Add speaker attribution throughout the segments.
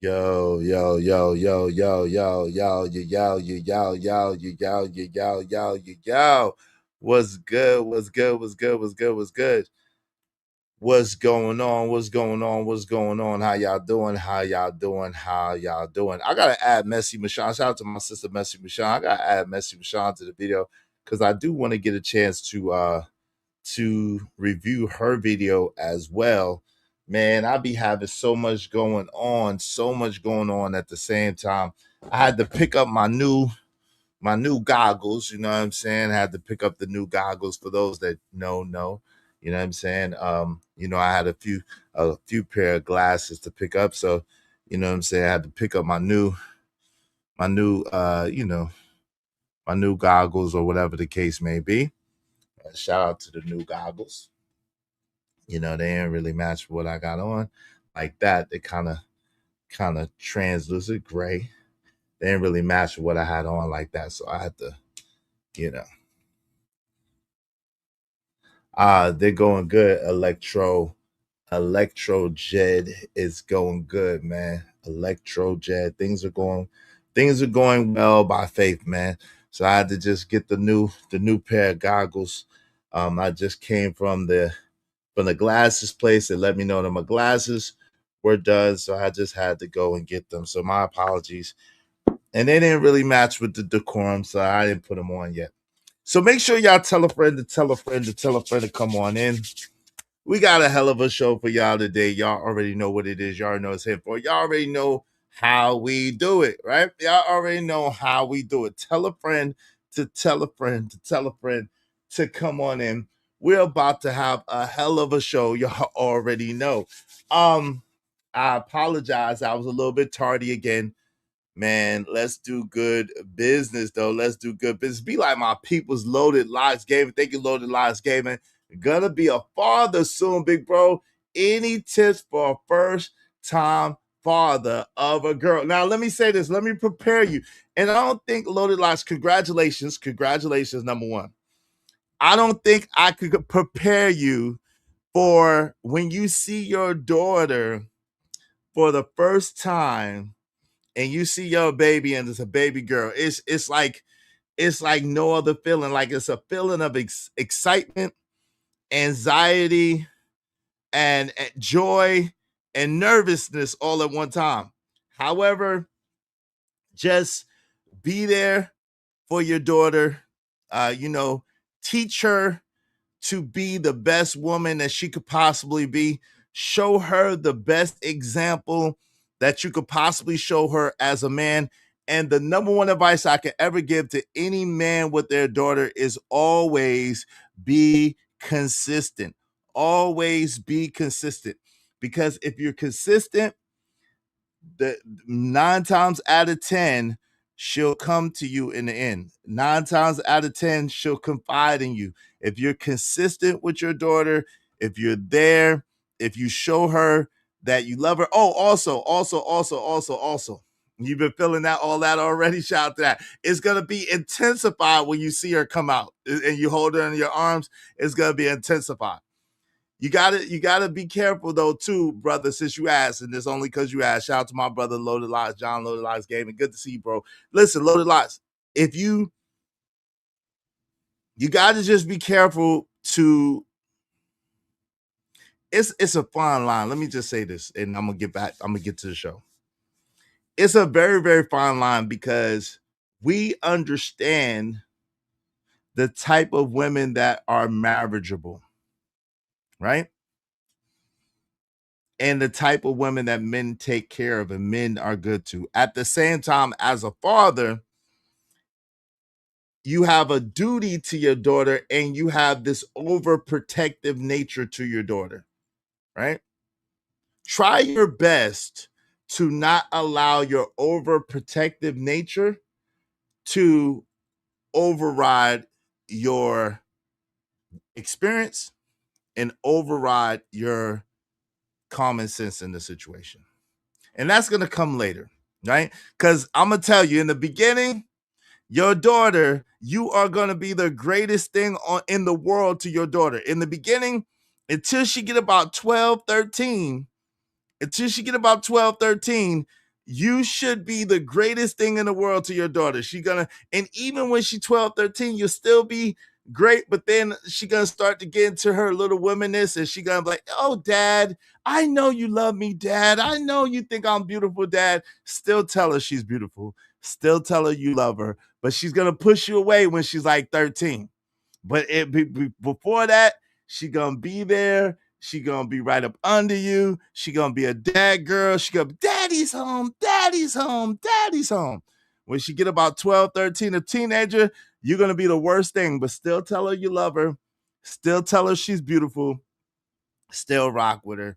Speaker 1: Yo, yo, yo, yo, yo, yo, yo, yo, yo, yo, yo, yo, yo, yo, yo, yo, yo, yo. What's good? What's good? What's good? What's good? What's good? What's going on? What's going on? What's going on? How y'all doing? How y'all doing? How y'all doing? I gotta add Messy Michon. Shout out to my sister Messy Michon. I gotta add Messy Michon to the video because I do want to get a chance to review her video as well. Man, I be having so much going on at the same time. I had to pick up my new goggles, you know what I'm saying? I had to pick up the new goggles for those that know. You know what I'm saying? I had a few pair of glasses to pick up. So, you know what I'm saying? I had to pick up my new my new goggles or whatever the case may be. Shout out to the new goggles. They ain't really match what I got on like that. They kind of translucent gray. They didn't really match what I had on like that. So I had to, you know. They're going good. Electro Jed is going good, man. Electro Jed. Things are going well by faith, man. So I had to just get the new pair of goggles. I just came from the glasses place. They let me know that my glasses were done, so I just had to go and get them. So my apologies. And they didn't really match with the decorum, so I didn't put them on yet. So make sure y'all tell a friend to tell a friend to tell a friend to come on in. We got a hell of a show for y'all today. Y'all already know what it is. Y'all already know it's here for. Y'all already know how we do it, right? Y'all already know how we do it. Tell a friend to tell a friend to tell a friend to come on in. We're about to have a hell of a show. Y'all already know. I apologize. I was a little bit tardy again. Man, let's do good business though. Let's do good business. Be like my people's Loaded Lives Gaming. Thank you, Loaded Lives Gaming. Gonna be a father soon, big bro. Any tips for a first time father of a girl? Now, let me say this. Let me prepare you. And I don't think Loaded Lives, congratulations, number one. I don't think I could prepare you for when you see your daughter for the first time and you see your baby and it's a baby girl. It's like no other feeling. Like it's a feeling of excitement, anxiety, and joy and nervousness all at one time. However, just be there for your daughter. Teach her to be the best woman that she could possibly be. Show her the best example that you could possibly show her as a man. And the number one advice I could ever give to any man with their daughter is always be consistent. Always be consistent. Because if you're consistent, the 9 times out of 10, she'll come to you in the end. 9 times out of 10, she'll confide in you. If you're consistent with your daughter, if you're there, if you show her that you love her. Oh, also. You've been feeling that all that already. Shout out to that. It's gonna be intensified when you see her come out and you hold her in your arms. It's gonna be intensified. You gotta be careful though too, brother. Since you asked, and it's only because you asked. Shout out to my brother Loaded Lies, John Loaded Lies Gaming. Good to see you, bro. Listen, Loaded Lies. If you gotta just be careful to. It's a fine line. Let me just say this, and I'm gonna get back. I'm gonna get to the show. It's a very very fine line because we understand the type of women that are marriageable, right? And the type of women that men take care of and men are good to. At the same time, as a father, you have a duty to your daughter and you have this overprotective nature to your daughter, right? Try your best to not allow your overprotective nature to override your experience and override your common sense in the situation. And that's going to come later, right? Because I'm going to tell you in the beginning, your daughter, you are going to be the greatest thing in the world to your daughter. In the beginning, until she get about 12, 13, until she get about 12, 13, You should be the greatest thing in the world to your daughter. And even when she's 12, 13, you'll still be great, but then she gonna start to get into her little womanness, and she gonna be like, oh, dad, I know you love me, dad. I know you think I'm beautiful, dad. Still tell her she's beautiful. Still tell her you love her, but she's gonna push you away when she's like 13. But before that, she gonna be there. She gonna be right up under you. She gonna be a dad girl. She gonna be, daddy's home, daddy's home, daddy's home. When she get about 12, 13, a teenager, you're gonna be the worst thing, but still tell her you love her. Still tell her she's beautiful. Still rock with her,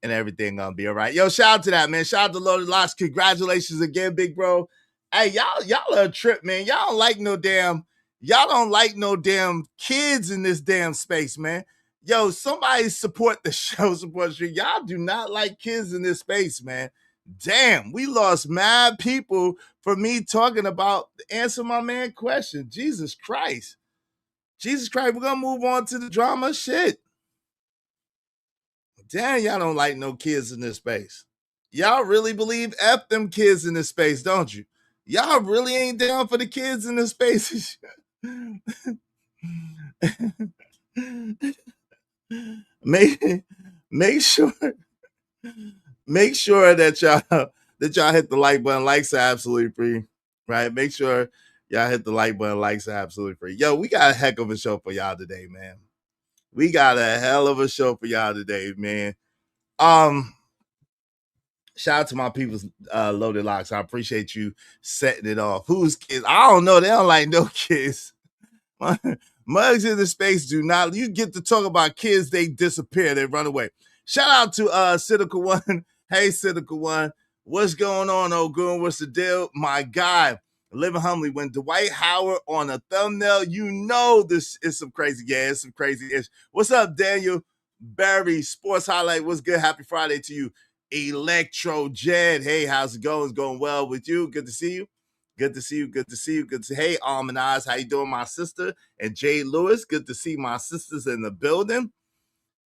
Speaker 1: and everything gonna be all right. Yo, shout out to that, man. Shout out to Loaded Locks. Congratulations again, big bro. Hey, y'all are a trip, man. Y'all don't like no damn kids in this damn space, man. Yo, somebody support the show, support the stream. Y'all do not like kids in this space, man. Damn, we lost mad people for me talking about answer my man question. Jesus Christ. Jesus Christ, we're gonna move on to the drama shit. Damn, y'all don't like no kids in this space. Y'all really believe F them kids in this space, don't you? Y'all really ain't down for the kids in this space. make sure that y'all hit the like button. Likes are absolutely free, right? Make sure y'all hit the like button. Likes are absolutely free. Yo, we got a heck of a show for y'all today, man. We got a hell of a show for y'all today, man. Shout out to my people's Loaded Locks. I appreciate you setting it off. Who's kids? I don't know. They don't like no kids. Mugs in the space do not. You get to talk about kids, they disappear, they run away. Shout out to Cynical One. Hey, Cynical One. What's going on, Ogun? What's the deal? My guy, living humbly. When Dwight Howard on a thumbnail, you know this is some crazy. Yeah, it's some crazy ish. What's up, Daniel Barry? Sports Highlight. What's good? Happy Friday to you. Electro Jed. Hey, how's it going? It's going well with you. Good to see you. Good to see you. Good to see you. Good to see. Hey, Almond Eyes, how you doing, my sister? And Jay Lewis, good to see my sisters in the building.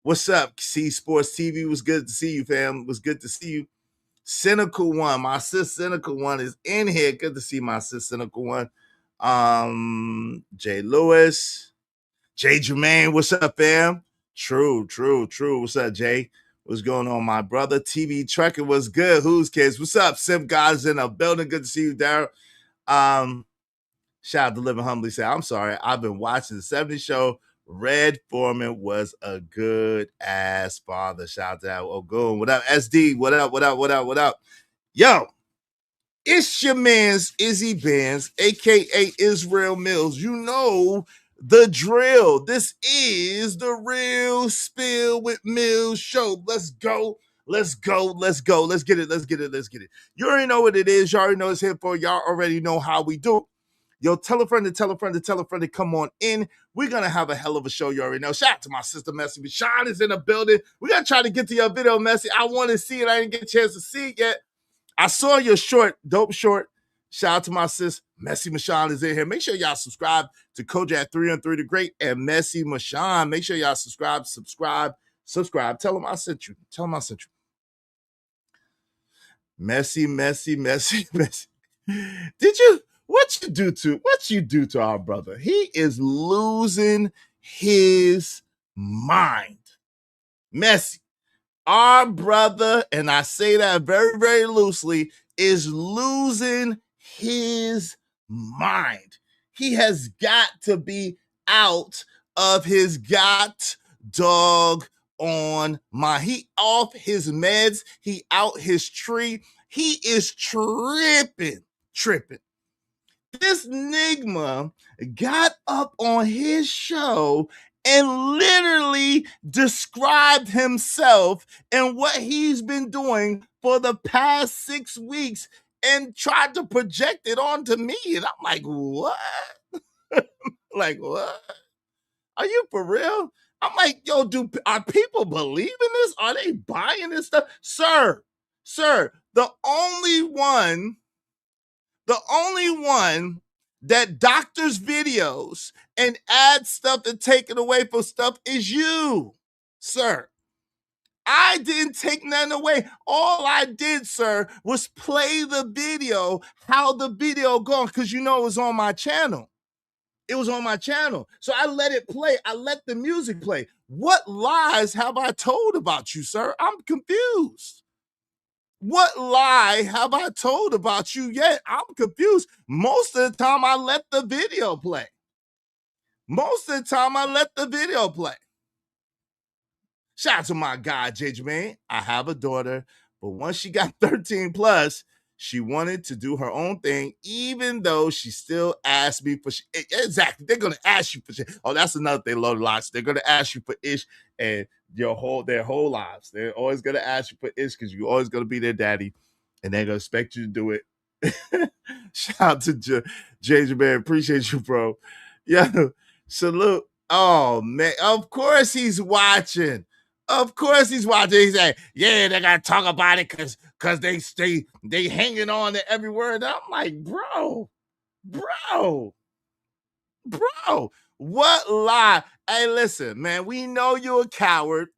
Speaker 1: What's up? C Sports TV was good to see you, fam. It was good to see you. Cynical One, my sis Cynical One is in here. Good to see my sis Cynical One. Jay Lewis, Jay Jermaine, what's up, fam? True. What's up, Jay? What's going on, my brother? TV Trucker was good. Who's kids? What's up? Sim God's in the building. Good to see you, Daryl. Shout out to Living Humbly. Say, I'm sorry. I've been watching the 70s show. Red Foreman was a good ass father. Shout out to that. Oh, good. What up, SD? What up? Yo, it's your man's Izzy Benz, aka Israel Mills. You know the drill. This is the Real Spill with Mills show. Let's go. Let's get it. You already know what it is. You already know it's here for. Y'all already know how we do. Yo, tell a friend to come on in. We're going to have a hell of a show. You already know. Shout out to my sister, Messy. Sean is in the building. We're going to try to get to your video, Messy. I want to see it. I didn't get a chance to see it yet. I saw your short, dope short. Shout out to my sis, Messy Mashawn is in here. Make sure y'all subscribe to Kojak 3 on 3 the Great and Messy Mashawn. Make sure y'all subscribe. Tell them I sent you. Messy. What you do to our brother? He is losing his mind. Messy. Our brother, and I say that very, very loosely, is losing his mind. He has got to be out of his dog on my. He off his meds. He out his tree. He is tripping. This Nigma got up on his show and literally described himself and what he's been doing for the past 6 weeks and tried to project it onto me. And I'm like, what? What? Are you for real? I'm like, yo, are people believing this? Are they buying this stuff? Sir, the only one that doctors videos and add stuff and take it away from stuff is you, sir. I didn't take nothing away. All I did, sir, was play the video, how the video going, because you know it was on my channel. It was on my channel. So I let it play. I let the music play. What lies have I told about you, sir? I'm confused. What lie have I told about you yet? I'm confused. Most of the time, I let the video play. Most of the time, I let the video play. Shout out to my guy, J. Jermaine. I have a daughter, but once she got 13 plus, she wanted to do her own thing, even though she still asked me for shit. Exactly. They're going to ask you for shit. Oh, that's another thing, Lord Lots. They're going to ask you for ish and their whole lives. They're always going to ask you for ish because you're always going to be their daddy, and they're going to expect you to do it. Shout out to J. Jermaine. Appreciate you, bro. Yeah. Salute. Oh, man. Of course he's watching. Of course he's watching. He's like, yeah, they gotta talk about it because they hanging on to every word. I'm like, bro, what lie? Hey, listen, man, we know you're a coward.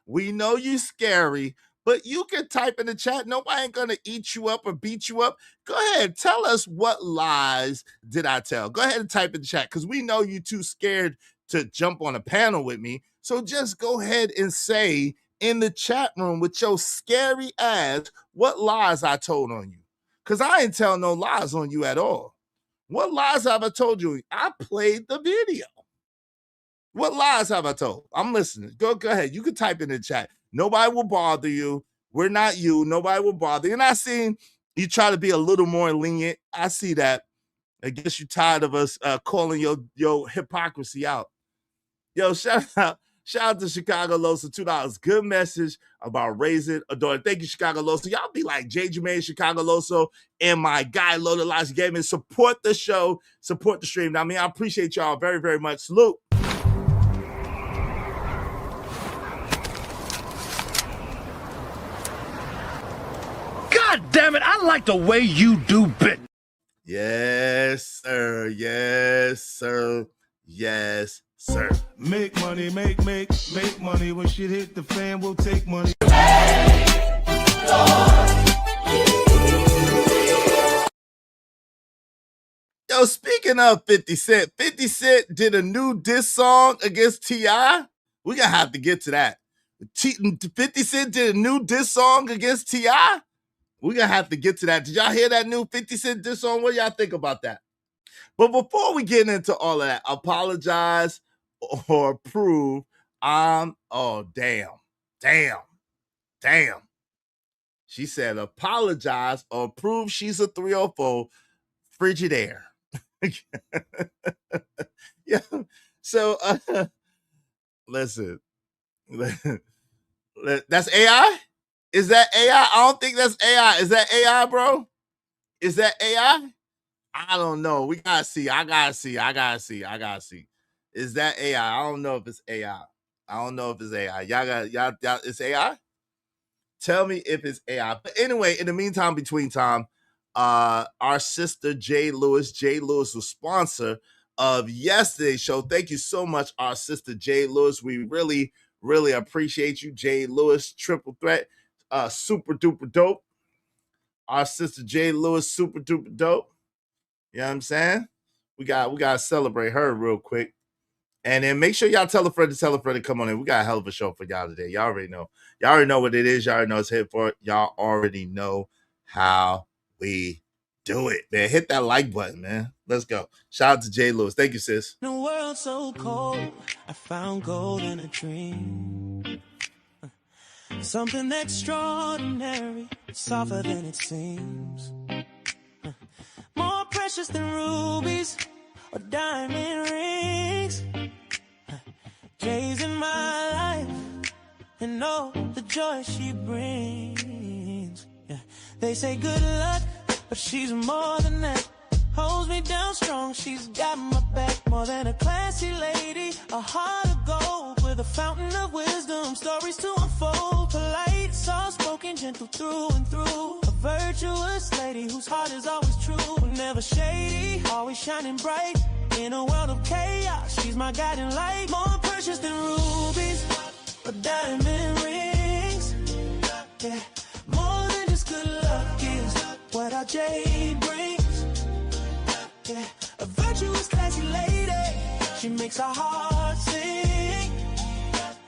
Speaker 1: We know you're scary, but you can type in the chat. Nobody ain't gonna eat you up or beat you up. Go ahead, tell us what lies did I tell. Go ahead and type in the chat because we know you're too scared to jump on a panel with me. So just go ahead and say in the chat room with your scary ass what lies I told on you. Because I ain't telling no lies on you at all. What lies have I told you? I played the video. What lies have I told? I'm listening. Go ahead. You can type in the chat. Nobody will bother you. We're not you. Nobody will bother you. And I seen you try to be a little more lenient. I see that. I guess you're tired of us calling your hypocrisy out. Yo, shout out to Chicago Losa, $2. Good message about raising a daughter. Thank you, Chicago Losa. Y'all be like J. Jermaine, Chicago Loso, and my guy, Loaded Logic Gaming. Support the show, support the stream. I mean, I appreciate y'all very, very much. Salute.
Speaker 2: God damn it, I like the way you do bit.
Speaker 1: Yes, sir. Yes, sir. Yes, sir.
Speaker 3: Make money, make money. When shit hit the fan, we'll take money.
Speaker 1: Yo, speaking of 50 Cent, 50 Cent did a new diss song against T.I. We're going to have to get to that. 50 Cent did a new diss song against T.I. We're going to have to get to that. Did y'all hear that new 50 Cent diss song? What do y'all think about that? But before we get into all of that, apologize or prove damn. She said apologize or prove she's a 304 Frigidaire. Yeah. So listen. That's AI? Is that AI? I don't think that's AI. Is that AI, bro? Is that AI? I don't know. We gotta see. I gotta see. Is that AI? I don't know if it's AI. Y'all, it's AI? Tell me if it's AI. But anyway, in the meantime, between time, our sister Jay Lewis was sponsor of yesterday's show. Thank you so much, our sister Jay Lewis. We really, really appreciate you, Jay Lewis. Triple threat, super duper dope. Our sister Jay Lewis, super duper dope. You know what I'm saying? We gotta celebrate her real quick. And then make sure y'all tell a friend to come on in. We got a hell of a show for y'all today. Y'all already know. Y'all already know what it is. Y'all already know it's hit for it. Y'all already know how we do it, man. Hit that like button, man. Let's go. Shout out to Jay Lewis. Thank you, sis.
Speaker 4: The world's so cold. I found gold in a dream. Something extraordinary, softer than it seems. More precious than rubies or diamond rings. Jay's in my life and know the joy she brings. Yeah. They say good luck, but she's more than that. Holds me down strong, she's got my back. More than a classy lady, a heart of gold with a fountain of wisdom, stories to unfold. Polite, soft-spoken, gentle through and through. A virtuous lady whose heart is always true. Never shady, always shining bright. In a world of chaos, she's my guiding light. More precious than rubies or diamond rings. Yeah, more than just good luck is what our jade brings. Yeah, a virtuous, classy lady. She makes our hearts sing.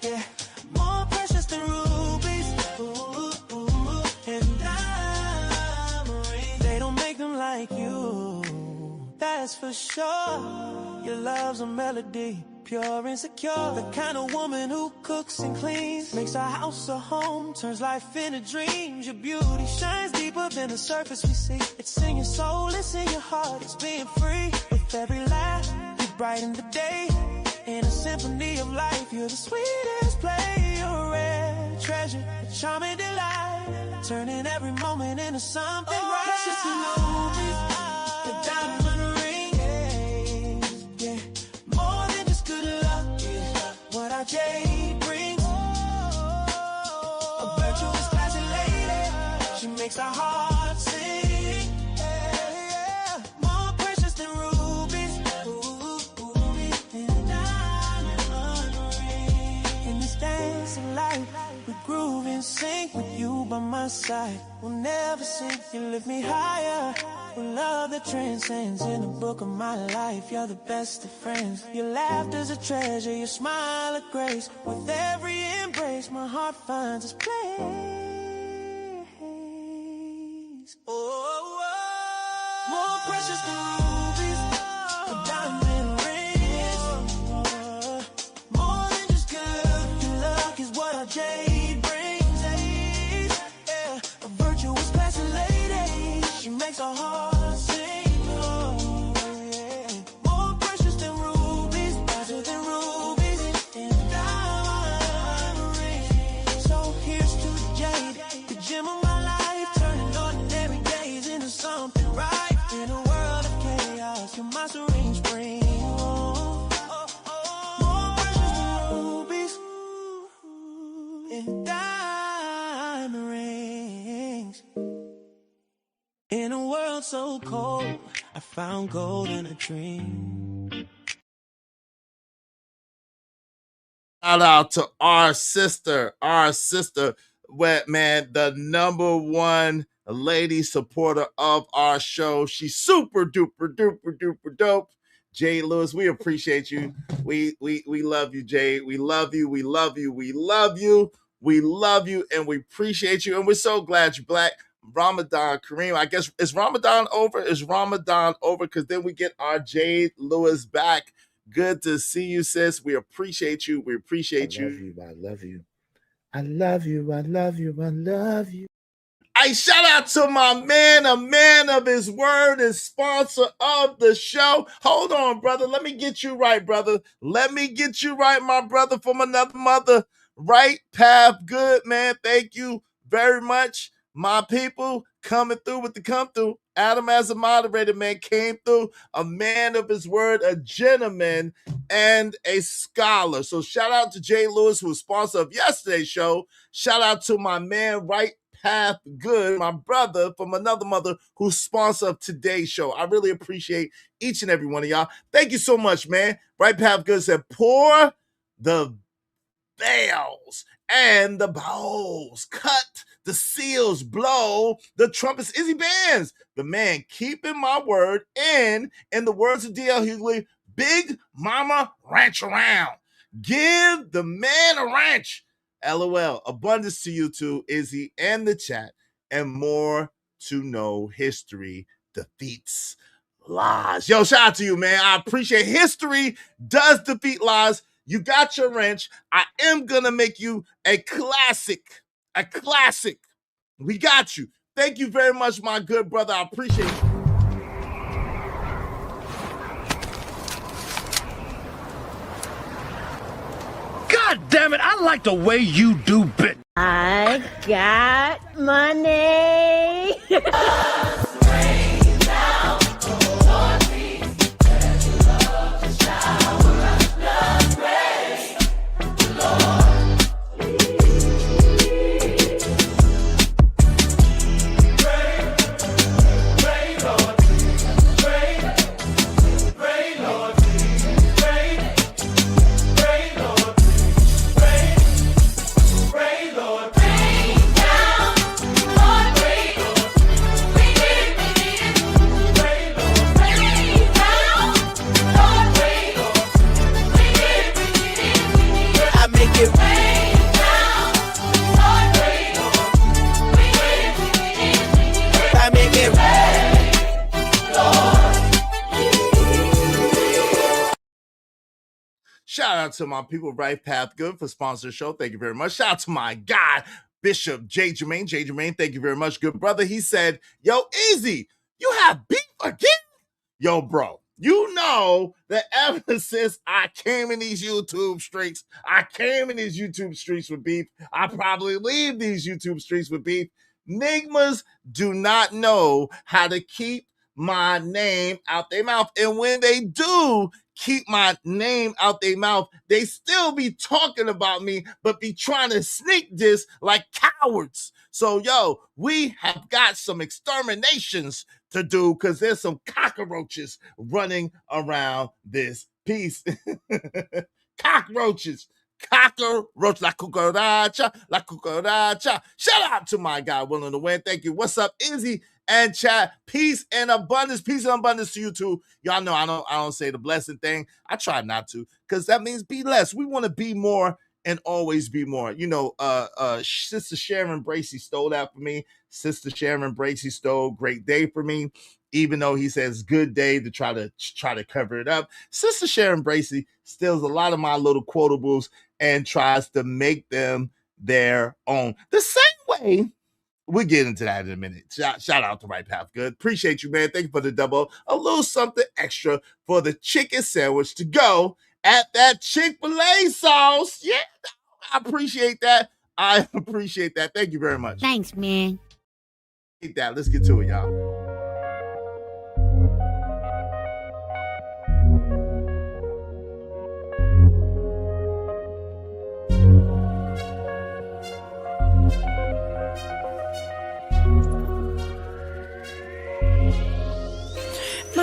Speaker 4: Yeah, more precious than rubies. Ooh, ooh, and diamond rings. They don't make them like you, that's for sure. Your love's a melody, pure and secure. The kind of woman who cooks and cleans, makes our house a home, turns life into dreams. Your beauty shines deeper than the surface we see. It's in your soul, it's in your heart, it's being free. With every laugh, you brighten the day. In a symphony of life, you're the sweetest play. You're a rare treasure, a charming delight, turning every moment into something right. Precious and rubies, the diamond ring. Yeah, more than just good luck is what our jade brings. A virtuous, classy lady, she makes our hearts sing. Yeah, more precious than rubies. And diamond ring. In this dance of life, we groove in sync. With you by my side, we'll never sink. You lift me higher. With love that transcends. In the book of my life, you're the best of friends. Your laughter's a treasure, your smile a grace. With every embrace, my heart finds its place. Oh, more precious than rubies, a diamond rings. More than just good luck is what our jade brings. Yeah, a virtuous, classy lady, she makes our hearts sing. Oh, yeah. More precious than rubies, larger than rubies, and diamond rings. So here's to the jade, the gem of my life, turning ordinary days into something right. In a world of chaos, you're my serene spring. Oh, oh, oh. More precious than rubies and diamond rings. In a world so cold, I found gold in a dream.
Speaker 1: Shout out to our sister, where, man, the number one lady supporter of our show. She's super duper duper duper dope. Jade Lewis, we appreciate you. We love you, Jade. We love you. We love you. We love you. We love you, and we appreciate you. And we're so glad you're black. Ramadan Kareem, I guess, is Ramadan over? Is Ramadan over? Because then we get our Jade Lewis back. Good to see you, sis. We appreciate you. We appreciate you.
Speaker 5: I love you. I love you. I love you. I love you.
Speaker 1: Hey, shout out to my man, a man of his word, and sponsor of the show. Hold on, brother. Let me get you right, brother. Let me get you right, my brother, from another mother. Right Path Good, man. Thank you very much. My people coming through with the come through. Adam, as a moderator, man, came through, a man of his word, a gentleman, and a scholar. So shout out to Jay Lewis, who was sponsor of yesterday's show. Shout out to my man, Right Path Good, my brother from another mother, who's sponsor of today's show. I really appreciate each and every one of y'all. Thank you so much, man. Right Path Good said, pour the veils and the bowls, cut the seals, blow the trumpets. Izzy Bands, the man keeping my word, in the words of D.L. Hughley, Big Mama Ranch Around. Give the man a ranch. LOL. Abundance to you too, Izzy, and the chat, and more to know. History defeats lies. Yo, shout out to you, man. I appreciate history does defeat lies. You got your wrench. I am going to make you a classic. A classic. We got you. Thank you very much, my good brother. I appreciate you.
Speaker 2: God damn it, I like the way you do bit.
Speaker 6: I got money.
Speaker 1: Shout out to my people, Right Path Good, for sponsoring the show. Thank you very much. Shout out to my guy, Bishop J. Jermaine. J. Jermaine, thank you very much, good brother. He said, yo, Easy, you have beef again? Yo, bro, you know that ever since I came in these YouTube streets with beef. I probably leave these YouTube streets with beef. Nigmas do not know how to keep my name out their mouth. And when they do keep my name out their mouth, they still be talking about me, but be trying to sneak this like cowards. So, yo, we have got some exterminations to do because there's some cockroaches running around this piece. Cockroaches. Cockroach, la cucaracha. Shout out to my guy, Willing to Win. Thank you. What's up, Izzy and chat? Peace and abundance. Peace and abundance to you too. Y'all know I don't say the blessing thing. I try not to, because that means be less. We want to be more and always be more. You know, Sister Sharon Bracey stole that for me. Sister Sharon Bracey stole Great Day for me, even though he says good day to try to cover it up. Sister Sharon Bracey steals a lot of my little quotables and tries to make them their own. The same way, we'll get into that in a minute. Shout out to Right Path Good. Appreciate you, man. Thank you for the double. A little something extra for the chicken sandwich to go at that Chick-fil-A sauce. Yeah, I appreciate that. I appreciate that. Thank you very much.
Speaker 6: Thanks, man.
Speaker 1: Let's get to it, y'all.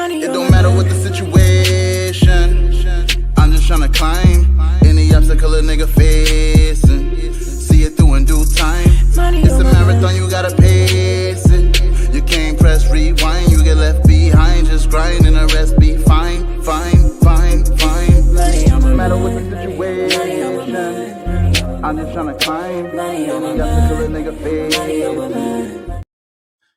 Speaker 7: It don't matter what the situation, I'm just tryna climb any obstacle a nigga facing. See it through in due time. It's a marathon, you gotta pace it. You can't press rewind, you get left behind. Just grind and the rest be fine. No matter what the situation, I'm just tryna climb any obstacle a nigga facing.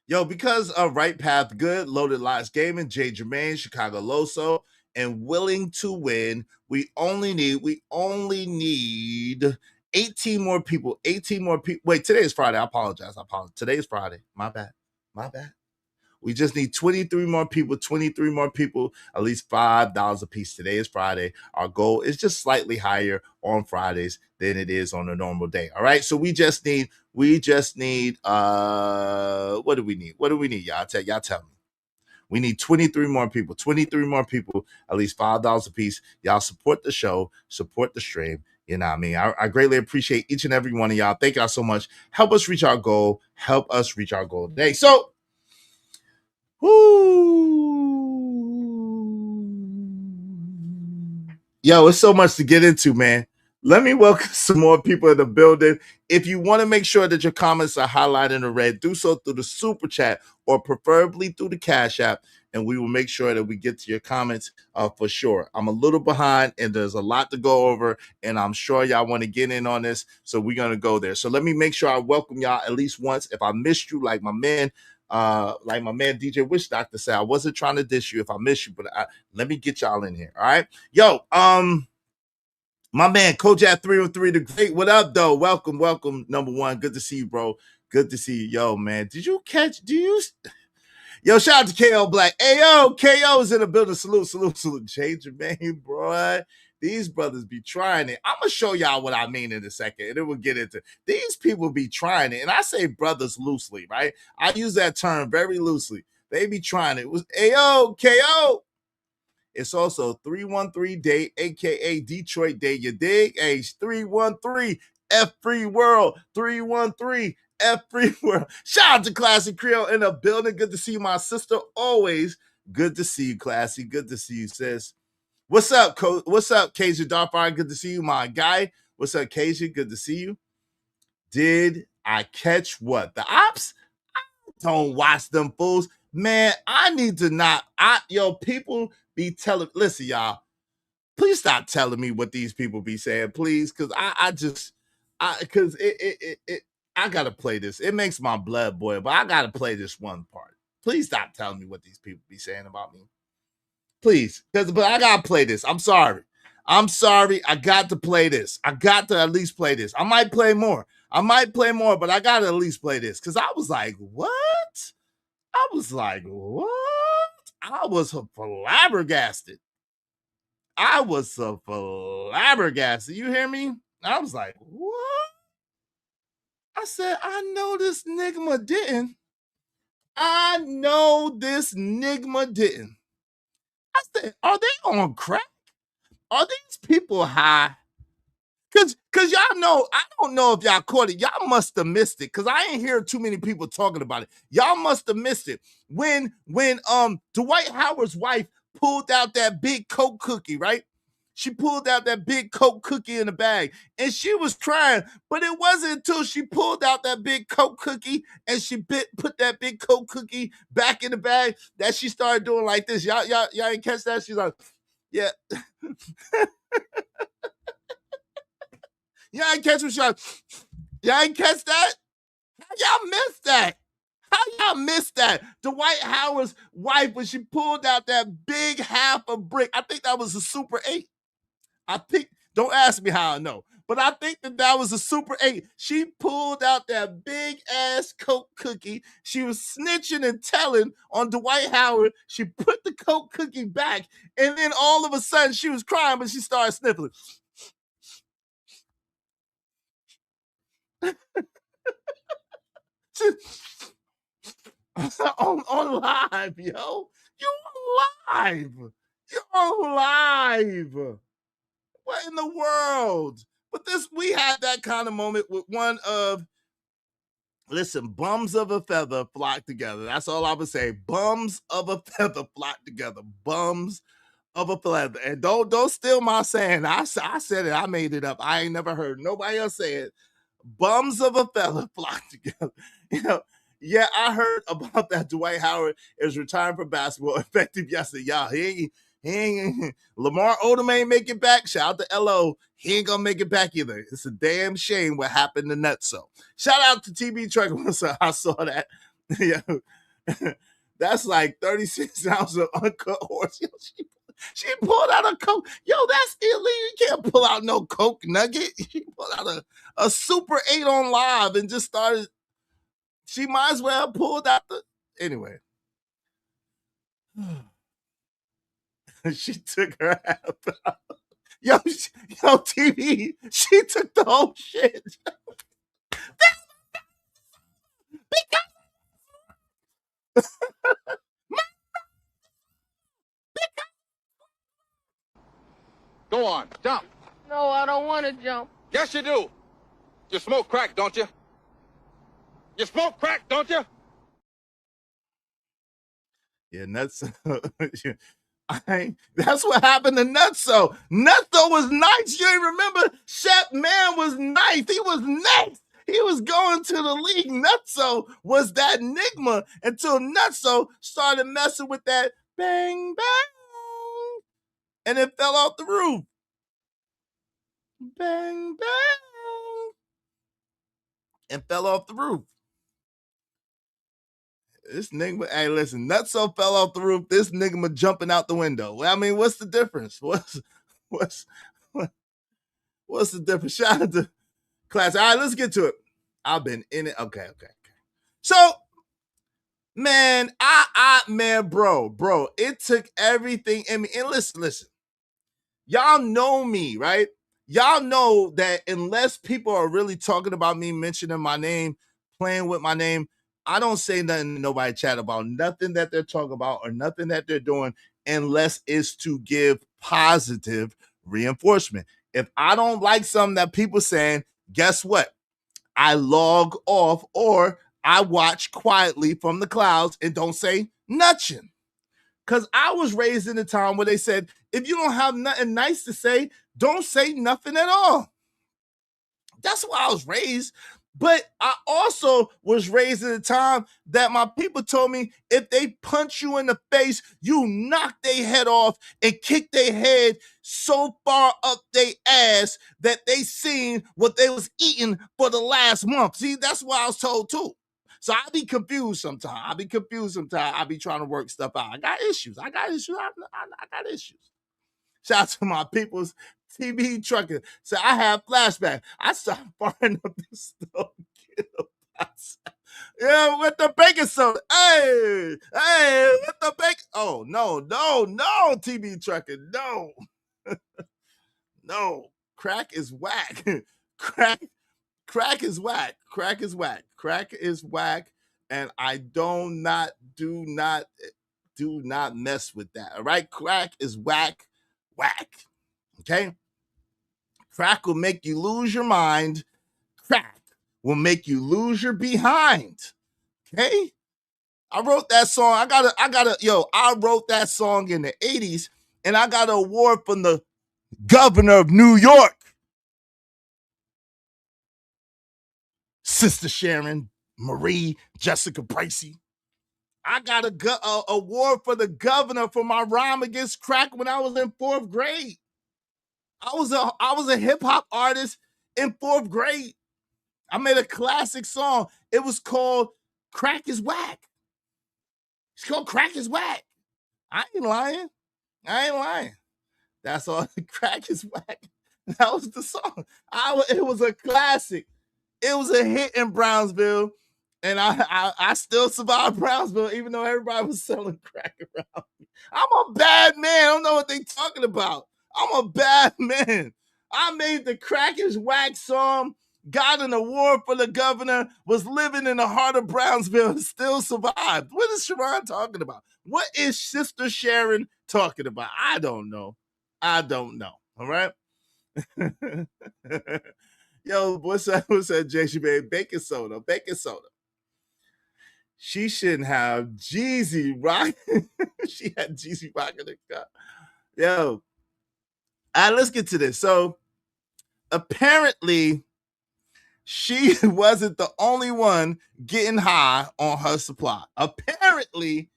Speaker 1: Yo, because of Right Path Good, Loaded Lots Gaming, J. Jermaine, Chicago Loso, and Willing to Win, we only need 18 more people. 18 more people. Wait, today is Friday. I apologize. Today is Friday. My bad. We just need 23 more people, at least $5 a piece. Today is Friday. Our goal is just slightly higher on Fridays than it is on a normal day. All right. So we just need what do we need? Y'all tell me. We need 23 more people, at least $5 a piece. Y'all support the show, support the stream. You know what I mean? I greatly appreciate each and every one of y'all. Thank y'all so much. Help us reach our goal today. So, yo, it's so much to get into, man. Let me welcome some more people in the building. If you want to make sure that your comments are highlighted in red, do so through the super chat or preferably through the Cash App, and we will make sure that we get to your comments for sure. I'm a little behind, and there's a lot to go over, and I'm sure y'all want to get in on this, so we're going to go there. So let me make sure I welcome y'all at least once. If I missed you, like my man DJ Wish Doctor said, I wasn't trying to diss you if I missed you, but let me get y'all in here. All right. Yo, my man Kojak 303 the Great. What up, though? Welcome. Number one. Good to see you, bro. Good to see you. Yo, man. Yo, shout out to KO Black. Hey, yo, KO is in the building. Salute. J. Jermaine, bro. These brothers be trying it. I'm going to show y'all what I mean in a second, and then we'll get into it. These people be trying it, and I say brothers loosely, right? I use that term very loosely. They be trying it. Ayo, KO. It's also 313 Day, a.k.a. Detroit Day. You dig? Hey, 313 F Free World. 313 F Free World. Shout out to Classy Creole in the building. Good to see you, my sister. Always good to see you, Classy. Good to see you, sis. What's up, What's up, Kasia Darfire? Good to see you, my guy. What's up, Kasia? Good to see you. Did I catch what? The ops? I don't watch them fools. Man, I need to not. People be telling. Listen, y'all. Please stop telling me what these people be saying, please, because I gotta play this. It makes my blood boil, but I gotta play this one part. Please stop telling me what these people be saying about me. Please, but I gotta play this. I'm sorry. I'm sorry. I got to play this. I got to at least play this. I might play more, but I got to at least play this because I was like, what? I was like, what? I was flabbergasted. You hear me? I was like, what? I said, I know this Nigma didn't. I said, are they on crack? Are these people high? Cause y'all know, I don't know if y'all caught it. Y'all must have missed it. Cause I ain't hear too many people talking about it. Y'all must have missed it. When Dwight Howard's wife pulled out that big Coke cookie, right? She pulled out that big Coke cookie in the bag and she was crying, but it wasn't until she pulled out that big Coke cookie and she put that big Coke cookie back in the bag that she started doing like this. Y'all ain't catch that? She's like, yeah. Y'all ain't catch what y'all. Y'all ain't catch that? How y'all missed that? Dwight Howard's wife, when she pulled out that big half a brick, I think that was a Super 8. Don't ask me how I know, but I think that was a Super 8. She pulled out that big ass Coke cookie. She was snitching and telling on Dwight Howard. She put the Coke cookie back, and then all of a sudden she was crying, but she started sniffling. on live, yo. You're live. What in the world? But we had that kind of moment with one of, listen, bums of a feather flock together. That's all I would say. Bums of a feather flock together. Bums of a feather. And don't steal my saying. I said it. I made it up. I ain't never heard nobody else say it. Bums of a feather flock together. You know, yeah, I heard about that. Dwight Howard is retiring from basketball effective yesterday. Y'all, he ain't Lamar Odom ain't make it back. Shout out to LO. He ain't gonna make it back either. It's a damn shame what happened to Nutso. Shout out to TB Truck. I saw that. Yeah. That's like 36 ounces of uncut horse. She pulled out a Coke. Yo, that's illegal. You can't pull out no Coke nugget. She pulled out a Super 8 on live and just started. She might as well have pulled out the. Anyway. She took her half out. Yo, TV, she took the whole shit.
Speaker 8: Go on, jump.
Speaker 9: No, I don't want to jump.
Speaker 8: Yes, you do. You smoke crack, don't you? You smoke crack, don't you?
Speaker 1: Yeah, Nuts. That's what happened to Nutso. Nutso was nice. You ain't remember? Shep Man was nice. He was nice. He was going to the league. Nutso was that Nigma until Nutso started messing with that bang, bang. And it fell off the roof. Bang, bang. And fell off the roof. This nigga, hey, listen, Nutso fell off the roof. This nigga jumping out the window. Well, I mean, what's the difference? What's the difference? Shout out to class. All right, let's get to it. I've been in it. Okay. So, man, bro, it took everything in me. And listen. Y'all know me, right? Y'all know that unless people are really talking about me, mentioning my name, playing with my name, I don't say nothing to nobody chat about nothing that they're talking about or nothing that they're doing unless it's to give positive reinforcement. If I don't like something that people saying, guess what? I log off or I watch quietly from the clouds and don't say nothing. Because I was raised in a time where they said, if you don't have nothing nice to say, don't say nothing at all. That's why I was raised. But I also was raised at a time that my people told me if they punch you in the face, you knock their head off and kick their head so far up their ass that they seen what they was eating for the last month. See, that's what I was told too. So I be confused sometimes. I be trying to work stuff out. I got issues. I got issues. Shout out to my peoples. TB trucking. So I have flashback. I started firing up the stove. Yeah, with the baking soda. Hey, with the bacon. Oh, no, TB trucking. No. No. Crack is whack. Crack is whack. Crack is whack. And I do not mess with that. All right. Crack is whack. Okay. Crack will make you lose your mind. Crack will make you lose your behind. Okay. I wrote that song. I wrote that song in the 80s, and I got an award from the governor of New York. Sister Sharon Marie Jessica Bracey. I got a award for the governor for my rhyme against crack when I was in 4th grade. I was a hip hop artist in 4th grade. I made a classic song. It was called Crack is Whack. It's called Crack is Whack. I ain't lying. That's all. Crack is whack. That was the song. It was a classic. It was a hit in Brownsville. And I still survived Brownsville, even though everybody was selling crack around me. I'm a bad man. I don't know what they talking about. I'm a bad man. I made the Crack is Whack song, got an award for the governor, was living in the heart of Brownsville, and still survived. What is Sharon talking about? What is Sister Sharon talking about? I don't know. All right? Yo, what's that, JC baby? Baking soda. She shouldn't have Jeezy rock. She had Jeezy rocking the car. Yo. All right, let's get to this. So apparently she wasn't the only one getting high on her supply. Apparently,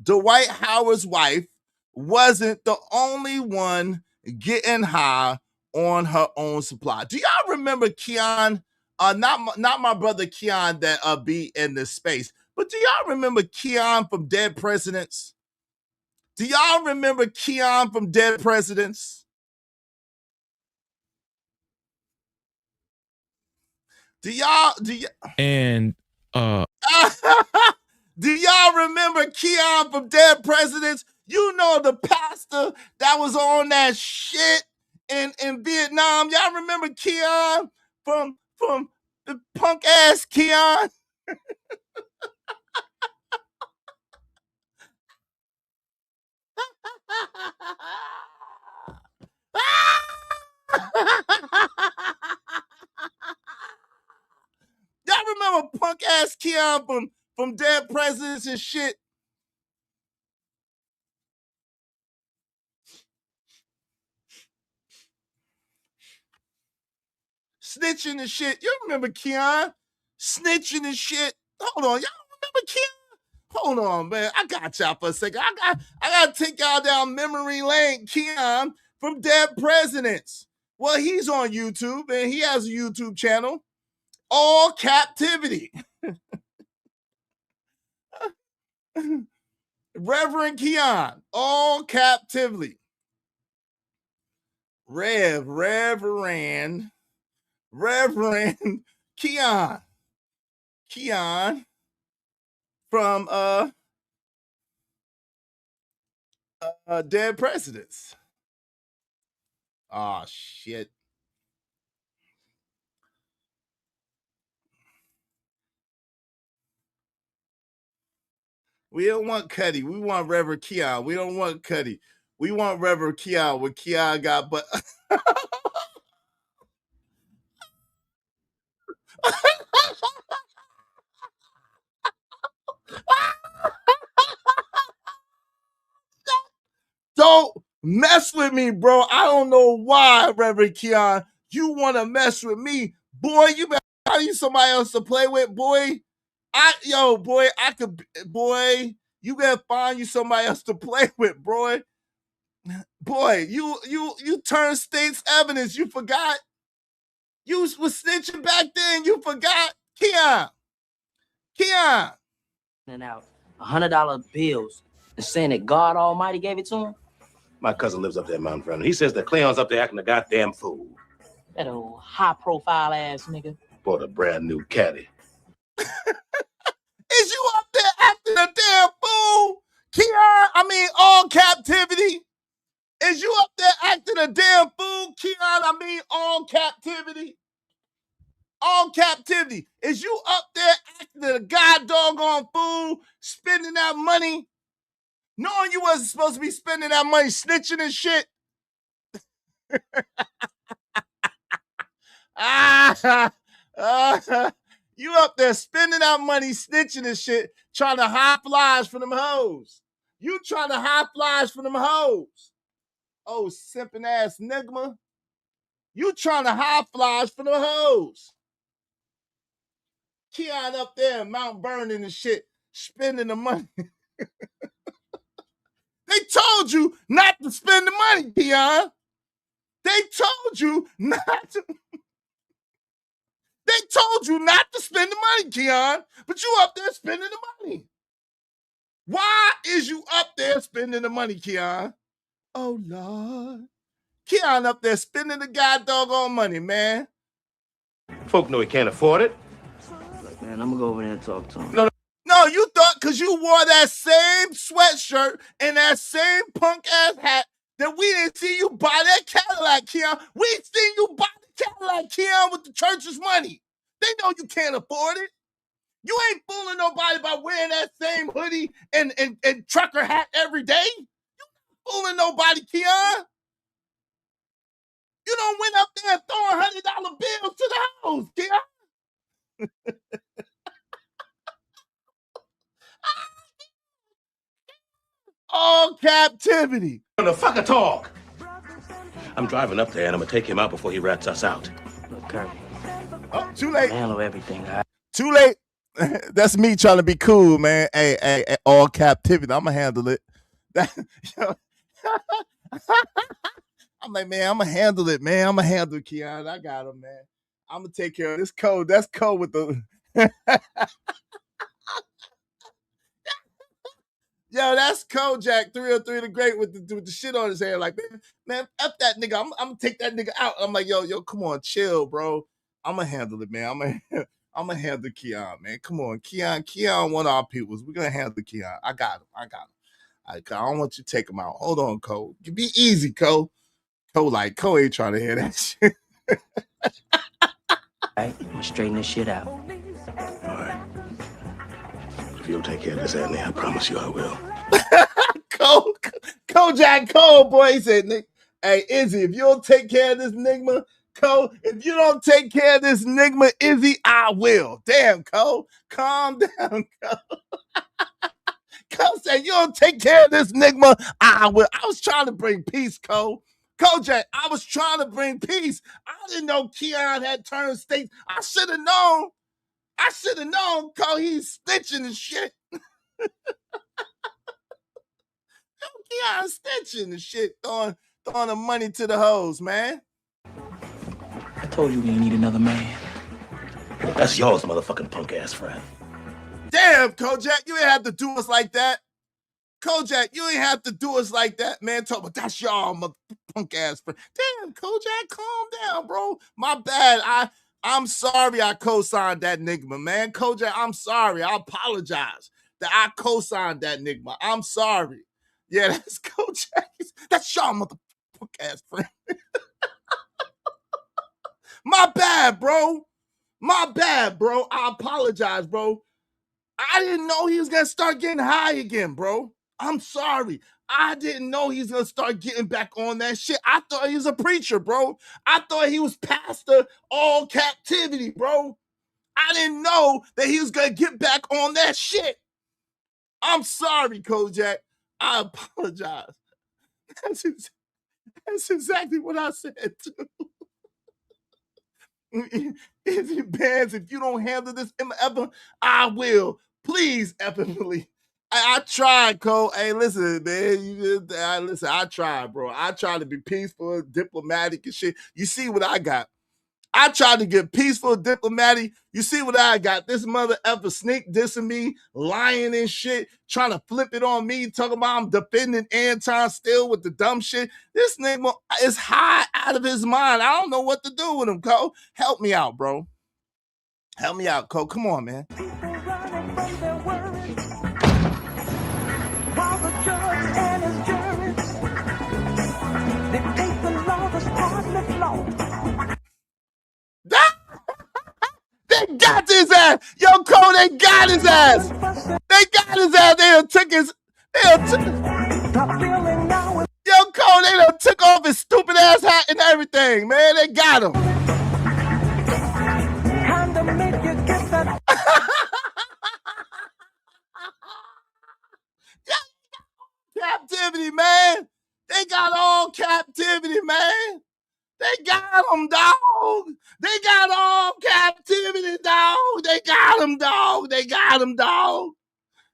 Speaker 1: Dwight Howard's wife wasn't the only one getting high on her own supply. Do y'all remember Keon? Not my brother Keon that be in this space, but do y'all remember Keon from Dead Presidents? Do y'all remember Keon from Dead Presidents? Do y'all
Speaker 10: and
Speaker 1: do y'all remember Keon from Dead Presidents? You know, the pastor that was on that shit in Vietnam. Y'all remember Keon from the punk ass Keon? Y'all remember punk ass Keon from Dead Presidents and shit? Snitching and shit. You remember Keon? Snitching and shit. Hold on. Y'all remember Keon? Hold on, man. I got y'all for a second. I got to take y'all down memory lane. Keon from Dead Presidents. Well, he's on YouTube, and he has a YouTube channel. All Captivity. Reverend Keon. All Captivity. Reverend Keon. Keon from Dead Presidents. Oh shit. We don't want Cuddy. We want Reverend Keon. We don't want Cuddy. We want Reverend Keon. What Keon got, but don't mess with me, bro. I don't know why, Reverend Keon, you want to mess with me. Boy, you better find you somebody else to play with, boy. You better find you somebody else to play with, boy. Boy, you turned state's evidence. You forgot. You was snitching back then. You forgot. Keon.
Speaker 11: And out $100 bills and saying that God Almighty gave it to him.
Speaker 2: My cousin lives up there in Mount Vernon. He says that Cleon's up there acting a goddamn fool.
Speaker 10: That old high-profile ass nigga.
Speaker 2: Bought a brand new caddy.
Speaker 1: Is you up there acting a damn fool? Keon, all captivity. Is you up there acting a damn fool? Keon, all captivity. All captivity. Is you up there acting a god doggone fool, spending that money, knowing you wasn't supposed to be spending that money, snitching and shit? You up there spending that money, snitching and shit, trying to high flies for them hoes. You trying to high flies for them hoes. Oh, simping ass nigga. You trying to high flies for them hoes. Keon up there in Mount Vernon and shit, spending the money. They told you not to spend the money, Keon. They told you not to. They told you not to spend the money, Keon, but you up there spending the money. Why is you up there spending the money, Keon? Oh, Lord. Keon up there spending the god doggone money, man.
Speaker 2: Folk know he can't afford it.
Speaker 10: Look, man, I'm gonna go over there and talk to him.
Speaker 1: No, you thought because you wore that same sweatshirt and that same punk-ass hat that we didn't see you buy that Cadillac, Keon. We seen you buy the Cadillac, Keon, with the church's money. They know you can't afford it. You ain't fooling nobody by wearing that same hoodie and trucker hat every day. You not fooling nobody, Keon. You don't went up there and throwing $100 bills to the house, Keon. All captivity.
Speaker 2: The fucker talk. I'm driving up there and I'm gonna take him out before he rats us out.
Speaker 10: Look, Kirby.
Speaker 1: Oh, too late.
Speaker 10: Handle everything, all right?
Speaker 1: Too late. That's me trying to be cool, man. Hey, all captivity. I'm gonna handle it. I'm like, man, I'm gonna handle it, man. I'm gonna handle it, Keon. I got him, man. I'm gonna take care of this code. That's code with the. Yo, that's Kojak 303 the Great with the shit on his head. Like, man, F that nigga. I'm gonna take that nigga out. I'm like, yo, come on, chill, bro. I'm gonna handle it, man. I'm gonna handle Keon, man. Come on, Keon, one of our peoples. We're gonna handle Keon. I got him. I don't want you to take him out. Hold on, Cole. Be easy, Cole. Cole ain't trying to hear that shit.
Speaker 10: All right, I'm gonna straighten this shit out.
Speaker 2: All right. If you'll take care of this, Anthony, I promise you I will.
Speaker 1: Kojak Cole, boy, he said, hey, Izzy, if you don't take care of this nigga, Cole, if you don't take care of this nigga, Izzy, I will. Damn, Cole, calm down, Cole. Cole said, you don't take care of this nigga, I will. I was trying to bring peace, Cole. Kojak, I was trying to bring peace. I didn't know Keon had turned states. I should have known, Cole, he's snitching and shit. Keon snitching and shit, throwing the money to the hoes, man.
Speaker 10: I told you we didn't need another man.
Speaker 2: That's yours, motherfucking punk-ass friend.
Speaker 1: Damn, Kojak, you ain't have to do us like that. Kojak, you ain't have to do us like that, man. Talk about that's y'all, mother punk-ass friend. Damn, Kojak, calm down, bro. My bad. I'm sorry I co-signed that nigga, man. Kojak, I'm sorry. I apologize that I co-signed that nigga. I'm sorry. Yeah, that's Kojak. That's y'all, mother punk-ass friend. My bad, bro. I apologize, bro. I didn't know he was going to start getting high again, bro. I'm sorry. I didn't know he was going to start getting back on that shit. I thought he was a preacher, bro. I thought he was pastor all captivity, bro. I didn't know that he was going to get back on that shit. I'm sorry, Kojak. I apologize. That's exactly what I said, too. Izzy Bands, if you don't handle this ever, I will. Please, Evan. I tried, Cole. Hey, listen, man. I tried, bro. I tried to be peaceful, diplomatic and shit. You see what I got. I tried to get peaceful, diplomatic. You see what I got? This mother effer sneak dissing me, lying and shit, trying to flip it on me, talking about I'm defending Anton still with the dumb shit. This nigga is high out of his mind. I don't know what to do with him, Cole. Help me out, bro. Help me out, Cole. Come on, man. They got his ass. Yo, Cole, they got his ass. They got his ass. They done took his. Yo, Cole, they done took off his stupid ass hat and everything, man. They got him. Captivity, man. They got all captivity, man. They got him, dog. They got all captivity, dog. They got him, dog. They got him, dog.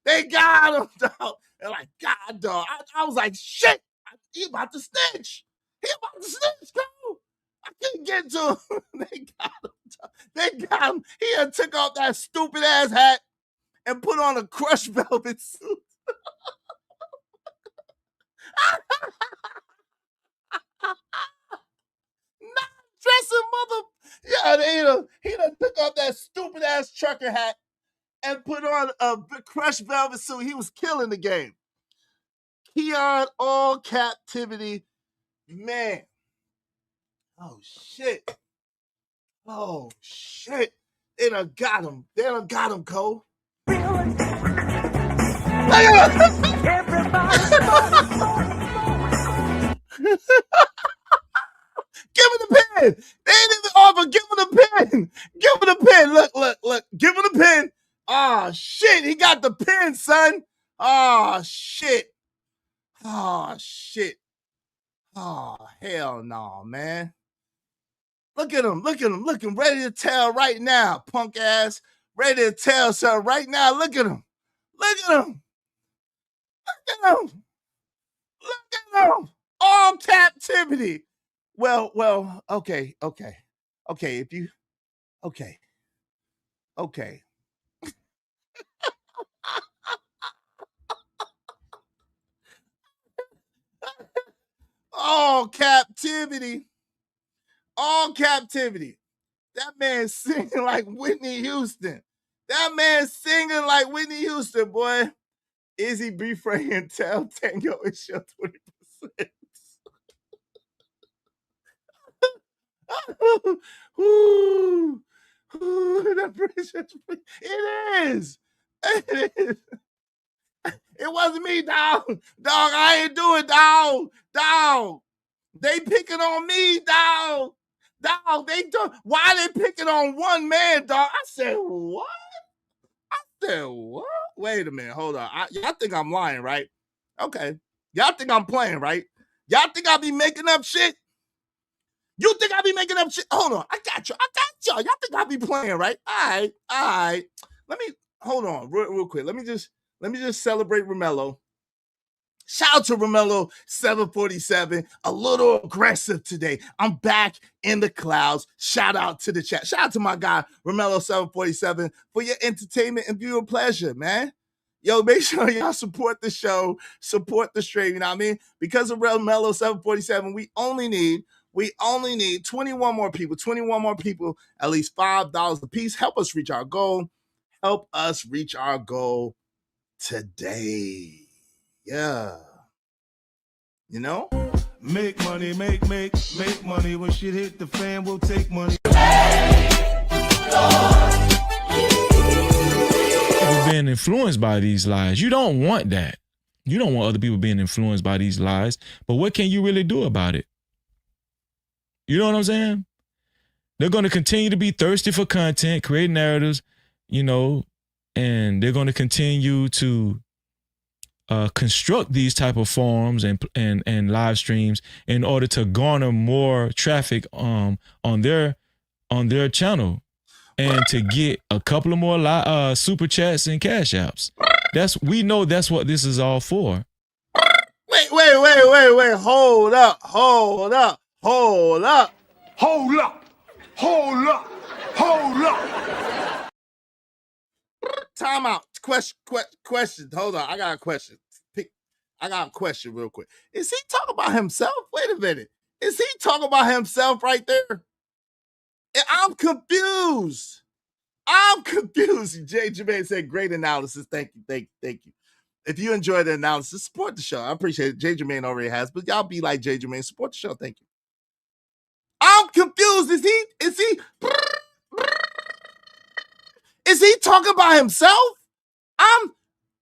Speaker 1: They got him, dog. They're like, God, dog. I was like, shit. He about to snitch. He about to snitch, bro. I couldn't get to him. They got him, dog. They got him. He had took off that stupid ass hat and put on a crushed velvet suit. Dressing mother. Yeah, he done took off that stupid ass trucker hat and put on a crushed velvet suit. He was killing the game. Keon, all captivity. Man. Oh, shit. Oh, shit. They done got him. They done got him, Cole. Give him the pen. They ain't even offer. Give him the pen. Give him the pen. Look. Give him the pen. Oh, shit. He got the pen, son. Oh, shit. Oh, shit. Oh, hell no, man. Look at him. Looking ready to tell right now, punk ass. Ready to tell son right now. Look at him. All captivity. Well, okay. If you, okay. All captivity. That man singing like Whitney Houston. Boy. Izzy B-Frey and Tell Tango is show 20%. Ooh, it is. It wasn't me, dog. I ain't do it, dog. They picking on me, dog. They do. Why they picking on one man, dog? I said what? Wait a minute, hold on. Y'all think I'm lying, right? Okay. Y'all think I'm playing, right? Y'all think I be making up shit? You think I be making up shit? Hold on. I got y'all. Y'all think I be playing, right? All right. Let me hold on real quick. Let me just celebrate Romello. Shout out to Romello 747. A little aggressive today. I'm back in the clouds. Shout out to the chat. Shout out to my guy Romello 747 for your entertainment and viewer pleasure, man. Yo, make sure y'all support the show, support the stream. You know what I mean? Because of Romello 747, we only need 21 more people, at least $5 a piece. Help us reach our goal. Today. Yeah. You know?
Speaker 3: Make money, make money. When shit hit the fan, we'll take money.
Speaker 11: People being influenced by these lies. You don't want that. You don't want other people being influenced by these lies. But what can you really do about it? You know what I'm saying? They're going to continue to be thirsty for content, create narratives, and they're going to continue to construct these type of forums and live streams in order to garner more traffic on their channel and to get a couple of more super chats and cash apps. We know that's what this is all for.
Speaker 1: Wait. Hold up. Hold up. Hold up. Time out. Question. Hold on. I got a question. I got a question real quick. Is he talking about himself? Wait a minute. Is he talking about himself right there? I'm confused. Jay Jermaine said, great analysis. Thank you. If you enjoy the analysis, support the show. I appreciate it. Jay Jermaine already has, but y'all be like Jay Jermaine. Support the show. Thank you. I'm confused. Is he talking about himself?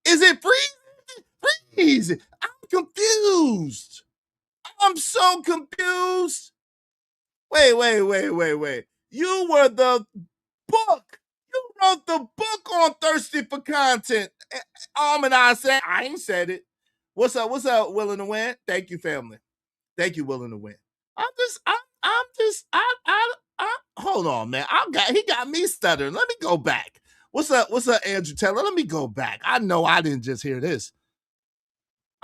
Speaker 1: Is it freeze? I'm confused. I'm so confused. Wait. You were the book. You wrote the book on Thirsty for Content. And I said, I ain't said it. What's up, Willing to Win? Thank you, family. Thank you, Willing to Win. Hold on, man. He got me stuttering. Let me go back. What's up, Andrew Taylor? Let me go back. I know I didn't just hear this.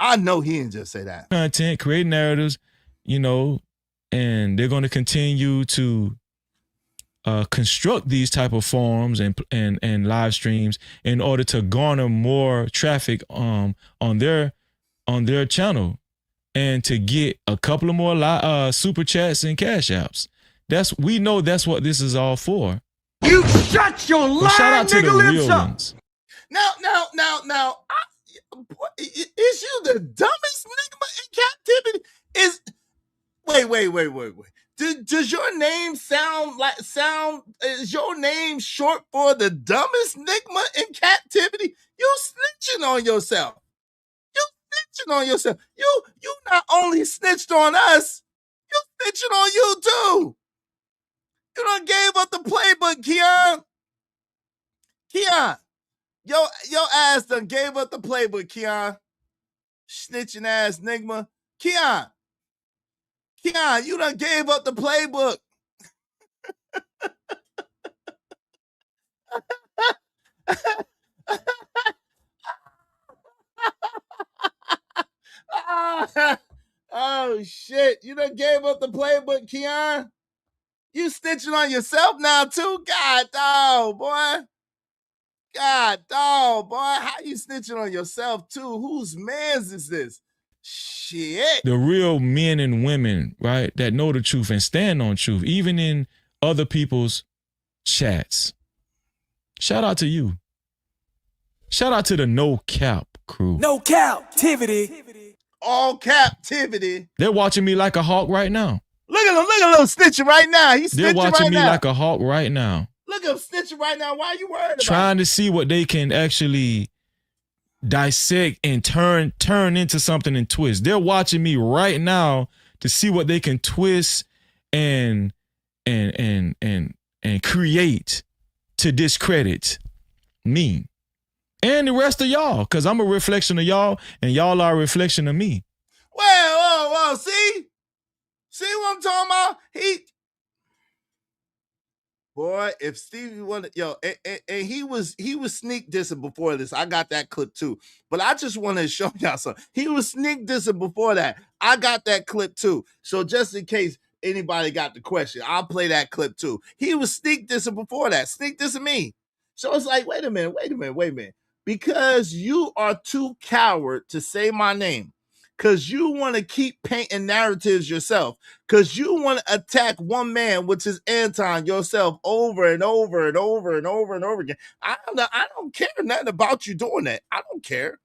Speaker 1: I know he didn't just say that.
Speaker 11: Content, create narratives, and they're going to continue to construct these type of forums and live streams in order to garner more traffic on their channel and to get a couple of more super chats and cash apps. We know that's what this is all for.
Speaker 2: You shut your line,
Speaker 11: shout out to the
Speaker 2: nigga,
Speaker 11: real ones.
Speaker 1: Now, is you the dumbest nigga in captivity? Wait. Does your name is your name short for the dumbest nigga in captivity? You snitching on yourself. You not only snitched on us, you snitching on you too. You done gave up the playbook, Keon. Your ass done gave up the playbook, Keon. Snitching ass nigma. Keon, you done gave up the playbook. Oh, shit. You done gave up the playbook, Keon. You snitching on yourself now, too? God, dog, boy. How you snitching on yourself, too? Whose mans is this? Shit.
Speaker 11: The real men and women, right, that know the truth and stand on truth, even in other people's chats. Shout out to you. Shout out to the No Cap crew.
Speaker 12: No captivity.
Speaker 1: All captivity.
Speaker 11: They're watching me like a hawk right now.
Speaker 1: Look at him snitching right now. He's snitching right now.
Speaker 11: They're watching me like a hawk right now.
Speaker 1: Look at him snitching right now. Why are you worried about
Speaker 11: trying to see what they can actually dissect and turn into something and twist. They're watching me right now to see what they can twist and create to discredit me and the rest of y'all, because I'm a reflection of y'all and y'all are a reflection of me.
Speaker 1: Whoa. See what I'm talking about? Boy, if Stevie wanted, and he was sneak dissing before this. I got that clip too. But I just want to show y'all something. He was sneak dissing before that. I got that clip too. So just in case anybody got the question, I'll play that clip too. He was sneak dissing before that. Sneak dissing me. So it's like, wait a minute. Because you are too coward to say my name. Because you want to keep painting narratives yourself. Because you want to attack one man, which is Anton, yourself, over and over again. I don't care nothing about you doing that. I don't care.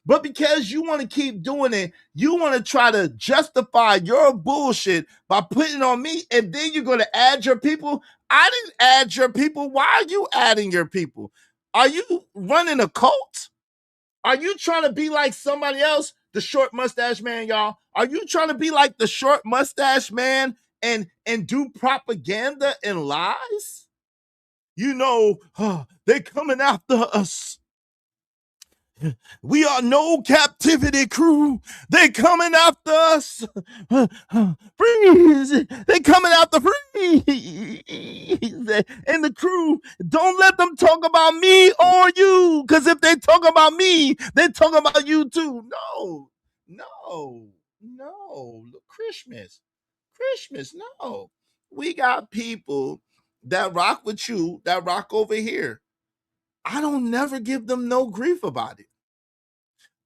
Speaker 1: But because you want to keep doing it, you want to try to justify your bullshit by putting on me, and then you're going to add your people. I didn't add your people. Why are you adding your people? Are you running a cult? Are you trying to be like somebody else? The short mustache man, y'all. Are you trying to be like the short mustache man and do propaganda and lies? They coming after us. We are No Captivity crew. They coming after us. Freeze. They coming after Freeze. And the crew, don't let them talk about me or you. Because if they talk about me, they talk about you too. No. Christmas, no. We got people that rock with you, that rock over here. I don't never give them no grief about it.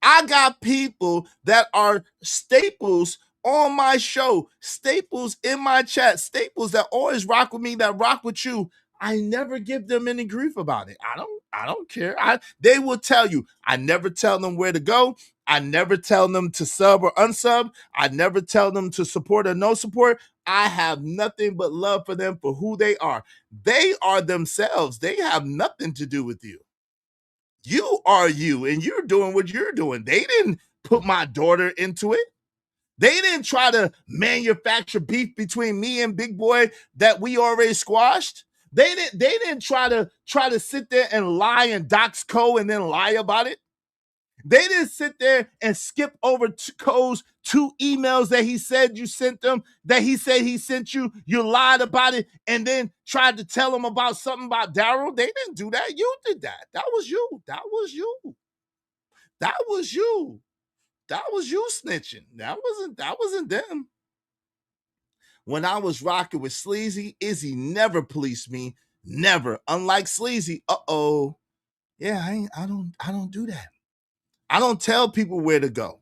Speaker 1: I got people that are staples on my show, staples in my chat, staples that always rock with me, that rock with you. I never give them any grief about it. I don't care. They will tell you. I never tell them where to go. I never tell them to sub or unsub. I never tell them to support or no support. I have nothing but love for them for who they are. They are themselves. They have nothing to do with you. You are you, and you're doing what you're doing. They didn't put my daughter into it. They didn't try to manufacture beef between me and Big Boy that we already squashed. They didn't try to sit there and lie and dox Cole and then lie about it. They didn't sit there and skip over Cole's 2 emails that he said you sent them, that he said he sent you. You lied about it and then tried to tell him about something about Daryl. They didn't do that. You did that. That was you. That was you. That was you. That was you snitching. That wasn't them. When I was rocking with Sleazy, Izzy never policed me. Never. Unlike Sleazy, yeah, I don't do that. I don't tell people where to go.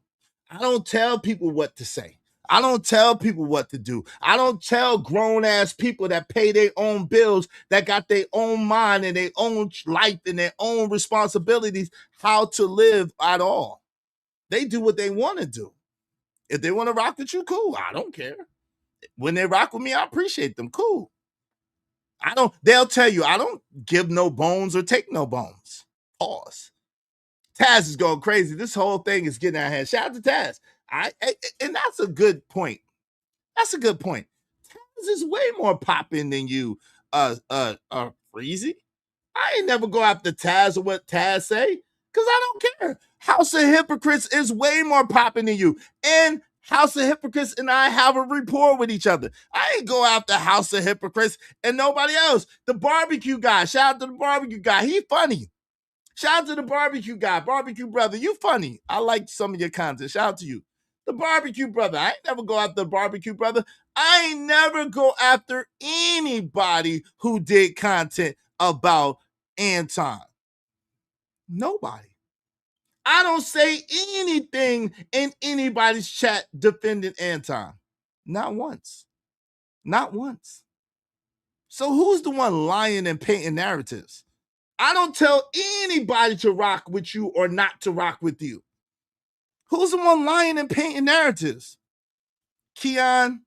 Speaker 1: I don't tell people what to say. I don't tell people what to do. I don't tell grown-ass people that pay their own bills, that got their own mind and their own life and their own responsibilities, how to live at all. They do what they want to do. If they want to rock with you, cool. I don't care. When they rock with me, I appreciate them. Cool. They'll tell you, I don't give no bones or take no bones. Pause. Taz is going crazy. This whole thing is getting out of hand. Shout out to Taz. And that's a good point. That's a good point. Taz is way more popping than you, Freezy. I ain't never go after Taz or what Taz say, because I don't care. House of Hypocrites is way more popping than you. And House of Hypocrites and I have a rapport with each other. I ain't go after House of Hypocrites and nobody else. The barbecue guy, shout out to the barbecue guy. He funny. Shout out to the barbecue guy, barbecue brother. You funny. I like some of your content. Shout out to you. The barbecue brother. I ain't never go after the barbecue brother. I ain't never go after anybody who did content about Anton. Nobody. I don't say anything in anybody's chat defending Anton. Not once. Not once. So who's the one lying and painting narratives? I don't tell anybody to rock with you or not to rock with you. Who's the one lying and painting narratives? Keon,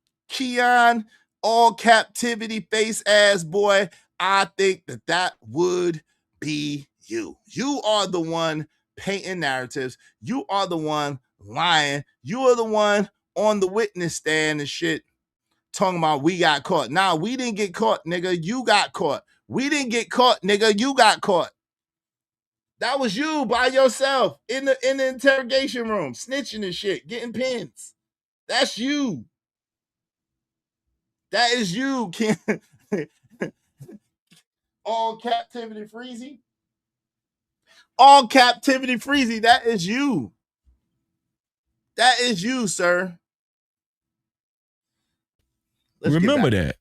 Speaker 1: all captivity face ass boy. I think that would be you. You are the one painting narratives. You are the one lying. You are the one on the witness stand and shit talking about we got caught. Nah, we didn't get caught, nigga. You got caught. We didn't get caught, nigga. You got caught. That was you by yourself in the interrogation room, snitching and shit, getting pins. That's you. That is you, Ken. All captivity freezy. All captivity freezy. That is you. That is you, sir.
Speaker 11: Remember that.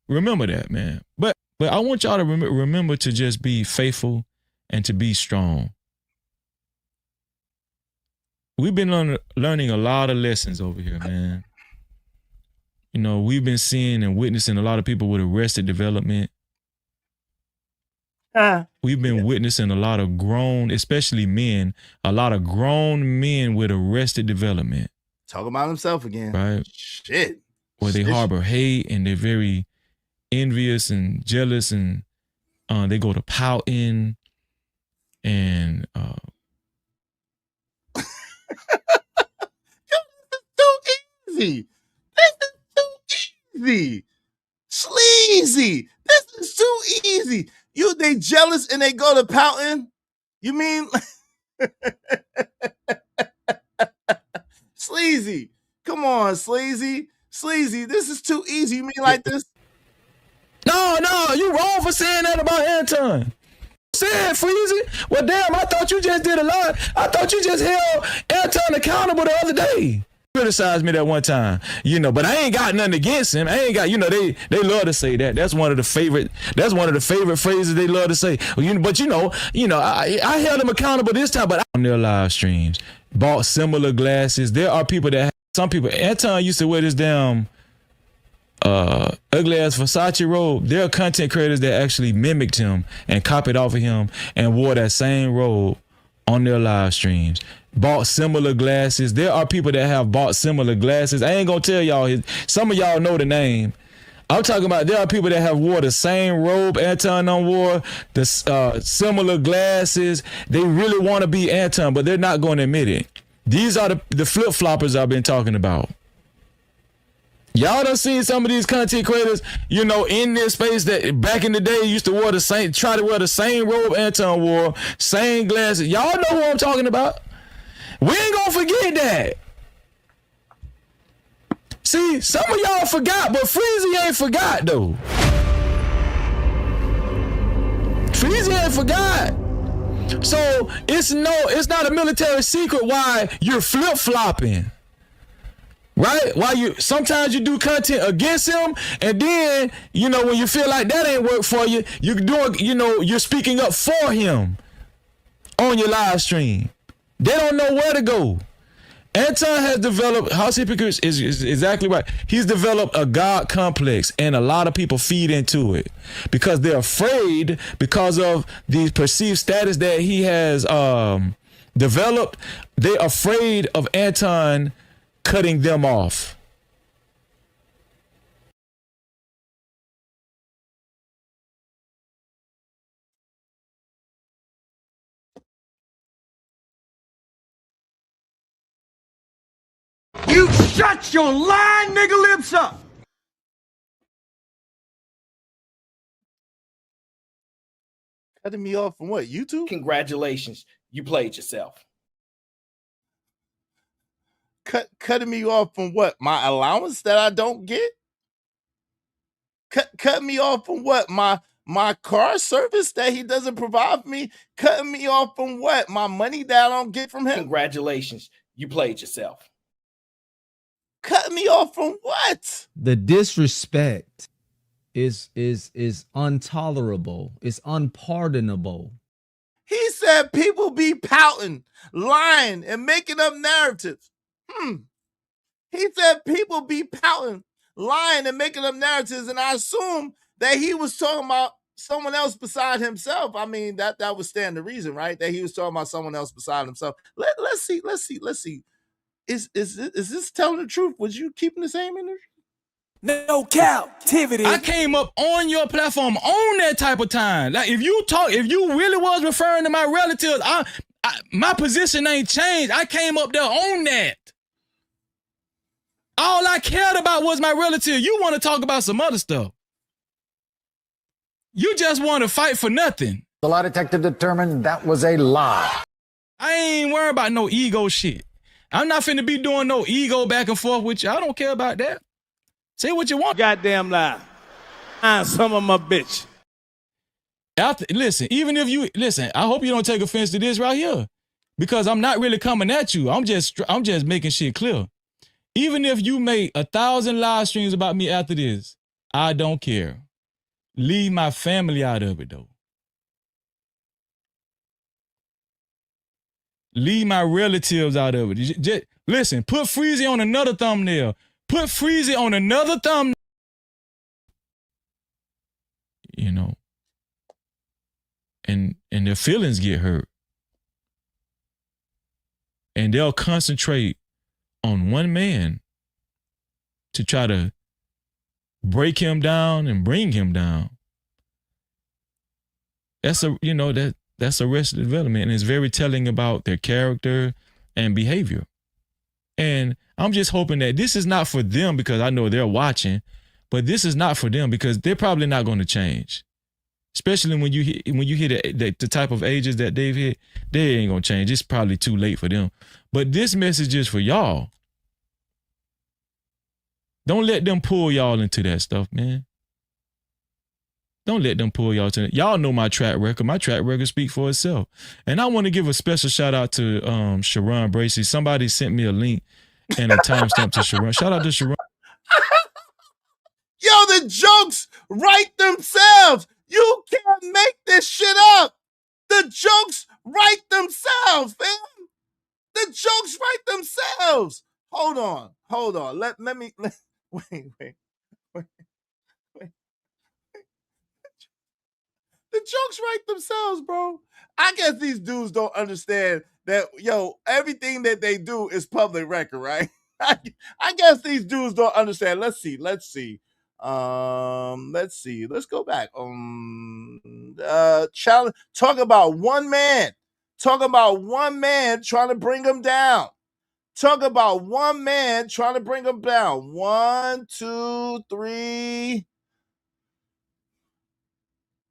Speaker 11: Remember that, man. But I want y'all to remember to just be faithful and to be strong. We've been learning a lot of lessons over here, man. You know, we've been seeing and witnessing a lot of people with arrested development. We've been witnessing a lot of grown, especially men, a lot of grown men with arrested development.
Speaker 1: Talking about himself again.
Speaker 11: Right?
Speaker 1: Shit.
Speaker 11: Where they harbor hate and they're very envious and jealous and they go to pouting and
Speaker 1: too easy. This is too easy. Sleazy. This is too easy. They jealous and they go to pouting? You mean Sleazy? Come on, Sleazy. Sleazy, this is too easy. You mean like this?
Speaker 11: No, you wrong for saying that about Anton. Say it, Freezy. Well, damn, I thought you just did a lot. I thought you just held Anton accountable the other day. criticized me that one time, you know, but I ain't got nothing against him. I ain't got, you know, they love to say that. That's one of the favorite phrases they love to say. But you know, I held him accountable this time, but on their live streams, bought similar glasses. There are people that some people, Anton used to wear this damn ugly ass Versace robe. There are content creators that actually mimicked him and copied off of him and wore that same robe on their live streams. Bought similar glasses. There are people that have bought similar glasses. I ain't gonna tell y'all. Some of y'all know the name. I'm talking about there are people that have wore the same robe Anton wore, the similar glasses. They really want to be Anton, but they're not going to admit it. These are the flip-floppers I've been talking about. Y'all done seen some of these content creators, you know, in this space that back in the day used to try to wear the same robe Anton wore, same glasses. Y'all know who I'm talking about. We ain't gonna forget that. See, some of y'all forgot, but Freezy ain't forgot though. Freezy ain't forgot. So it's not a military secret why you're flip-flopping. Right? Sometimes you do content against him, and then, you know, when you feel like that ain't work for you, you're speaking up for him on your live stream. They don't know where to go. Anton has developed, House Hypocrites is exactly right. He's developed a God complex, and a lot of people feed into it because they're afraid because of the perceived status that he has developed. They're afraid of Anton cutting them off.
Speaker 2: You shut your lying nigga lips up!
Speaker 1: Cutting me off from what? YouTube?
Speaker 5: Congratulations, you played yourself.
Speaker 1: Cutting me off from what? My allowance that I don't get? Cut me off from what? My car service that he doesn't provide for me? Cutting me off from what? My money that I don't get from him?
Speaker 5: Congratulations, you played yourself.
Speaker 1: Cutting me off from what?
Speaker 13: The disrespect is intolerable. It's unpardonable.
Speaker 1: He said people be pouting, lying, and making up narratives. He said people be pouting, lying, and making up narratives, and I assume that he was talking about someone else beside himself. I mean, that would stand to reason, right? That he was talking about someone else beside himself. Let's see. Is this telling the truth? Was you keeping the same energy?
Speaker 12: No captivity.
Speaker 11: I came up on your platform on that type of time. Like if you really was referring to my relatives, my position ain't changed. I came up there on that. All I cared about was my relative. You want to talk about some other stuff. You just want to fight for nothing.
Speaker 14: The lie detector determined that was a lie.
Speaker 11: I ain't worried about no ego shit. I'm not finna be doing no ego back and forth with you. I don't care about that. Say what you want.
Speaker 2: Goddamn lie. I'm some of my bitch.
Speaker 11: Even if you listen, I hope you don't take offense to this right here, because I'm not really coming at you. I'm just making shit clear. Even if you make 1,000 live streams about me after this, I don't care. Leave my family out of it though. Leave my relatives out of it. Just, listen, put Freezy on another thumbnail. Put Freezy on another thumbnail. You know. And their feelings get hurt. And they'll concentrate on one man to try to break him down and bring him down. That's Arrested Development, and it's very telling about their character and behavior. And I'm just hoping that this is not for them, because I know they're watching, but this is not for them because they're probably not going to change. Especially when you hit the type of ages that they've hit, they ain't going to change. It's probably too late for them. But this message is for y'all. Don't let them pull y'all into that stuff, man. Don't let them pull y'all to it. Y'all know my track record. My track record speaks for itself. And I want to give a special shout out to Sharon Bracey. Somebody sent me a link, and a timestamp to Sharon. Shout out to Sharon.
Speaker 1: Yo, the jokes write themselves. You can't make this shit up. The jokes write themselves, fam. The jokes write themselves. Hold on. Let me wait. The jokes write themselves, bro. I guess these dudes don't understand that, yo, everything that they do is public record, right? I guess these dudes don't understand. Let's see. Let's go back. Challenge. Talk about one man trying to bring him down. 1, 2, 3,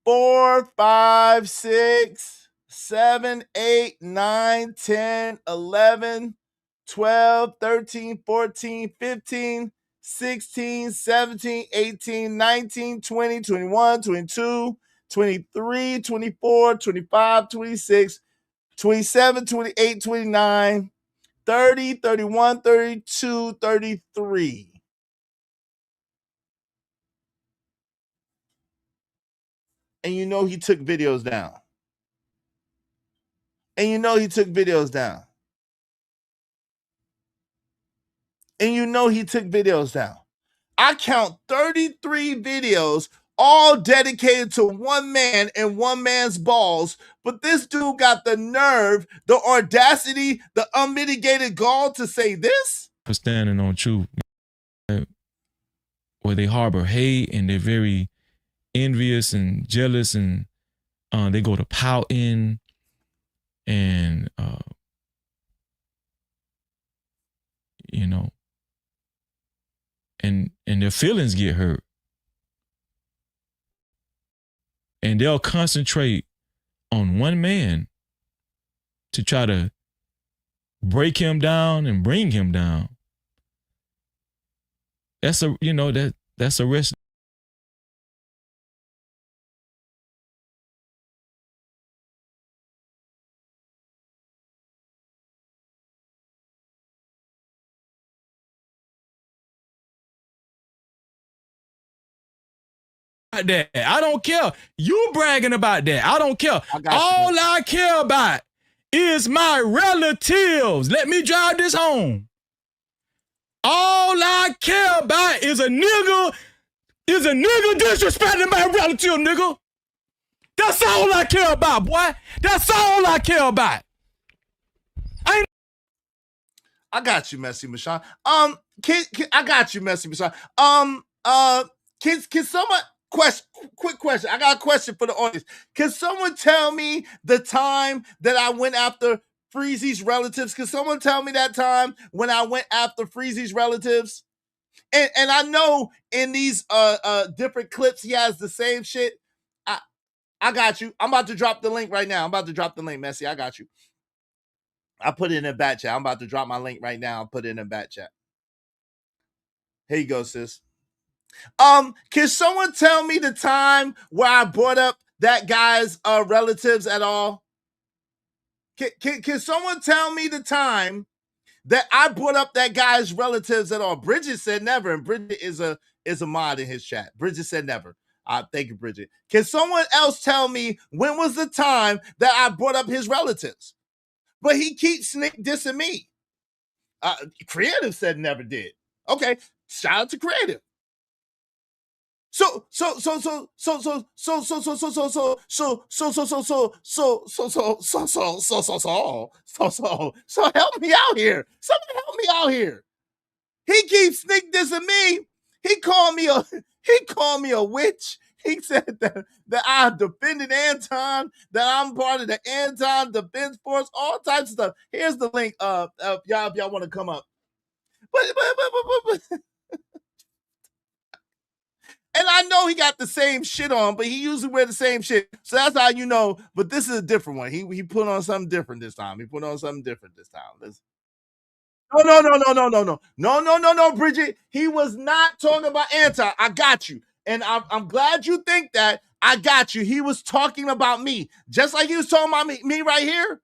Speaker 1: 4, 5, 6, 7, 8, 9, 10, 11, 12, 13, 14, 15, 16, 17, 18, 19, 20, 21, 22, 23, 24, 25, 26, 27, 28, 29, 30, 31, 32, 33. And you know he took videos down. I count 33 videos, all dedicated to one man and one man's balls. But this dude got the nerve, the audacity, the unmitigated gall to say this?
Speaker 11: For standing on truth. Where they harbor hate and they're very envious and jealous, and they go to pouting and you know, and their feelings get hurt, and they'll concentrate on one man to try to break him down and bring him down. That's a risk. That I don't care. You bragging about that. I don't care. All I care about is my relatives. Let me drive this home. All I care about is a nigga disrespecting my relative, nigga. That's all I care about, boy. That's all I care about.
Speaker 1: I got you, Messy Michon. I got you, Messy Michon. Can someone quick question? I got a question for the audience. Can someone tell me the time that I went after Freezy's relatives? Can someone tell me that time when I went after Freezy's relatives? And I know in these different clips he has the same shit. I got you. I'm about to drop the link right now. I'm about to drop the link, Messy. I got you. I put it in a back chat. I'm about to drop my link right now. I'll put it in a back chat. Here you go, sis. Can someone tell me the time where I brought up that guy's relatives at all? Can someone tell me the time that I brought up that guy's relatives at all? Bridget said never, and Bridget is a mod in his chat. Bridget said never. Thank you, Bridget. Can someone else tell me when was the time that I brought up his relatives? But he keeps sneak dissing me. Creative said never did. Okay, shout out to Creative. So help me out here. Someone help me out here. He keeps sneak dissing me. He called me a witch. He said that I defended Anton, that I'm part of the Anton Defense Force, all types of stuff. Here's the link. Y'all, if y'all want to come up. But and I know he got the same shit on, but he usually wear the same shit. So that's how you know. But this is a different one. He put on something different this time. No, Bridget. He was not talking about Anton. I got you. And I'm glad you think that. I got you. He was talking about me. Just like he was talking about me right here.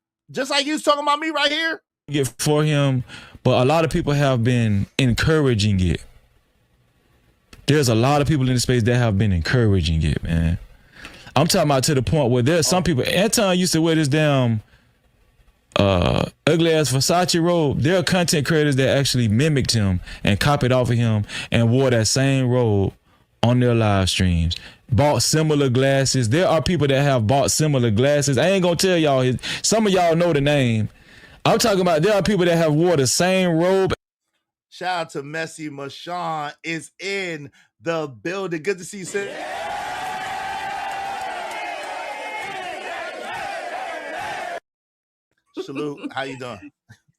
Speaker 11: For him, but a lot of people have been encouraging it. There's a lot of people in the space that have been encouraging it, man. I'm talking about to the point where there's some people. Anton used to wear this damn ugly ass Versace robe. There are content creators that actually mimicked him and copied off of him and wore that same robe on their live streams. Bought similar glasses. There are people that have bought similar glasses. I ain't gonna tell y'all. Some of y'all know the name. I'm talking about there are people that have wore the same robe.
Speaker 1: Shout out to Messi Mashawn is in the building. Good to see you, sir. Salute. How you doing?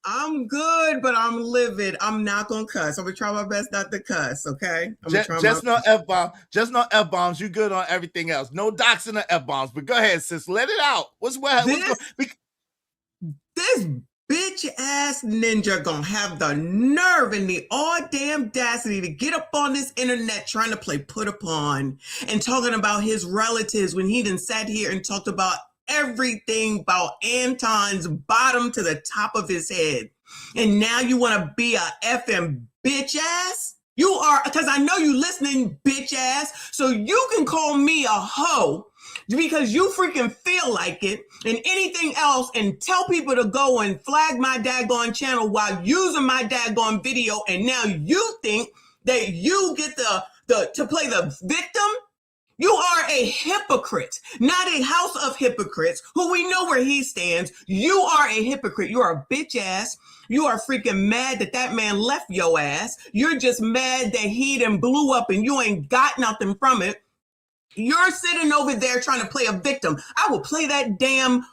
Speaker 15: I'm good, but I'm livid. I'm not gonna cuss. I'm gonna try my best not to cuss. Okay.
Speaker 1: Just no F-bomb. Just no F-bombs. You good on everything else. No doxing or F-bombs. But go ahead, sis. Let it out. What's
Speaker 15: this bitch ass ninja gonna have the nerve and the audacity to get up on this internet trying to play put upon and talking about his relatives when he done sat here and talked about everything about Anton's bottom to the top of his head. And now you want to be a effing bitch ass? You are, because I know you listening, bitch ass. So you can call me a hoe because you freaking feel like it and anything else, and tell people to go and flag my daggone channel while using my daggone video. And now you think that you get to play the victim? You are a hypocrite, not a house of hypocrites who we know where he stands. You are a hypocrite. You are a bitch ass. You are freaking mad that man left your ass. You're just mad that he done blew up and you ain't got nothing from it. You're sitting over there trying to play a victim. I will play that damn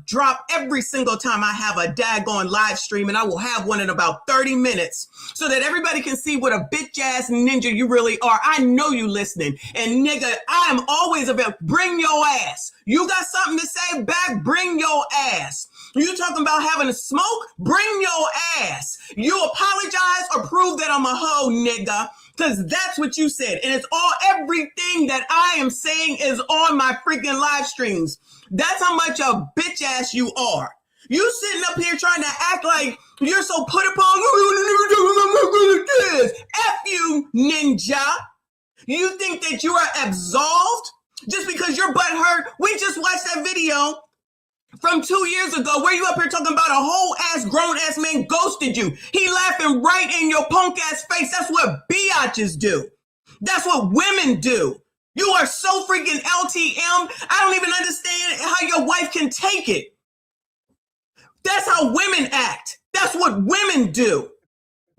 Speaker 15: drop every single time I have a daggone live stream, and I will have one in about 30 minutes so that everybody can see what a bitch ass ninja you really are. I know you listening. And nigga, I am always about bring your ass. You got something to say back? Bring your ass. You talking about having a smoke? Bring your ass. You apologize or prove that I'm a hoe, nigga. Because that's what you said. And it's everything that I am saying is on my freaking live streams. That's how much a bitch ass you are. You sitting up here trying to act like you're so put upon. F you, ninja. You think that you are absolved just because your butt hurt? We just watched that video from 2 years ago where you up here talking about a whole ass grown ass man ghosted you. He laughing right in your punk ass face. That's what biatches do. That's what women do. You are so freaking LTM. I don't even understand how your wife can take it. That's how women act. That's what women do.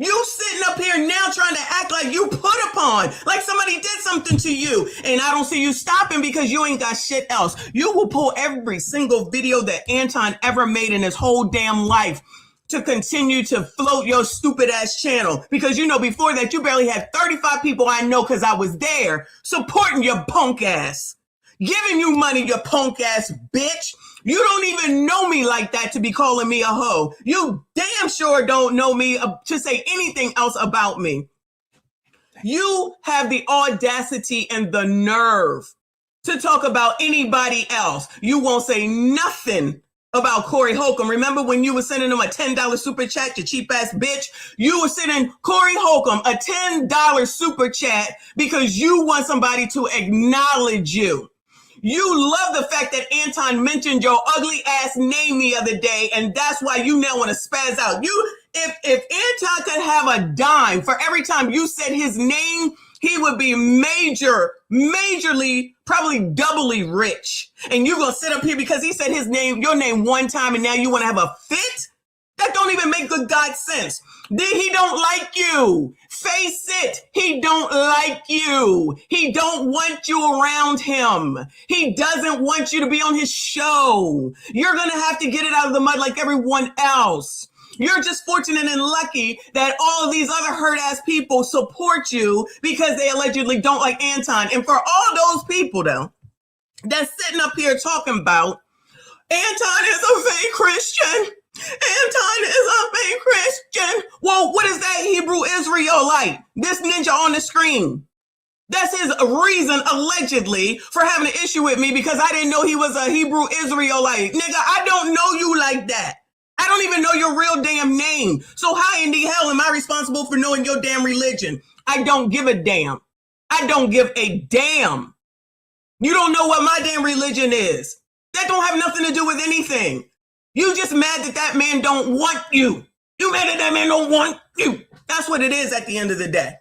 Speaker 15: You sitting up here now trying to act like you put upon, like somebody did something to you. And I don't see you stopping because you ain't got shit else. You will pull every single video that Anton ever made in his whole damn life to continue to float your stupid ass channel. Because you know, before that, you barely had 35 people I know because I was there supporting your punk ass, giving you money, you punk ass bitch. You don't even know me like that to be calling me a hoe. You damn sure don't know me to say anything else about me. You have the audacity and the nerve to talk about anybody else. You won't say nothing about Corey Holcomb. Remember when you were sending him a $10 super chat, you cheap ass bitch? You were sending Corey Holcomb a $10 super chat because you want somebody to acknowledge you. You love the fact that Anton mentioned your ugly ass name the other day, and that's why you now want to spaz out. If Anton could have a dime for every time you said his name, he would be majorly, probably doubly rich. And you're going to sit up here because he said your name one time, and now you want to have a fit? That don't even make good God sense. He don't like you. Face it. He don't like you. He don't want you around him. He doesn't want you to be on his show. You're going to have to get it out of the mud like everyone else. You're just fortunate and lucky that all of these other hurt-ass people support you because they allegedly don't like Anton. And for all those people, though, that's sitting up here talking about Anton is a fake Christian. Anton is a fake Christian. Well, what is that Hebrew Israelite? This ninja on the screen. That's his reason, allegedly, for having an issue with me because I didn't know he was a Hebrew Israelite. Nigga, I don't know you like that. I don't even know your real damn name. So how in the hell am I responsible for knowing your damn religion? I don't give a damn. I don't give a damn. You don't know what my damn religion is. That don't have nothing to do with anything. You just mad that that man don't want you. You mad that that man don't want you. That's what it is at the end of the day.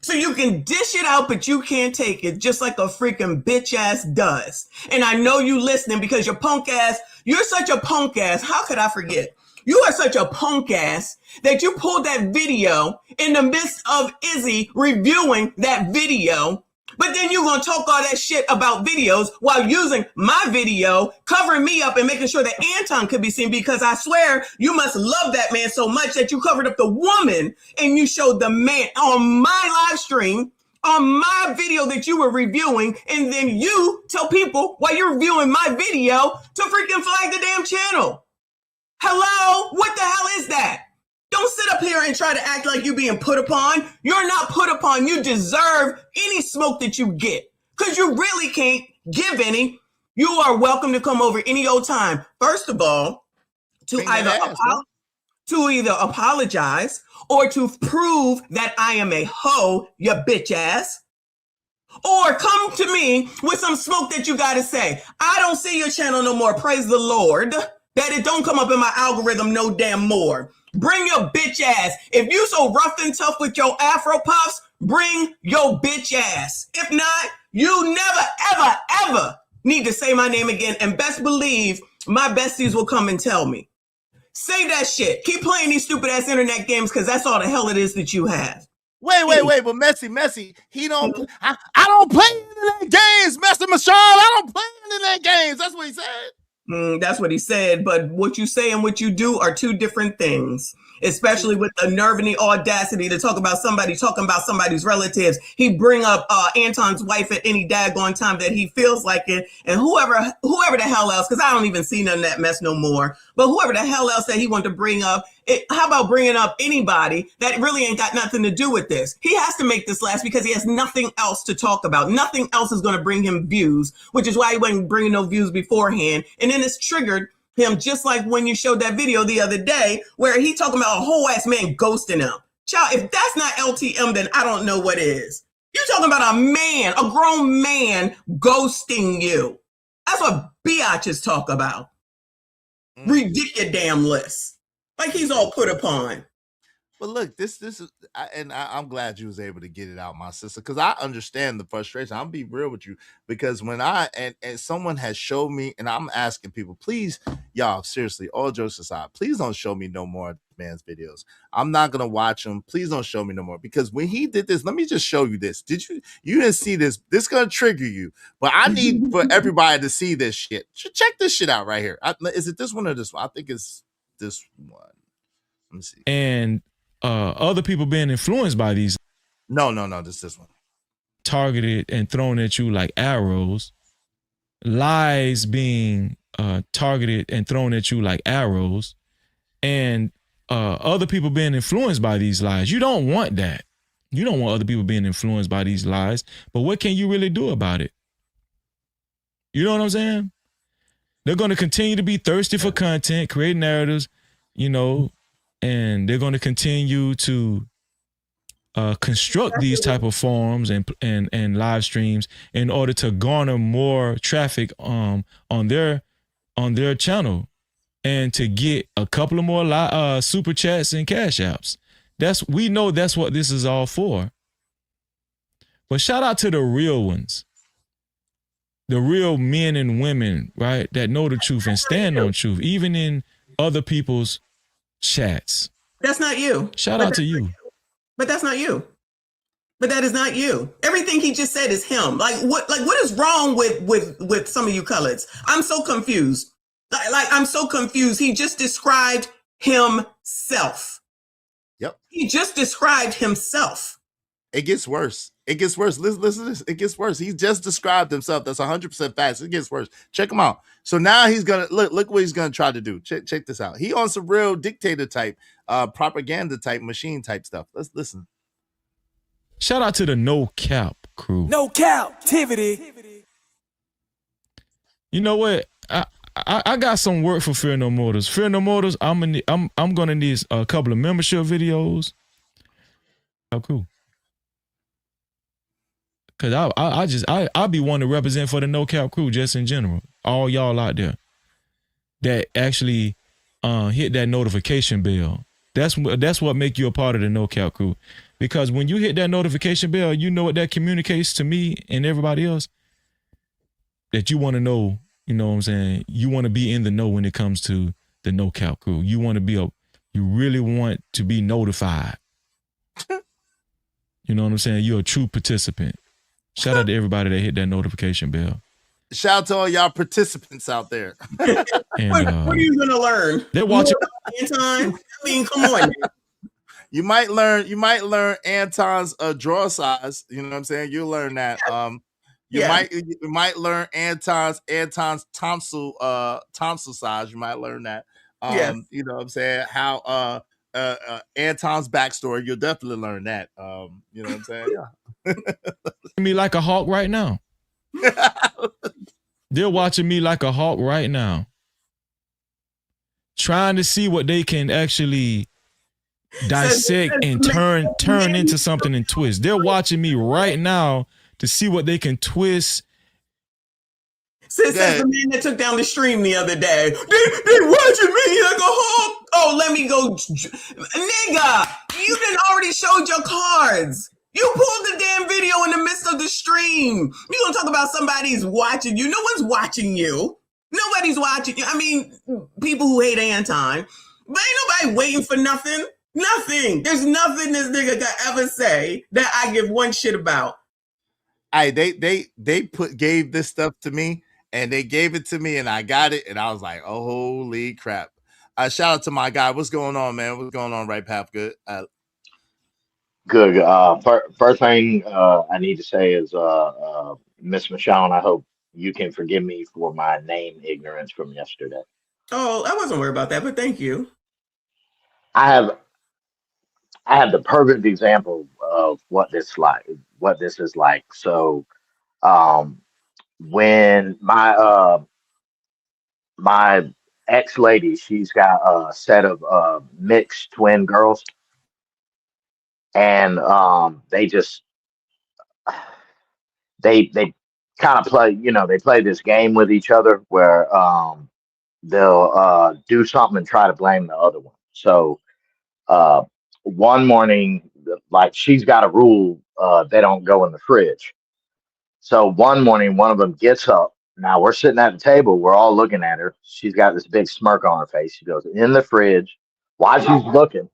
Speaker 15: So you can dish it out, but you can't take it, just like a freaking bitch ass does. And I know you listening because you're punk ass. You're such a punk ass. How could I forget? You are such a punk ass that you pulled that video in the midst of Izzy reviewing that video. But then you're going to talk all that shit about videos while using my video, covering me up and making sure that Anton could be seen, because I swear you must love that man so much that you covered up the woman and you showed the man on my live stream, on my video that you were reviewing, and then you tell people while you're reviewing my video to freaking flag the damn channel. Hello? What the hell is that? Don't sit up here and try to act like you being put upon. You're not put upon. You deserve any smoke that you get, because you really can't give any. You are welcome to come over any old time. First of all, to either apologize or to prove that I am a hoe, you bitch ass. Or come to me with some smoke that you got to say. I don't see your channel no more. Praise the Lord. That it don't come up in my algorithm no damn more. Bring your bitch ass. If you so rough and tough with your Afro puffs, bring your bitch ass. If not, you never, ever, ever need to say my name again. And best believe my besties will come and tell me. Say that shit. Keep playing these stupid ass internet games, because that's all the hell it is that you have.
Speaker 1: Wait, but Messi, he don't. I don't play internet games, Mr. Michelle. I don't play internet games. That's what he said.
Speaker 15: That's what he said, but what you say and what you do are two different things, especially with the nerve and the audacity to talk about somebody talking about somebody's relatives. He bring up Anton's wife at any daggone time that he feels like it, and whoever the hell else, because I don't even see none of that mess no more, but whoever the hell else that he wanted to bring up, how about bringing up anybody that really ain't got nothing to do with this? He has to make this last because he has nothing else to talk about. Nothing else is going to bring him views, which is why he wasn't bringing no views beforehand. And then it's triggered him, just like when you showed that video the other day where he talking about a whole ass man ghosting him. Child, if that's not LTM, then I don't know what is. You're talking about a man, a grown man ghosting you. That's what biatches talk about. Ridiculous. Like he's all put upon.
Speaker 1: But look, this is, I'm glad you was able to get it out, my sister, because I understand the frustration. I'll be real with you, because when and someone has showed me, and I'm asking people, please, y'all, seriously, all jokes aside, please don't show me no more man's videos. I'm not gonna watch them. Please don't show me no more, because when he did this, let me just show you this. You didn't see this? This gonna trigger you, but I need for everybody to see this shit. Check this shit out right here. Is it this one or this one? I think it's this one. Let me see.
Speaker 11: And other people being influenced by these.
Speaker 1: No, this one.
Speaker 11: Targeted and thrown at you like arrows. Lies being targeted and thrown at you like arrows. And other people being influenced by these lies. You don't want that. You don't want other people being influenced by these lies. But what can you really do about it? You know what I'm saying? They're going to continue to be thirsty for content, create narratives, you know, and they're going to continue to construct these type of forums and live streams in order to garner more traffic on their channel and to get a couple of more super chats and cash apps. We know that's what this is all for. But shout out to the real ones, the real men and women, right, that know the truth and stand on truth, even in other people's chats.
Speaker 15: That's not you.
Speaker 11: Shout out to you.
Speaker 15: But that's not you. But that is not you. Everything he just said is him. Like what is wrong with some of you coloreds? I'm so confused. Like I'm so confused. He just described himself.
Speaker 1: Yep.
Speaker 15: He just described himself.
Speaker 1: It gets worse. It gets worse. Listen to this. It gets worse. He just described himself. That's 100% facts. It gets worse. Check him out. So now he's gonna look what he's gonna try to do. Check this out. He on some real dictator type, propaganda type, machine type stuff. Let's listen.
Speaker 11: Shout out to the No Cap crew.
Speaker 12: No captivity.
Speaker 11: You know what? I got some work for Fear No Mortals. Fear No Mortals, I'm gonna need a couple of membership videos. How cool. Cause I'll be one to represent for the No Cap crew just in general. All y'all out there that actually hit that notification bell. That's what make you a part of the No Cap crew. Because when you hit that notification bell, you know what that communicates to me and everybody else. That you want to know, you know what I'm saying? You want to be in the know when it comes to the No Cap crew. You want to be you really want to be notified. You know what I'm saying? You're a true participant. Shout out to everybody that hit that notification bell.
Speaker 1: Shout out to all y'all participants out there.
Speaker 11: And,
Speaker 15: what are you gonna learn?
Speaker 11: They're watching
Speaker 15: Anton. I mean, come on.
Speaker 1: You might learn Anton's draw size. You know what I'm saying? You'll learn that. You might learn Anton's tonsil size. You might learn that.
Speaker 15: Yes.
Speaker 1: You know what I'm saying? How Anton's backstory. You'll definitely learn that. You know what I'm saying? Yeah.
Speaker 11: Me like a hawk right now. They're watching me like a hawk right now. Trying to see what they can actually dissect and turn into something and twist. They're watching me right now to see what they can twist.
Speaker 15: Says the man that took down the stream the other day. They watching me like a hawk. Oh, let me go. Nigga, you done already showed your cards. You pulled the damn video in the midst of the stream. You gonna talk about somebody's watching you. No one's watching you. Nobody's watching you. I mean, people who hate Anton. But ain't nobody waiting for nothing. Nothing. There's nothing this nigga could ever say that I give one shit about.
Speaker 1: They gave this stuff to me, and they gave it to me, and I got it, and I was like, oh, holy crap. Shout out to my guy. What's going on, man? What's going on, Right Path? Good.
Speaker 16: Good. First thing I need to say is, Miss Michonne, I hope you can forgive me for my name ignorance from yesterday.
Speaker 15: Oh, I wasn't worried about that, but thank you.
Speaker 16: I have the perfect example of what this is like. So, when my ex lady, she's got a set of mixed twin girls, and they kind of play, they play this game with each other where they'll do something and try to blame the other one. So one morning, like, she's got a rule, they don't go in the fridge. So one morning, one of them gets up. Now we're sitting at the table, we're all looking at her. She's got this big smirk on her face. She goes in the fridge while she's looking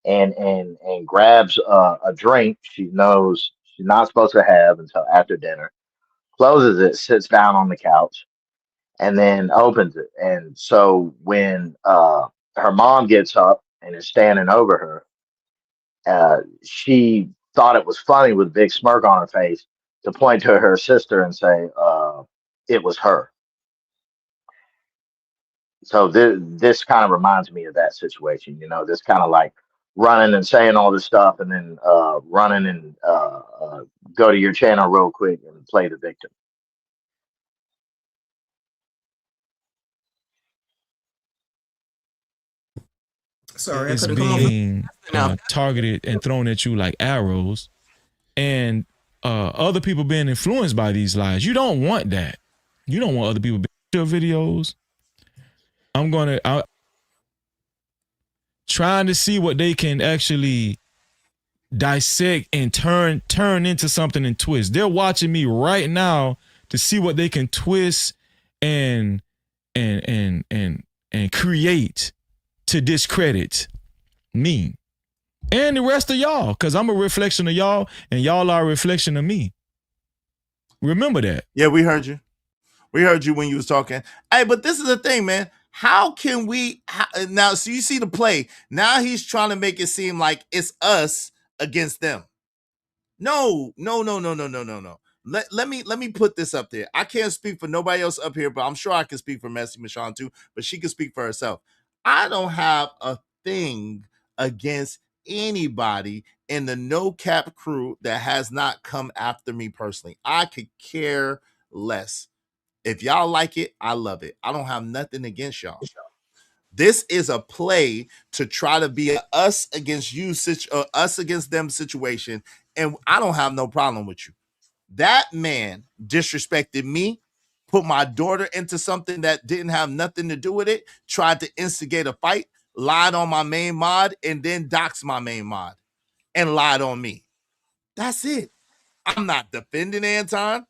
Speaker 16: and grabs a drink she knows she's not supposed to have until after dinner, closes it, sits down on the couch, and then opens it. And so when her mom gets up and is standing over her, she thought it was funny with a big smirk on her face to point to her sister and say it was her. So this kind of reminds me of that situation. This kind of like running and saying all this stuff and then running and go to your channel real quick and play the victim.
Speaker 15: Sorry,
Speaker 11: it's being targeted and thrown at you like arrows, and other people being influenced by these lies. You don't want that. You don't want other people being your videos. I'm trying to see what they can actually dissect and turn into something and twist. They're watching me right now to see what they can twist and create to discredit me and the rest of y'all, because I'm a reflection of y'all and y'all are a reflection of me. Remember that.
Speaker 1: Yeah, we heard you. We heard you when you was talking. Hey, but this is the thing, man. How can we now? So you see the play. Now he's trying to make it seem like it's us against them. No. Let me put this up there. I can't speak for nobody else up here, but I'm sure I can speak for Messy Michonne too. But she can speak for herself. I don't have a thing against anybody in the No Cap crew that has not come after me personally. I could care less. If y'all like it, I love it. I don't have nothing against y'all. This is a play to try to be a us against you, us against them situation, and I don't have no problem with you. That man disrespected me, put my daughter into something that didn't have nothing to do with it, tried to instigate a fight, lied on my main mod, and then doxed my main mod and lied on me. That's it. I'm not defending Anton.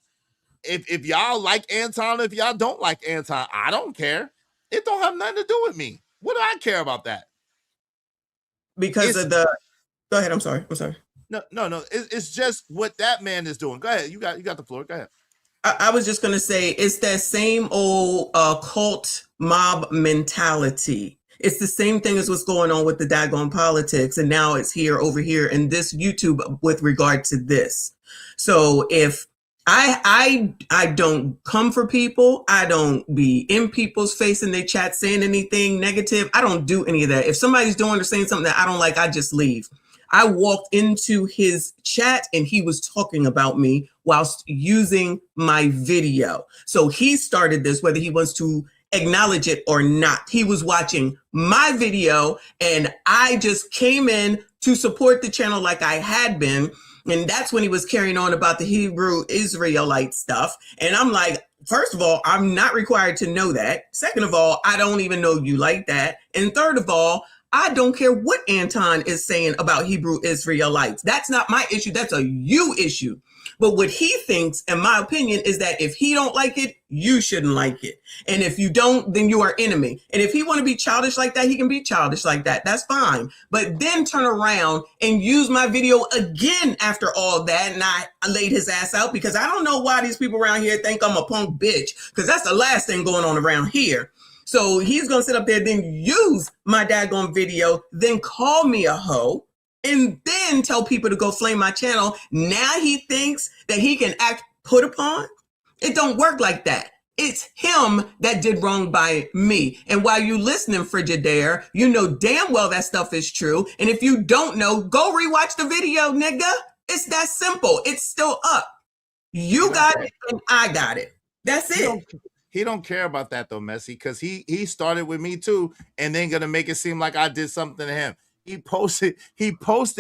Speaker 1: If y'all like Anton, if y'all don't like Anton, I don't care. It don't have nothing to do with me. What do I care about that?
Speaker 15: Because of the. Go ahead. I'm sorry.
Speaker 1: No. It's just what that man is doing. Go ahead. You got the floor. Go ahead.
Speaker 15: I was just gonna say it's that same old cult mob mentality. It's the same thing as what's going on with the daggone politics, and now it's over here in this YouTube with regard to this. So if I don't come for people, I don't be in people's face in their chat saying anything negative. I don't do any of that. If somebody's doing or saying something that I don't like, I just leave. I walked into his chat and he was talking about me whilst using my video. So he started this, whether he wants to acknowledge it or not. He was watching my video and I just came in to support the channel like I had been. And that's when he was carrying on about the Hebrew Israelite stuff. And I'm like, first of all, I'm not required to know that. Second of all, I don't even know you like that. And third of all, I don't care what Anton is saying about Hebrew Israelites. That's not my issue. That's a you issue. But what he thinks, in my opinion, is that if he don't like it, you shouldn't like it. And if you don't, then you are enemy. And if he want to be childish like that, he can be childish like that. That's fine. But then turn around and use my video again after all that. And I laid his ass out because I don't know why these people around here think I'm a punk bitch, because that's the last thing going on around here. So he's going to sit up there, then use my daggone video, then call me a hoe, and then tell people to go flame my channel. Now he thinks that he can act put upon. It don't work like that. It's him that did wrong by me. And while you listening, Frigidaire, you know damn well that stuff is true. And if you don't know, go rewatch the video, nigga. It's that simple. It's still up. You got it and I got it. That's it.
Speaker 1: He don't care about that though, Messy, because he started with me too, and then gonna make it seem like I did something to him. He posted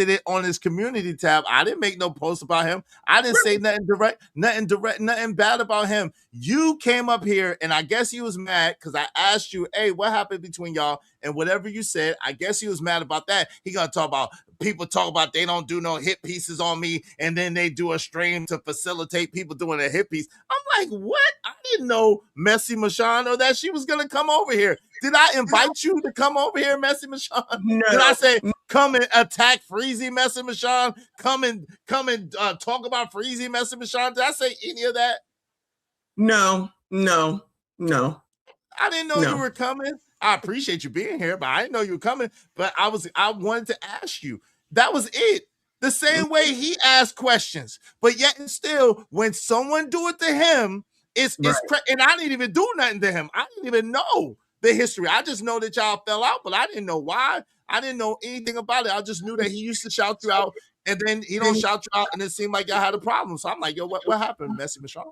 Speaker 1: it on his community tab. I didn't make no post about him. I didn't say nothing direct, nothing bad about him. You came up here and I guess he was mad because I asked you, hey, what happened between y'all? And whatever you said, I guess he was mad about that. He gonna talk about people talk about they don't do no hit pieces on me, and then they do a stream to facilitate people doing a hit piece. I'm like, what? I didn't know Messy Michon or that she was gonna come over here. Did I invite you to come over here, Messy Michon?
Speaker 15: No.
Speaker 1: Did I say come and attack Freezy, Messy Michon? Come and talk about Freezy, Messy Michon? Did I say any of that?
Speaker 15: No.
Speaker 1: I didn't know you were coming. I appreciate you being here, but I didn't know you were coming. But I wanted to ask you. That was it. The same way he asked questions, but yet and still, when someone do it to him, and I didn't even do nothing to him. I didn't even know the history. I just know that y'all fell out, but I didn't know why. I didn't know anything about it. I just knew that he used to shout you out, and then he don't shout you out, and it seemed like y'all had a problem. So I'm like, yo, what happened, Messy Michon?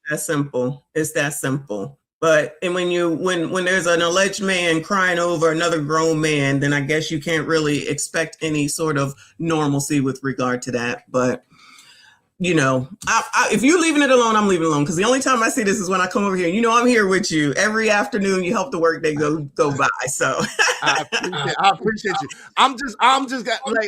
Speaker 15: That's simple. It's that simple. But and when there's an alleged man crying over another grown man, then I guess you can't really expect any sort of normalcy with regard to that. But you know, if you're leaving it alone, I'm leaving it alone. Because the only time I see this is when I come over here. You know, I'm here with you every afternoon. You help the work day go by. So
Speaker 1: I appreciate you. I'm just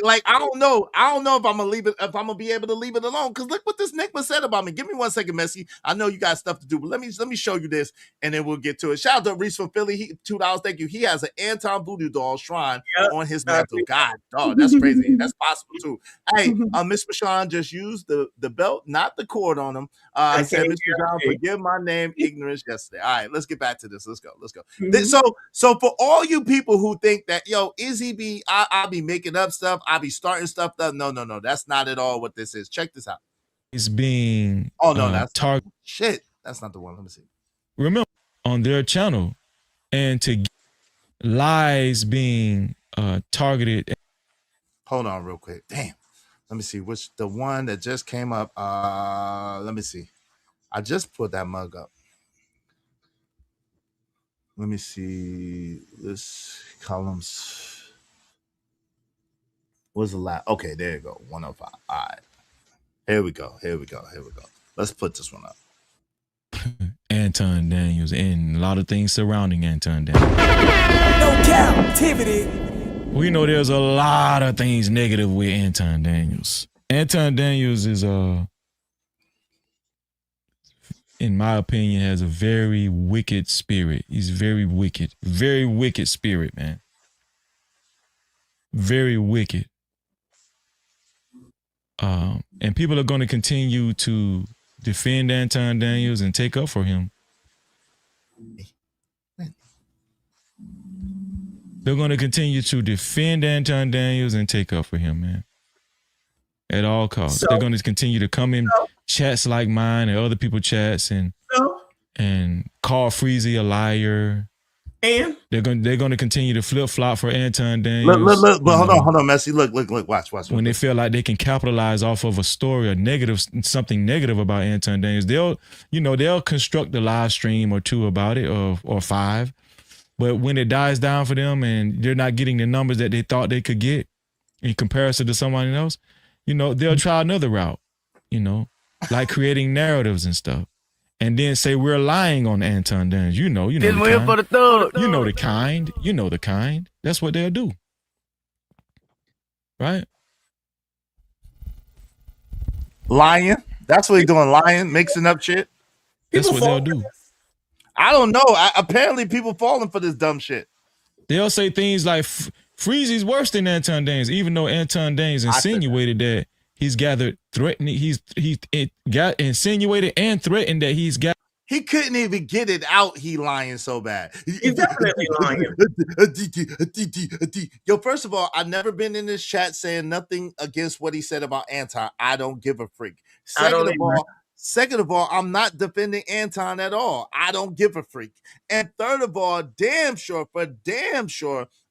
Speaker 1: like I don't know if I'm gonna leave it, if I'm gonna be able to leave it alone. Because look what this Nickma said about me. Give me 1 second, Messy. I know you got stuff to do, but let me show you this, and then we'll get to it. Shout out to Reese from Philly. $2. Thank you. He has an Anton Voodoo doll shrine on his mantle. God, dog, that's crazy. That's possible too. Hey, Miss Michon just used the belt, not the cord on him. I said, Mr. John, forgive my name, ignorance yesterday. All right, let's get back to this. Let's go. So for all you people who think that, yo, Izzy I'll be making up stuff, I'll be starting stuff up. No, that's not at all what this is. Check this out.
Speaker 11: It's being
Speaker 1: that's target. Shit, that's not the one. Let me see.
Speaker 11: Remember on their channel, and to lies being targeted.
Speaker 1: Hold on, real quick. Damn. Let me see which the one that just came up. Let me see. I just put that mug up. Let me see. This columns. What's the last? Okay, there you go. 105. All right. Here we go. Let's put this one up.
Speaker 11: Anton Daniels and a lot of things surrounding Anton Daniels.
Speaker 12: No captivity.
Speaker 11: We know there's a lot of things negative with Anton Daniels. Anton Daniels is in my opinion, has a very wicked spirit. He's very wicked spirit, man. Very wicked. And people are going to continue to defend Anton Daniels and take up for him. They're going to continue to defend Anton Daniels and take up for him, man. At all costs. They're going to continue to come in chats like mine and other people's chats and call Freezy a liar.
Speaker 15: And
Speaker 11: they're going to continue to flip flop for Anton Daniels.
Speaker 1: Look, but hold on, Messi. Look, watch.
Speaker 11: When they feel like they can capitalize off of a story or something negative about Anton Daniels, they'll construct a live stream or two about it or 5. But when it dies down for them and they're not getting the numbers that they thought they could get in comparison to somebody else, they'll try another route, like creating narratives and stuff. And then say we're lying on Anton Daniels. You know the kind.
Speaker 2: For the thug.
Speaker 11: You know the kind. That's what they'll do. Right?
Speaker 1: Lying. That's what he's doing. Lying, mixing up shit.
Speaker 11: That's what they'll do.
Speaker 1: I don't know. Apparently people falling for this dumb shit.
Speaker 11: They'll say things like Freezy's worse than Anton Daniels, even though Anton Daniels insinuated that he's gathered threatening. He got insinuated and threatened that he's got.
Speaker 1: He couldn't even get it out. He lying so bad.
Speaker 15: He's definitely lying.
Speaker 1: Yo, first of all, I've never been in this chat saying nothing against what he said about Anton. I don't give a freak. Second of all, I'm not defending Anton at all. I don't give a freak. And third of all, damn sure,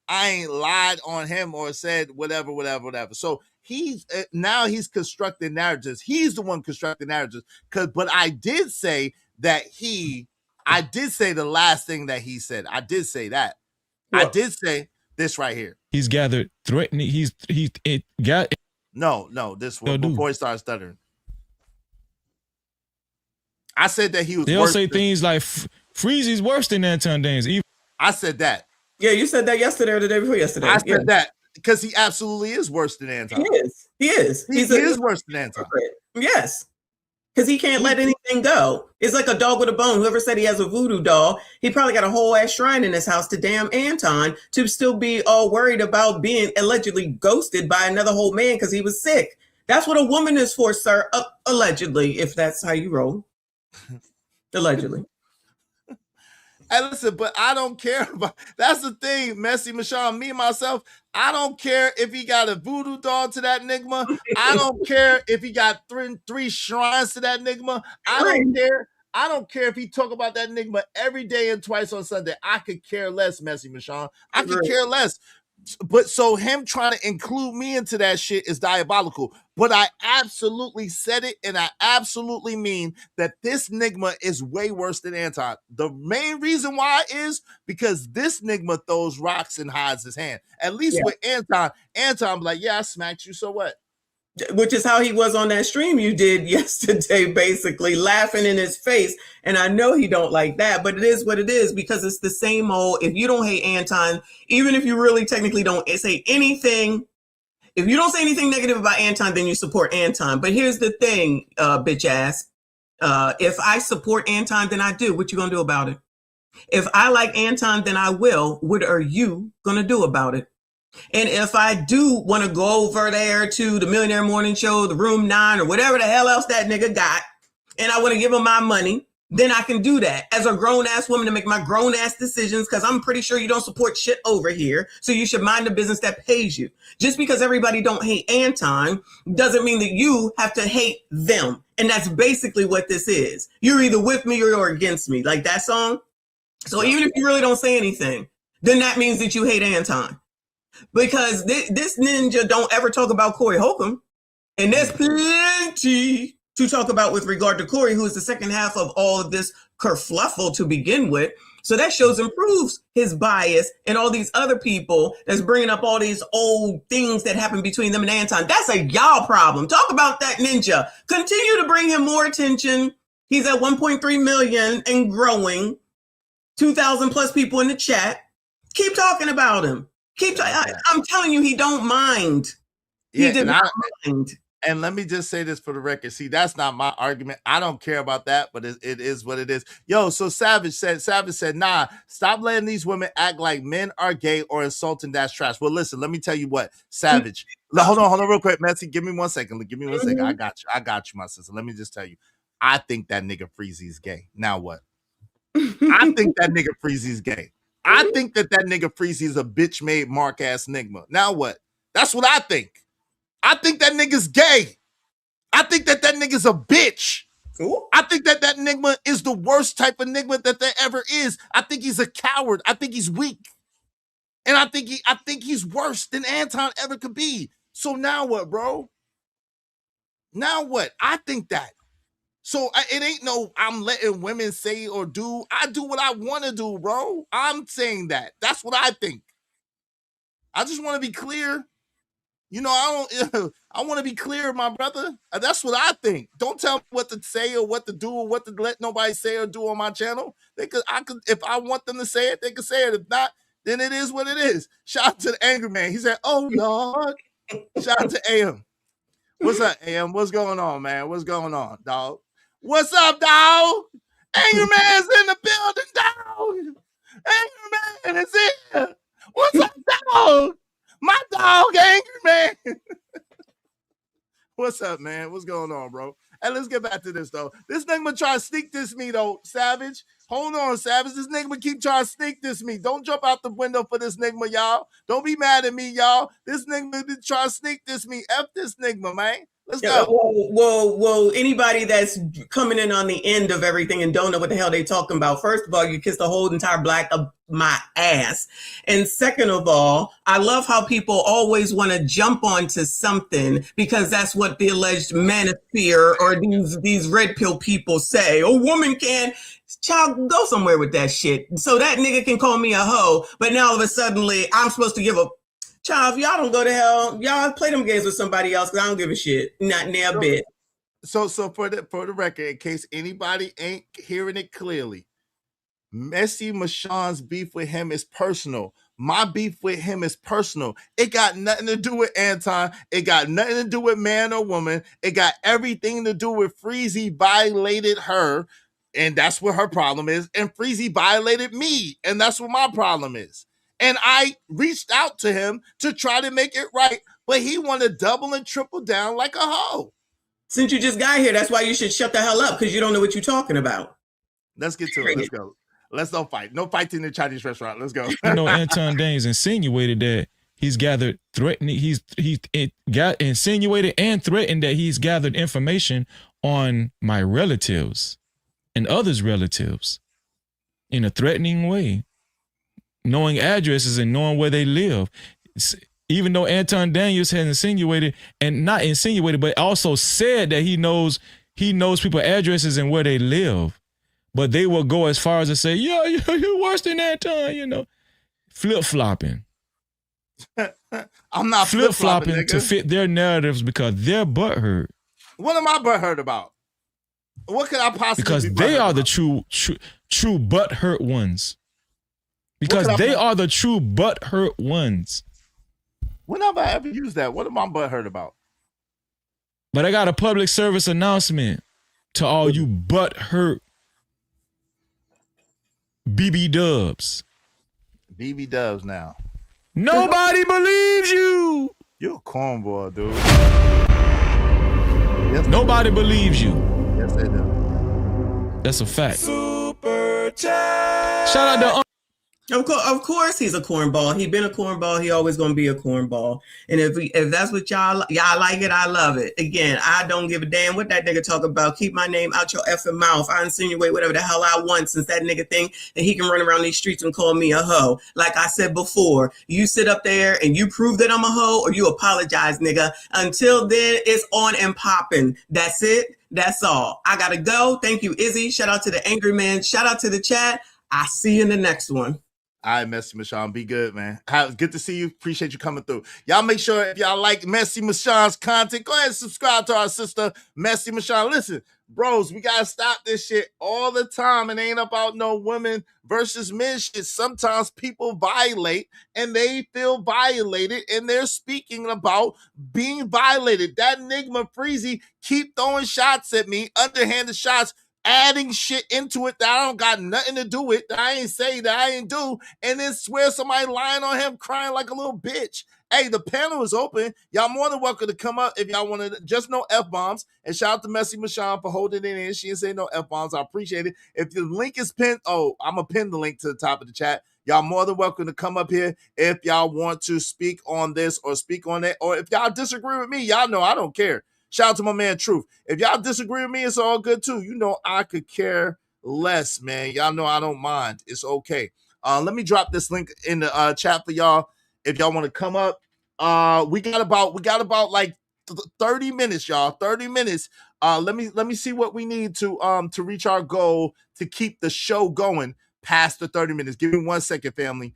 Speaker 1: I ain't lied on him or said whatever. So he's constructing narratives. He's the one constructing narratives. But I did say that I did say the last thing that he said. I did say that. What? I did say this right here.
Speaker 11: He's gathered threatening.
Speaker 1: No, this one before he started stuttering. I said that he was.
Speaker 11: They'll say things like Freezy's worse than Anton Daniels.
Speaker 1: I said that.
Speaker 15: Yeah, you said that yesterday or the day before yesterday.
Speaker 1: I said that because he absolutely is worse than Anton.
Speaker 15: He is.
Speaker 1: He is worse than Anton.
Speaker 15: Yes. Because he can't let anything go. It's like a dog with a bone. Whoever said he has a voodoo doll, he probably got a whole ass shrine in his house to damn Anton to still be all worried about being allegedly ghosted by another whole man because he was sick. That's what a woman is for, sir. Allegedly, if that's how you roll. Allegedly.
Speaker 1: Hey, listen, but I don't care about. That's the thing, Messi, Michelle, me, myself. I don't care if he got a voodoo doll to that nigma. I don't care if he got three shrines to that nigma. I don't care. I don't care if he talk about that nigma every day and twice on Sunday. I could care less, Messi, Michelle. I could care less. But so him trying to include me into that shit is diabolical. But I absolutely said it, and I absolutely mean that this nigma is way worse than Anton. The main reason why is because this nigma throws rocks and hides his hand. At least with Anton be like, yeah, I smacked you, so what?
Speaker 15: Which is how he was on that stream you did yesterday, basically laughing in his face. And I know he don't like that, but it is what it is because it's the same old. If you don't hate Anton, even if you really technically don't say anything, if you don't say anything negative about Anton, then you support Anton. But here's the thing, bitch ass. If I support Anton, then I do. What you gonna do about it? If I like Anton, then I will. What are you gonna do about it? And if I do want to go over there to the Millionaire Morning Show, the Room 9, or whatever the hell else that nigga got, and I want to give him my money, then I can do that as a grown-ass woman to make my grown-ass decisions because I'm pretty sure you don't support shit over here, so you should mind the business that pays you. Just because everybody don't hate Anton doesn't mean that you have to hate them. And that's basically what this is. You're either with me or you're against me, like that song. So even if you really don't say anything, then that means that you hate Anton. Because this ninja don't ever talk about Corey Holcomb. And there's plenty to talk about with regard to Corey, who is the second half of all of this kerfluffle to begin with. So that shows and proves his bias and all these other people that's bringing up all these old things that happened between them and Anton. That's a y'all problem. Talk about that ninja. Continue to bring him more attention. He's at 1.3 million and growing. 2,000 plus people in the chat. Keep talking about him. I'm telling you, he don't mind. He did not mind.
Speaker 1: And let me just say this for the record. See, that's not my argument. I don't care about that, but it is what it is. Yo, so Savage said, nah, stop letting these women act like men are gay or insulting. That's trash. Well, listen, let me tell you what, Savage. hold on real quick, Messi. Give me 1 second. I got you, my sister. Let me just tell you. I think that nigga Freezy's gay. Now what? I think that nigga Freezy's gay. I think that nigga Freezy is a bitch-made mark-ass nigga. Now what? That's what I think. I think that nigga's gay. I think that nigga's a bitch.
Speaker 15: Cool.
Speaker 1: I think that nigga is the worst type of nigga that there ever is. I think he's a coward. I think he's weak. And I think he's worse than Anton ever could be. So now what, bro? Now what? I think that. So it ain't no I'm letting women say or do. I do what I want to do, bro. I'm saying that. That's what I think. I just want to be clear. You know, I want to be clear, my brother. That's what I think. Don't tell me what to say or what to do or what to let nobody say or do on my channel. If I want them to say it, they can say it. If not, then it is what it is. Shout out to the angry man. He said, "Oh Lord." Shout out to AM. What's up, AM? What's going on, man? What's going on, dog? What's up, dog? Angry man's in the building, dog. Angry man is here. What's up, dog? My dog, Angry Man. What's up, man? What's going on, bro? Hey, let's get back to this, though. This nigga try to sneak this me, though, Savage. Hold on, Savage. This nigga keep trying to sneak this me. Don't jump out the window for this nigga, y'all. Don't be mad at me, y'all. This nigga be trying to sneak this me. F this nigga, man. Let's go.
Speaker 15: Well, anybody that's coming in on the end of everything and don't know what the hell they talking about, first of all, you kissed the whole entire black of my ass. And second of all, I love how people always want to jump onto something because that's what the alleged manosphere or these red pill people say. A woman can, child, go somewhere with that shit. So that nigga can call me a hoe, but now all of a sudden I'm supposed to give a child, if y'all don't go to hell, y'all play them games with somebody else because I don't give a shit. Not near a bit.
Speaker 1: So for the record, in case anybody ain't hearing it clearly, Messi Mashawn's beef with him is personal. My beef with him is personal. It got nothing to do with Anton. It got nothing to do with man or woman. It got everything to do with Freezy violated her, and that's what her problem is. And Freezy violated me, and that's what my problem is. And I reached out to him to try to make it right, but he wanted to double and triple down like a hoe.
Speaker 15: Since you just got here, that's why you should shut the hell up because you don't know what you're talking about.
Speaker 1: Let's get to it. Let's go. Let's don't fight. No fighting in the Chinese restaurant. Let's go.
Speaker 11: You know, Anton Daniels insinuated that he's gathered threatening. He got insinuated and threatened that he's gathered information on my relatives and others' relatives in a threatening way. Knowing addresses and knowing where they live. Even though Anton Daniels has insinuated, and not insinuated, but also said that he knows people's addresses and where they live. But they will go as far as to say, yeah, you're worse than Anton, you know. Flip-flopping.
Speaker 1: I'm not
Speaker 11: flip-flopping to fit their narratives because they're butthurt.
Speaker 1: What am I butthurt about? What could I possibly
Speaker 11: because
Speaker 1: be
Speaker 11: they are
Speaker 1: about?
Speaker 11: the true butthurt ones. Because they are the true butthurt ones.
Speaker 1: When have I ever used that? What am I butthurt about?
Speaker 11: But I got a public service announcement to all you butthurt BB Dubs.
Speaker 1: BB Dubs now.
Speaker 11: Nobody believes you.
Speaker 1: You're a cornball, dude.
Speaker 11: Yes, nobody believes you.
Speaker 1: Yes, they do.
Speaker 11: That's a fact.
Speaker 15: Super chat.
Speaker 11: Shout out to
Speaker 15: Of course he's a cornball. He been a cornball. He always gonna be a cornball. And if that's what y'all like it, I love it. Again, I don't give a damn what that nigga talk about. Keep my name out your effing mouth. I insinuate whatever the hell I want since that nigga think that he can run around these streets and call me a hoe. Like I said before, you sit up there and you prove that I'm a hoe or you apologize, nigga. Until then, it's on and popping. That's it. That's all. I gotta go. Thank you, Izzy. Shout out to the angry man. Shout out to the chat. I'll see you in the next one.
Speaker 1: All right, Messy Michon, be good, man. Good to see you. Appreciate you coming through. Y'all make sure if y'all like Messy Michon's content, go ahead and subscribe to our sister, Messy Michon. Listen, bros, we got to stop this shit all the time. It ain't about no women versus men shit. Sometimes people violate and they feel violated and they're speaking about being violated. That Nigma Freezy keep throwing shots at me, underhanded shots, adding shit into it that I don't got nothing to do with, that I ain't say, that I ain't do, and then swear somebody lying on him crying like a little bitch. Hey, the panel is open. Y'all more than welcome to come up if y'all want to. Just no F-bombs. And shout out to Messy Michon for holding it in. She didn't say no F-bombs. I appreciate it. If the link is pinned, I'm going to pin the link to the top of the chat. Y'all more than welcome to come up here if y'all want to speak on this or speak on that. Or if y'all disagree with me, y'all know I don't care. Shout out to my man Truth. If y'all disagree with me, it's all good too. You know I could care less, man. Y'all know I don't mind. It's okay. Let me drop this link in the chat for y'all if y'all want to come up. We got about like 30 minutes, y'all. 30 minutes. Let me see what we need to reach our goal to keep the show going past the 30 minutes. Give me 1 second, family.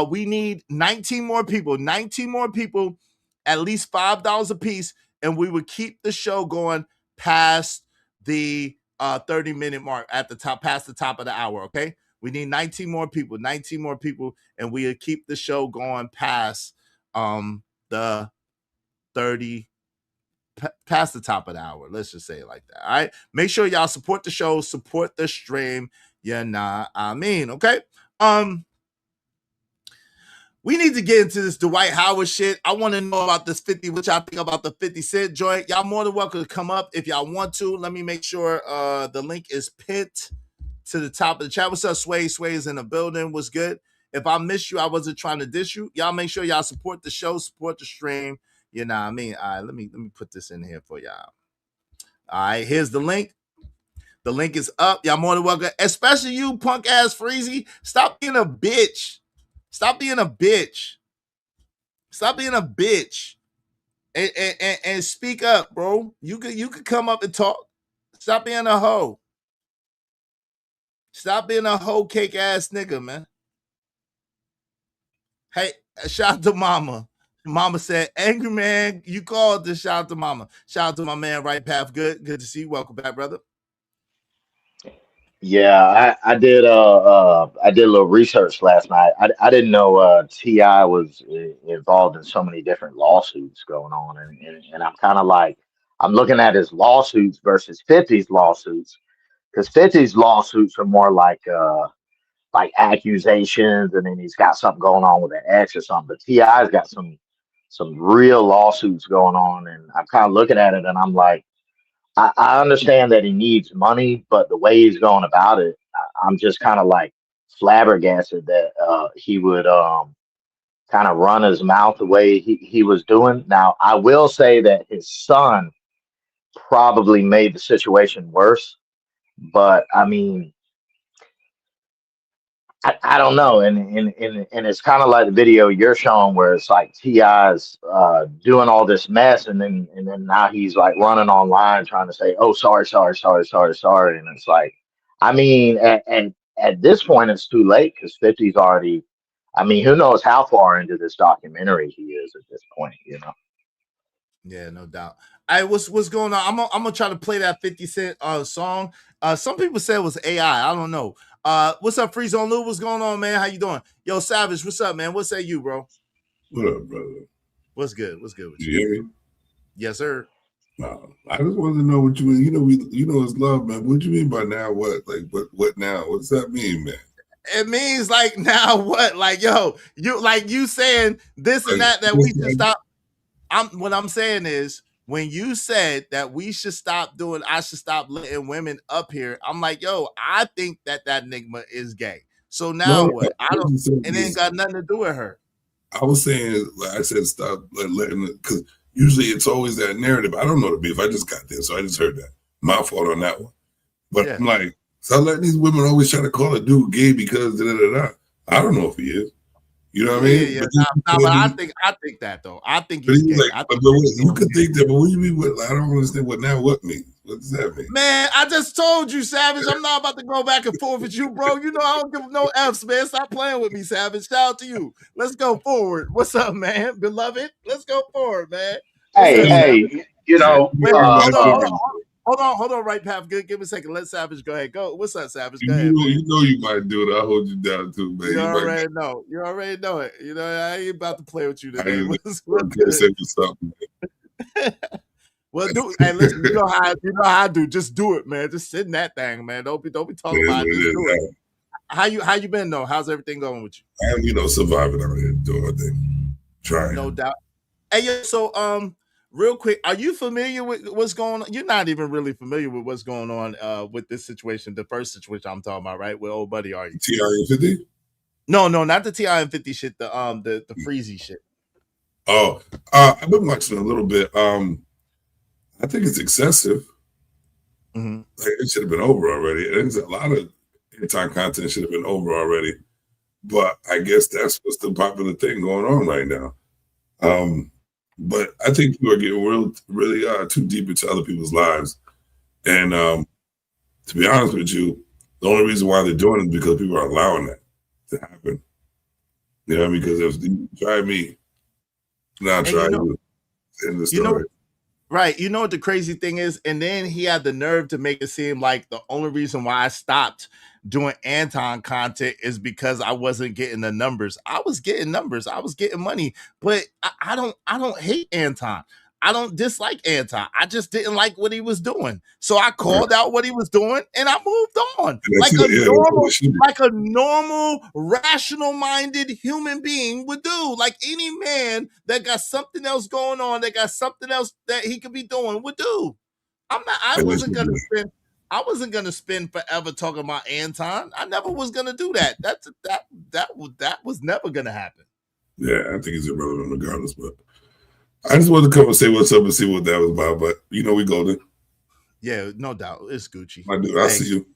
Speaker 1: We need 19 more people. 19 more people, at least $5 a piece. And we would keep the show going past the 30-minute mark at the top, past the top of the hour, okay? We need 19 more people, and we would keep the show going past the 30, past the top of the hour. Let's just say it like that, all right? Make sure y'all support the show, support the stream. Okay? We need to get into this Dwight Howard shit. I want to know about this 50, which I think about the 50 Cent joint. Y'all more than welcome to come up if y'all want to. Let me make sure the link is pinned to the top of the chat. What's up, Sway? Sway is in the building. What's good? If I missed you, I wasn't trying to diss you. Y'all make sure y'all support the show, support the stream. You know what I mean? All right, let me put this in here for y'all. All right, here's the link. The link is up. Y'all more than welcome, especially you, punk ass Freezy. Stop being a bitch. Stop being a bitch. Stop being a bitch. And speak up, bro. You could come up and talk. Stop being a hoe. Stop being a hoe cake ass nigga, man. Hey, shout out to Mama. Mama said, angry man, you called this. Shout out to Mama. Shout out to my man, Right Path. Good to see you. Welcome back, brother.
Speaker 16: Yeah, I did a little research last night. I didn't know T.I. was involved in so many different lawsuits going on, and I'm kind of like, I'm looking at his lawsuits versus 50's lawsuits, because 50's lawsuits are more like accusations, and then he's got something going on with an ex or something. But T.I.'s got some real lawsuits going on, and I'm kind of looking at it, and I'm like, I understand that he needs money, but the way he's going about it, I'm just kind of like flabbergasted that he would kind of run his mouth the way he was doing. Now, I will say that his son probably made the situation worse, but I mean, I don't know, and it's kind of like the video you're showing where it's like T.I.'s doing all this mess, and then now he's like running online trying to say, oh, sorry, and it's like, I mean, at this point it's too late, because 50's already, I mean, who knows how far into this documentary he is at this point, you know?
Speaker 1: Yeah, no doubt. All right, what's going on? I'm gonna try to play that 50 Cent song. Some people said it was AI. I don't know. What's up, Freeze on Lou? What's going on, man? How you doing? Yo, Savage, what's up, man? What say you, bro?
Speaker 17: What up, brother?
Speaker 1: What's good? What's good with
Speaker 17: you? You hear me?
Speaker 1: Yes, sir.
Speaker 17: I just wanted to know what you mean. You know it's love, man. What do you mean by now what? Like what now? What does that mean, man?
Speaker 1: It means like now what? Like, yo, you saying this and that we should stop. What I'm saying is, when you said that we should stop doing, I should stop letting women up here, I'm like, yo, I think that Nigma is gay. So now what? I don't, it ain't got nothing to do with her.
Speaker 17: I was saying, like I said, stop letting it, because usually it's always that narrative. I don't know the beef. I just got this, so I just heard that. My fault on that one. But yeah. I'm like, stop letting these women always try to call a dude gay because da-da-da-da. I don't know if he is. You know what I mean?
Speaker 1: Yeah. But I think that though. I think he's gay.
Speaker 17: Like, you could think that, but what do you mean? I don't understand what means. What does that mean?
Speaker 1: Man, I just told you, Savage. I'm not about to go back and forth with you, bro. You know I don't give no F's, man. Stop playing with me, Savage. Shout out to you. Let's go forward. What's up, man? Beloved, let's go forward, man.
Speaker 16: Hey, you know.
Speaker 1: Wait, hold on, right, Pav. Good. Give me a second. Let Savage go ahead. Go. What's up, Savage? Go ahead.
Speaker 17: You know you might do it. I'll hold you down too, man.
Speaker 1: You already know. You already know it. You know, I ain't about to play with you today. Well, hey, listen, you know how I do. Just do it, man. Just sit in that thing, man. Don't be talking about it. Just do it. How you been though? How's everything going with you?
Speaker 17: I'm, surviving out here, doing my thing. Trying.
Speaker 1: No doubt. Hey, yeah, so real quick, are you familiar with what's going on? You're not even really familiar with what's going on with this situation, the first situation I'm talking about, right? With old buddy, are you?
Speaker 17: TIM-50?
Speaker 1: No, not the TIM-50 shit, the Freezy shit.
Speaker 17: Oh, I've been watching a little bit. I think it's excessive.
Speaker 1: Mm-hmm.
Speaker 17: Like, it should have been over already. There's a lot of anti-content should have been over already. But I guess that's what's the popular thing going on right now. But I think people are getting really too deep into other people's lives. And to be honest with you, the only reason why they're doing it is because people are allowing that to happen. You know, because if you try me, now try you. End the story.
Speaker 1: Right. You know what the crazy thing is? And then he had the nerve to make it seem like the only reason why I stopped doing Anton content is because I wasn't getting the numbers. I was getting numbers. I was getting money. But I don't hate Anton. I don't dislike Anton. I just didn't like what he was doing. So I called out what he was doing and I moved on. Like a normal, rational-minded human being would do. Like any man that got something else going on, that got something else that he could be doing would do. I wasn't gonna spend forever talking about Anton. I never was gonna do that. That was never gonna happen.
Speaker 17: Yeah, I think he's irrelevant regardless, but I just wanted to come and say what's up and see what that was about. But we golden.
Speaker 1: Yeah, no doubt. It's Gucci.
Speaker 17: My dude, I see you.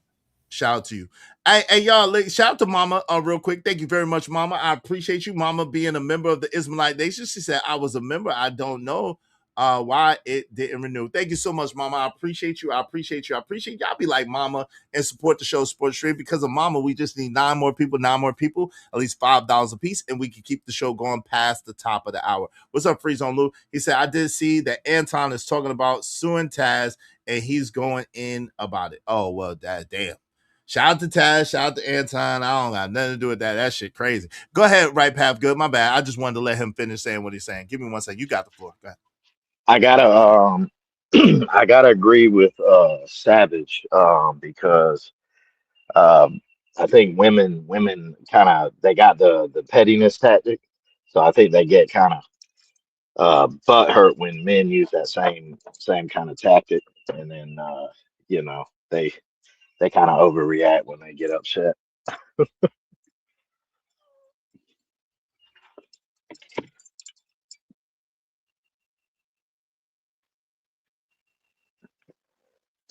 Speaker 1: Shout out to you. Hey, y'all, shout out to Mama real quick. Thank you very much, Mama. I appreciate you, Mama, being a member of the Ismailite Nation. She said, I was a member. I don't know why it didn't renew. Thank you so much, Mama. I appreciate you. I appreciate y'all. Be like Mama and support the show, Sports Stream. Because of Mama, we just need 9 more people, at least $5 a piece, and we can keep the show going past the top of the hour. What's up, Freeze on Lou? He said, I did see that Anton is talking about suing Taz, and he's going in about it. Oh, well, damn. Shout out to Taz, shout out to Anton. I don't got nothing to do with that. That shit crazy. Go ahead, Right Path Good. My bad. I just wanted to let him finish saying what he's saying. Give me 1 second. You got the floor. Go ahead.
Speaker 16: I gotta agree with Savage because I think women kind of, they got the pettiness tactic, so I think they get kind of butthurt when men use that same kind of tactic, and then they kind of overreact when they get upset.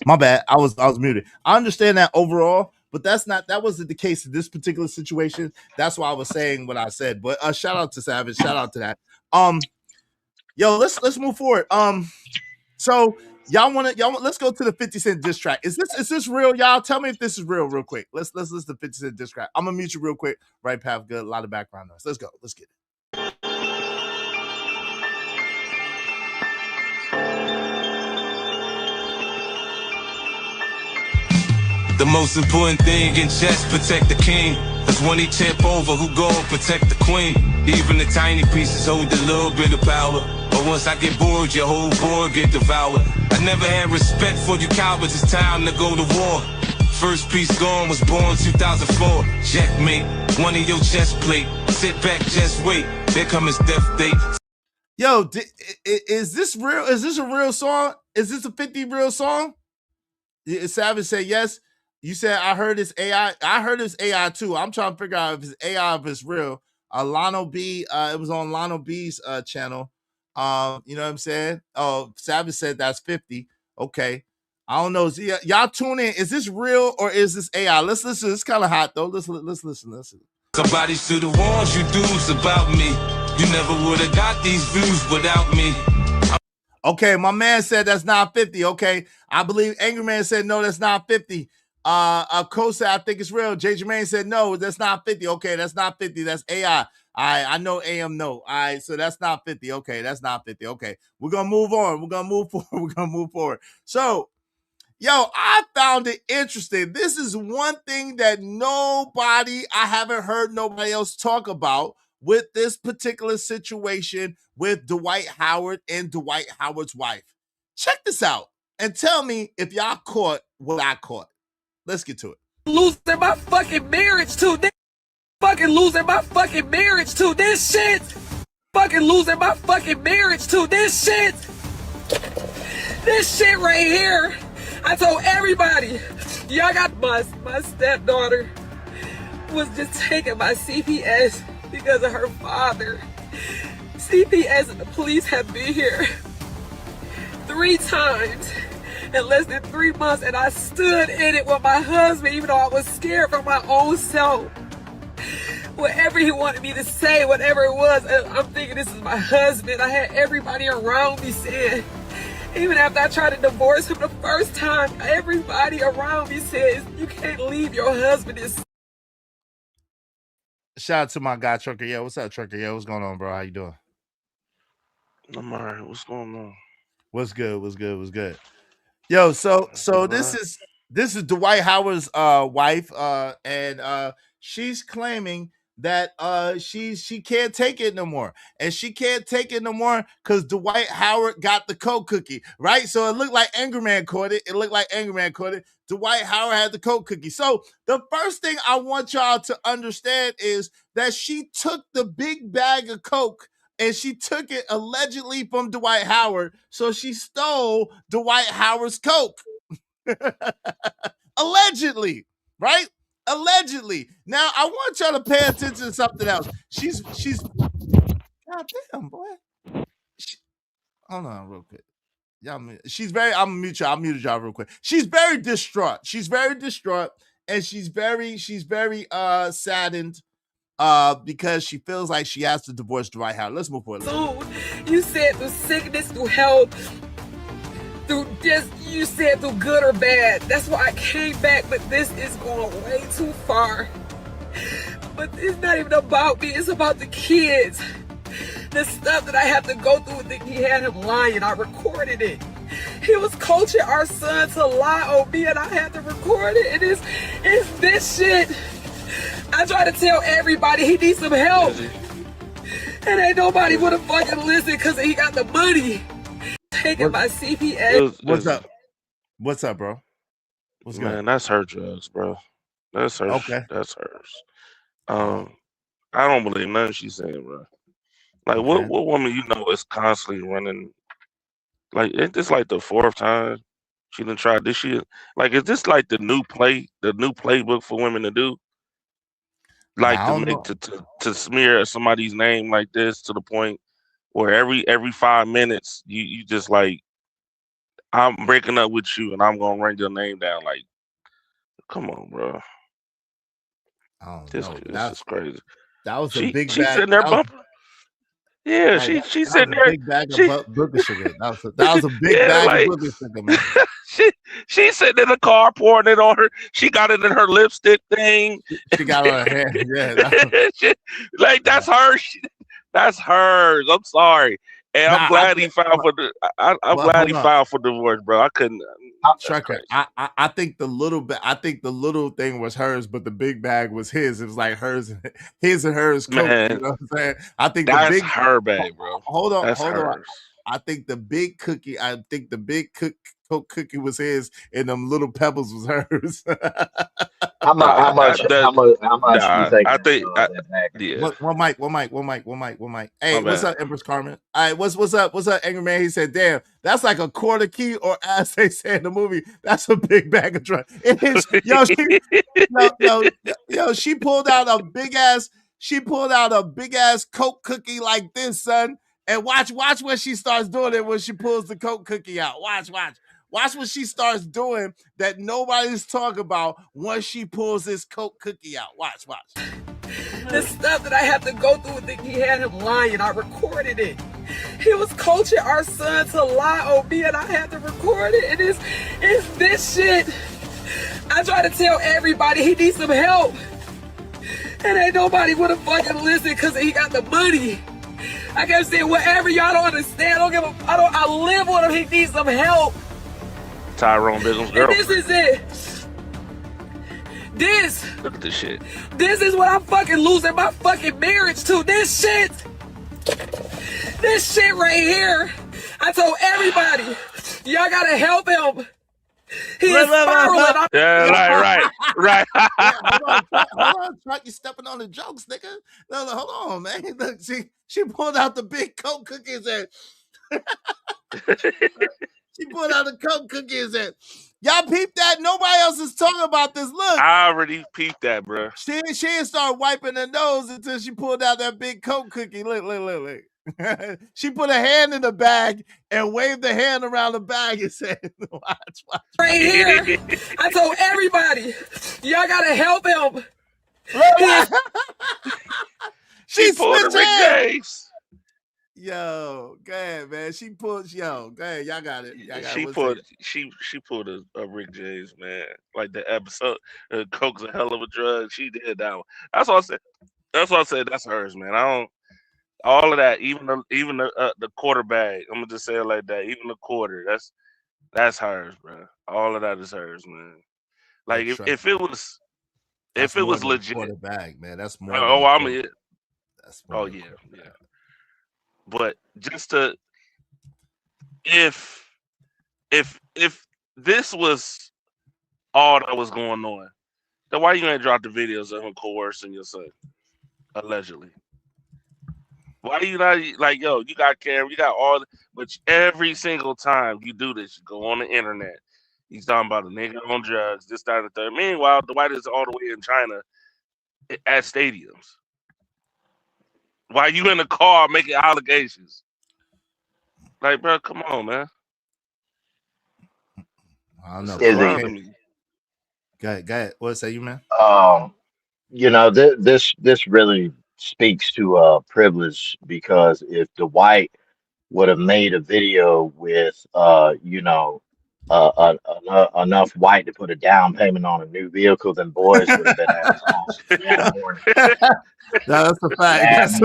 Speaker 1: My bad. I was muted. I understand that overall, but that wasn't the case in this particular situation. That's why I was saying what I said. But shout out to Savage. Shout out to that. Yo, let's move forward. So let's go to the 50 Cent diss track. Is this real, y'all? Tell me if this is real quick. Let's listen to 50 Cent diss track. I'm gonna mute you real quick. Right Path Good. A lot of background noise. Let's go. Let's get it.
Speaker 18: The most important thing in chess, protect the king. Cause when he tip over, who go protect the queen? Even the tiny pieces hold a little bit of power. But once I get bored, your whole board get devoured. I never had respect for you cowards, it's time to go to war. First piece gone, was born 2004. Checkmate, one of your chest plate. Sit back, just wait, there come his death date.
Speaker 1: Yo, is this real? Is this a real song? Is this a 50 real song? Savage said yes. You said I heard it's AI. I heard it's AI too. I'm trying to figure out if it's AI, if it's real. Lano B, it was on Lano B's channel. You know what I'm saying? Oh, Savage said that's 50. Okay. I don't know. Y'all tune in. Is this real or is this AI? Let's listen. It's kind of hot though. Let's listen.
Speaker 18: Somebody should have warned you dudes about me. You never would have got these views without me.
Speaker 1: Okay, my man said that's not 50. Okay, I believe Angry Man said no, that's not 50. Cole said I think it's real. J. Jermaine said no, that's not 50. Okay, that's not 50. That's AI. I know AM no. All right, so that's not 50. Okay, that's not 50. Okay, we're gonna move on. We're gonna move forward. We're gonna move forward. So, yo, I found it interesting. This is one thing that I haven't heard nobody else talk about with this particular situation with Dwight Howard and Dwight Howard's wife. Check this out and tell me if y'all caught what I caught. Let's get to it.
Speaker 12: Losing my fucking marriage to this. Fucking losing my fucking marriage to this shit. Fucking losing my fucking marriage to this shit. This shit right here. I told everybody, y'all got my stepdaughter was just taking my CPS because of her father. CPS and the police have been here 3 times in less than 3 months, and I stood in it with my husband, even though I was scared for my own self. Whatever he wanted me to say, whatever it was, I'm thinking this is my husband. I had everybody around me saying, even after I tried to divorce him the first time, everybody around me says, you can't leave your husband.
Speaker 1: Shout out to my guy, Trucker. Yeah, what's up, Trucker? Yeah, what's going on, bro? How you doing?
Speaker 19: I'm all right. What's going on?
Speaker 1: What's good? What's good? What's good? Yo, so this is Dwight Howard's wife, and she's claiming that she can't take it no more, and she can't take it no more because Dwight Howard got the coke cookie, right? So it looked like Angry Man caught it. Dwight Howard had the coke cookie. So the first thing I want y'all to understand is that she took the big bag of coke and she took it allegedly from Dwight Howard. So she stole Dwight Howard's coke. Allegedly, right? Allegedly. Now I want y'all to pay attention to something else. She's God damn, boy. Hold on real quick. I'm muted y'all real quick. She's very distraught. And she's very saddened because she feels like she has to divorce Dwight Howard. Let's move forward.
Speaker 12: You said through sickness, through health, you said through good or bad. That's why I came back, but this is going way too far. But it's not even about me, it's about the kids. The stuff that I have to go through with he had him lying. I recorded it. He was coaching our son to lie on me, and I had to record it. And it's this shit. I try to tell everybody he needs some help. And ain't nobody would have fucking listened because he got the money. Taking my CPS.
Speaker 1: What's up, bro? What's good?
Speaker 19: Man, that's her drugs, bro. That's her.
Speaker 1: Okay.
Speaker 19: That's hers. I don't believe nothing she's saying, bro. Like, what woman you know is constantly running? Like, isn't this like the 4th time she done tried this shit? Like, is this like the new playbook for women to do? Like to smear somebody's name like this to the point where every 5 minutes you just like, I'm breaking up with you and I'm gonna write your name down. Like, come on, bro. This is crazy.
Speaker 1: That was a big
Speaker 19: she's
Speaker 1: bag.
Speaker 19: sitting there bumping. Yeah, she's sitting there.
Speaker 1: Big bag of booger sugar. That was a big bag of booger sugar, man.
Speaker 19: She's sitting in the car pouring it on her. She got it in her lipstick thing.
Speaker 1: She got it on her hair. Yeah,
Speaker 19: like that's hers. That's hers. I'm sorry, and I'm glad he filed for the. I'm glad he filed for divorce, bro. I couldn't.
Speaker 1: Trucker, I think the little thing was hers, but the big bag was his. It was like his and hers. Coke,
Speaker 19: Man,
Speaker 1: you know what I'm saying? I think
Speaker 19: that's
Speaker 1: the big
Speaker 19: her bag, bro.
Speaker 1: Hold on.
Speaker 19: Hers.
Speaker 1: I think the big Coke cookie was his, and them little pebbles was hers.
Speaker 16: How much? You think?
Speaker 19: I think.
Speaker 16: Yeah.
Speaker 1: One mic. Hey, what's up, Empress Carmen? All right, what's up, Angry Man? He said, "Damn, that's like a quarter key, or as they say in the movie, that's a big bag of drugs." It is, yo, she pulled out a big ass Coke cookie like this, son. And watch when she starts doing it when she pulls the Coke cookie out. Watch what she starts doing that nobody's talking about once she pulls this Coke cookie out. Watch.
Speaker 12: The stuff that I have to go through with he had him lying. I recorded it. He was coaching our son to lie on me, and I had to record it. And it's this shit. I try to tell everybody he needs some help, and ain't nobody would have fucking listened because he got the money. I kept saying, whatever, y'all don't understand. I live with him. He needs some help.
Speaker 19: Tyrone Bigum's girl.
Speaker 12: And this is it.
Speaker 19: Look at this shit.
Speaker 12: This is what I'm fucking losing my fucking marriage to. This shit right here. I told everybody, y'all gotta help him. He is spiraling.
Speaker 19: Yeah, right.
Speaker 1: Hold on, Truck, you stepping on the jokes, nigga. No, hold on, man. Look, she pulled out the big Coke cookies and she pulled out the Coke cookies and y'all peep that? Nobody else is talking about this. Look,
Speaker 19: I already peeped that, bro.
Speaker 1: She didn't start wiping her nose until she pulled out that big Coke cookie. Look. She put a hand in the bag and waved the hand around the bag and said, watch.
Speaker 12: Right here. I told everybody, y'all gotta help him.
Speaker 1: She
Speaker 19: pulled a Rick James.
Speaker 1: Yo, go ahead, man. She pulled, go ahead. Y'all got it.
Speaker 19: She pulled a Rick James, man. Like the episode, Coke's a hell of a drug. She did that one. That's what I said. That's hers, man. I don't. All of that, even the quarter bag. I'm gonna just say it like that. Even the quarter, that's hers, bro. All of that is hers, man. Like if it was legit,
Speaker 1: quarter bag, man. That's more.
Speaker 19: That's more. Yeah. But just to, if this was all that was going on, then why you ain't drop the videos of him coercing your son, allegedly? Why you not like, yo, you got camera, you got all, but every single time you do this, you go on the internet, he's talking about a nigga on drugs, this, that, and the third. Meanwhile, the white is all the way in China at stadiums. Why you in the car making allegations? Like, bro, come on, man.
Speaker 1: I don't know. Go ahead. What say you, man?
Speaker 16: This really speaks to privilege, because if the white would have made a video with enough white to put a down payment on a new vehicle, then boys would have been at his house that morning.
Speaker 1: No, that's a fact.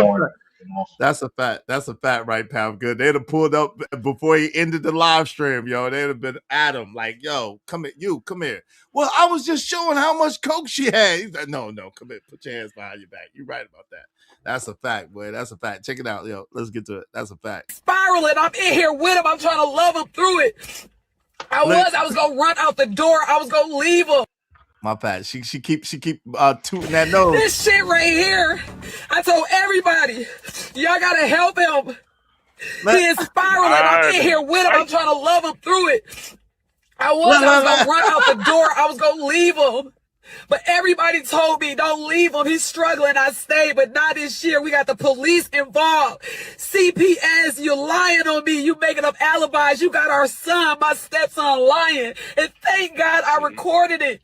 Speaker 1: That's a fact. That's a fact, right, Pound Good? They'd have pulled up before he ended the live stream, yo. They'd have been at him like, yo, come here. Well, I was just showing how much Coke she had. He's like, no, come here. Put your hands behind your back. You're right about that. That's a fact, boy. That's a fact. Check it out, yo. Let's get to it. That's a fact.
Speaker 12: Spiraling. I'm in here with him. I'm trying to love him through it. I was gonna run out the door. I was gonna leave him.
Speaker 1: My bad. She keep tooting that nose.
Speaker 12: This shit right here. I told everybody, y'all gotta help him. He is spiraling. I'm in here with him. I'm trying to love him through it. I was gonna run out the door. I was gonna leave him. But everybody told me, don't leave him. He's struggling. I stayed, but not this year. We got the police involved. CPS, you're lying on me. You making up alibis. You got our son, my stepson, lying. And thank God I recorded it.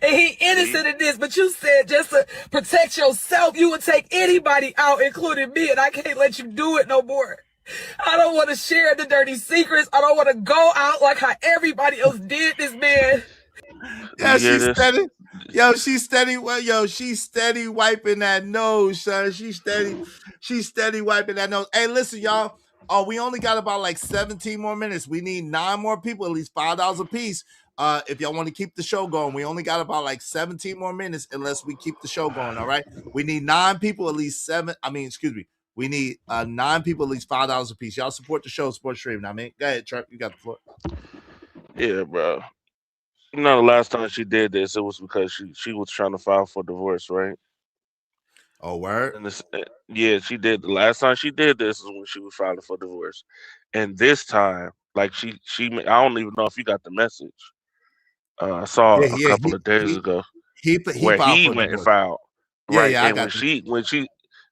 Speaker 12: And he innocent in this, but you said just to protect yourself, you would take anybody out, including me, and I can't let you do it no more. I don't want to share the dirty secrets. I don't want to go out like how everybody else did this, man.
Speaker 1: Yeah, she's steady. Yo, she's steady. Well, yo, she's steady wiping that nose, son. She's steady wiping that nose. Hey, listen, y'all. Oh, we only got about like 17 more minutes. We need 9 more people, at least $5 a piece. If y'all want to keep the show going, we only got about like 17 more minutes unless we keep the show going. All right. We need 9 people, at least 7. We need 9 people, at least $5 a piece. Y'all support the show, support stream. Go ahead, Trump. You got the floor.
Speaker 19: Yeah, bro. You know, the last time she did this, it was because she was trying to file for divorce, right?
Speaker 1: Oh, word?
Speaker 19: And yeah, she did. The last time she did this is when she was filing for divorce. And this time, like she I don't even know if you got the message. I saw a couple of days ago where he went and filed. Right.
Speaker 1: Yeah,
Speaker 19: and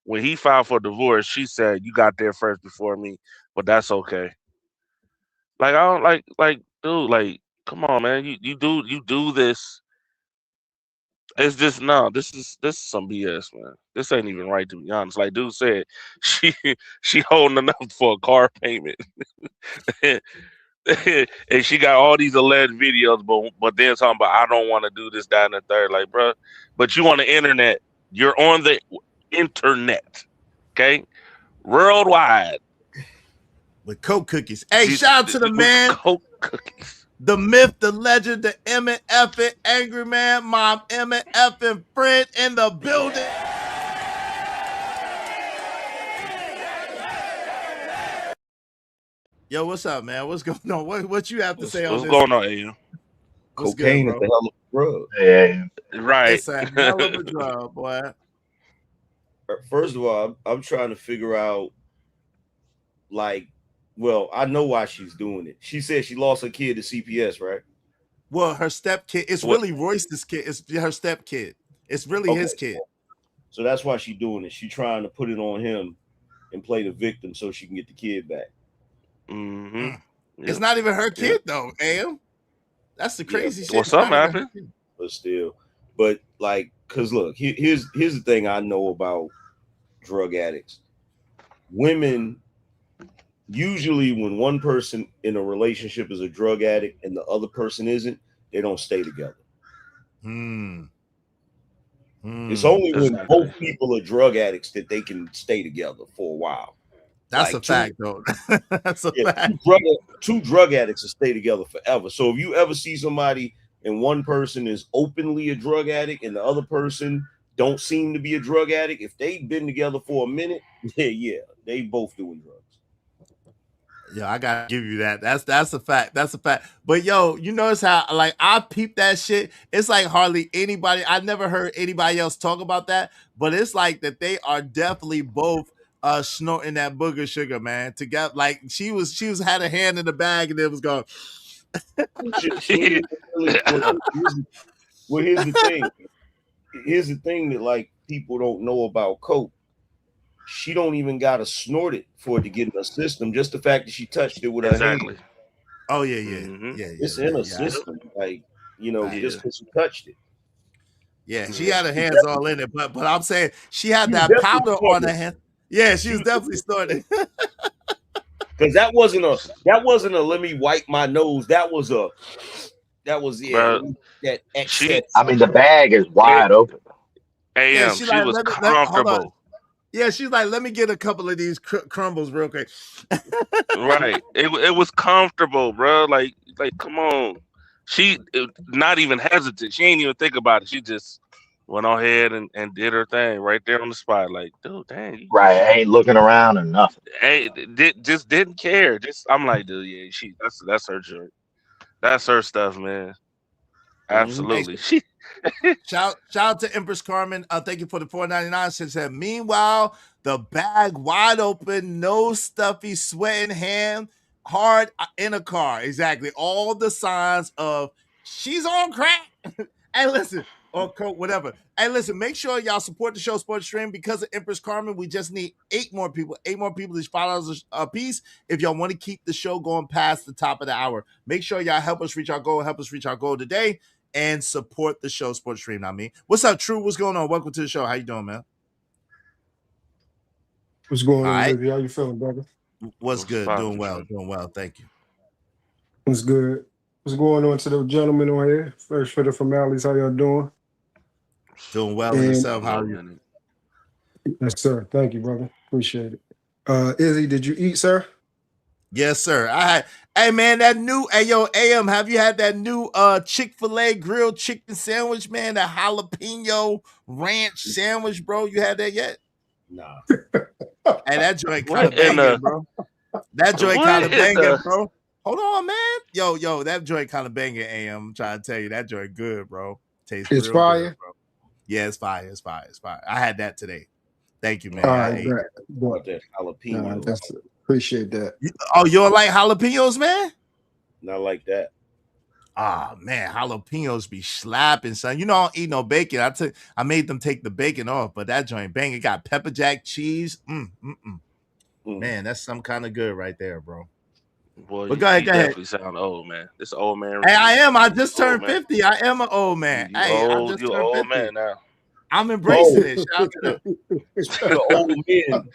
Speaker 19: when he filed for divorce, she said, "You got there first before me," but that's okay. Like, I don't like, dude, like, come on, man. You do this It's just no. This is some BS, man. This ain't even right, to be honest. Like dude said, she holding enough for a car payment, and she got all these alleged videos, but then talking about I don't want to do this, that, and the third. Like, bro, but you on the internet. You're on the internet, okay, worldwide
Speaker 1: with Coke cookies. Hey, shout out to the man.
Speaker 19: Coke cookies.
Speaker 1: The myth, the legend, the Emmett Effin, Angry Man, Mom Emmett Effin, friend in the building. Yo, what's up, man? What's going on? What you have to say on this?
Speaker 19: What's going on, AM?
Speaker 20: Cocaine is a hell of a drug.
Speaker 19: Yeah, right.
Speaker 1: It's a hell of a drug, boy.
Speaker 20: First of all, I'm trying to figure out, like, well, I know why she's doing it. She said she lost her kid to CPS, right?
Speaker 1: Well, her stepkid. It's really Royce's kid. It's her stepkid. It's really his kid.
Speaker 20: So that's why she's doing it. She's trying to put it on him and play the victim so she can get the kid back.
Speaker 19: Mm-hmm.
Speaker 1: It's not even her kid though, Am. That's the crazy shit.
Speaker 19: Well, something happened.
Speaker 20: But still, like, cause look, here's the thing I know about drug addicts. Women, usually when one person in a relationship is a drug addict and the other person isn't, they don't stay together. It's only when both people are drug addicts that they can stay together for a while.
Speaker 1: That's like a fact, though. That's a fact.
Speaker 20: Two drug addicts will stay together forever. So if you ever see somebody and one person is openly a drug addict and the other person don't seem to be a drug addict, if they've been together for a minute, yeah, they both doing drugs.
Speaker 1: Yeah, I gotta give you that. That's a fact. That's a fact. But yo, you notice how like I peep that shit. It's like hardly anybody. I never heard anybody else talk about that. But it's like that they are definitely both snorting that booger sugar, man. Together, like she was had a hand in the bag and it was going.
Speaker 20: Well, here's the thing. Here's the thing that like people don't know about coke. She don't even gotta snort it for it to get in her system. Just the fact that she touched it with her hand.
Speaker 1: Oh yeah.
Speaker 20: It's in her system, like just because she touched it.
Speaker 1: Yeah, she had her hands all in it, but I'm saying she had that powder on her hand. Yeah, she was definitely snorting.
Speaker 20: Because that wasn't a let me wipe my nose. That was that excess.
Speaker 16: I mean, the bag is wide open.
Speaker 19: AM, she was comfortable.
Speaker 1: Yeah, she's like, let me get a couple of these crumbles real quick.
Speaker 19: Right. It was comfortable, bro. Like, come on. She not even hesitant. She ain't even think about it. She just went on ahead and did her thing right there on the spot. Like, dude, dang.
Speaker 16: Right. Ain't looking around or nothing.
Speaker 19: Hey, just didn't care. I'm like, dude, yeah, that's her joint. That's her stuff, man. Absolutely.
Speaker 1: Shout out to Empress Carmen. Thank you for the $4.99. She said, meanwhile, the bag wide open, no stuffy, sweating hand, hard in a car. Exactly. All the signs of she's on crack. Hey, listen, or coke, whatever. Hey, listen, make sure y'all support the show Sports Stream because of Empress Carmen. We just need 8 more people to $5 a piece if y'all want to keep the show going past the top of the hour. Make sure y'all help us reach our goal today. And support the show Sports Stream. I mean, what's up, True? What's going on? Welcome to the show. How you doing, man?
Speaker 21: What's going on, baby? How you feeling, brother?
Speaker 1: What's good? Doing well. Thank you.
Speaker 21: What's good? What's going on to the gentlemen on here? First for the formalities, how y'all doing?
Speaker 1: Doing well and yourself. How are you?
Speaker 21: Yes, sir. Thank you, brother. Appreciate it. Izzy, did you eat, sir?
Speaker 1: Yes, sir. Hey man, that new AM, have you had that new Chick-fil-A grilled chicken sandwich, man? That jalapeno ranch sandwich, bro. You had that yet?
Speaker 20: Nah.
Speaker 1: Hey, that joint kind of banging, bro. That joint kind of banging, bro. Hold on, man. Yo, that joint kind of banging, AM. I'm trying to tell you, that joint good, bro. Tastes
Speaker 21: it's fire.
Speaker 1: Good, bro. Yeah, it's fire. It's fire. I had that today. Thank you, man.
Speaker 21: All right,
Speaker 20: that jalapeno.
Speaker 21: Appreciate that.
Speaker 1: You don't like jalapenos, man?
Speaker 20: Not like that.
Speaker 1: Ah, man, jalapenos be slapping, son. You know I don't eat no bacon. I made them take the bacon off, but that joint bang. It got pepper jack cheese. Man, that's some kind of good right there, bro.
Speaker 19: Boy,
Speaker 1: But go ahead,
Speaker 19: you
Speaker 1: go ahead.
Speaker 19: definitely sound old, man. This old man.
Speaker 1: Hey, I am. I just
Speaker 19: Old
Speaker 1: turned
Speaker 19: man.
Speaker 1: 50. I am an old man.
Speaker 19: You
Speaker 1: Hey, I
Speaker 19: old,
Speaker 1: just
Speaker 19: you
Speaker 1: turned
Speaker 19: old
Speaker 1: 50.
Speaker 19: man now.
Speaker 1: I'm embracing it. Shout out to them.
Speaker 20: Speaking of old men,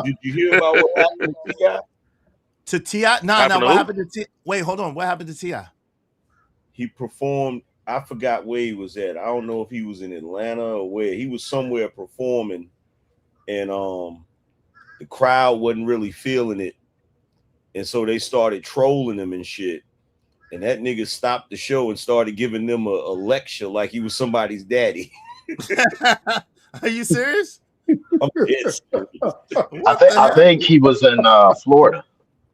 Speaker 20: did you hear about what happened to T.I.?
Speaker 1: To T.I.? No,
Speaker 20: Happened to
Speaker 1: what
Speaker 20: who?
Speaker 1: happened to T.I.? Wait, hold on. What happened to T.I.?
Speaker 20: He performed. I forgot where he was at. I don't know if he was in Atlanta or where. He was somewhere performing, and the crowd wasn't really feeling it, and so they started trolling him and shit. And that nigga stopped the show and started giving them a lecture like he was somebody's daddy.
Speaker 1: Are you serious?
Speaker 20: I'm dead serious.
Speaker 16: I think he was in Florida.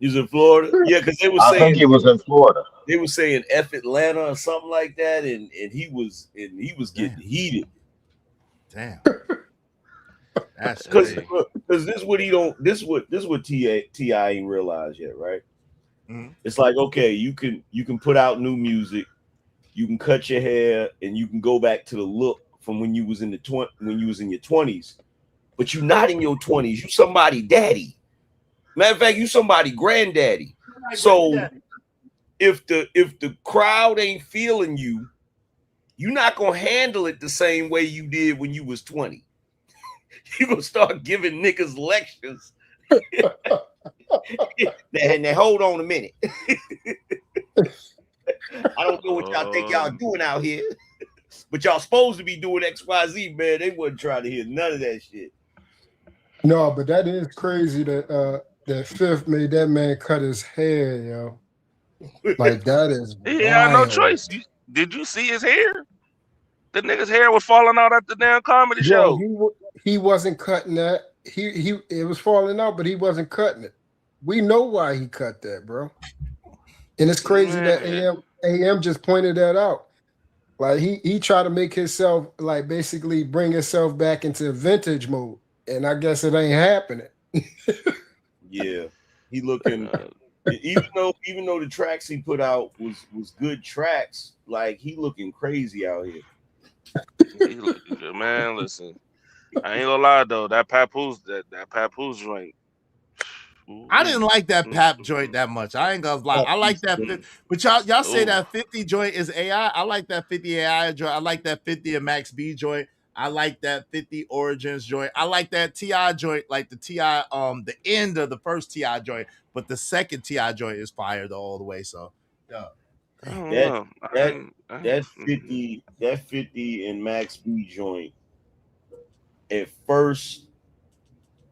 Speaker 20: He was in Florida? Yeah, because they were saying
Speaker 16: I think he was in Florida.
Speaker 20: They were saying F Atlanta or something like that, and he was getting heated.
Speaker 1: Damn. That's
Speaker 20: because
Speaker 1: crazy.
Speaker 20: this is what he don't this is what T.I. ain't realized yet, right?
Speaker 1: Mhm.
Speaker 20: It's like, okay, you can put out new music, you can cut your hair, and you can go back to the look from when you was in your 20s, but you're not in your 20s. You somebody daddy. Matter of fact, you somebody granddaddy. So if the crowd ain't feeling you, you're not gonna handle it the same way you did when you was 20. You're gonna start giving niggas lectures. Now hold on a minute. I don't know what y'all think y'all doing out here, but y'all supposed to be doing XYZ, man. They wasn't trying to hear none of that shit.
Speaker 21: No, but that is crazy that that Fifth made that man cut his hair, yo. Like that is
Speaker 19: He had no
Speaker 21: wild.
Speaker 19: choice. Did you see his hair? The nigga's hair was falling out at the damn comedy
Speaker 21: Bro,
Speaker 19: show.
Speaker 21: he wasn't cutting that. He it was falling out, but he wasn't cutting it. We know why he cut that, bro. And it's crazy that AM just pointed that out. Like he tried to make himself like basically bring himself back into vintage mode, and I guess it ain't happening.
Speaker 20: Yeah, he looking even though the tracks he put out was good tracks, like he looking crazy out here.
Speaker 19: He looking good, man. Listen, I ain't gonna lie though. That Papoose joint.
Speaker 1: I didn't like that Pap joint that much. I ain't gonna lie. I like that, but y'all say that 50 joint is AI. I like that 50 AI joint. I like that 50 and Max B joint. I like that 50 Origins joint. I like that T.I. joint, like the T.I. the end of the first T.I. joint, but the second T.I. joint is fire though all the way. So yeah.
Speaker 20: That 50 and Max B joint. At first,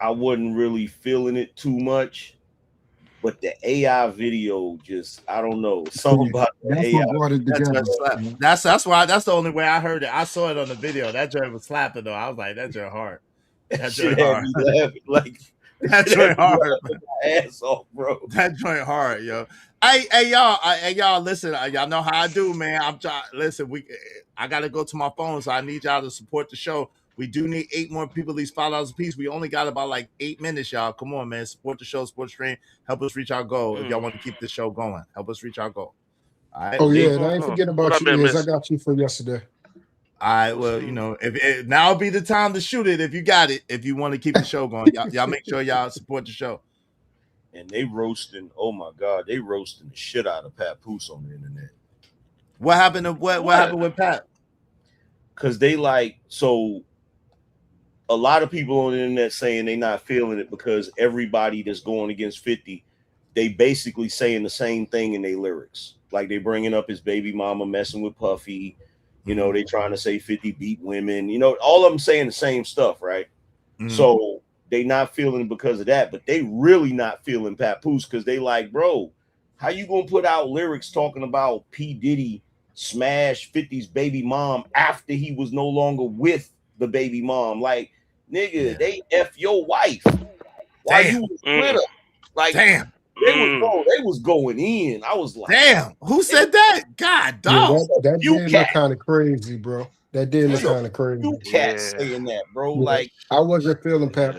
Speaker 20: I wasn't really feeling it too much, but the AI video just, I don't know, something about the
Speaker 21: That's
Speaker 20: AI.
Speaker 21: what brought it together.
Speaker 1: That's why that's the only way I heard it. I saw it on the video. That joint was slapping though. I was like, that joint hard. That
Speaker 20: shit
Speaker 1: joint
Speaker 20: had
Speaker 1: hard.
Speaker 20: me laughing like
Speaker 1: That joint hard.
Speaker 20: My ass off, bro.
Speaker 1: That joint hard, yo. Hey y'all, listen. Y'all know how I do, man. I'm trying. Listen, I gotta go to my phone, so I need y'all to support the show. We do need 8 more people, at least $5 a piece. We only got about like 8 minutes, y'all. Come on, man. Support the show, support the stream. Help us reach our goal. If y'all want to keep the show going, help us reach our goal. All right.
Speaker 21: Oh yeah, and I ain't forgetting about you, Iz. I got you for yesterday.
Speaker 1: All right, well, you know, if now be the time to shoot it if you got it. If you want to keep the show going, y'all make sure y'all support the show.
Speaker 20: And they roasting, oh my God, they roasting the shit out of Papoose on the internet.
Speaker 1: What happened to what happened with Pat?
Speaker 20: Because they like, so a lot of people on the internet saying they not feeling it because everybody that's going against 50, they basically saying the same thing in their lyrics. Like they bringing up his baby mama messing with Puffy. You know, they trying to say 50 beat women. You know, all of them saying the same stuff, right? Mm-hmm. So they not feeling it because of that, but they really not feeling Papoose because they like, bro, how you gonna put out lyrics talking about P. Diddy smash 50's baby mom after he was no longer with the baby mom? Like, nigga, they F your wife. Why you was with her? Like, damn. They was going in. I was like,
Speaker 1: damn, who said that? God, dog.
Speaker 21: Yeah, that did look kind of crazy, bro. That did look kind of crazy.
Speaker 20: You cat saying that, bro. Yeah. Like,
Speaker 21: I wasn't feeling Pat.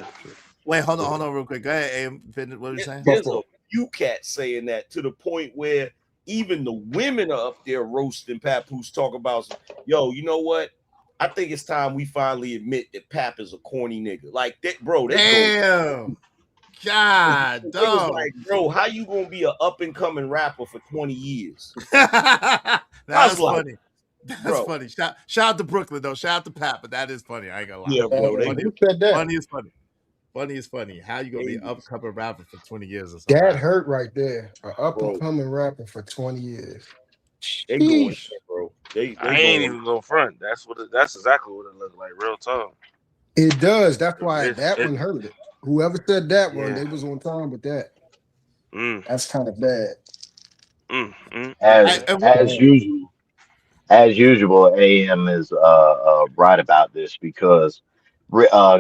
Speaker 1: Wait, hold on real quick. Go ahead, what are you saying?
Speaker 20: There's a few cats saying that to the point where even the women are up there roasting Papoose, talk about, yo, you know what? I think it's time we finally admit that Pap is a corny nigga. Like that, bro.
Speaker 1: Damn. God,
Speaker 20: It was
Speaker 1: dog.
Speaker 20: like, bro, how you gonna be an up and coming rapper for 20 years?
Speaker 1: That's
Speaker 20: like,
Speaker 1: funny. That's
Speaker 20: bro.
Speaker 1: funny. Shout out to Brooklyn though. Shout out to Pat, but that is funny. I ain't gonna lie.
Speaker 20: Yeah, bro.
Speaker 1: Funny,
Speaker 21: Who said that?
Speaker 1: funny is funny. Funny is funny. How you gonna be an upcoming rapper for 20 years or something?
Speaker 21: That hurt right there. An up and coming rapper for 20 years.
Speaker 20: They going,
Speaker 21: Sheesh.
Speaker 20: bro. They
Speaker 19: I ain't
Speaker 20: going.
Speaker 19: even go front. That's exactly what it looked like. Real talk.
Speaker 21: It does. That's why that
Speaker 19: it-
Speaker 21: one hurt it. Whoever said that one,
Speaker 19: Yeah.
Speaker 21: they was on time with that.
Speaker 19: Mm,
Speaker 21: That's kind of bad.
Speaker 16: As usual, AM is right about this because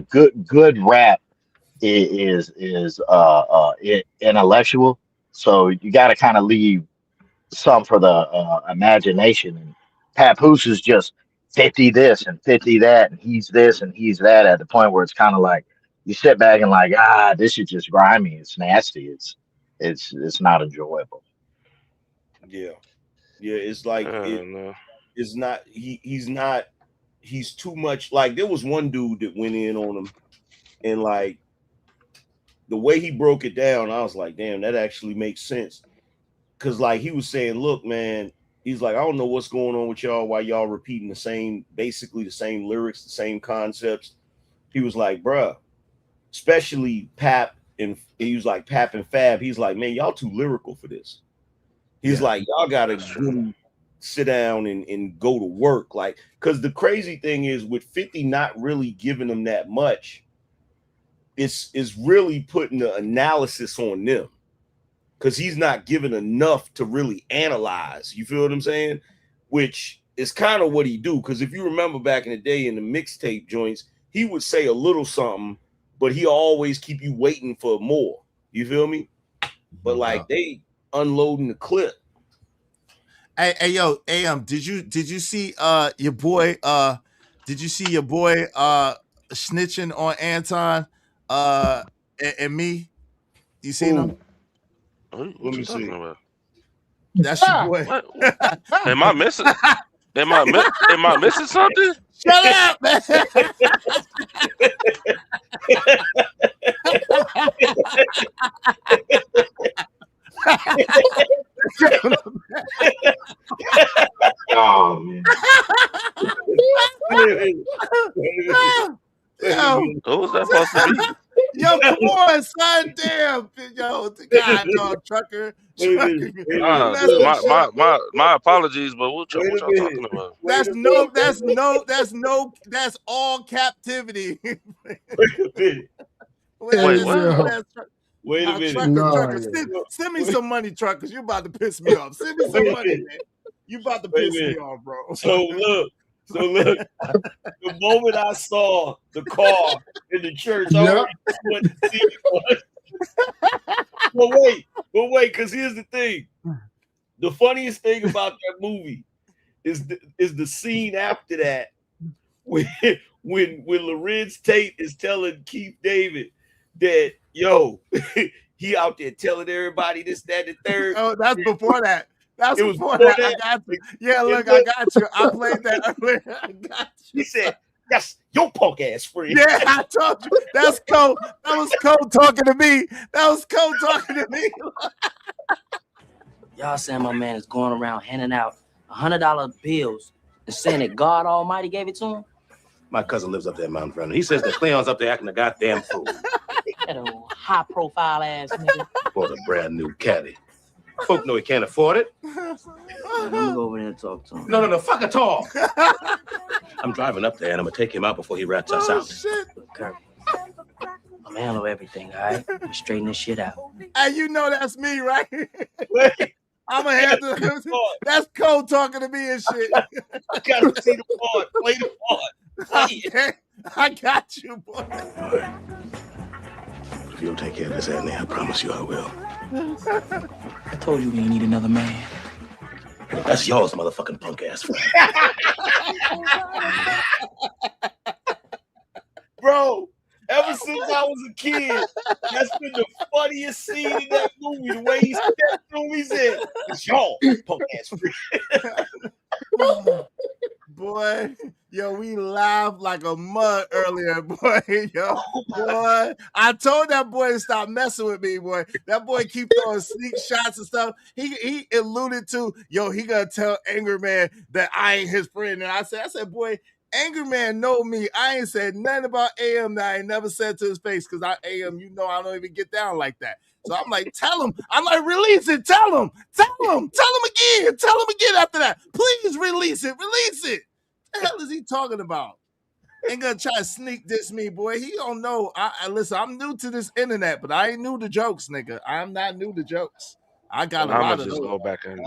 Speaker 16: good rap is intellectual, so you got to kind of leave some for the imagination. And Papoose is just 50 this and 50 that, and he's this and he's that, at the point where it's kind of like you sit back and like, this is just grimy. It's nasty. It's not enjoyable.
Speaker 20: Yeah. It's like it's not. He's not. He's too much. Like, there was one dude that went in on him, and like the way he broke it down, I was like, damn, that actually makes sense. Cause like he was saying, look, man, he's like, I don't know what's going on with y'all, why y'all repeating basically the same lyrics, the same concepts. He was like, bruh, especially Pap, and he was like Pap and Fab. He's like, man, y'all too lyrical for this. He's like, y'all gotta really sit down and go to work. Like, because the crazy thing is with 50 not really giving them that much, it's really putting the analysis on them. Because he's not giving enough to really analyze. You feel what I'm saying? Which is kind of what he do. Because if you remember back in the day in the mixtape joints, he would say a little something, but he always keep you waiting for more. You feel me? But like they unloading the clip.
Speaker 1: Hey yo, AM, did you see your boy snitching on Anton and me? You seen him?
Speaker 19: What you talking about?
Speaker 1: That's your boy.
Speaker 19: Am I missing? Am I missing something?
Speaker 1: Shut up, man.
Speaker 16: Oh man.
Speaker 19: What was that supposed to be?
Speaker 1: Yo, come on, son. Damn. Yo, God, no, trucker.
Speaker 19: My apologies, but what y'all talking about?
Speaker 1: That's all captivity.
Speaker 19: Wait, what?
Speaker 20: Wait a minute.
Speaker 1: Trucker. Send me some money, truck, because you about to piss me off. Send me some money, man. You about to piss me off, bro.
Speaker 20: So look, the moment I saw the car in the church, I already wanted to see it. But wait, because here's the thing. The funniest thing about that movie is the scene after that when Lorenz Tate is telling Keith David that, yo, he out there telling everybody this, that, and the third.
Speaker 1: Oh, that's before that. That's before that. I got you. Yeah, look, I got you. I played that earlier. I got you.
Speaker 20: He said, that's your punk ass friend.
Speaker 1: Yeah, I told you. That's Cole. That was Cole talking to me.
Speaker 10: Y'all saying my man is going around handing out $100 bills and saying that God Almighty gave it to him?
Speaker 2: My cousin lives up there in Mount Vernon. He says that Cleon's up there acting a goddamn fool.
Speaker 10: That old high-profile ass nigga.
Speaker 2: For the brand new caddy. Folk know he can't afford it.
Speaker 10: I'm gonna go over there and talk to him.
Speaker 2: No, fuck it all. I'm driving up there and I'm gonna take him out before he rats us out.
Speaker 1: Shit.
Speaker 10: Kirby, I'm handling everything, all right? I'm straighten this shit out.
Speaker 1: Hey, you know that's me, right? I'm gonna have to. That's Cole talking to me and shit.
Speaker 20: I gotta see the part. Play the part.
Speaker 1: Okay. I got you, boy.
Speaker 2: All right. If you'll take care of this, Anthony, I promise you I will.
Speaker 10: I told you we ain't need another man.
Speaker 2: That's yours, motherfucking punk ass friend.
Speaker 20: Bro, ever since I was a kid, that's been the funniest scene in that movie. The way he stepped through, he said, it's y'all, punk ass friend.
Speaker 1: Boy, Yo, we laughed like a mud earlier, boy. Yo, boy, I told that boy to stop messing with me, boy. That boy keep throwing sneak shots and stuff. He alluded to, yo, he gonna tell Angry Man that I ain't his friend. And I said, boy, Angry Man know me. I ain't said nothing about AM that I ain't never said to his face, because AM, you know, I don't even get down like that. So I'm like, tell him. I'm like, release it. Tell him again. Tell him again after that. Please release it. What the hell is he talking about? Ain't gonna try to sneak diss me, boy. He don't know. I listen, I'm new to this internet, but I ain't new to jokes, nigga. I'm not new to jokes. I got a
Speaker 19: I'm
Speaker 1: lot
Speaker 19: gonna
Speaker 1: of
Speaker 19: just
Speaker 1: those.
Speaker 19: go back and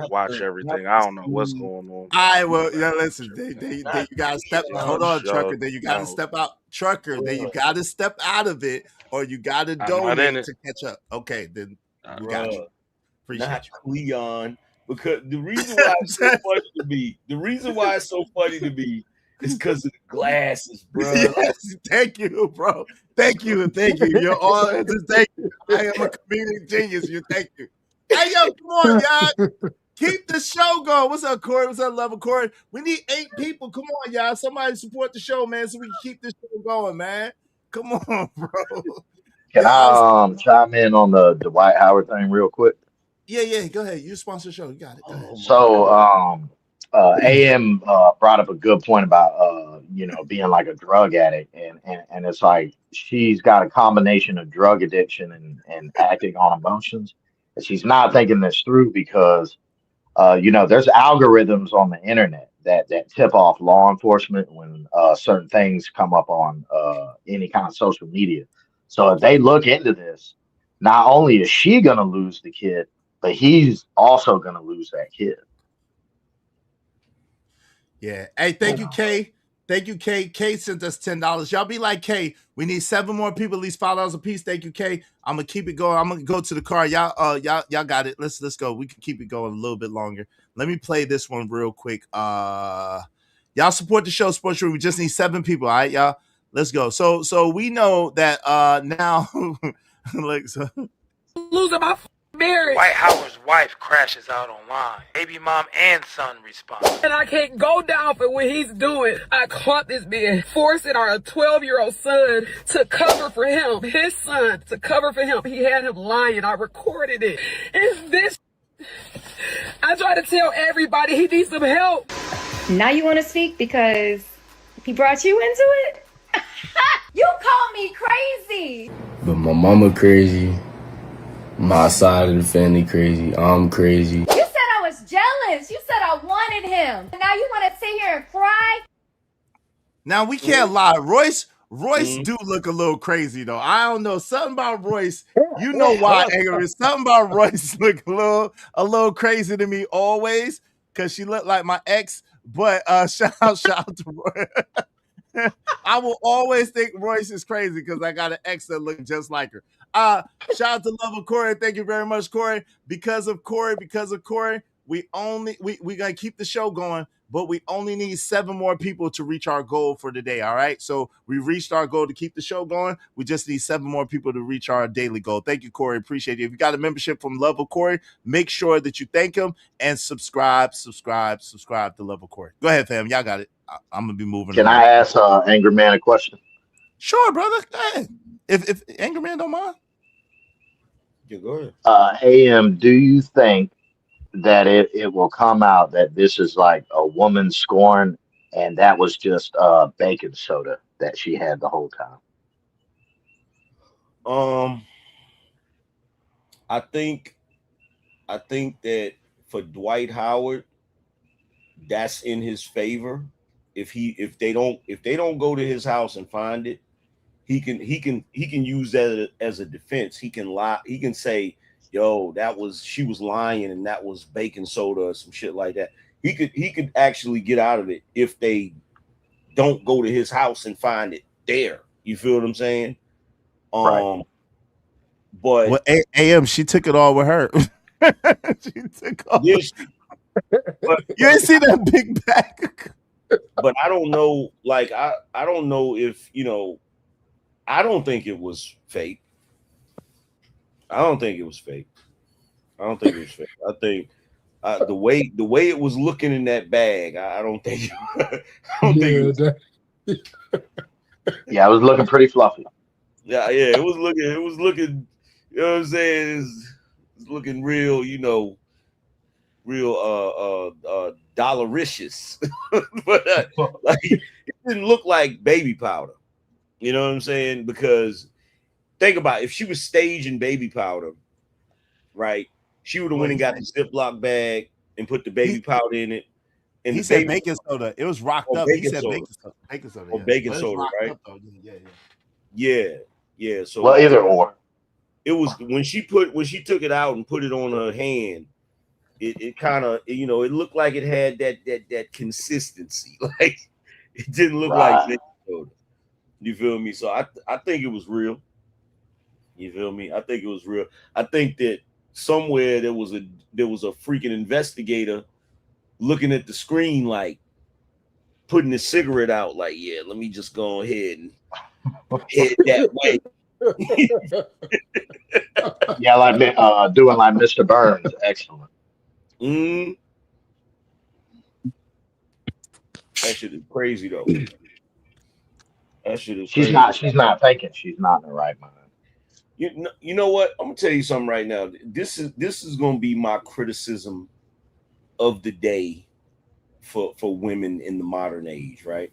Speaker 19: watch everything. I don't know what's going on.
Speaker 1: Listen. You gotta step. Hold on, Trucker. Then you gotta step out, Trucker. Then you gotta step out of it, or you gotta donate to catch up. Okay, then you got you.
Speaker 20: Not Cleon, because the reason why it's so funny to me, is because of the glasses, bro.
Speaker 1: Yes, thank you, bro. Thank you. You're all thank you. I am a comedic genius. Thank you. Hey, yo, come on, y'all. Keep the show going. What's up, Corey? What's up, Level Corey? We need 8 people. Come on, y'all. Somebody support the show, man, so we can keep this show going, man. Come on, bro.
Speaker 16: Can I chime in on the Dwight Howard thing real quick?
Speaker 1: Yeah. Go ahead. You sponsor the show. You got it. Go ahead.
Speaker 16: So AM brought up a good point about being like a drug addict, and it's like she's got a combination of drug addiction and acting on emotions, and she's not thinking this through because there's algorithms on the internet that tip off law enforcement when certain things come up on any kind of social media. So if they look into this, not only is she gonna lose the kid, but he's also gonna lose that kid.
Speaker 1: Yeah. Hey, thank you, Kay. Thank you, Kay. Kay sent us $10. Y'all be like, Kay, we need 7 more people, at least $5 a piece. Thank you, Kay. I'm gonna keep it going. I'm gonna go to the car. Y'all got it. Let's go. We can keep it going a little bit longer. Let me play this one real quick. Y'all support the show, Sports Room. We just need 7 people. All right, y'all. Let's go. So we know that now like so
Speaker 12: Losing my marriage.
Speaker 4: Dwight Howard's wife crashes out online. Baby mom and son respond.
Speaker 12: And I can't go down for what he's doing. I caught this man forcing our 12-year-old son to cover for him. His son to cover for him. He had him lying. I recorded it. It's this. I try to tell everybody he needs some help.
Speaker 22: Now you want to speak because he brought you into it? You call me crazy.
Speaker 23: But my mama crazy. My side of the family crazy. I'm crazy.
Speaker 22: You said I was jealous. You said I wanted him. And now you want to sit here and cry?
Speaker 1: Now we can't lie. Royce do look a little crazy though. I don't know. Something about Royce. You know why, Angry? Something about Royce look a little crazy to me always, because she looked like my ex. But shout out to Roy. I will always think Royce is crazy because I got an ex that look just like her. Shout out to Love of Corey. Thank you very much, Corey. Because of Corey, we gonna keep the show going, but we only need 7 more people to reach our goal for today. All right. So we reached our goal to keep the show going. We just need 7 more people to reach our daily goal. Thank you, Corey. Appreciate it. If you got a membership from Love of Corey, make sure that you thank him and subscribe to Love of Corey. Go ahead, fam. Y'all got it. I'm gonna be moving.
Speaker 16: Can I ask Angry Man a question?
Speaker 1: Sure, brother. Go ahead. If Angry Man don't mind.
Speaker 20: Yeah, go ahead.
Speaker 16: AM, do you think that it will come out that this is like a woman scorn and that was just baking soda that she had the whole time?
Speaker 20: I think that for Dwight Howard, that's in his favor. If they don't go to his house and find it, he can use that as a defense. He can lie. He can say, "Yo, she was lying, and that was baking soda or some shit like that." He could actually get out of it if they don't go to his house and find it there. You feel what I'm saying?
Speaker 16: Right.
Speaker 20: But
Speaker 1: AM, she took it all with her. She took all.
Speaker 20: Yes, but
Speaker 1: you ain't see that big bag.
Speaker 20: But I don't know. Like I don't know if I don't think it was fake. I think The way it was looking in that bag, I don't think. I don't think.
Speaker 16: Yeah, it was looking pretty fluffy.
Speaker 20: Yeah, it was looking. You know what I'm saying? It's looking real. You know, real dollaricious, but like it didn't look like baby powder. You know what I'm saying? Because think about it, if she was staging baby powder, right? She would have went and got the Ziploc bag and put the baby powder in it. And
Speaker 1: he said baking soda. It was rocked up. He said baking soda.
Speaker 20: Or baking soda, right? Yeah. So
Speaker 16: well, either or.
Speaker 20: It was when she took it out and put it on her hand. It kind of, you know, it looked like it had that consistency. Like it didn't look like baking soda. You feel me? So I think it was real. You feel me? I think it was real. I think that somewhere there was a freaking investigator looking at the screen, like putting his cigarette out, like, yeah, let me just go ahead and head that way.
Speaker 16: Yeah, like doing like Mr. Burns. Excellent.
Speaker 20: That shit is crazy though. That shit is
Speaker 16: She's
Speaker 20: crazy.
Speaker 16: She's not faking. She's not in the right mind.
Speaker 20: You know what? I'm gonna tell you something right now. This is gonna be my criticism of the day for women in the modern age, right?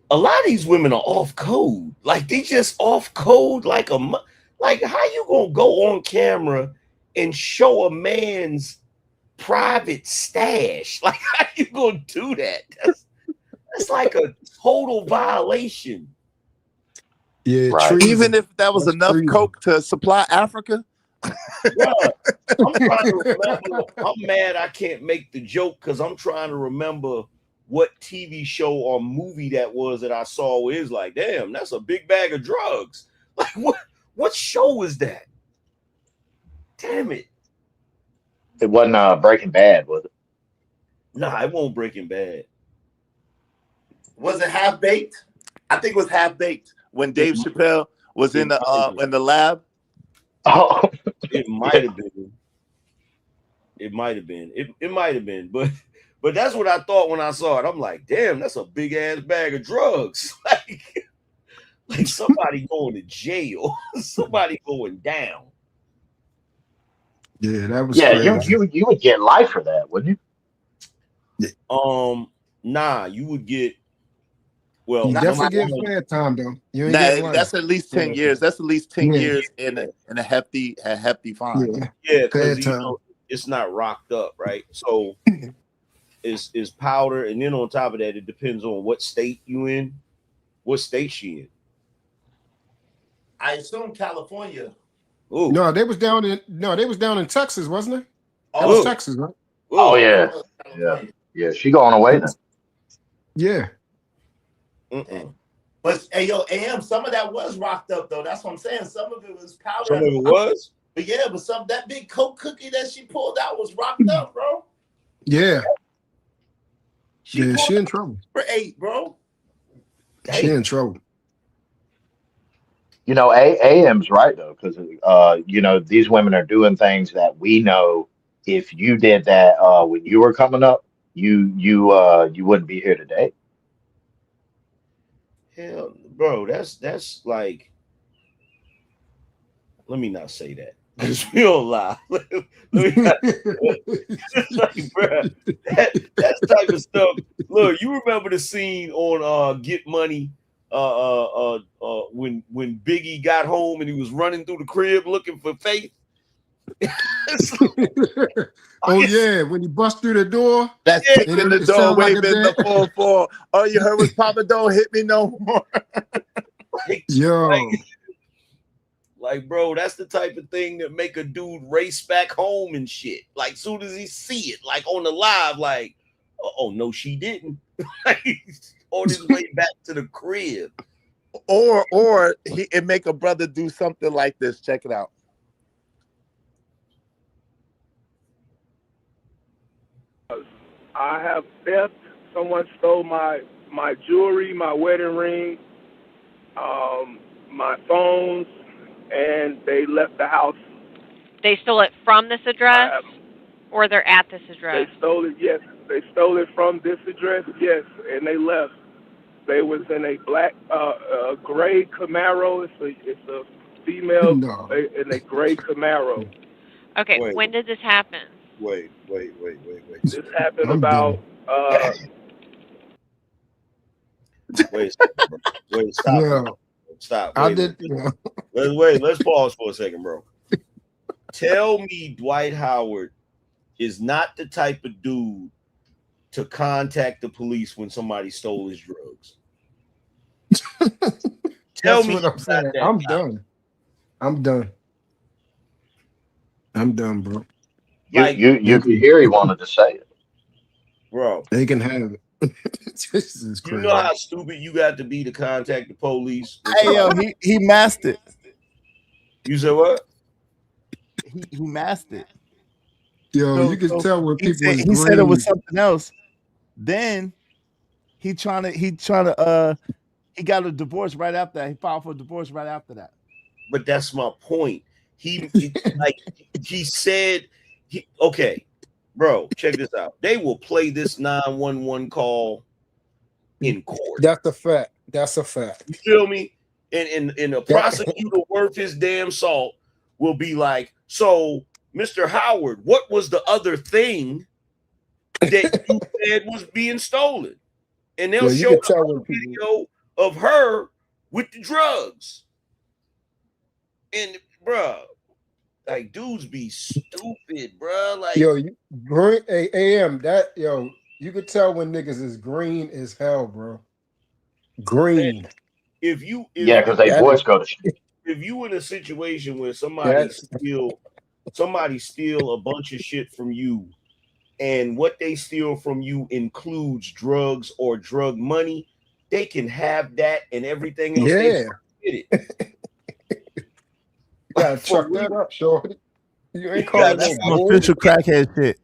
Speaker 20: A lot of these women are off code. Like they just off code like how you gonna go on camera and show a man's private stash? Like how you gonna do that? That's like a total violation.
Speaker 21: Yeah,
Speaker 16: right.
Speaker 1: Even if that was enough coke to supply Africa.
Speaker 20: Yeah, I'm trying to remember. I'm mad I can't make the joke because I'm trying to remember what TV show or movie that was that I saw where it's like, damn, that's a big bag of drugs. Like what show is that? Damn it.
Speaker 16: It wasn't Breaking Bad, was it?
Speaker 20: Nah, it won't Breaking Bad.
Speaker 1: Was it Half Baked? I think it was Half Baked when Dave Chappelle was in the lab.
Speaker 16: Oh,
Speaker 20: it might have been. It might have been. It might have been, but that's what I thought when I saw it. I'm like, damn, that's a big ass bag of drugs. Like somebody going to jail, somebody going down.
Speaker 21: Yeah, that was
Speaker 16: crazy. You would get life for that, wouldn't
Speaker 21: you?
Speaker 20: Nah, you would get. Well,
Speaker 21: you definitely get fair time though. You ain't getting life.
Speaker 1: That's at least 10 years. That's at least 10 years in a hefty fine.
Speaker 20: Yeah, because you know, it's not rocked up, right? So it's powder, and then on top of that, it depends on what state you in, what state she in.
Speaker 1: I assume California.
Speaker 20: Ooh.
Speaker 21: No, they was down in Texas, wasn't it? That was Texas, right?
Speaker 16: Oh yeah. She going away then.
Speaker 21: Yeah.
Speaker 1: But hey, yo, AM, some of that was rocked up though. That's what I'm saying. Some of it was powder.
Speaker 20: Some of it was.
Speaker 1: But yeah, but that big Coke cookie that she pulled out was rocked up, bro.
Speaker 21: Yeah. She in trouble.
Speaker 1: For 8, bro.
Speaker 21: She in trouble.
Speaker 16: You know, AM's right though, because you know, these women are doing things that we know if you did that when you were coming up, you wouldn't be here today.
Speaker 20: Hell, bro, that's like, let me not say that because we don't lie. Let me not, like, bro, that type of stuff. Look, you remember the scene on Get Money? When Biggie got home and he was running through the crib looking for Faith.
Speaker 21: Oh yeah, when he bust through the door.
Speaker 1: That's kicking in the door, waving the 4-4. All you heard was Papa, don't hit me no more.
Speaker 20: Like, bro, that's the type of thing that make a dude race back home and shit. Like, soon as he see it, like on the live, like, oh no, she didn't. On his way back to the crib.
Speaker 1: Or it make a brother do something like this. Check it out.
Speaker 6: I have theft. Someone stole my jewelry, my wedding ring, my phones, and they left the house
Speaker 7: They stole it from this address, or they're at this address?
Speaker 6: They stole it. Yes, they stole it from this address. Yes, and they left. They was in a black, gray Camaro. It's a female in a gray Camaro.
Speaker 7: Okay,
Speaker 20: Wait.
Speaker 7: when did this happen?
Speaker 20: Wait.
Speaker 6: This happened about.
Speaker 20: Wait, stop.
Speaker 21: Yeah.
Speaker 20: Stop.
Speaker 21: I
Speaker 20: Wait,
Speaker 21: did.
Speaker 20: Let's pause for a second, bro. Tell me Dwight Howard is not the type of dude to contact the police when somebody stole his drugs. Tell
Speaker 21: That's
Speaker 20: me
Speaker 21: what I'm saying. I'm done. I'm done, bro.
Speaker 16: You could hear he wanted to say it.
Speaker 20: Bro.
Speaker 21: They can have it. This is
Speaker 20: You
Speaker 21: crazy.
Speaker 20: know how stupid you got to be to contact the police?
Speaker 1: Hey, yo, he masked it.
Speaker 20: You said what?
Speaker 1: He masked it.
Speaker 21: Yo, you can tell when
Speaker 1: he
Speaker 21: people.
Speaker 1: He said it was something else. Then he got a divorce right after that. He filed for a divorce right after that.
Speaker 20: But that's my point. He said, okay, bro, check this out. They will play this 911 call in court.
Speaker 21: That's a fact. That's a fact.
Speaker 20: You feel me? And a prosecutor worth his damn salt will be like, so, Mr. Howard, what was the other thing that you said was being stolen? And they'll show a video of her with the drugs. And, bruh, like, dudes be stupid, bruh. Like,
Speaker 21: Yo, green AM, that you could tell when niggas is green as hell, bro. Green.
Speaker 16: Because they voice go to shit.
Speaker 20: If you in a situation where somebody steal a bunch of shit from you, and what they steal from you includes drugs or drug money, they can have that and everything else.
Speaker 21: Yeah.
Speaker 20: They get it.
Speaker 21: You gotta chuck that up, shorty. You ain't calling
Speaker 1: That's
Speaker 21: that
Speaker 1: some official crackhead shit.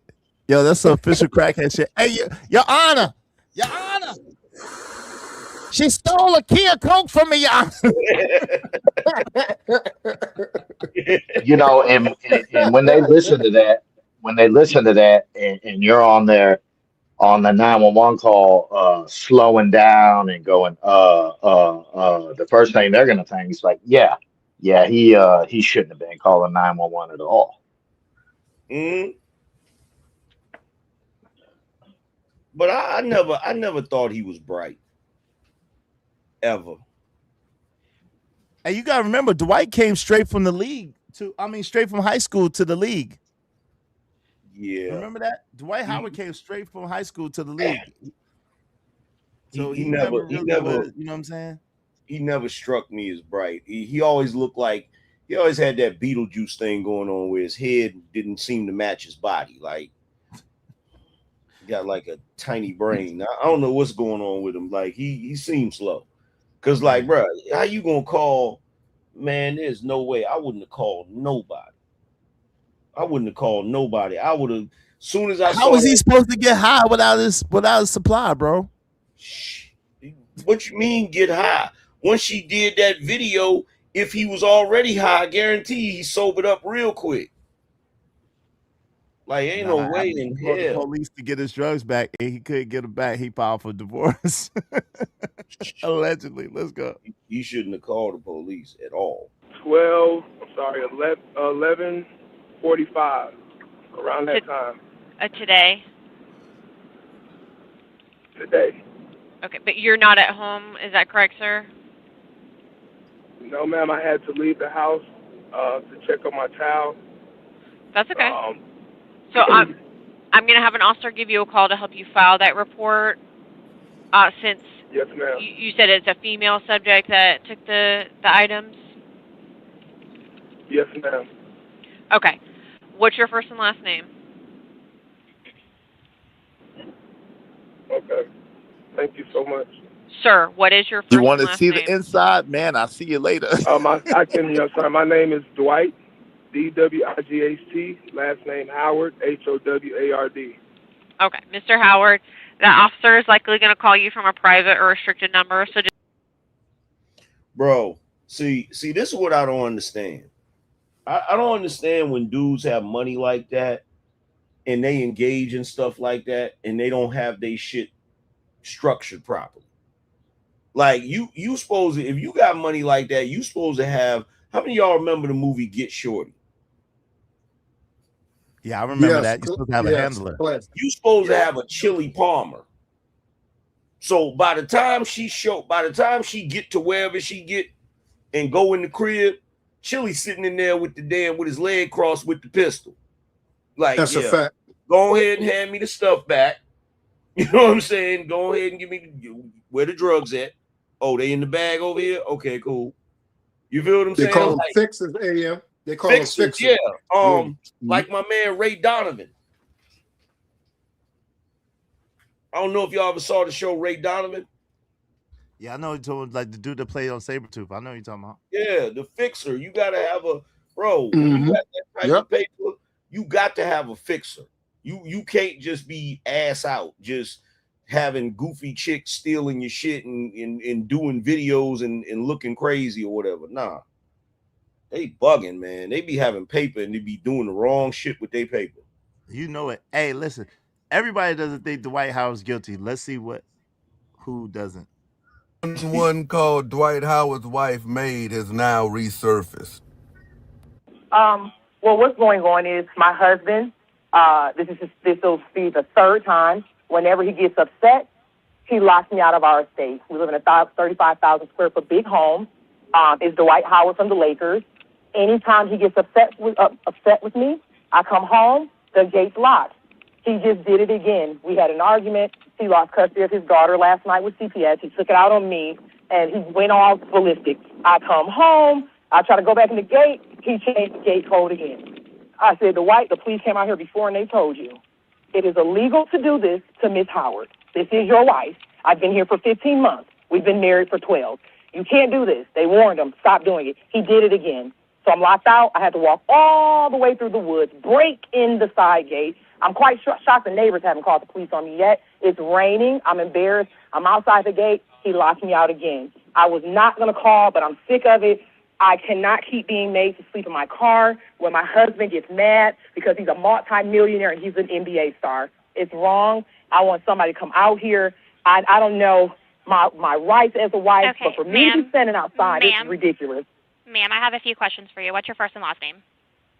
Speaker 1: Yo, that's some official crackhead shit. Hey, Your Honor. She stole a Kia Coke from me, Your Honor.
Speaker 16: You know, and when they listen to that, and you're on there on the 911 call, slowing down and going, the first thing they're gonna think is like, yeah, he shouldn't have been calling 911 at all.
Speaker 20: But I never thought he was bright. Ever.
Speaker 1: And you gotta remember, Dwight came straight from the league straight from high school to the league.
Speaker 20: Yeah.
Speaker 1: Remember that? Dwight Howard came straight from high school to the league. So
Speaker 20: he
Speaker 1: he
Speaker 20: never,
Speaker 1: you know what I'm saying?
Speaker 20: He never struck me as bright. He always looked like he always had that Beetlejuice thing going on where his head didn't seem to match his body. Like, he got like a tiny brain. I don't know what's going on with him. Like, he seems slow. Cause like, bro, how you gonna call? Man, there's no way. I wouldn't have called nobody. I would have. Soon as I saw.
Speaker 1: How was he supposed to get high without his supply, bro?
Speaker 20: What you mean get high? Once she did that video, if he was already high, I guarantee he sobered up real quick. Like, ain't no way in
Speaker 1: For the
Speaker 20: hell.
Speaker 1: police to get his drugs back, and he couldn't get them back. He filed for divorce. Allegedly. Let's go.
Speaker 20: He shouldn't have called the police at all.
Speaker 6: 11:45, around that time.
Speaker 7: Today?
Speaker 6: Today.
Speaker 7: Okay, but you're not at home, is that correct, sir?
Speaker 6: No, ma'am, I had to leave the house to check on my child.
Speaker 7: That's okay. So I'm going to have an officer give you a call to help you file that report. Since
Speaker 6: yes, ma'am.
Speaker 7: You said it's a female subject that took the items?
Speaker 6: Yes, ma'am.
Speaker 7: Okay. What's your first and last name?
Speaker 6: Okay. Thank you so much.
Speaker 7: Sir, what is your first
Speaker 1: You want
Speaker 7: and
Speaker 1: to
Speaker 7: last
Speaker 1: see
Speaker 7: name?
Speaker 1: the inside? Man, I'll see you later.
Speaker 6: My name is Dwight, DWIGHT, last name Howard, HOWARD.
Speaker 7: Okay, Mr. Howard, the officer is likely going to call you from a private or restricted number, so just...
Speaker 20: Bro, see, this is what I don't understand. I don't understand when dudes have money like that and they engage in stuff like that and they don't have their shit structured properly. Like you supposed to, if you got money like that, you supposed to have. How many of y'all remember the movie Get Shorty?
Speaker 1: Yeah, I remember that. You're supposed to have a handler.
Speaker 20: You supposed to have a Chili Palmer. So by the time she get to wherever she get and go in the crib, Chili sitting in there with his leg crossed with the pistol. Like,
Speaker 21: that's a fact.
Speaker 20: Go ahead and hand me the stuff back. You know what I'm saying? Go ahead and give me where the drugs at. Oh, they in the bag over here? Okay, cool. You feel what I'm saying?
Speaker 21: They call them fixers, AM. They call them fixers.
Speaker 20: Yeah. Like my man Ray Donovan. I don't know if y'all ever saw the show Ray Donovan.
Speaker 1: Yeah, I know you're talking like the dude that played on Sabretooth. I know you're talking about.
Speaker 20: Yeah, the fixer. You gotta have a bro. You got that type of paper, you got to have a fixer. You can't just be ass out, just having goofy chicks stealing your shit and doing videos and looking crazy or whatever. Nah. They bugging, man. They be having paper and they be doing the wrong shit with their paper.
Speaker 1: You know it. Hey, listen. Everybody doesn't think Dwight Howard's guilty. Let's see who doesn't.
Speaker 3: One called Dwight Howard's wife Maid has now resurfaced.
Speaker 8: Well, what's going on is my husband, this will be the third time. Whenever he gets upset, he locks me out of our estate. We live in a 35,000 square foot big home. It's Dwight Howard from the Lakers. Anytime he gets upset with me, I come home, the gate's locked. He just did it again. We had an argument. He lost custody of his daughter last night with CPS. He took it out on me, and he went all ballistic. I come home. I try to go back in the gate. He changed the gate code again. I said, the police came out here before, and they told you. It is illegal to do this to Miss Howard. This is your wife. I've been here for 15 months. We've been married for 12. You can't do this. They warned him. Stop doing it. He did it again. So I'm locked out. I had to walk all the way through the woods, break in the side gate. I'm quite shocked the neighbors haven't called the police on me yet. It's raining. I'm embarrassed. I'm outside the gate. He locked me out again. I was not going to call, but I'm sick of it. I cannot keep being made to sleep in my car when my husband gets mad because he's a multi-millionaire and he's an NBA star. It's wrong. I want somebody to come out here. I don't know my rights as a wife, but for me to be standing outside, it's ridiculous.
Speaker 7: Ma'am, I have a few questions for you. What's your first and last name?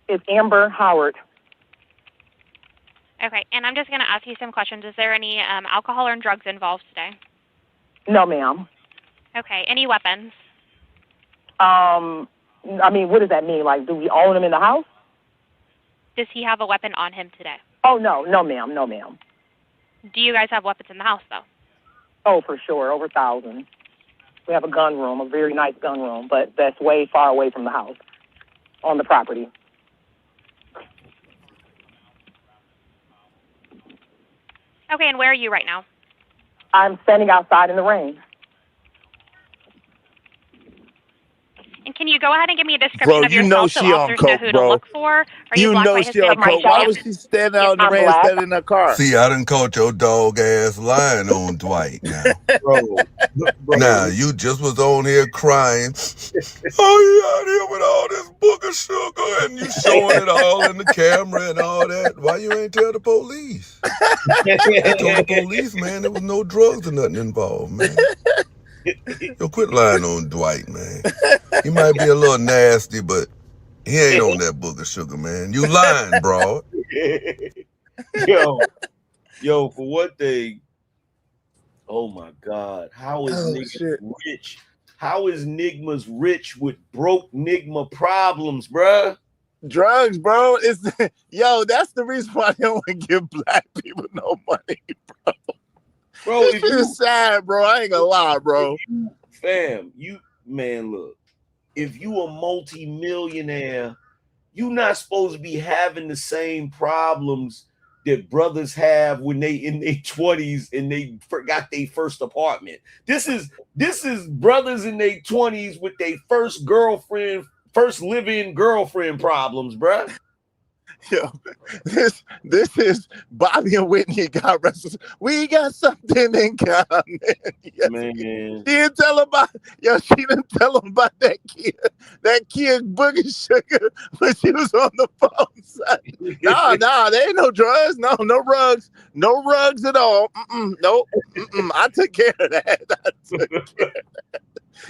Speaker 8: It's Amber Howard.
Speaker 7: Okay, and I'm just going to ask you some questions. Is there any alcohol or drugs involved today?
Speaker 8: No, ma'am.
Speaker 7: Okay, any weapons?
Speaker 8: I mean, what does that mean? Like, do we own them in the house?
Speaker 7: Does he have a weapon on him today?
Speaker 8: Oh, no, ma'am, no, ma'am.
Speaker 7: Do you guys have weapons in the house, though?
Speaker 8: Oh, for sure, over 1,000. We have a gun room, a very nice gun room, but that's way far away from the house, on the property.
Speaker 7: Okay, and where are you right now?
Speaker 8: I'm standing outside in the rain.
Speaker 7: And can you go ahead and give me a description of
Speaker 1: you
Speaker 7: yourself
Speaker 1: know
Speaker 7: so
Speaker 1: she on
Speaker 7: officers know
Speaker 1: coke,
Speaker 7: who
Speaker 1: bro.
Speaker 7: to look for? Are
Speaker 1: You
Speaker 7: blocked
Speaker 1: know
Speaker 7: by his
Speaker 1: she on
Speaker 7: fingerprint
Speaker 1: coke. Why
Speaker 7: chip?
Speaker 1: was she standing out in the rain instead in her car?
Speaker 3: See, I done caught your dog ass lying on Dwight now.
Speaker 20: Bro.
Speaker 3: Now, you just was on here crying. Oh, you out here with all this booger sugar and you showing it all in the camera and all that. Why you ain't tell the police? I told the police, man, there was no drugs or nothing involved, man. Yo, quit lying on Dwight, man. He might be a little nasty, but he ain't on that booger sugar, man. You lying, bro.
Speaker 20: Yo, for one thing, oh my God, how is Nigma rich? How is Nigma's rich with broke Nigma problems, bruh?
Speaker 1: Drugs, bro. Yo, that's the reason why they don't want to give black people no money, bro.
Speaker 20: Bro,
Speaker 1: this is sad, bro. I ain't gonna lie, bro.
Speaker 20: Look, if you a multi-millionaire, you not supposed to be having the same problems that brothers have when they in their 20s and they forgot their first apartment. This is brothers in their 20s with their first live-in girlfriend problems, bruh.
Speaker 1: Yo, this is Bobby and Whitney got wrestled. We got something in common. Yes.
Speaker 20: Man,
Speaker 1: She didn't tell him about she didn't tell him about that kid boogie sugar when she was on the phone. Son. Nah, there ain't no drugs, no rugs at all. Nope. I took care of that.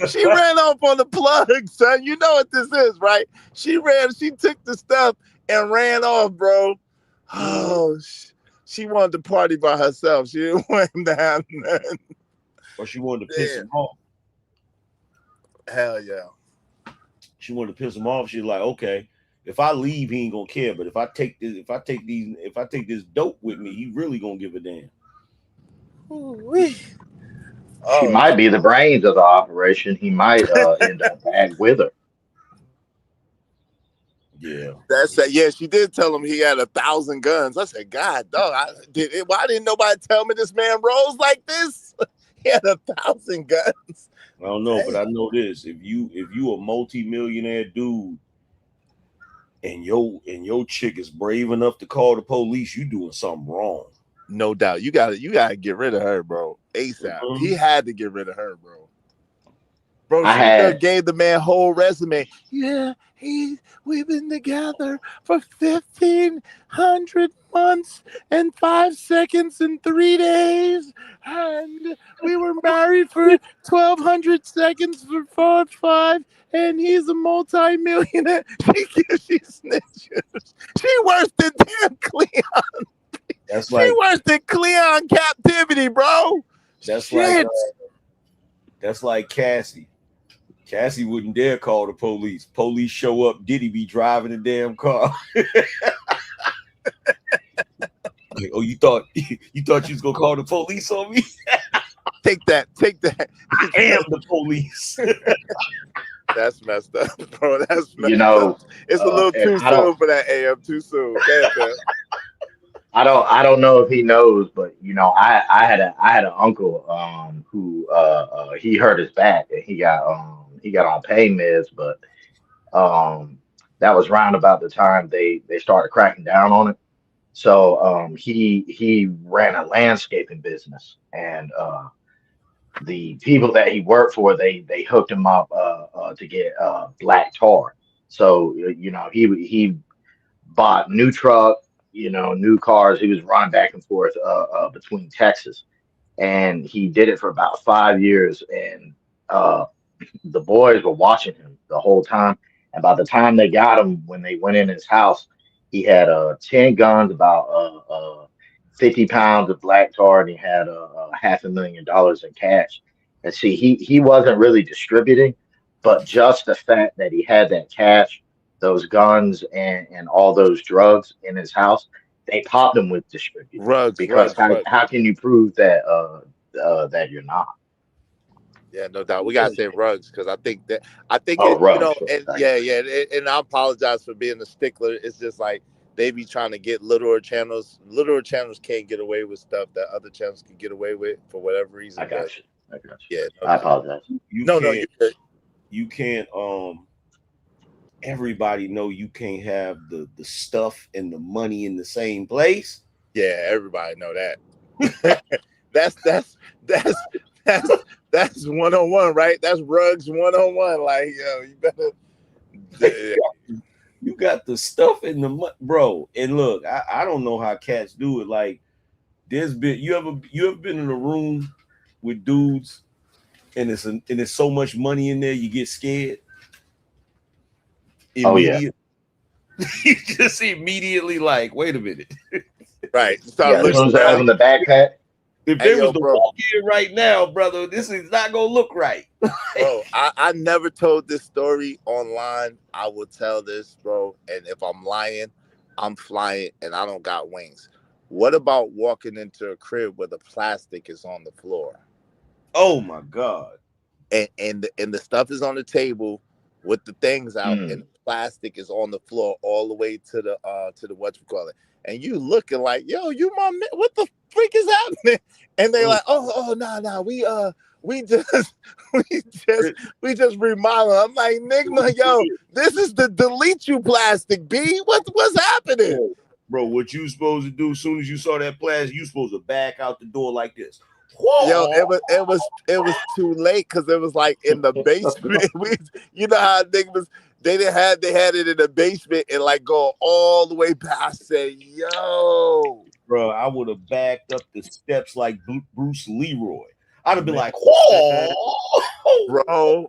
Speaker 1: She ran off on the plug, son. You know what this is, right? She took the stuff and ran off, bro. Oh, she wanted to party by herself. She didn't want him to have nothing.
Speaker 20: Or she wanted to piss him off.
Speaker 1: Hell yeah.
Speaker 20: She wanted to piss him off. She's like, okay, if I leave, he ain't gonna care. But if I take this dope with me, he really gonna give a damn.
Speaker 16: She might be the brains of the operation. He might end up back with her.
Speaker 20: Yeah.
Speaker 1: Yeah, she did tell him he had 1,000 guns. I said, God, dog, why didn't nobody tell me this man rolls like this? He had 1,000 guns.
Speaker 20: I don't know, but I know this. If you a multi-millionaire dude and your chick is brave enough to call the police, you doing something wrong.
Speaker 1: No doubt. You gotta get rid of her, bro. ASAP. He had to get rid of her, bro. Bro, she gave the man whole resume. Yeah, we've been together for 1,500 months and 5 seconds and 3 days, and we were married for 1,200 seconds for 5, and he's a multi-millionaire. She snitches. She worse than damn Cleon.
Speaker 20: That's like
Speaker 1: she worse than Cleon captivity, bro.
Speaker 20: That's
Speaker 1: Shit.
Speaker 20: That's like Cassie. Cassie wouldn't dare call the police. Police show up, Diddy be driving the damn car. Like, oh, you thought you was gonna call the police on me?
Speaker 1: Take that.
Speaker 20: I am the police.
Speaker 1: That's messed up, bro. That's messed
Speaker 16: up.
Speaker 1: It's a little too soon for that AM. Too soon.
Speaker 16: I don't know if he knows, but I had an uncle who he hurt his back and he got on pain meds, but that was round about the time they started cracking down on it. So he ran a landscaping business, and the people that he worked for, they hooked him up to get black tar. So he bought new truck, new cars. He was running back and forth between Texas, and he did it for about 5 years. And the boys were watching him the whole time. And by the time they got him, when they went in his house, he had 10 guns, about 50 pounds of black tar, and he had $500,000 in cash. And see, he wasn't really distributing, but just the fact that he had that cash, those guns, and all those drugs in his house, they popped him with distributing. Because how can you prove that that you're not?
Speaker 1: Yeah, no doubt. We gotta say Ruggs, because I think
Speaker 16: Ruggs,
Speaker 1: and and I apologize for being a stickler. It's just like they be trying to get littler channels. Littler channels can't get away with stuff that other channels can get away with for whatever reason.
Speaker 16: I got you.
Speaker 1: Yeah,
Speaker 16: I apologize.
Speaker 20: You can't. Everybody know you can't have the stuff and the money in the same place.
Speaker 1: Yeah, everybody know that. That's 101, right? That's Ruggs 101. Like, yo, you better.
Speaker 20: You got the stuff in the money, bro. And look, I don't know how cats do it. Like, there's been you ever been in a room with dudes, and it's so much money in there, you get scared.
Speaker 16: Oh yeah.
Speaker 20: You just immediately like, wait a minute.
Speaker 1: Right.
Speaker 16: Start looking down in the backpack.
Speaker 20: If there was to walk in right now, brother, this is not gonna look right.
Speaker 1: Bro, I never told this story online. I will tell this, bro. And if I'm lying, I'm flying and I don't got wings. What about walking into a crib where the plastic is on the floor?
Speaker 20: Oh my God.
Speaker 1: And the stuff is on the table with the things out, and the plastic is on the floor all the way to the whatchamacallit. And you looking like, yo, you my man, what the freak is happening? And they like, oh, nah, we just remodel. I'm like, Nigma, yo, this is the delete you plastic, B. What's happening?
Speaker 20: Bro, what you supposed to do as soon as you saw that plastic, you supposed to back out the door like this.
Speaker 1: Yo, it was too late because it was like in the basement. You know how Nigmas they had it in the basement and like go all the way past. Say, yo,
Speaker 20: bro, I would have backed up the steps like Bruce Leroy. I'd have been like, whoa,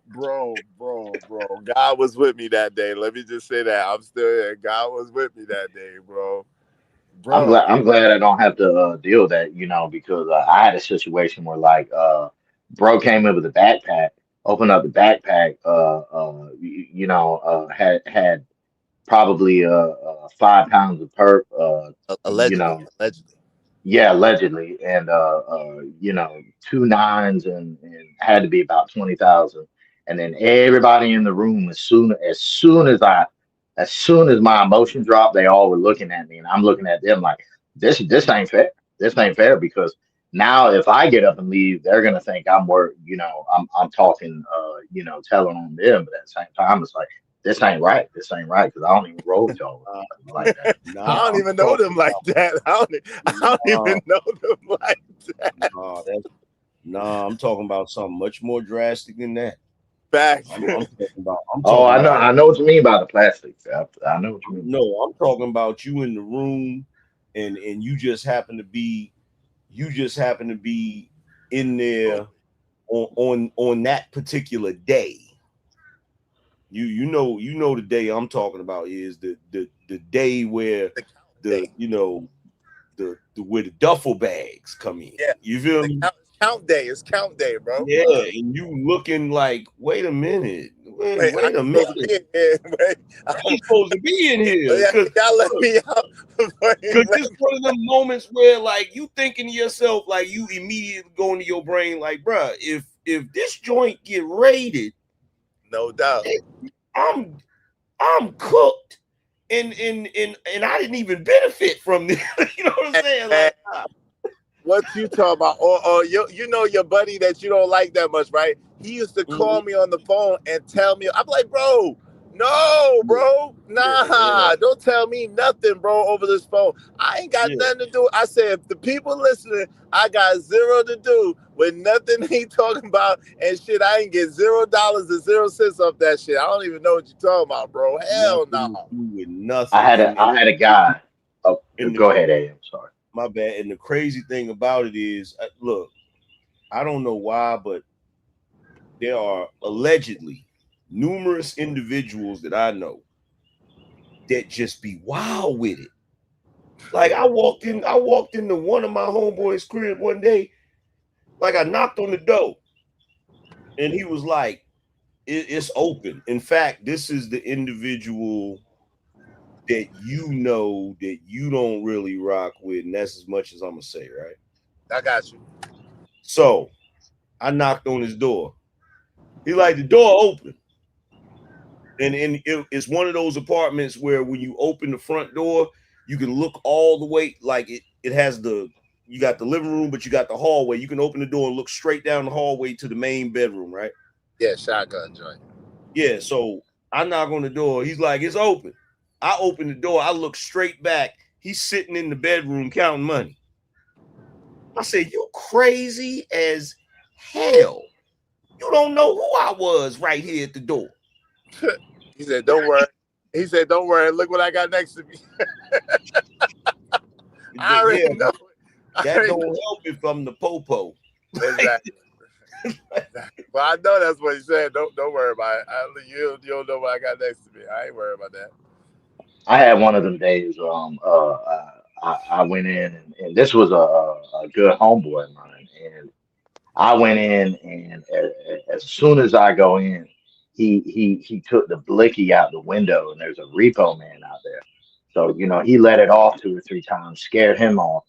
Speaker 1: bro. God was with me that day. Let me just say that. I'm still here. God was with me that day, bro.
Speaker 16: I'm glad I don't have to deal with that, because I had a situation where like bro came in with a backpack, opened up the backpack, had probably 5 pounds of perp,
Speaker 1: allegedly.
Speaker 16: Yeah, allegedly, and 2 9s and had to be about 20,000. And then everybody in the room, as soon as my emotion dropped, they all were looking at me, and I'm looking at them like, this ain't fair. This ain't fair, because now if I get up and leave, they're gonna think I'm I'm talking, telling on them. But at the same time, it's like, this ain't right. This ain't right, because I don't even roll with y'all like that.
Speaker 1: I don't even know them like that. I don't even know them like that.
Speaker 20: I'm talking about something much more drastic than that.
Speaker 1: Facts.
Speaker 20: I'm talking about.
Speaker 16: I know what you mean by the plastic. I know what you mean.
Speaker 20: No, I'm talking about you in the room, and you just happen to be in there on that particular day. You know the day I'm talking about is the day where where the duffel bags come in.
Speaker 1: Yeah.
Speaker 20: You feel me?
Speaker 1: It's count day, bro.
Speaker 20: Yeah, and you looking like, wait a minute. Wait a minute. I'm supposed to be in here.
Speaker 1: Y'all let me out.
Speaker 20: Because it's one of them moments where like you thinking to yourself, like you immediately go into your brain, like, bruh, if this joint get raided,
Speaker 1: no doubt,
Speaker 20: I'm cooked, and I didn't even benefit from this. You know what I'm saying? Like,
Speaker 1: what you talking about? Or you know your buddy that you don't like that much, right? He used to call me on the phone and tell me, I'm like, bro, no, bro, nah, don't tell me nothing, bro, over this phone. I ain't got nothing to do. I said, if the people listening, I got zero to do with nothing he talking about and shit. I ain't get $0 and 0 cents off that shit. I don't even know what you talking about, bro. Hell no.
Speaker 20: Nothing.
Speaker 16: I had a guy. Oh, go ahead, AM. Sorry.
Speaker 20: My bad. And the crazy thing about it is, look, I don't know why, but there are allegedly numerous individuals that I know that just be wild with it. Like I walked into one of my homeboys' crib one day, like I knocked on the door, and he was like, it's open. In fact, this is the individual that that you don't really rock with, and that's as much as I'm gonna say, right?
Speaker 1: I got you.
Speaker 20: So I knocked on his door. He like, the door open. And it's one of those apartments where when you open the front door, you can look all the way, like it has you got the living room, but you got the hallway. You can open the door and look straight down the hallway to the main bedroom, right?
Speaker 1: Yeah, shotgun joint.
Speaker 20: Yeah, so I knock on the door. He's like, it's open. I open the door. I look straight back. He's sitting in the bedroom counting money. I said, you crazy as hell. You don't know who I was right here at the door.
Speaker 1: He said, don't worry. He said, don't worry. Look what I got next to me. I already know.
Speaker 20: That don't help if I'm the popo.
Speaker 1: Exactly. Well, I know that's what he said. Don't worry about it. You don't know what I got next to me. I ain't worried about that.
Speaker 16: I had one of them days. I went in, and this was a good homeboy of mine, and I went in, and as soon as I go in, he took the blicky out the window, and there's a repo man out there. So he let it off 2 or 3 times, scared him off,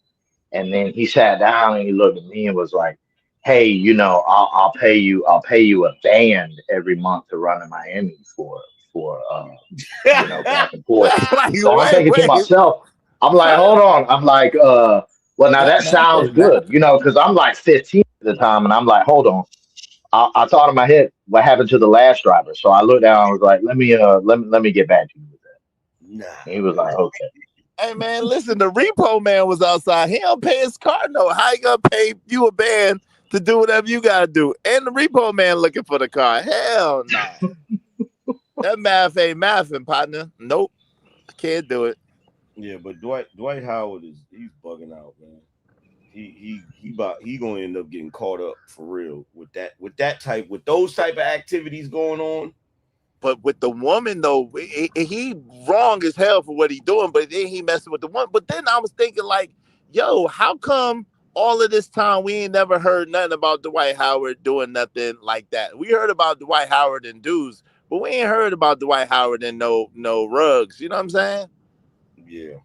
Speaker 16: and then he sat down and he looked at me and was like, "Hey, I'll pay you a band every month to run in Miami for back and forth." So I'm thinking to myself, I'm like, hold on. I'm like, well, now that sounds good, because I'm like 15 at the time, and I'm like, hold on. I thought in my head what happened to the last driver. So I looked down. I was like, let me get back to you with that.
Speaker 20: Nah.
Speaker 16: And he was like, okay.
Speaker 1: Hey man, listen, the repo man was outside. He don't pay his car note. How you gonna pay you a band to do whatever you gotta do? And the repo man looking for the car. Hell no. That math ain't mathing, partner. Nope. I can't do it.
Speaker 20: Yeah, but Dwight Howard he's bugging out, man. He gonna end up getting caught up for real with those type of activities going on.
Speaker 1: But with the woman though, he wrong as hell for what he doing. But then he messing with the woman. But then I was thinking like, yo, how come all of this time we ain't never heard nothing about Dwight Howard doing nothing like that? We heard about Dwight Howard and dudes, but we ain't heard about Dwight Howard and no rugs. You know what I'm saying?
Speaker 20: Yeah.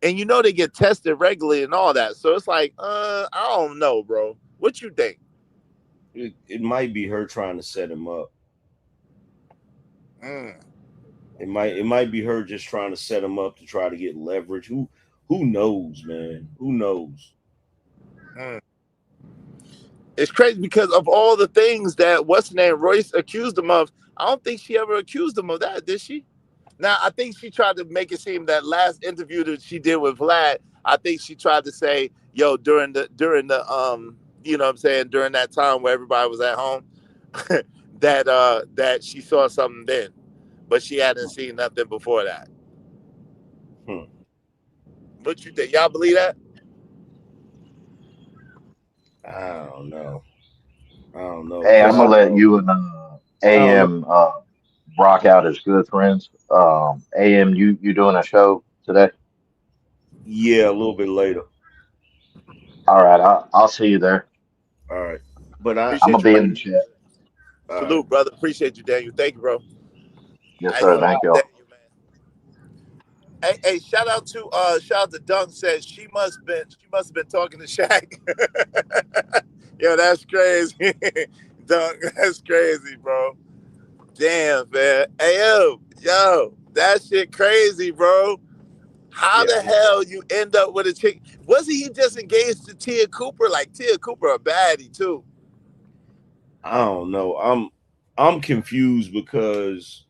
Speaker 1: And you know they get tested regularly and all that. So it's like, I don't know, bro. What you think?
Speaker 20: It might be her trying to set him up. It might be her just trying to set him up to try to get leverage. Who knows, man? Who knows?
Speaker 1: It's crazy because of all the things that what's her name Royce accused him of. I don't think she ever accused him of that, did she? Now I think she tried to make it seem that last interview that she did with Vlad. I think she tried to say, yo, during the you know what I'm saying, during that time where everybody was at home, that she saw something then. But she hadn't seen nothing before that. What you think? Y'all believe that?
Speaker 20: I don't know.
Speaker 16: Hey, I'm gonna let you and AM rock out as good friends. AM, you doing a show today?
Speaker 20: Yeah, a little bit later.
Speaker 16: All right, I'll see you there.
Speaker 20: All right, but
Speaker 16: I'm gonna be in the chat.
Speaker 1: Salute, brother. Appreciate you, Daniel. Thank you, bro.
Speaker 16: Yes, sir. Thank you.
Speaker 1: Hey, shout out to Dunk says she must have been talking to Shaq. Yo, that's crazy. Dunk, that's crazy, bro. Damn, man. Hey, yo, that shit crazy, bro. How the hell you end up with a chick? Wasn't he just engaged to Tia Cooper? Like Tia Cooper a baddie too.
Speaker 20: I don't know. I'm confused because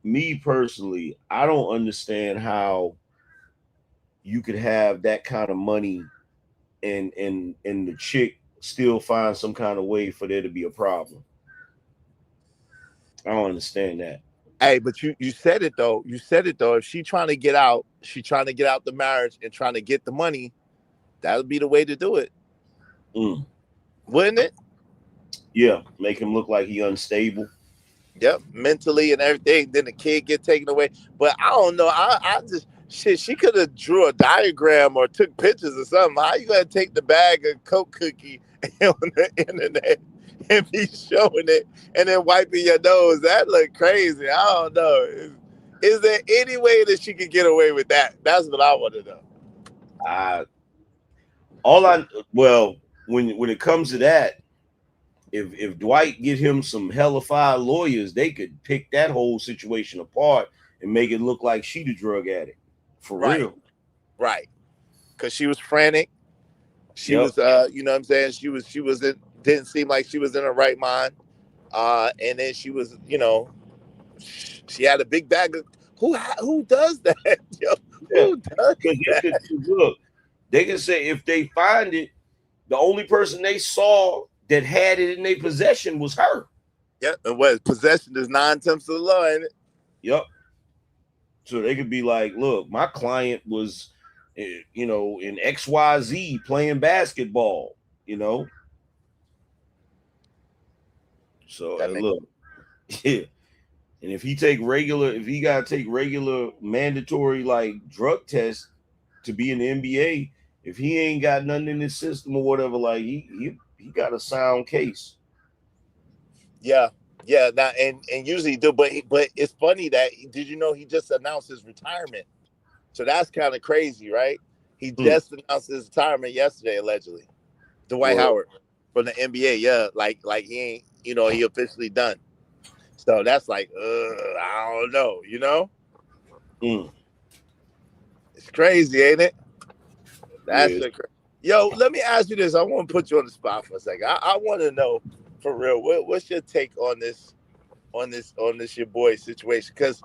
Speaker 20: me personally, I don't understand how you could have that kind of money and the chick still find some kind of way for there to be a problem. I don't understand that.
Speaker 1: Hey, but you said it though. You said it though. If she trying to get out the marriage and trying to get the money, that would be the way to do it. Wouldn't it?
Speaker 20: Yeah, make him look like he unstable.
Speaker 1: Yep, mentally and everything. Then the kid get taken away. But I don't know. I just shit. She could have drew a diagram or took pictures or something. How you gonna take the bag of Coke cookie on the internet and be showing it and then wiping your nose? That look crazy. I don't know. Is there any way that she could get away with that? That's what I want to know.
Speaker 20: When it comes to that, if Dwight get him some hellified lawyers, they could pick that whole situation apart and make it look like she the drug addict. For real.
Speaker 1: Right. Because she was frantic. She was you know what I'm saying? She didn't seem like she was in her right mind. And then she was, you know, she had a big bag of who does that? Yo, who does that?
Speaker 20: Look, they can say if they find it, the only person they saw that had it in their possession was her.
Speaker 1: Yeah, and what possession is 9 tenths of the law, ain't it?
Speaker 20: Yep. So they could be like, look, my client was, you know, in XYZ playing basketball, you know. So look, yeah. And if he gotta take regular mandatory like drug tests to be in the NBA, if he ain't got nothing in his system or whatever, like he got a sound case.
Speaker 1: Yeah. Now and usually do, but it's funny that did you know he just announced his retirement? So that's kind of crazy, right? He just announced his retirement yesterday, allegedly. Dwight Howard from the NBA, yeah, like he ain't, you know, he officially done. So that's like, I don't know, you know. It's crazy, ain't it? That's crazy. Yo, let me ask you this. I want to put you on the spot for a second. I want to know for real, what's your take on this your boy situation? Because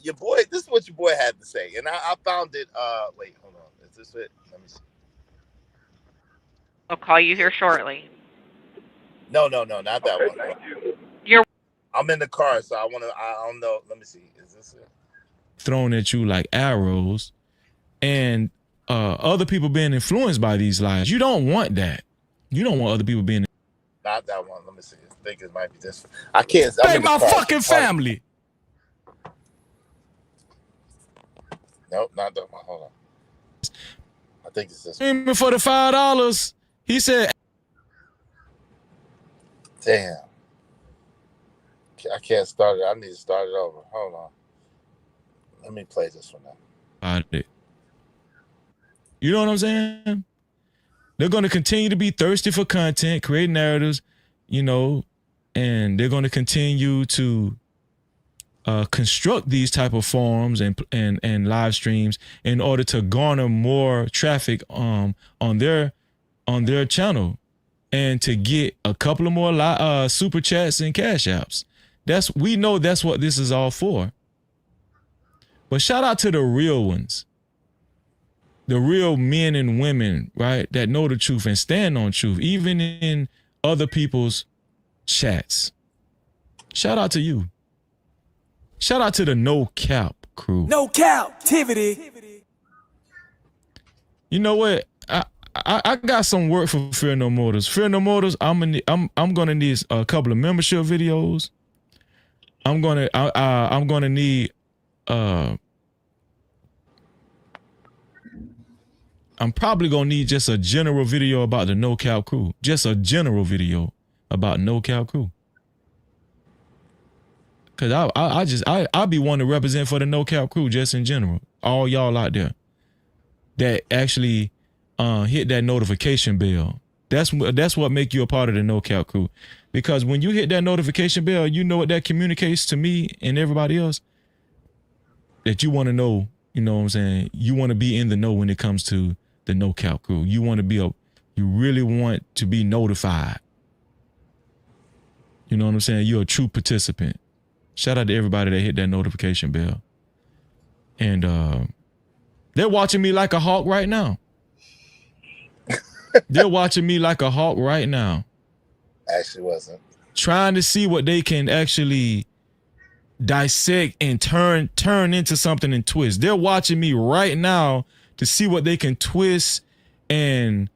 Speaker 1: your boy, this is what your boy had to say, and I found it. Wait, hold on, is this it? Let me see.
Speaker 7: I'll call you here shortly.
Speaker 1: No, not that one. I'm in the car, so I don't know. Let me see. Is this it?
Speaker 11: Thrown at you like arrows, and other people being influenced by these lies. You don't want that. You don't want other people being.
Speaker 1: Not that one. Let me see. I think it might be this. I can't.
Speaker 11: Hey, my fucking family.
Speaker 1: Nope, not that one. Hold on. I think it's this one.
Speaker 11: Even for the $5, he said.
Speaker 1: Damn. I can't start it. I need to start it over. Hold on. Let me play this one now.
Speaker 11: You know what I'm saying? They're going to continue to be thirsty for content, create narratives, you know, and they're going to continue to construct these type of forums and live streams in order to garner more traffic on their channel and to get a couple of more super chats and cash apps. We know that's what this is all for. But shout out to the real ones. The real men and women, right, that know the truth and stand on truth, even in other people's chats. Shout out to you. Shout out to the No Cap crew.
Speaker 12: No captivity.
Speaker 11: You know what? I got some work for Fear No Motors. Fear No Motors, I'm gonna need a couple of membership videos. I'm gonna need I'm probably gonna need just a general video about the No Cap crew. Just a general video about No Cap crew. Cause I'll be one to represent for the No Cap crew just in general. All y'all out there that actually hit that notification bell. That's what make you a part of the No Cap crew. Because when you hit that notification bell, you know what that communicates to me and everybody else. That you want to know, you know what I'm saying? You want to be in the know when it comes to the No Cap crew. You really want to be notified. You know what I'm saying? You're a true participant. Shout out to everybody that hit that notification bell. And they're watching me like a hawk right now. They're watching me like a hawk right now.
Speaker 1: Actually wasn't.
Speaker 11: Trying to see what they can actually dissect and turn into something and twist. They're watching me right now to see what they can twist and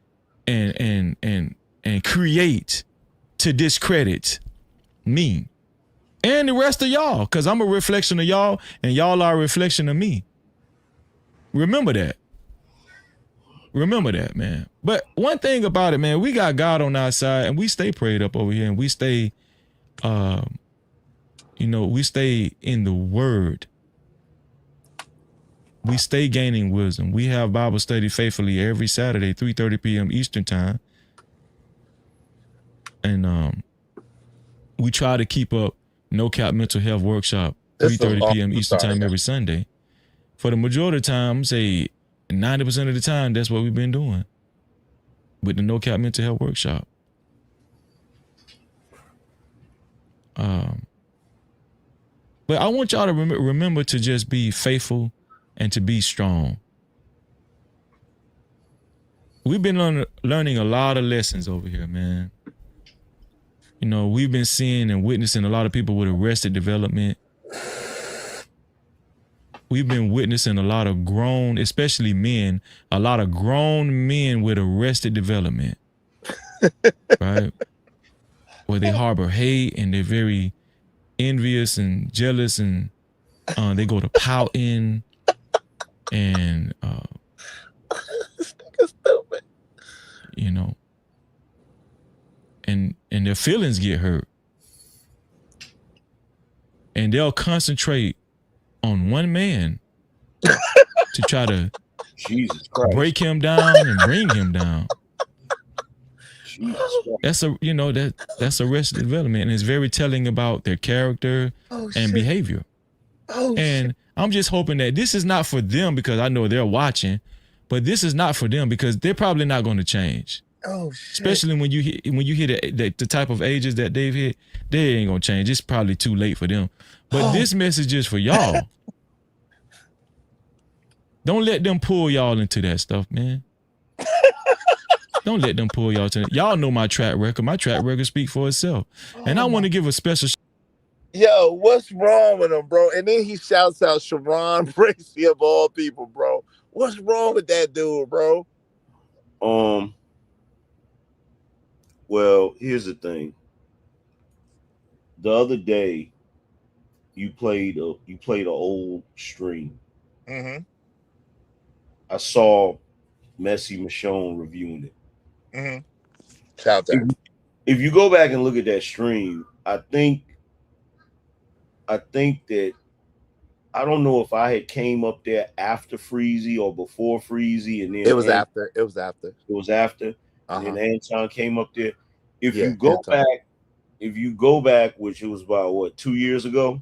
Speaker 11: create to discredit me and the rest of y'all, because I'm a reflection of y'all and y'all are a reflection of me. Remember that. Remember that, man. But one thing about it, man, we got God on our side and we stay prayed up over here and we stay we stay in the word. We stay gaining wisdom. We have Bible study faithfully every Saturday, 3:30 p.m. Eastern time. And we try to keep up No Cap Mental Health Workshop, 3:30 p.m. Eastern time every Sunday. For the majority of the time, say 90% of the time, that's what we've been doing with the No Cap Mental Health Workshop. But I want y'all to remember to just be faithful and to be strong. We've been learning a lot of lessons over here, man. You know, we've been seeing and witnessing a lot of people with arrested development. We've been witnessing a lot of grown, especially men, a lot of grown men with arrested development, right? Where they harbor hate and they're very envious and jealous and they go to pouting and, you know, and their feelings get hurt. And they'll concentrate on one man to try to break him down and bring him down. That's that's arrested development, and it's very telling about their character and behavior. And I'm just hoping that this is not for them, because I know they're watching, but this is not for them because they're probably not going to change.
Speaker 1: Oh shit.
Speaker 11: Especially when you hit the type of ages that they've hit, they ain't gonna change. It's probably too late for them. But this message is for y'all. Don't let them pull y'all into that stuff, man. Don't let them pull y'all to that. Y'all know my track record. My track record speaks for itself. And I want to give a special
Speaker 1: Yo, what's wrong with him, bro? And then he shouts out Sharon Bracey of all people, bro. What's wrong with that dude, bro?
Speaker 20: Well, here's the thing. The other day, you played an old stream.
Speaker 1: Mm-hmm.
Speaker 20: I saw Messy Michonne reviewing it.
Speaker 1: Mm-hmm. Shout out.
Speaker 20: If you go back and look at that stream, I think that I don't know if I had came up there after Freezy or before Freezy, and then
Speaker 1: It was after. It was after.
Speaker 20: It was after. And then Anton came up there. If
Speaker 1: Yeah,
Speaker 20: you go
Speaker 1: Anton.
Speaker 20: back, which it was about what, 2 years ago?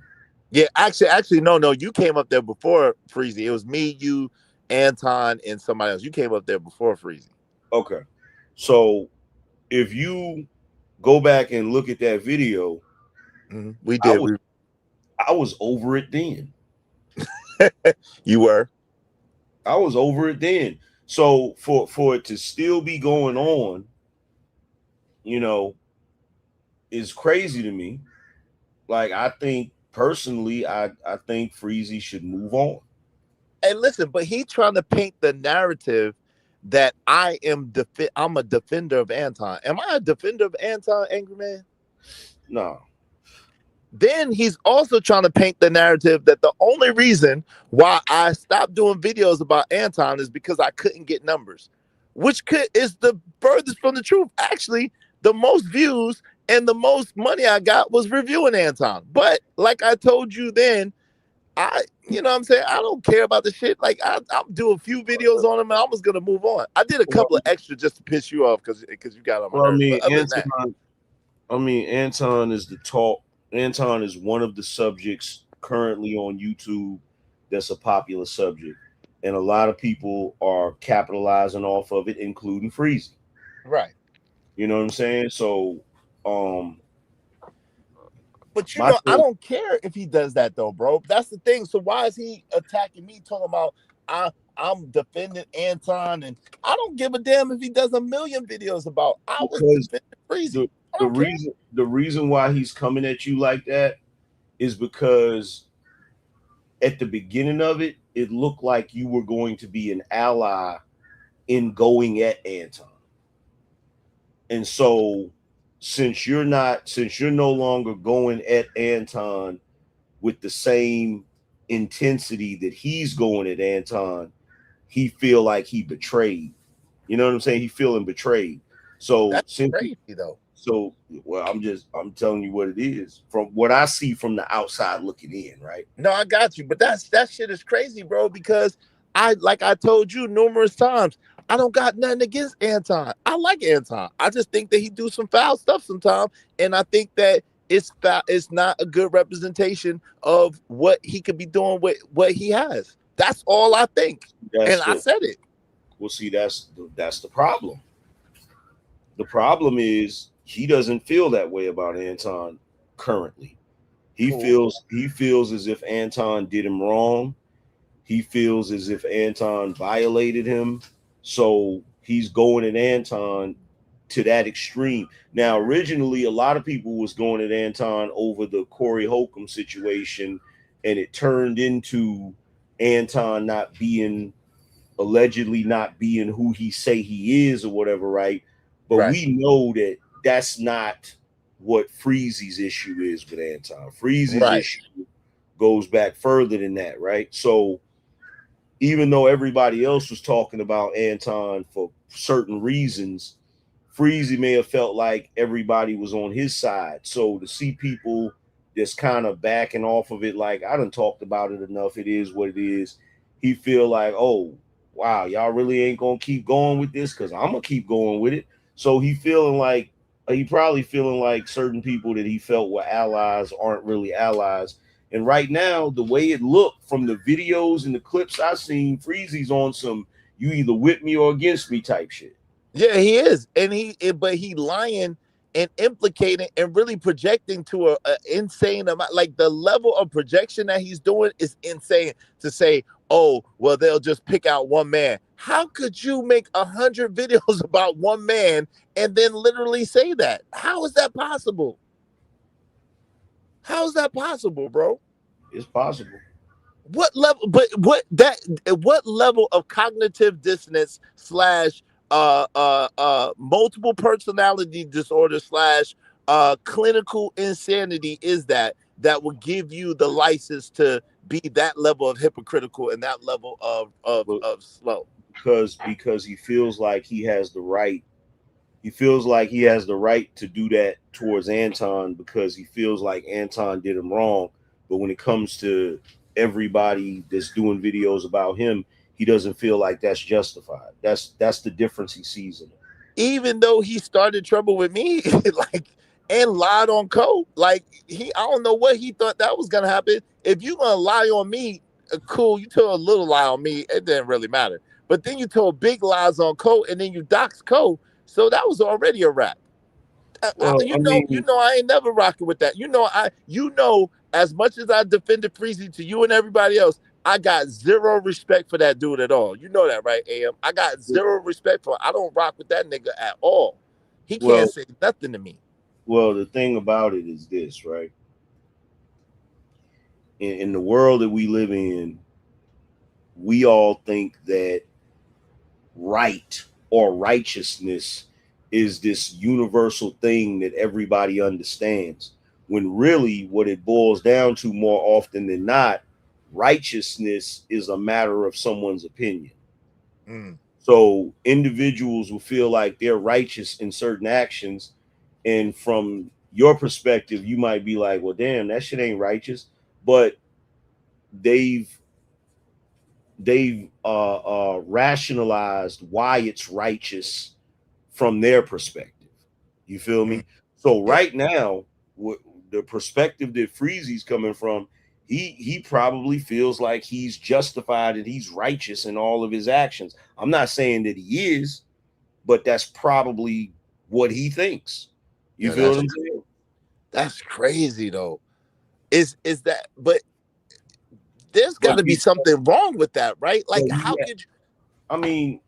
Speaker 1: Yeah, actually, no, you came up there before Freezy. It was me, you, Anton, and somebody else. You came up there before Freezy.
Speaker 20: Okay. So if you go back and look at that video,
Speaker 1: we did.
Speaker 20: I was over it then.
Speaker 1: You were?
Speaker 20: I was over it then. So for it to still be going on, you know, is crazy to me. Like, I think personally, I think Freezy should move on.
Speaker 1: And listen, but he trying to paint the narrative that I'm a defender of Anton. Am I a defender of Anton, Angry Man?
Speaker 20: No.
Speaker 1: Then he's also trying to paint the narrative that the only reason why I stopped doing videos about Anton is because I couldn't get numbers, which is the furthest from the truth. Actually, the most views and the most money I got was reviewing Anton. But like I told you then, you know what I'm saying? I don't care about the shit. Like, I'll do a few videos on him and I was going to move on. I did a couple of extra just to piss you off because you got on my nerves.
Speaker 20: Anton is the talk. Anton is one of the subjects currently on YouTube that's a popular subject. And a lot of people are capitalizing off of it, including Freezy.
Speaker 1: Right.
Speaker 20: You know what I'm saying? So,
Speaker 1: but you know, I don't care if he does that though, bro. That's the thing. So why is he attacking me, talking about I'm defending Anton, and I don't give a damn if he does a million videos about I was defending Freezy.
Speaker 20: The reason why he's coming at you like that is because at the beginning of it, it looked like you were going to be an ally in going at Anton. And so since you're no longer going at Anton with the same intensity that he's going at Anton, he feel like he betrayed. You know what I'm saying? He feeling betrayed. So
Speaker 1: that's crazy though.
Speaker 20: So, well, I'm telling you what it is from what I see from the outside looking in, right?
Speaker 1: No, I got you, but that shit is crazy, bro, because like I told you numerous times, I don't got nothing against Anton. I like Anton. I just think that he do some foul stuff sometimes, and I think that it's not a good representation of what he could be doing with what he has. That's all I think. I said it.
Speaker 20: Well, see, that's the problem. The problem is he doesn't feel that way about Anton currently. He feels as if Anton did him wrong. He feels as if Anton violated him. So he's going at Anton to that extreme. Now, originally, a lot of people was going at Anton over the Corey Holcomb situation, and it turned into Anton allegedly not being who he say he is or whatever, right? But we know that that's not what Freezy's issue is with Anton. Freezy's issue goes back further than that, right? So even though everybody else was talking about Anton for certain reasons, Freezy may have felt like everybody was on his side. So to see people just kind of backing off of it, like, I done talked about it enough, it is what it is. He feel like, oh, wow, y'all really ain't gonna keep going with this because I'm gonna keep going with it. So he probably feeling like certain people that he felt were allies aren't really allies. And right now, the way it looked from the videos and the clips I seen, Freezy's on some you either with me or against me type shit.
Speaker 1: Yeah, he is, and but he lying and implicating and really projecting to a insane amount. Like the level of projection that he's doing is insane. To say, oh, well, they'll just pick out one man. How could you make 100 videos about one man and then literally say that? How is that possible? How is that possible, bro?
Speaker 20: It's possible.
Speaker 1: What level? But what level of cognitive dissonance slash multiple personality disorder slash clinical insanity is that would give you the license to be that level of hypocritical and that level of slow?
Speaker 20: Because he feels like he has the right. He feels like he has the right to do that towards Anton because he feels like Anton did him wrong. But when it comes to everybody that's doing videos about him, he doesn't feel like that's justified. That's the difference he sees in it.
Speaker 1: Even though he started trouble with me, like, and lied on Cole, like I don't know what he thought that was gonna happen. If you gonna lie on me, cool. You told a little lie on me, it didn't really matter. But then you told big lies on Cole, and then you doxed Cole, so that was already a wrap.
Speaker 20: Well,
Speaker 1: you know, I ain't never rocking with that. You know, as much as I defended Freezy to you and everybody else, I got zero respect for that dude at all. You know that, right, AM? I got zero respect for him. I don't rock with that nigga at all. He can't say nothing to me.
Speaker 20: Well, the thing about it is this, right? In the world that we live in, we all think that right or righteousness is this universal thing that everybody understands, when really what it boils down to more often than not, righteousness is a matter of someone's opinion. So individuals will feel like they're righteous in certain actions, and from your perspective you might be like, well, damn, that shit ain't righteous, but they've rationalized why it's righteous from their perspective. You feel me? So right now, the perspective that Freezy's coming from, he probably feels like he's justified and he's righteous in all of his actions. I'm not saying that he is, but that's probably what he thinks. You feel what I'm saying?
Speaker 1: That's crazy though. Is that? But there's got to be something wrong with that, right? Like, how could you?
Speaker 20: I mean,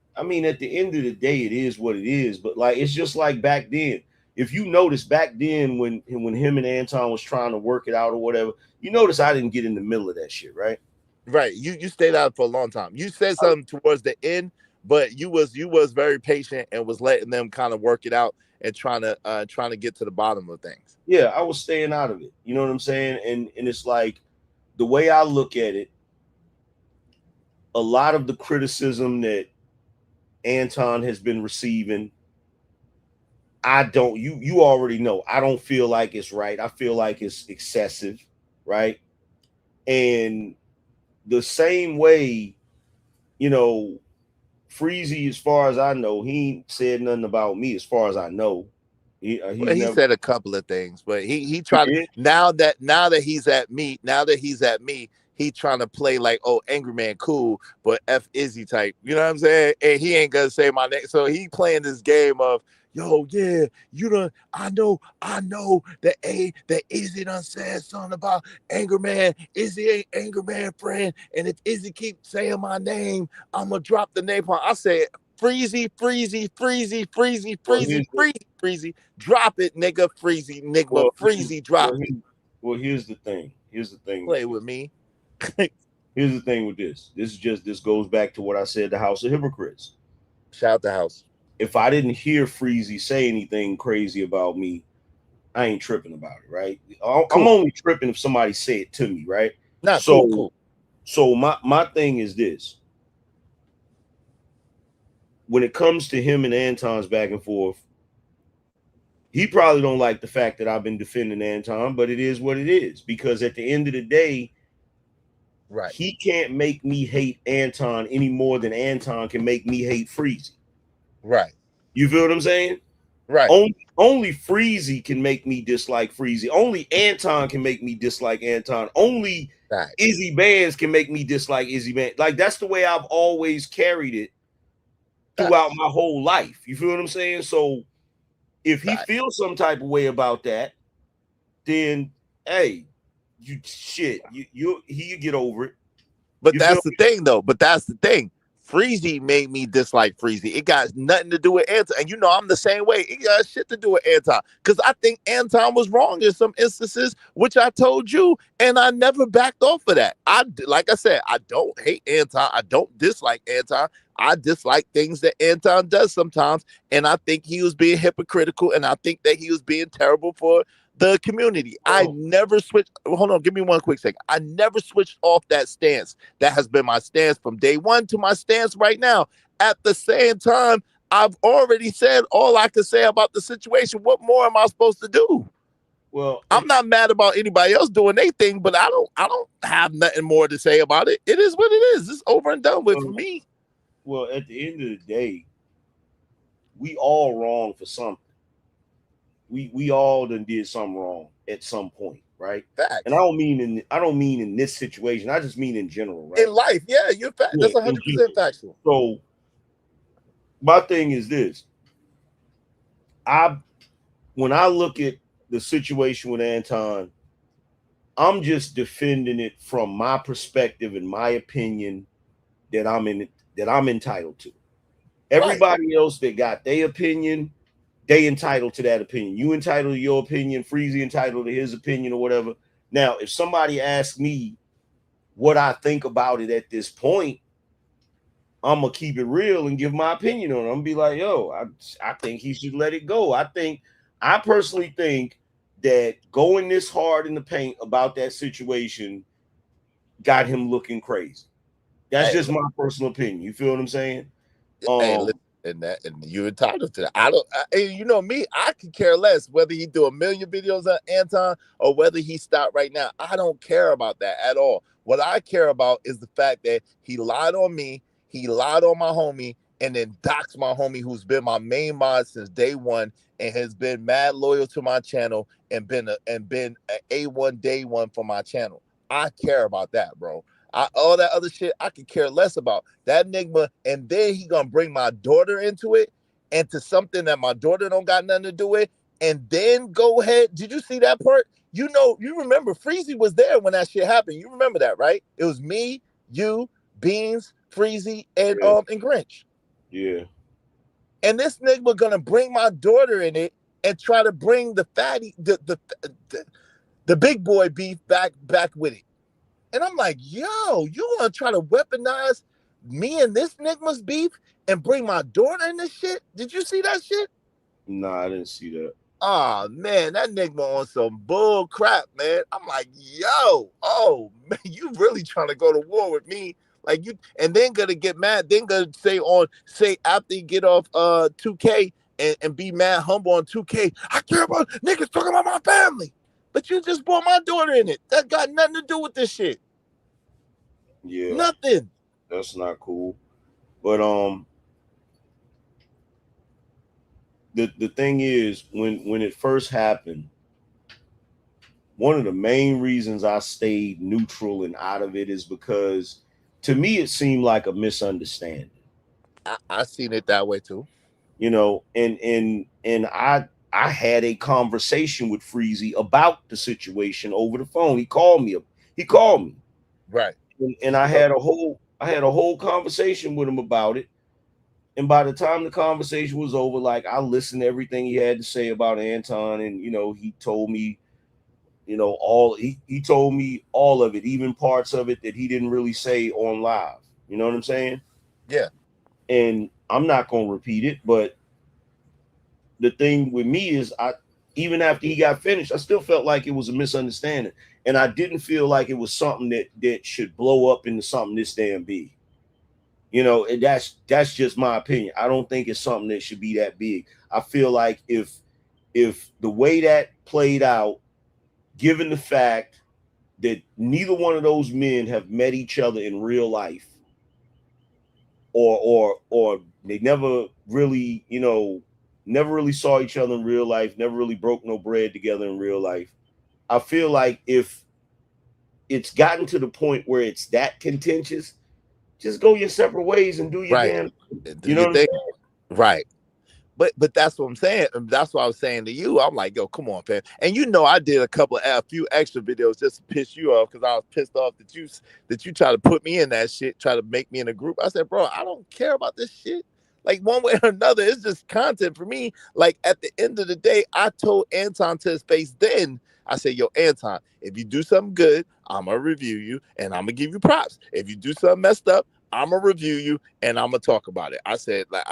Speaker 20: at the end of the day, it is what it is. But like, it's just like back then. If you notice back then when him and Anton was trying to work it out or whatever, you notice I didn't get in the middle of that shit, right?
Speaker 1: Right. You stayed out for a long time. You said something towards the end, but you was very patient and was letting them kind of work it out and trying to get to the bottom of things.
Speaker 20: Yeah, I was staying out of it. You know what I'm saying? And it's like, the way I look at it, a lot of the criticism that Anton has been receiving, you already know, I don't feel like it's right. I feel like it's excessive, right? And the same way, you know, Freezy, as far as I know, he ain't said nothing about me as far as I know. He
Speaker 1: said a couple of things, but he tried now that he's at me, he trying to play like, oh, Angry Man cool, but F Izzy type. You know what I'm saying? And he ain't gonna say my name. So he playing this game of, yo, yeah, I know that Izzy done said something about Angry Man. Izzy ain't Angry Man friend. And if Izzy keep saying my name, I'm gonna drop the name. I said, Freezy. Drop it, nigga. Freezy, nigga.
Speaker 20: Well,
Speaker 1: Freezy, drop it.
Speaker 20: Well, here's the thing.
Speaker 1: Play with me.
Speaker 20: Here's the thing with this. This goes back to what I said, the House of Hypocrites.
Speaker 1: Shout out the House.
Speaker 20: If I didn't hear Freezy say anything crazy about me, I ain't tripping about it, right? I'm only tripping if somebody say it to me, right?
Speaker 1: Cool.
Speaker 20: So my thing is this. When it comes to him and Anton's back and forth, he probably don't like the fact that I've been defending Anton, but it is what it is, because at the end of the day,
Speaker 1: right,
Speaker 20: he can't make me hate Anton any more than Anton can make me hate Freezy.
Speaker 1: Right.
Speaker 20: You feel what I'm saying?
Speaker 1: Right.
Speaker 20: Only Freezy can make me dislike Freezy. Only Anton can make me dislike Anton. Only Izzy Bands can make me dislike Izzy Bands. Like, that's the way I've always carried it. throughout my whole life. You feel what I'm saying? So if he feels some type of way about that, then hey, he get over it.
Speaker 1: But
Speaker 20: You
Speaker 1: that's
Speaker 20: feel
Speaker 1: the thing, though. But that's the thing. Freezy made me dislike Freezy. It got nothing to do with Anton. And you know, I'm the same way. It got shit to do with Anton. Because I think Anton was wrong in some instances, which I told you, and I never backed off of that. Like I said, I don't hate Anton. I don't dislike Anton. I dislike things that Anton does sometimes. And I think he was being hypocritical, and I think that he was being terrible for the community. I never switched. Hold on, give me one quick second. I never switched off that stance. That has been my stance from day one to my stance right now. At the same time, I've already said all I can say about the situation. What more am I supposed to do?
Speaker 20: Well,
Speaker 1: I'm not mad about anybody else doing their thing, but I don't have nothing more to say about it. It is what it is. It's over and done with for me.
Speaker 20: Well, at the end of the day, we all wrong for something. We all done did something wrong at some point, right?
Speaker 1: Facts.
Speaker 20: And I don't mean in this situation. I just mean in general, right?
Speaker 1: In life, yeah, you're fact. That's 100% factual.
Speaker 20: So my thing is this: when I look at the situation with Anton, I'm just defending it from my perspective and my opinion that I'm entitled to. Everybody else that got their opinion, they entitled to that opinion. You entitled to your opinion. Freezy entitled to his opinion or whatever. Now, if somebody asks me what I think about it at this point, I'm gonna keep it real and give my opinion on it. I'm gonna be like, yo, I think he should let it go. I personally think that going this hard in the paint about that situation got him looking crazy. That's just my personal opinion. You feel what I'm saying?
Speaker 1: Hey, listen, and you're entitled to that. You know me, I could care less whether he do 1 million videos on Anton or whether he stopped right now. I don't care about that at all. What I care about is the fact that he lied on me, he lied on my homie, and then doxed my homie who's been my main mod since day one and has been mad loyal to my channel and been an A1 day one for my channel. I care about that, bro. All that other shit, I could care less about. That Nigma, and then he gonna bring my daughter into it, and to something that my daughter don't got nothing to do with, and then go ahead. Did you see that part? You know, you remember Freezy was there when that shit happened. You remember that, right? It was me, you, Beans, Freezy, and Grinch.
Speaker 20: Yeah.
Speaker 1: And this Nigma gonna bring my daughter in it and try to bring the fatty, the big boy beef back with it. And I'm like, yo, you want to try to weaponize me and this Nigma's beef and bring my daughter in this shit? Did you see that shit?
Speaker 20: No, I didn't see that.
Speaker 1: Oh, man, that Nigma on some bull crap, man. I'm like, yo, oh, man, you really trying to go to war with me. Like you, and then gonna get mad, then gonna say after you get off 2K and be mad humble on 2K, I care about niggas talking about my family. But you just brought my daughter in it. That got nothing to do with this shit.
Speaker 20: Yeah.
Speaker 1: Nothing.
Speaker 20: That's not cool. But the thing is, when it first happened, one of the main reasons I stayed neutral and out of it is because to me it seemed like a misunderstanding.
Speaker 1: I seen it that way too.
Speaker 20: You know, and I had a conversation with Freezy about the situation over the phone. He called me.
Speaker 1: Right.
Speaker 20: And I had a whole conversation with him about it. And by the time the conversation was over, like I listened to everything he had to say about Anton, and you know, he told me, you know, he told me all of it, even parts of it that he didn't really say on live. You know what I'm saying?
Speaker 1: Yeah.
Speaker 20: And I'm not gonna repeat it, but the thing with me is even after he got finished, I still felt like it was a misunderstanding. And I didn't feel like it was something that should blow up into something this damn big. You know, and that's just my opinion. I don't think it's something that should be that big. I feel like if the way that played out, given the fact that neither one of those men have met each other in real life, or they never really, you know, never really saw each other in real life, never really broke no bread together in real life. I feel like if it's gotten to the point where it's that contentious, just go your separate ways and do your
Speaker 1: Right.
Speaker 20: damn.
Speaker 1: Do
Speaker 20: You know
Speaker 1: your
Speaker 20: what I'm
Speaker 1: thing.
Speaker 20: saying?
Speaker 1: Right. But that's what I'm saying. That's what I was saying to you. I'm like, yo, come on, man. And you know, I did a few extra videos just to piss you off because I was pissed off that you try to put me in that shit, try to make me in a group. I said, bro, I don't care about this shit. Like one way or another, it's just content for me. Like at the end of the day, I told Anton to his face then. I said, yo, Anton, if you do something good, I'm gonna review you and I'm gonna give you props. If you do something messed up, I'm gonna review you and I'm gonna talk about it. I said, like,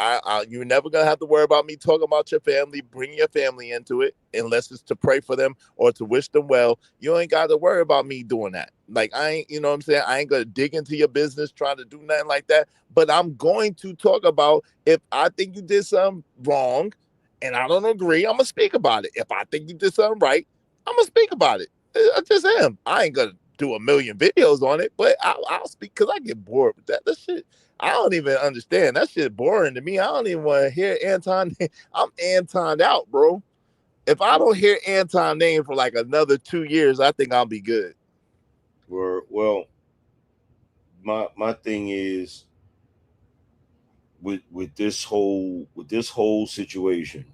Speaker 1: you're never gonna have to worry about me talking about your family, bringing your family into it, unless it's to pray for them or to wish them well. You ain't got to worry about me doing that. Like, I ain't, you know what I'm saying? I ain't gonna dig into your business trying to do nothing like that. But I'm going to talk about if I think you did something wrong and I don't agree, I'm gonna speak about it. If I think you did something right, I'm gonna speak about it. I just am. I ain't gonna do a million videos on it, but I'll speak because I get bored with that. That shit, I don't even understand. That shit boring to me. I don't even want to hear Anton. I'm Antoned out, bro. If I don't hear Anton name for like another 2 years, I think I'll be good.
Speaker 20: Well, my thing is with this whole situation,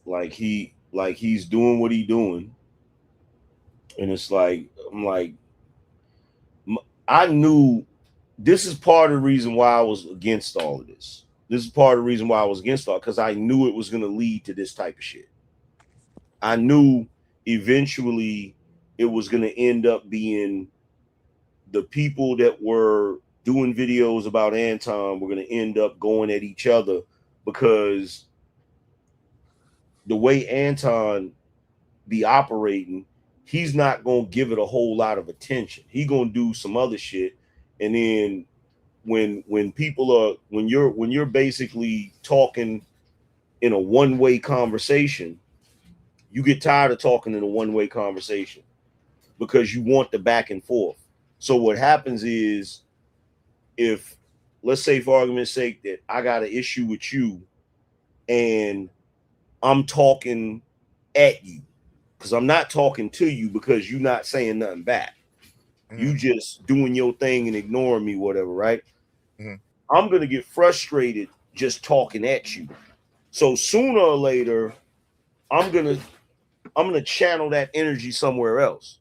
Speaker 20: like he's doing what he's doing, and it's like I'm like, I knew this is part of the reason why I was against all of this. This is part of the reason why I was against all, because I knew it was going to lead to this type of shit. I knew eventually it was going to end up being the people that were doing videos about Anton were going to end up going at each other, because the way Anton be operating, he's not going to give it a whole lot of attention. He going to do some other shit. And then when people are, when you're basically talking in a one-way conversation, you get tired of talking in a one-way conversation because you want the back and forth. So what happens is, if, let's say for argument's sake that I got an issue with you and I'm talking at you, because I'm not talking to you because you're not saying nothing back. You just doing your thing and ignoring me, whatever, right? I'm going to get frustrated just talking at you. So sooner or later, I'm going to channel that energy somewhere else.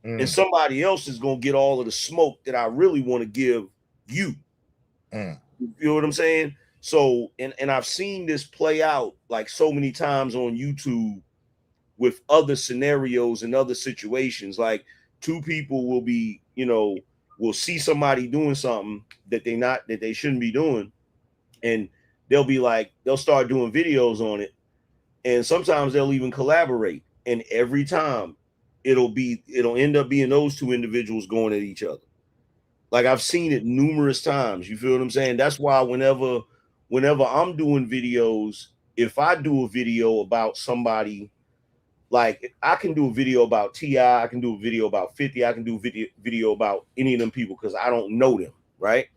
Speaker 20: And somebody else is going to get all of the smoke that I really want to give you. You know what I'm saying? So, and I've seen this play out like so many times on YouTube with other scenarios and other situations. Like two people will be, will see somebody doing something that they shouldn't be doing, and they'll start doing videos on it, and sometimes they'll even collaborate, and every time it'll end up being those two individuals going at each other. Like I've seen it numerous times. You feel what I'm saying? That's why whenever I'm doing videos, if I do a video about somebody, like I can do a video about T.I., I can do a video about 50, I can do a video about any of them people because I don't know them, right?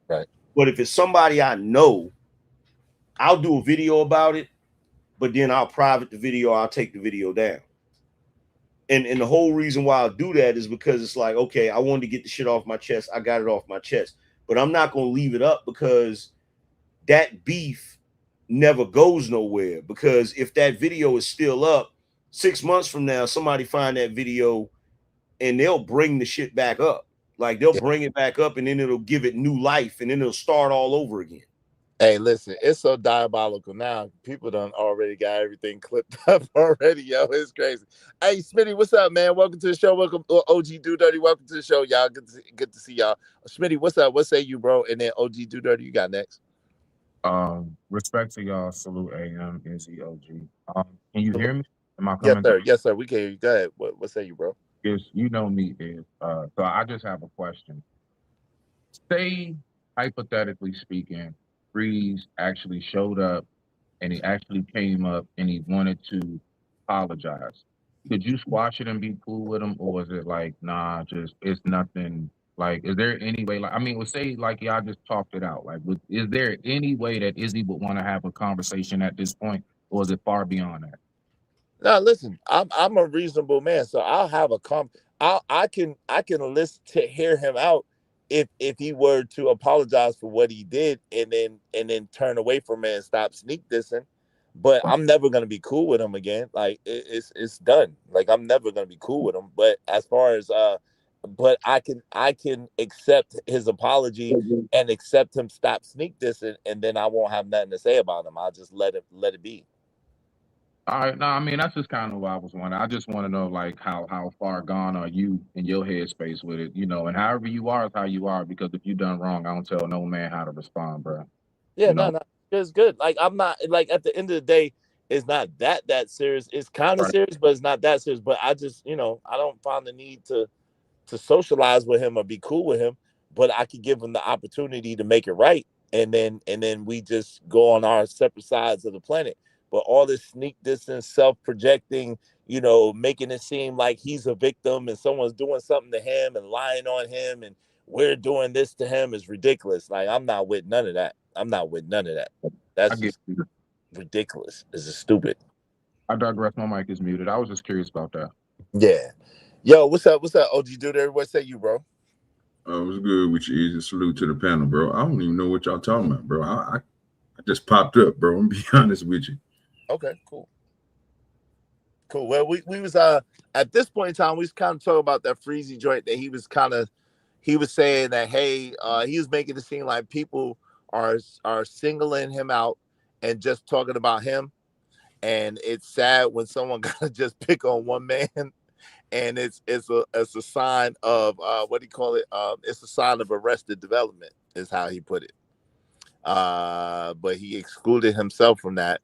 Speaker 1: Right.
Speaker 20: But if it's somebody I know, I'll do a video about it, but then I'll private the video, I'll take the video down. And the whole reason why I'll do that is because it's like, okay, I wanted to get the shit off my chest. I got it off my chest. But I'm not going to leave it up, because that beef never goes nowhere. Because if that video is still up, 6 months from now, somebody find that video and they'll bring the shit back up. Like they'll bring it back up, and then it'll give it new life, and then it'll start all over again.
Speaker 1: Hey, listen, it's so diabolical now. People done already got everything clipped up already, yo. It's crazy. Hey, Smitty, what's up, man? Welcome to the show. Welcome, OG Do Dirty. Welcome to the show, y'all. Good to see y'all. Smitty, what's up? What say you, bro? And then OG Do Dirty, you got next.
Speaker 5: Respect to y'all. Salute AM, Izzy, OG. Can you hear me? Am I
Speaker 1: Yes,
Speaker 5: coming?
Speaker 1: sir. Yes, sir. We can hear you. Go ahead. What say you, bro?
Speaker 5: Yes, you know me, is. So I just have a question. Say, hypothetically speaking, Breeze actually showed up and he actually came up and he wanted to apologize. Could you squash it and be cool with him? Or is it like, nah, just, it's nothing? Like, is there any way, like, I mean, say like y'all just talked it out. Like, is there any way that Izzy would want to have a conversation at this point? Or is it far beyond that?
Speaker 1: No, listen, I'm a reasonable man, so I'll have I can listen to hear him out if he were to apologize for what he did and then turn away from it and stop sneak dissing. But I'm never gonna be cool with him again. Like it's done. Like I'm never gonna be cool with him. But as far as but I can accept his apology and accept him stop sneak dissing, and then I won't have nothing to say about him. I'll just let it be.
Speaker 5: All right, no, I mean that's just kind of what I was wondering. I just want to know like how far gone are you in your headspace with it, and however you are is how you are. Because if you done wrong, I don't tell no man how to respond, bro.
Speaker 1: Yeah, no, it's good. Like I'm not like at the end of the day, it's not that serious. It's kind of serious, but it's not that serious. But I just I don't find the need to socialize with him or be cool with him, but I could give him the opportunity to make it right, and then we just go on our separate sides of the planet. But all this sneak distance, self-projecting, making it seem like he's a victim and someone's doing something to him and lying on him and we're doing this to him is ridiculous. Like I'm not with none of that. That's just ridiculous. It's just stupid.
Speaker 5: I digress. My mic is muted. I was just curious about that.
Speaker 1: Yeah. Yo, what's up? OG dude? Everybody say you, bro.
Speaker 9: What's good with you? Easy salute to the panel, bro. I don't even know what y'all talking about, bro. I just popped up, bro. I'm gonna be honest with you.
Speaker 1: Okay, cool. Well, we was at this point in time, we was kind of talking about that Freezy joint that he was saying that hey, he was making it seem like people are singling him out and just talking about him, and it's sad when someone gotta just pick on one man, and it's a sign of what do you call it? It's a sign of arrested development, is how he put it. But he excluded himself from that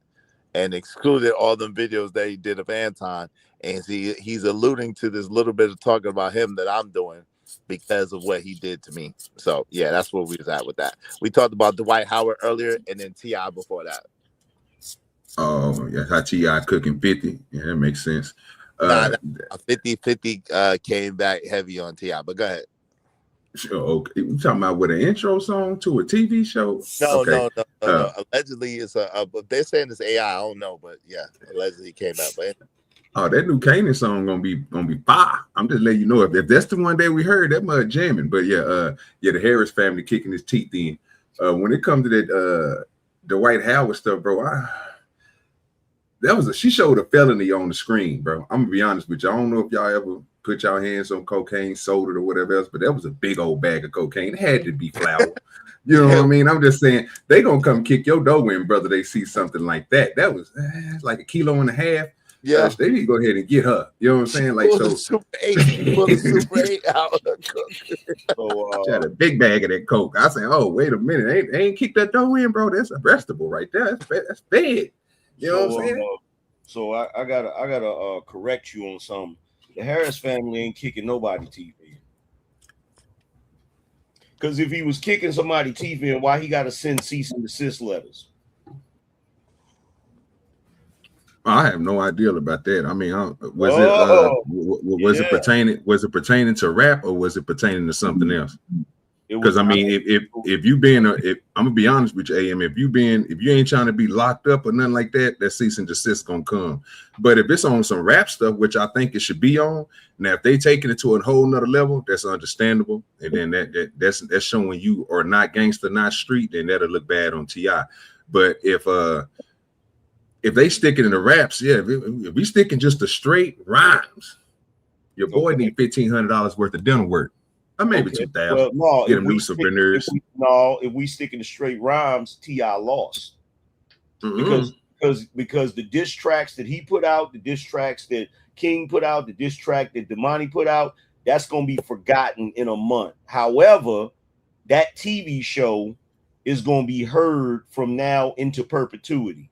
Speaker 1: and excluded all them videos that he did of Anton, and he's alluding to this little bit of talking about him that I'm doing because of what he did to me. So yeah, that's where we was at with that. We talked about Dwight Howard earlier and then T.I. before that.
Speaker 9: Oh yeah, how T.I. cooking 50. Yeah, that makes sense.
Speaker 1: 50 came back heavy on T.I., but go ahead.
Speaker 9: Okay, you talking about with an intro song to a TV show?
Speaker 1: No. Allegedly, it's they're saying it's AI. I don't know, but yeah, allegedly it came out. But
Speaker 9: that new Kanan song gonna be fire. I'm just letting you know if that's the one that we heard, that mud jamming. But yeah, the Harris family kicking his teeth in. When it comes to that Dwight Howard stuff, bro, she showed a felony on the screen, bro. I'm gonna be honest with you. I don't know if y'all ever put y'all hands on cocaine, sold it or whatever else, but that was a big old bag of cocaine. It had to be flour. You know what I mean? I'm just saying they gonna come kick your dough in, brother. They see something like that. That was like 1.5 kilos. Yeah, they need to go ahead and get her. You know what I'm saying? Like so,
Speaker 1: Super 8 out.
Speaker 9: She had a big bag of that coke. I said, oh wait a minute, they ain't kicked that dough in, bro. That's arrestable right there. That's bad. You know what I'm saying?
Speaker 20: So I gotta correct you on something. The Harris family ain't kicking nobody teeth in. Because if he was kicking somebody teeth in, why he got to send cease and desist letters?
Speaker 9: I have no idea about that. I mean, was it pertaining to rap or was it pertaining to something else? Because I mean, if you I'm gonna be honest with you, AM, if you ain't trying to be locked up or nothing like that, that cease and desist gonna come. But if it's on some rap stuff, which I think it should be on, now if they taking it to a whole nother level, that's understandable, and then that's showing you are not gangster, not street, then that'll look bad on T.I. But if they stick it in the raps, yeah, if we sticking just the straight rhymes, your boy need $1,500 worth of dental work. Or maybe 2,000.
Speaker 20: Well, no,
Speaker 9: get them new souvenirs.
Speaker 20: If we stick in the straight rhymes, T.I. lost. Because the diss tracks that he put out, the diss tracks that King put out, the diss track that Damani put out, that's gonna be forgotten in a month. However, that TV show is gonna be heard from now into perpetuity.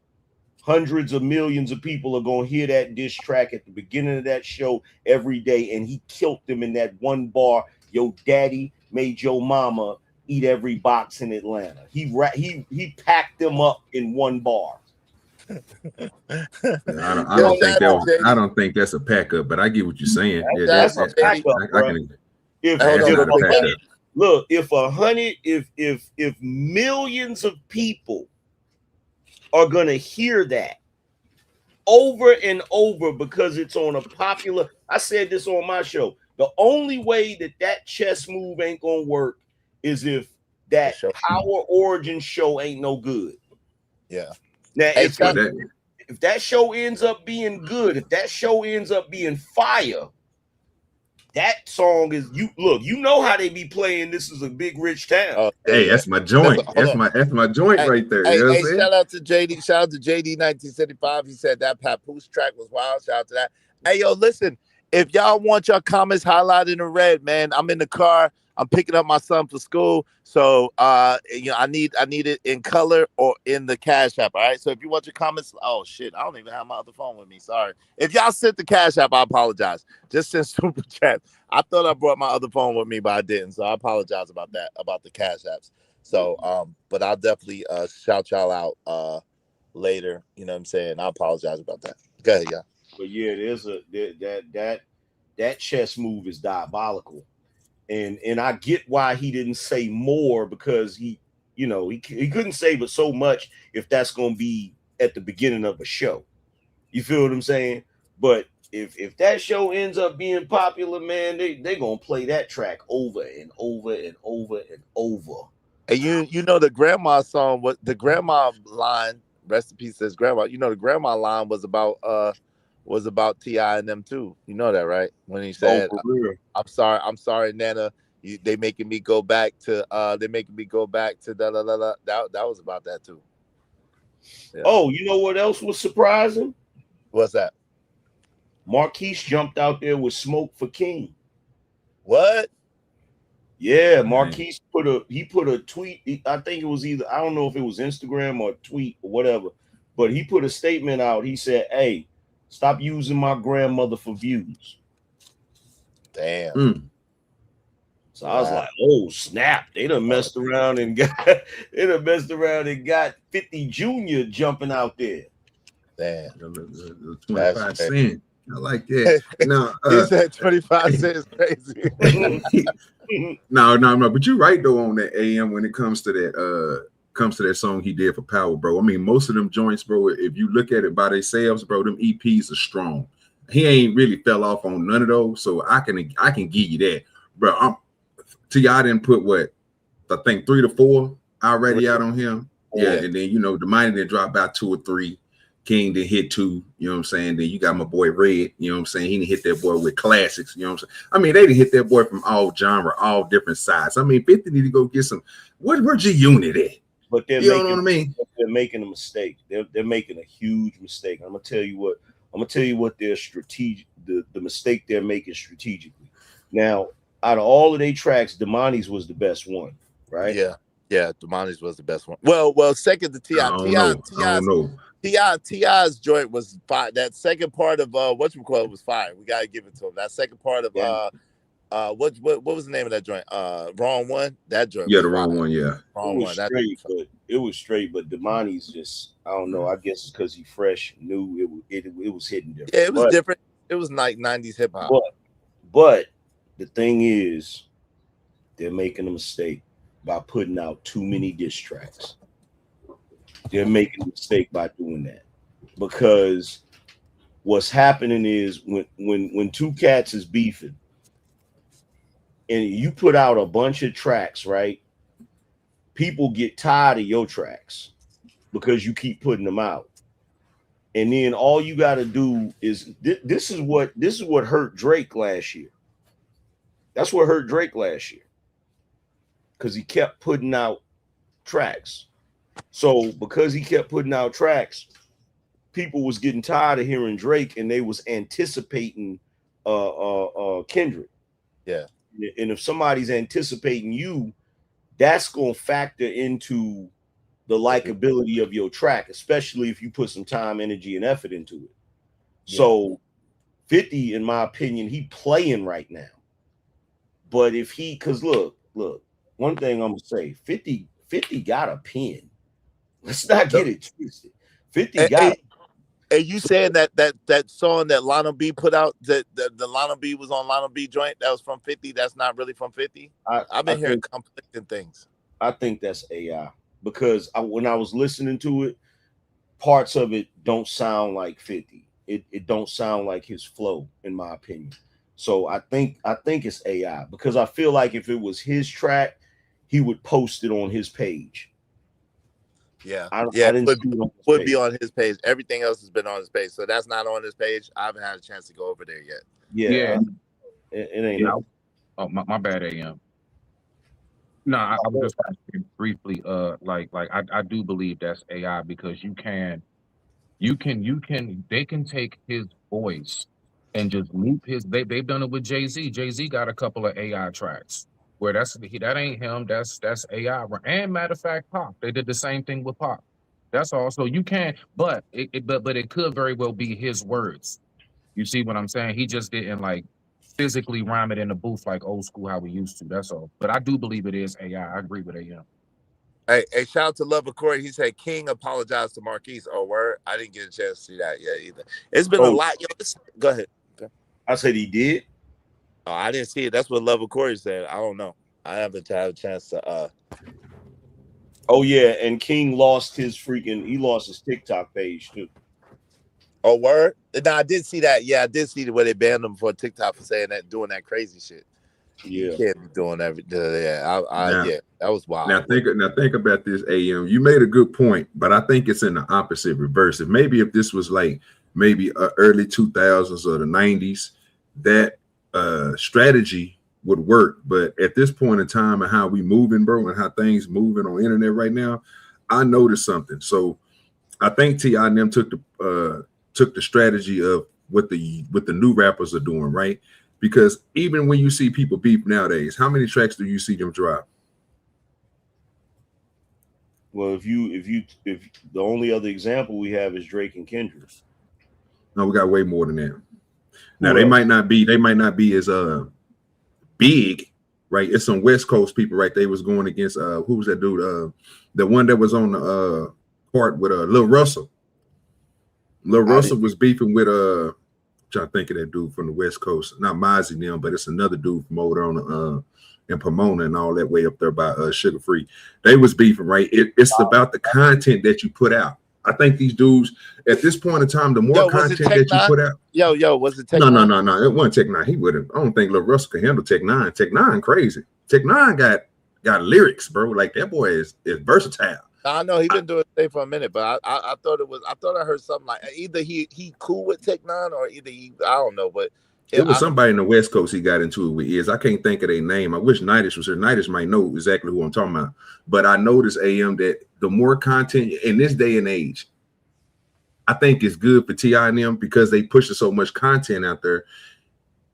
Speaker 20: Hundreds of millions of people are gonna hear that diss track at the beginning of that show every day, and he killed them in that one bar. Your daddy made your mama eat every box in Atlanta. He packed them up in one bar.
Speaker 9: I don't think that's a pack up, but I get what you're saying.
Speaker 20: That's a pack up. If millions of people are gonna hear that over and over because it's on a popular, I said this on my show. The only way that chess move ain't gonna work is if that Power Origin show ain't no good.
Speaker 1: Yeah.
Speaker 20: Now, if that show ends up being good, if that show ends up being fire, that song is you know how they be playing This Is a Big Rich Town.
Speaker 1: Oh,
Speaker 9: Hey, that's my joint. That's my joint right there.
Speaker 1: Hey,
Speaker 9: You know what I'm
Speaker 1: hey,
Speaker 9: saying?
Speaker 1: shout out to JD. Shout out to JD 1975. He said that Papoose track was wild. Shout out to that. Hey, yo, listen. If y'all want your comments highlighted in red, man, I'm in the car. I'm picking up my son for school. So you know, I need it in color or in the Cash App. All right. So if you want your comments, oh shit, I don't even have my other phone with me. Sorry. If y'all sent the Cash App, I apologize. Just send super chat. I thought I brought my other phone with me, but I didn't. So I apologize about that, about the Cash Apps. So but I'll definitely shout y'all out later. You know what I'm saying? I apologize about that. Go ahead, y'all.
Speaker 20: But yeah, there's that chess move is diabolical. And I get why he didn't say more, because he couldn't say but so much if that's gonna be at the beginning of a show. You feel what I'm saying? But if that show ends up being popular, man, they gonna play that track over and over and over and over.
Speaker 1: And you know the grandma song, what the grandma line, rest in peace says grandma. You know the grandma line was about T.I. and them too. You know that, right? When he said, I'm sorry, Nana. They making me go back to da la la la. That was about that too. Yeah.
Speaker 20: Oh, you know what else was surprising?
Speaker 1: What's that?
Speaker 20: Marquise jumped out there with Smoke for King.
Speaker 1: What?
Speaker 20: Yeah, Marquise put a tweet. I think it was either, I don't know if it was Instagram or tweet or whatever, but he put a statement out. He said, "Hey, stop using my grandmother for views."
Speaker 1: Damn.
Speaker 20: So I was like, "Oh snap!" They done messed around and got 50 Junior jumping out there.
Speaker 1: Damn,
Speaker 9: 25 cents. I like that. No,
Speaker 1: he said 25 cents crazy.
Speaker 9: No. But you're right though on that AM when it comes to that song he did for Power, bro. I mean, most of them joints, bro, if you look at it by themselves, bro, them EPs are strong. He ain't really fell off on none of those, so I can give you that, bro. T.I. didn't put what I think 3 to 4 already out on him. Yeah, and then the money didn't drop by 2 or 3. King didn't hit 2, you know what I'm saying? Then you got my boy Red, you know what I'm saying? He didn't hit that boy with classics, you know what I'm saying? I mean, they didn't hit that boy from all genre, all different sides. I mean, 50 need to go get some. Where G-Unit at?
Speaker 20: But they're
Speaker 9: you know what I mean?
Speaker 20: They're making a mistake. They're making a huge mistake. I'm gonna tell you what their strategic the mistake they're making strategically. Now, out of all of their tracks, Damani's was the best one, right?
Speaker 1: Yeah, Damani's was the best one. Well, second to T.I. T.I.'s joint was fire. That second part of whatchamacallit was fire. We gotta give it to him. That second part of what was the name of that joint? Wrong One. That joint.
Speaker 9: Yeah, the Wrong One. Yeah,
Speaker 1: Wrong One.
Speaker 20: It was straight, but Damani's just, I don't know. I guess it's because he fresh, new. It was hitting different.
Speaker 1: Yeah, it was different. It was like 90s hip hop.
Speaker 20: But the thing is, they're making a mistake by putting out too many diss tracks. They're making a mistake by doing that, because what's happening is when two cats is beefing and you put out a bunch of tracks, right? People get tired of your tracks because you keep putting them out. And then all you got to do is this is what hurt Drake last year. That's what hurt Drake last year, because he kept putting out tracks. So because he kept putting out tracks, people was getting tired of hearing Drake, and they was anticipating Kendrick.
Speaker 1: Yeah.
Speaker 20: And if somebody's anticipating you, that's going to factor into the likability of your track, especially if you put some time, energy, and effort into it. Yeah. So 50, in my opinion, he playing right now. But if he, because look, one thing I'm gonna say, 50 got a pen. Let's not get it twisted. 50 got.
Speaker 1: And you saying that song that Lionel B put out, that the Lionel B was on Lionel B joint, that was from 50? That's not really from 50? I've been hearing conflicting things.
Speaker 20: I think that's AI, because when I was listening to it, parts of it don't sound like 50. It don't sound like his flow, in my opinion. So I think it's AI, because I feel like if it was his track, he would post it on his page.
Speaker 1: Yeah,
Speaker 20: I didn't see it on his
Speaker 1: would
Speaker 20: page.
Speaker 1: be on his page. Everything else has been on his page, so that's not on his page. I haven't had a chance to go over there yet.
Speaker 20: Yeah. It ain't.
Speaker 5: Yeah. Oh, my bad, AM. No, I was just asking briefly. Like I do believe that's AI, because they can take his voice and just loop his. They've done it with Jay-Z. Jay-Z got a couple of AI tracks where that ain't him. That's AI. And matter of fact, Pop, they did the same thing with Pop. That's all. So you can't, but it could very well be his words. You see what I'm saying? He just didn't like physically rhyme it in the booth like old school how we used to. That's all. But I do believe it is AI. I agree with AM.
Speaker 1: Hey, shout out to Lover Corey. He said King apologized to Marquise. Oh, word. I didn't get a chance to see that yet either. It's been a lot. Yo, go ahead. Okay.
Speaker 20: I said he did.
Speaker 1: Oh, I didn't see it. That's what Lover Corey said. I don't know. I haven't had a chance to.
Speaker 20: Oh yeah, and King lost his TikTok page too.
Speaker 1: Oh, word? No, I did see that. Yeah, I did see where they banned him for TikTok for saying that, doing that crazy shit.
Speaker 20: Yeah,
Speaker 1: you can't be doing everything. Yeah, that was wild.
Speaker 9: Now think about this, AM. You made a good point, but I think it's in the opposite reverse. If this was like maybe early 2000s or the 90s, that strategy would work. But at this point in time and how we moving, bro, and how things moving on the internet right now, I noticed something. So I think T.I. and them took the strategy of what the new rappers are doing, right? Because even when you see people beef nowadays, how many tracks do you see them drop?
Speaker 20: Well, if the only other example we have is Drake and Kendrick.
Speaker 9: No, we got way more than that. Now they might not be as big, right? It's some West Coast people, right? They was going against who was that dude? The one that was on the part with Lil Russell. Lil Russell was beefing with trying to think of that dude from the West Coast, not Mozzie now, but it's another dude from over on in Pomona and all that way up there by Sugar Free. They was beefing, right? It's about the content that you put out. I think these dudes at this point in time, the more content that you put out.
Speaker 1: Was it Tech
Speaker 9: No.
Speaker 1: Nine?
Speaker 9: It wasn't Tech Nine. He wouldn't. I don't think Lil Russell can handle Tech Nine. Tech Nine crazy. Tech Nine got lyrics, bro. Like that boy is versatile.
Speaker 1: I know he's been doing it for a minute, but I thought I heard something like either he cool with Tech Nine or either I don't know, but
Speaker 9: it was somebody in the West Coast he got into it with. I can't think of their name. I wish Nidish was here. Nidish might know exactly who I'm talking about. But I noticed, AM, that the more content in this day and age, I think it's good for T.I. and them because they push so much content out there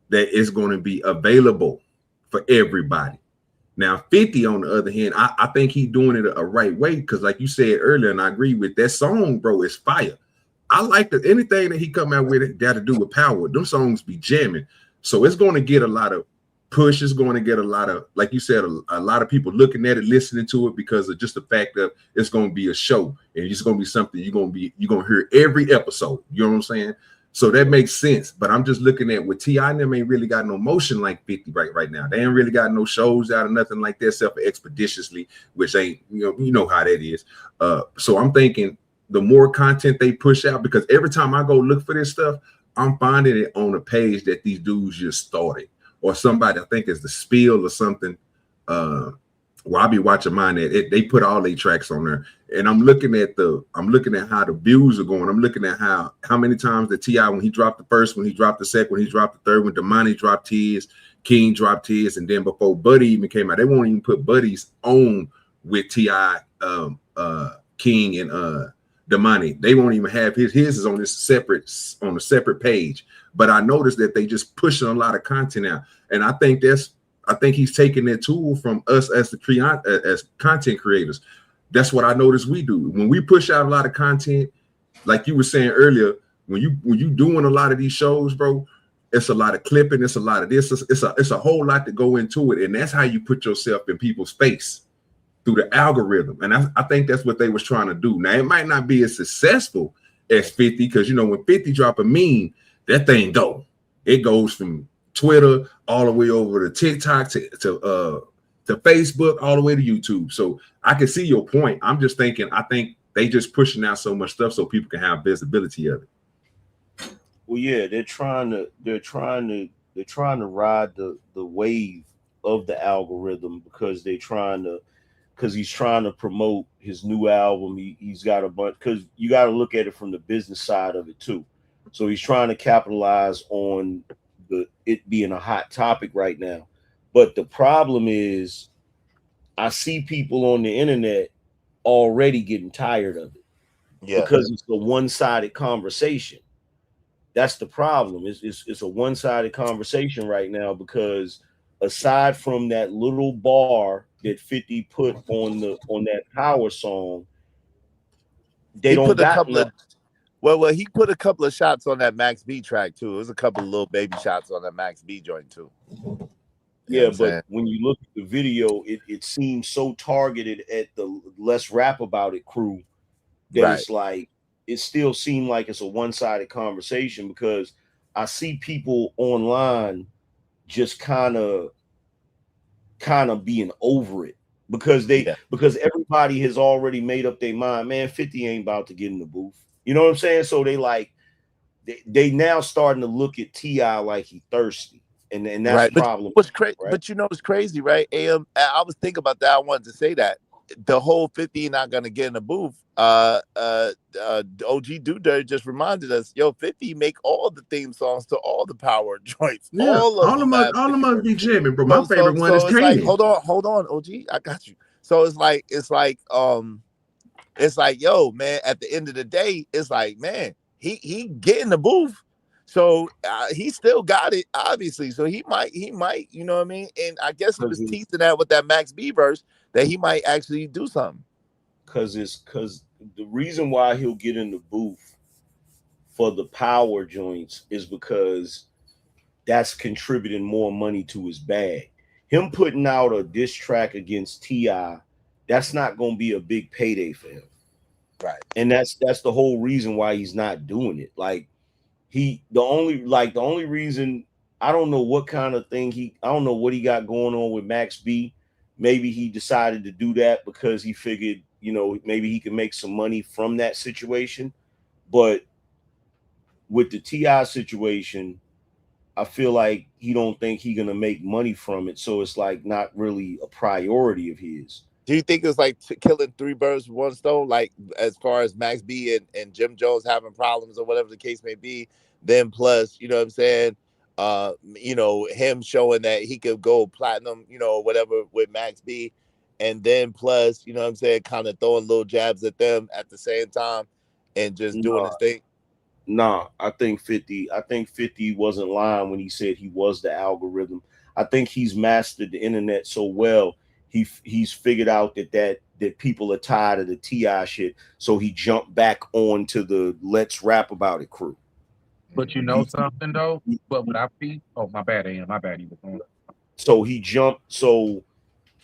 Speaker 9: that it's going to be available for everybody. Now, 50, on the other hand, I think he's doing it a right way because, like you said earlier, and I agree with that song, bro, is fire. I like anything that he come out with it got to do with power. Them songs be jamming. So it's going to get a lot of push. It's going to get a lot of, like you said, a lot of people looking at it, listening to it because of just the fact that it's going to be a show and it's going to be something you're going to hear every episode. You know what I'm saying? So that makes sense. But I'm just looking at what T.I. and them ain't really got no motion like 50 right now. They ain't really got no shows out or nothing like that except for Expeditiously, which ain't, you know how that is. So I'm thinking the more content they push out, because every time I go look for this stuff, I'm finding it on a page that these dudes just started, or somebody, I think it's the Spill or something. Well, I'll be watching mine. They put all their tracks on there, and I'm looking at how the views are going. I'm looking at how many times the T.I. when he dropped the first one, he dropped the second one, he dropped the third one. Damani dropped his, King dropped his, and then before Buddy even came out, they won't even put Buddy's on with T.I., King, and Damani. They won't even have his is on a separate page. But I noticed that they just pushing a lot of content out, and I think he's taking that tool from us as content creators. That's what I noticed we do when we push out a lot of content. Like you were saying earlier, when you doing a lot of these shows, bro, it's a lot of clipping, it's a lot of this, it's a whole lot to go into it, and that's how you put yourself in people's face through the algorithm. And I think that's what they was trying to do. Now, it might not be as successful as 50, because when 50 drop a meme, that thing go. It goes from Twitter all the way over to TikTok to Facebook, all the way to YouTube. So I can see your point. I'm just thinking, I think they just pushing out so much stuff so people can have visibility of it.
Speaker 20: Well, yeah, they're trying to ride the wave of the algorithm because he's trying to promote his new album. He's got a bunch, because you got to look at it from the business side of it too. So he's trying to capitalize on it being a hot topic right now. But the problem is, I see people on the internet already getting tired of it because it's a one-sided conversation. That's the problem. It's a one-sided conversation right now, because aside from that little bar that 50 put on that Power song, they don't got nothing.
Speaker 1: Well, he put a couple of shots on that Max B track too. It was a couple of little baby shots on that Max B joint too.
Speaker 20: Yeah, but when you look at the video, it seems so targeted at the Let's Rap About It crew that it's like, it still seemed like it's a one-sided conversation, because I see people online just kind of being over it because because everybody has already made up their mind, man, 50 ain't about to get in the booth. You know what I'm saying? So they now starting to look at T.I. like he thirsty. And that's the problem.
Speaker 1: What's crazy, but you know what's crazy, right? I was thinking about that. I wanted to say that the whole 50 not gonna get in the booth. OG Duder just reminded us, 50 make all the theme songs to all the Power joints.
Speaker 9: Yeah, all of them must be jamming, bro. My favorite one is
Speaker 1: it's
Speaker 9: Kanan.
Speaker 1: like, hold on, OG, I got you. So it's like, yo, man, at the end of the day, it's like, man, he get in the booth. So he still got it, obviously. So he might, you know what I mean? And I guess he was teasing that with that Max B verse that he might actually do something.
Speaker 20: Because the reason why he'll get in the booth for the Power joints is because that's contributing more money to his bag. Him putting out a diss track against T.I., that's not going to be a big payday for him.
Speaker 1: Right.
Speaker 20: And that's the whole reason why he's not doing it. Like, the only reason, I don't know what kind of thing I don't know what he got going on with Max B. Maybe he decided to do that because he figured, maybe he can make some money from that situation. But with the T.I. situation, I feel like he don't think he's going to make money from it. So it's like not really a priority of his.
Speaker 1: Do you think it's like killing three birds with one stone? Like as far as Max B and Jim Jones having problems or whatever the case may be, then plus, you know what I'm saying? Him showing that he could go platinum, whatever with Max B. And then plus, you know what I'm saying, kind of throwing little jabs at them at the same time and just doing his thing.
Speaker 20: Nah, I think 50 wasn't lying when he said he was the algorithm. I think he's mastered the internet so well. He's figured out that people are tired of the T.I. shit, so he jumped back onto the Let's Rap About It crew.
Speaker 5: But you know something though? But what I see, my bad, he was on.
Speaker 20: So he jumped. So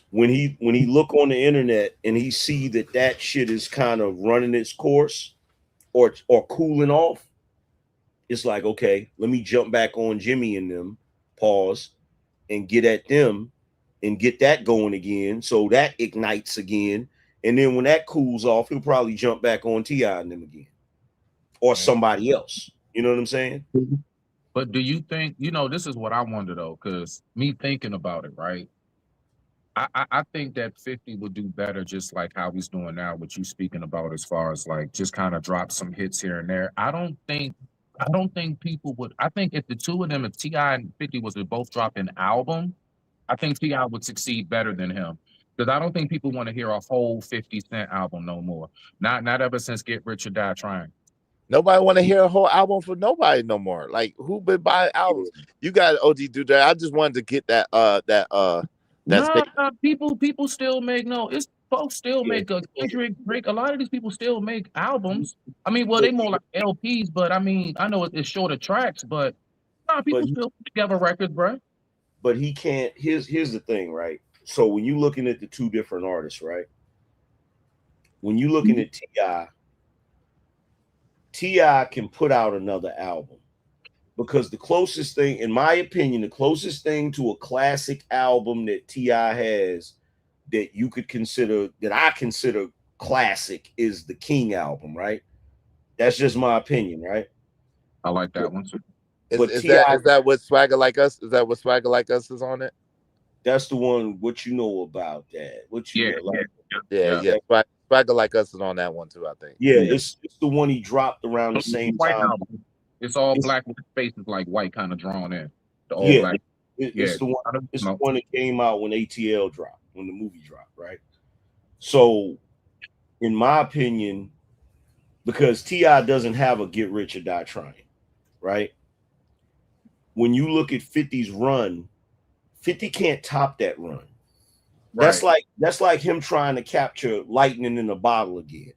Speaker 20: when he look on the internet and he see that shit is kind of running its course or cooling off, it's like, okay, let me jump back on Jimmy and them, pause, and get at them and get that going again. So that ignites again. And then when that cools off, he'll probably jump back on T.I. and them again. Or somebody else. You know what I'm saying?
Speaker 5: But do you think, this is what I wonder though, because me thinking about it, right? I think that 50 would do better just like how he's doing now, what you speaking about as far as like just kind of drop some hits here and there. I don't think people would. I think if the two of them, if T.I. and 50 was to both drop an album, I think T.I. would succeed better than him. Because I don't think people want to hear a whole 50 Cent album no more. Not ever since Get Rich or Die Trying.
Speaker 1: Nobody want to hear a whole album for nobody no more. Like, who been buying albums? You got OG Duder. I just wanted to get that
Speaker 5: people still make folks still make a Kendrick, Drake. A lot of these people still make albums. I mean, well, they more like LPs, but I mean, I know it's shorter tracks, but people still put together records, bro.
Speaker 20: But he can't. Here's the thing, right? So when you're looking at the two different artists, right? When you're looking at T.I. can put out another album because the closest thing, in my opinion, the closest thing to a classic album that T.I. has that you could consider, that I consider classic, is the King album, right? That's just my opinion, right?
Speaker 5: I like that one too.
Speaker 1: Is that what Swagger Like Us? Is that what Swagger Like Us is on it?
Speaker 20: That's the one. What you know about that? What you know?
Speaker 1: Yeah. Swagger Like Us is on that one too, I think.
Speaker 20: Yeah, it's the one he dropped around the same
Speaker 5: white
Speaker 20: time.
Speaker 5: album. It's all black with faces like white kind of drawn in. The all
Speaker 20: Yeah,
Speaker 5: black.
Speaker 20: it's the one. It's the one that came out when ATL dropped, when the movie dropped, right? So, in my opinion, because T.I. doesn't have a Get Rich or Die Trying, right? When you look at 50's run, 50 can't top that run. That's like him trying to capture lightning in a bottle again,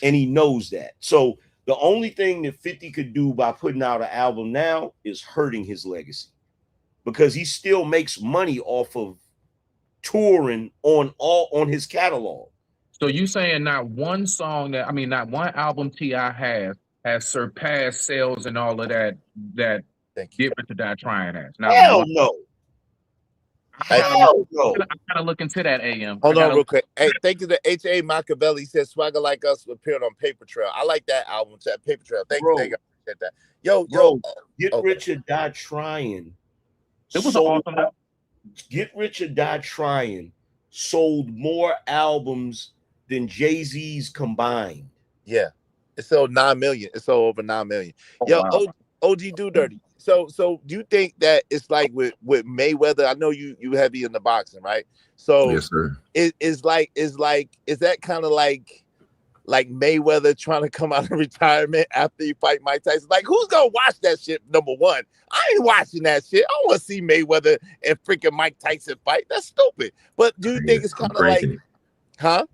Speaker 20: and he knows that. So the only thing that 50 could do by putting out an album now is hurting his legacy, because he still makes money off of touring on his catalog.
Speaker 5: So you saying not one album T.I. has surpassed sales and all of that Get Rich or Die Trying has.
Speaker 20: Hell no.
Speaker 5: I gotta look into that, AM.
Speaker 1: Hold on real quick. Hey, thank you to H.A. Machiavelli. Says Swagger Like Us appeared on Paper Trail. I like that album, Paper Trail. Thank you. I appreciate that. Yo,
Speaker 20: Get Rich or Die Trying.
Speaker 5: It was awesome.
Speaker 20: Get Rich or Die Trying sold more albums than Jay-Z's combined.
Speaker 1: Yeah. It sold 9 million. It sold over 9 million. OG Do Dirty. So do you think that it's like with Mayweather? I know you heavy in the boxing, right? So
Speaker 9: yes, sir.
Speaker 1: Is that kind of like Mayweather trying to come out of retirement after he fight Mike Tyson? Like, who's gonna watch that shit? Number one, I ain't watching that shit. I don't want to see Mayweather and freaking Mike Tyson fight. That's stupid. But do you think it's kind of like, huh?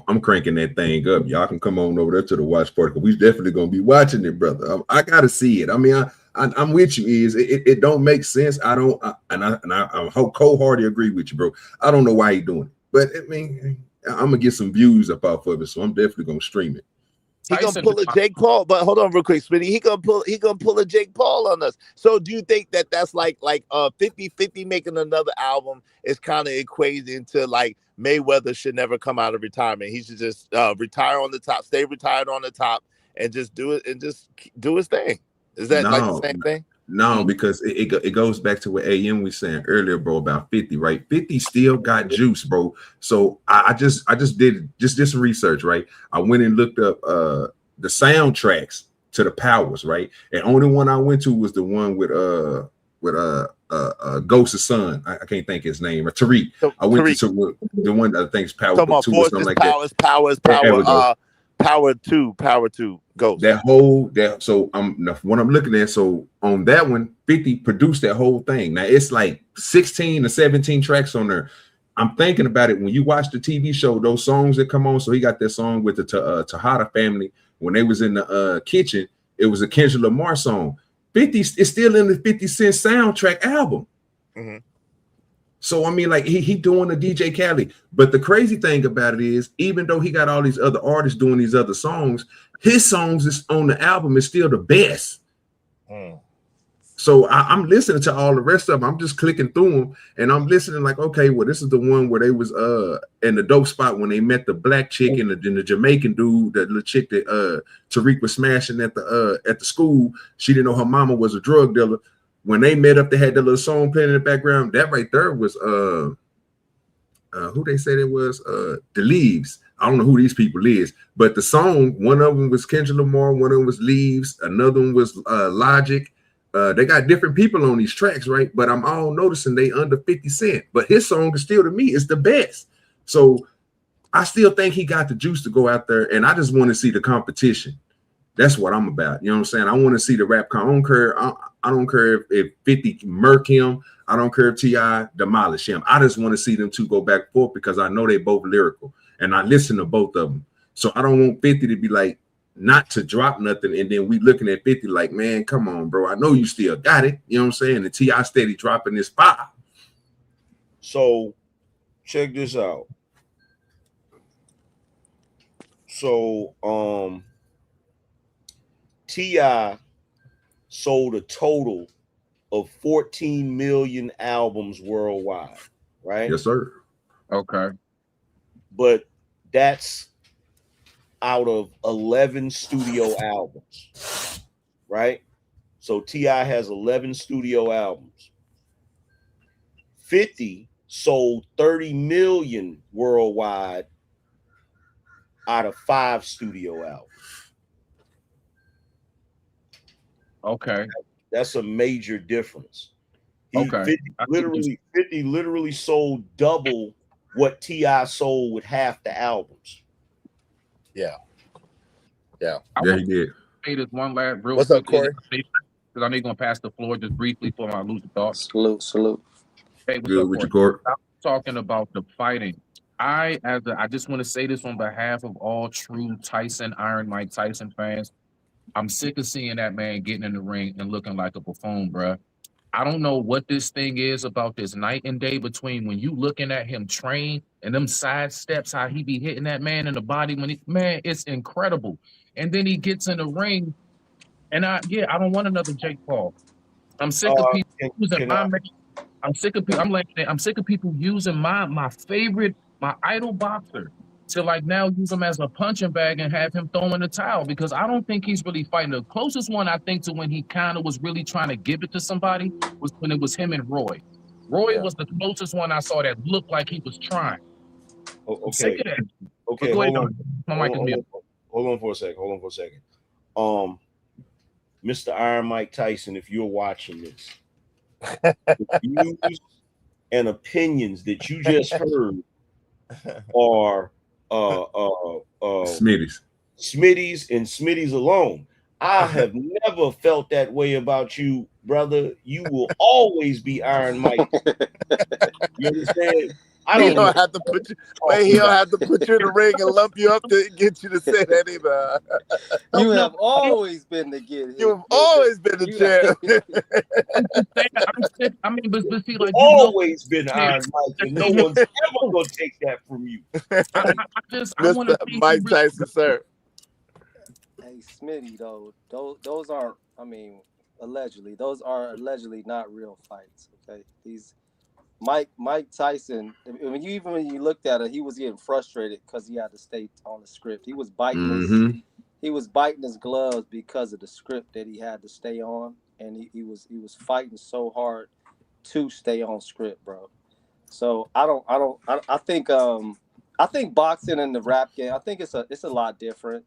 Speaker 9: I'm cranking that thing up. Y'all can come on over there to the watch party, because we definitely gonna be watching it, brother. I gotta see it. I mean, I'm with you. It don't make sense. I wholeheartedly agree with you, bro. I don't know why he doing it, but I mean, I'm gonna get some views up off of it, so I'm definitely gonna stream it.
Speaker 1: He gonna pull a Jake Paul, but hold on real quick, Smitty. He gonna pull a Jake Paul on us. So do you think that that's like 50-50 making another album is kind of equating to like Mayweather should never come out of retirement? He should just retire on the top, stay retired on the top, and just do it and just do his thing. Is that like the same thing?
Speaker 9: No, because it goes back to what AM was saying earlier, bro, about 50, right? 50 still got juice, bro. So I just did some research, right? I went and looked up the soundtracks to the Powers, right? And only one I went to was the one with Ghost's son. I can't think his name. Tariq. I went to the one that I think is Power 2 or something like that. Power 2 Ghost. So when I'm looking at, so on that one, 50 produced that whole thing. Now it's like 16 or 17 tracks on there. I'm thinking about it when you watch the TV show, those songs that come on. So he got that song with the Tejada family when they was in the kitchen. It was a Kendrick Lamar song. 50 is still in the 50 Cent soundtrack album. Mm-hmm. So I mean, like he doing a DJ Khaled. But the crazy thing about it is, even though he got all these other artists doing these other songs, his songs is on the album is still the best. So I'm listening to all the rest of them. I'm just clicking through them, and I'm listening like, okay, well, this is the one where they was in the dope spot when they met the black chick and the Jamaican dude, that little chick that Tariq was smashing at the school. She didn't know her mama was a drug dealer. When they met up, they had the little song playing in the background. That right there was who they said it was, The Leaves. I don't know who these people is, but the song, one of them was Kendrick Lamar, one of them was Leaves, another one was Logic. They got different people on these tracks, right? But I'm all noticing they under 50 Cent. But his song is still, to me, is the best. So I still think he got the juice to go out there, and I just want to see the competition. That's what I'm about. You know what I'm saying? I want to see the rap. I don't care if 50 murk him. I don't care if T.I. demolish him. I just want to see them two go back and forth, because I know they both lyrical, and I listen to both of them. So I don't want 50 to be like, not to drop nothing, and then we looking at 50 like, man, come on, bro. I know you still got it. You know what I'm saying? And T.I. steady dropping this fire.
Speaker 20: So check this out. So T.I. sold a total of 14 million albums worldwide, right?
Speaker 9: Yes, sir.
Speaker 5: Okay.
Speaker 20: But that's out of 11 studio albums, right? So T.I. has 11 studio albums. 50 sold 30 million worldwide out of 5 studio albums.
Speaker 5: Okay.
Speaker 20: That's a major difference.
Speaker 5: Okay.
Speaker 20: 50 literally sold double what T.I. sold with half the albums.
Speaker 1: Yeah. Yeah.
Speaker 9: Yeah, he did.
Speaker 5: Say this one last real
Speaker 1: What's
Speaker 5: quick.
Speaker 1: up, Corey?
Speaker 5: Because I know you're gonna pass the floor just briefly before I lose the thought.
Speaker 10: Salute.
Speaker 5: Hey, what's
Speaker 9: Good
Speaker 5: up,
Speaker 9: with you,
Speaker 5: Corey?
Speaker 9: Corey.
Speaker 5: I'm talking about the fighting. I just want to say this on behalf of all true Iron Mike Tyson fans. I'm sick of seeing that man getting in the ring and looking like a buffoon, bruh. I don't know what this thing is about this night and day between when you looking at him train and them side steps, how he be hitting that man in the body man, it's incredible. And then he gets in the ring, and I don't want another Jake Paul. I'm sick of people using I'm sick of people. I'm sick of people using my favorite, my idol boxer to like now use him as a punching bag and have him throw in the towel, because I don't think he's really fighting. The closest one I think to when he kind of was really trying to give it to somebody was when it was him and Roy. Roy was the closest one I saw that looked like he was trying. I'm sick of that.
Speaker 20: Okay, hold on for a second. Mr. Iron Mike Tyson, if you're watching this, the views and opinions that you just heard are
Speaker 9: Smitty's
Speaker 20: and Smitty's alone. I have never felt that way about you, brother. You will always be Iron Mike. You understand?
Speaker 1: He don't have to put you in the ring and lump you up to get you to say that either.
Speaker 13: You have always been the kid.
Speaker 1: You have always been the champ.
Speaker 5: But see, like,
Speaker 20: always been Iron Mike, and no one's ever gonna take that from you.
Speaker 5: I
Speaker 1: Mr. Mike Tyson, sir.
Speaker 13: Hey, Smitty, though, those aren't. I mean, allegedly, those are allegedly not real fights. Okay, these. Mike Tyson, when you looked at it, he was getting frustrated because he had to stay on the script. He was biting his gloves because of the script that he had to stay on, and he was fighting so hard to stay on script, bro. So I think boxing and the rap game, I think it's a lot different.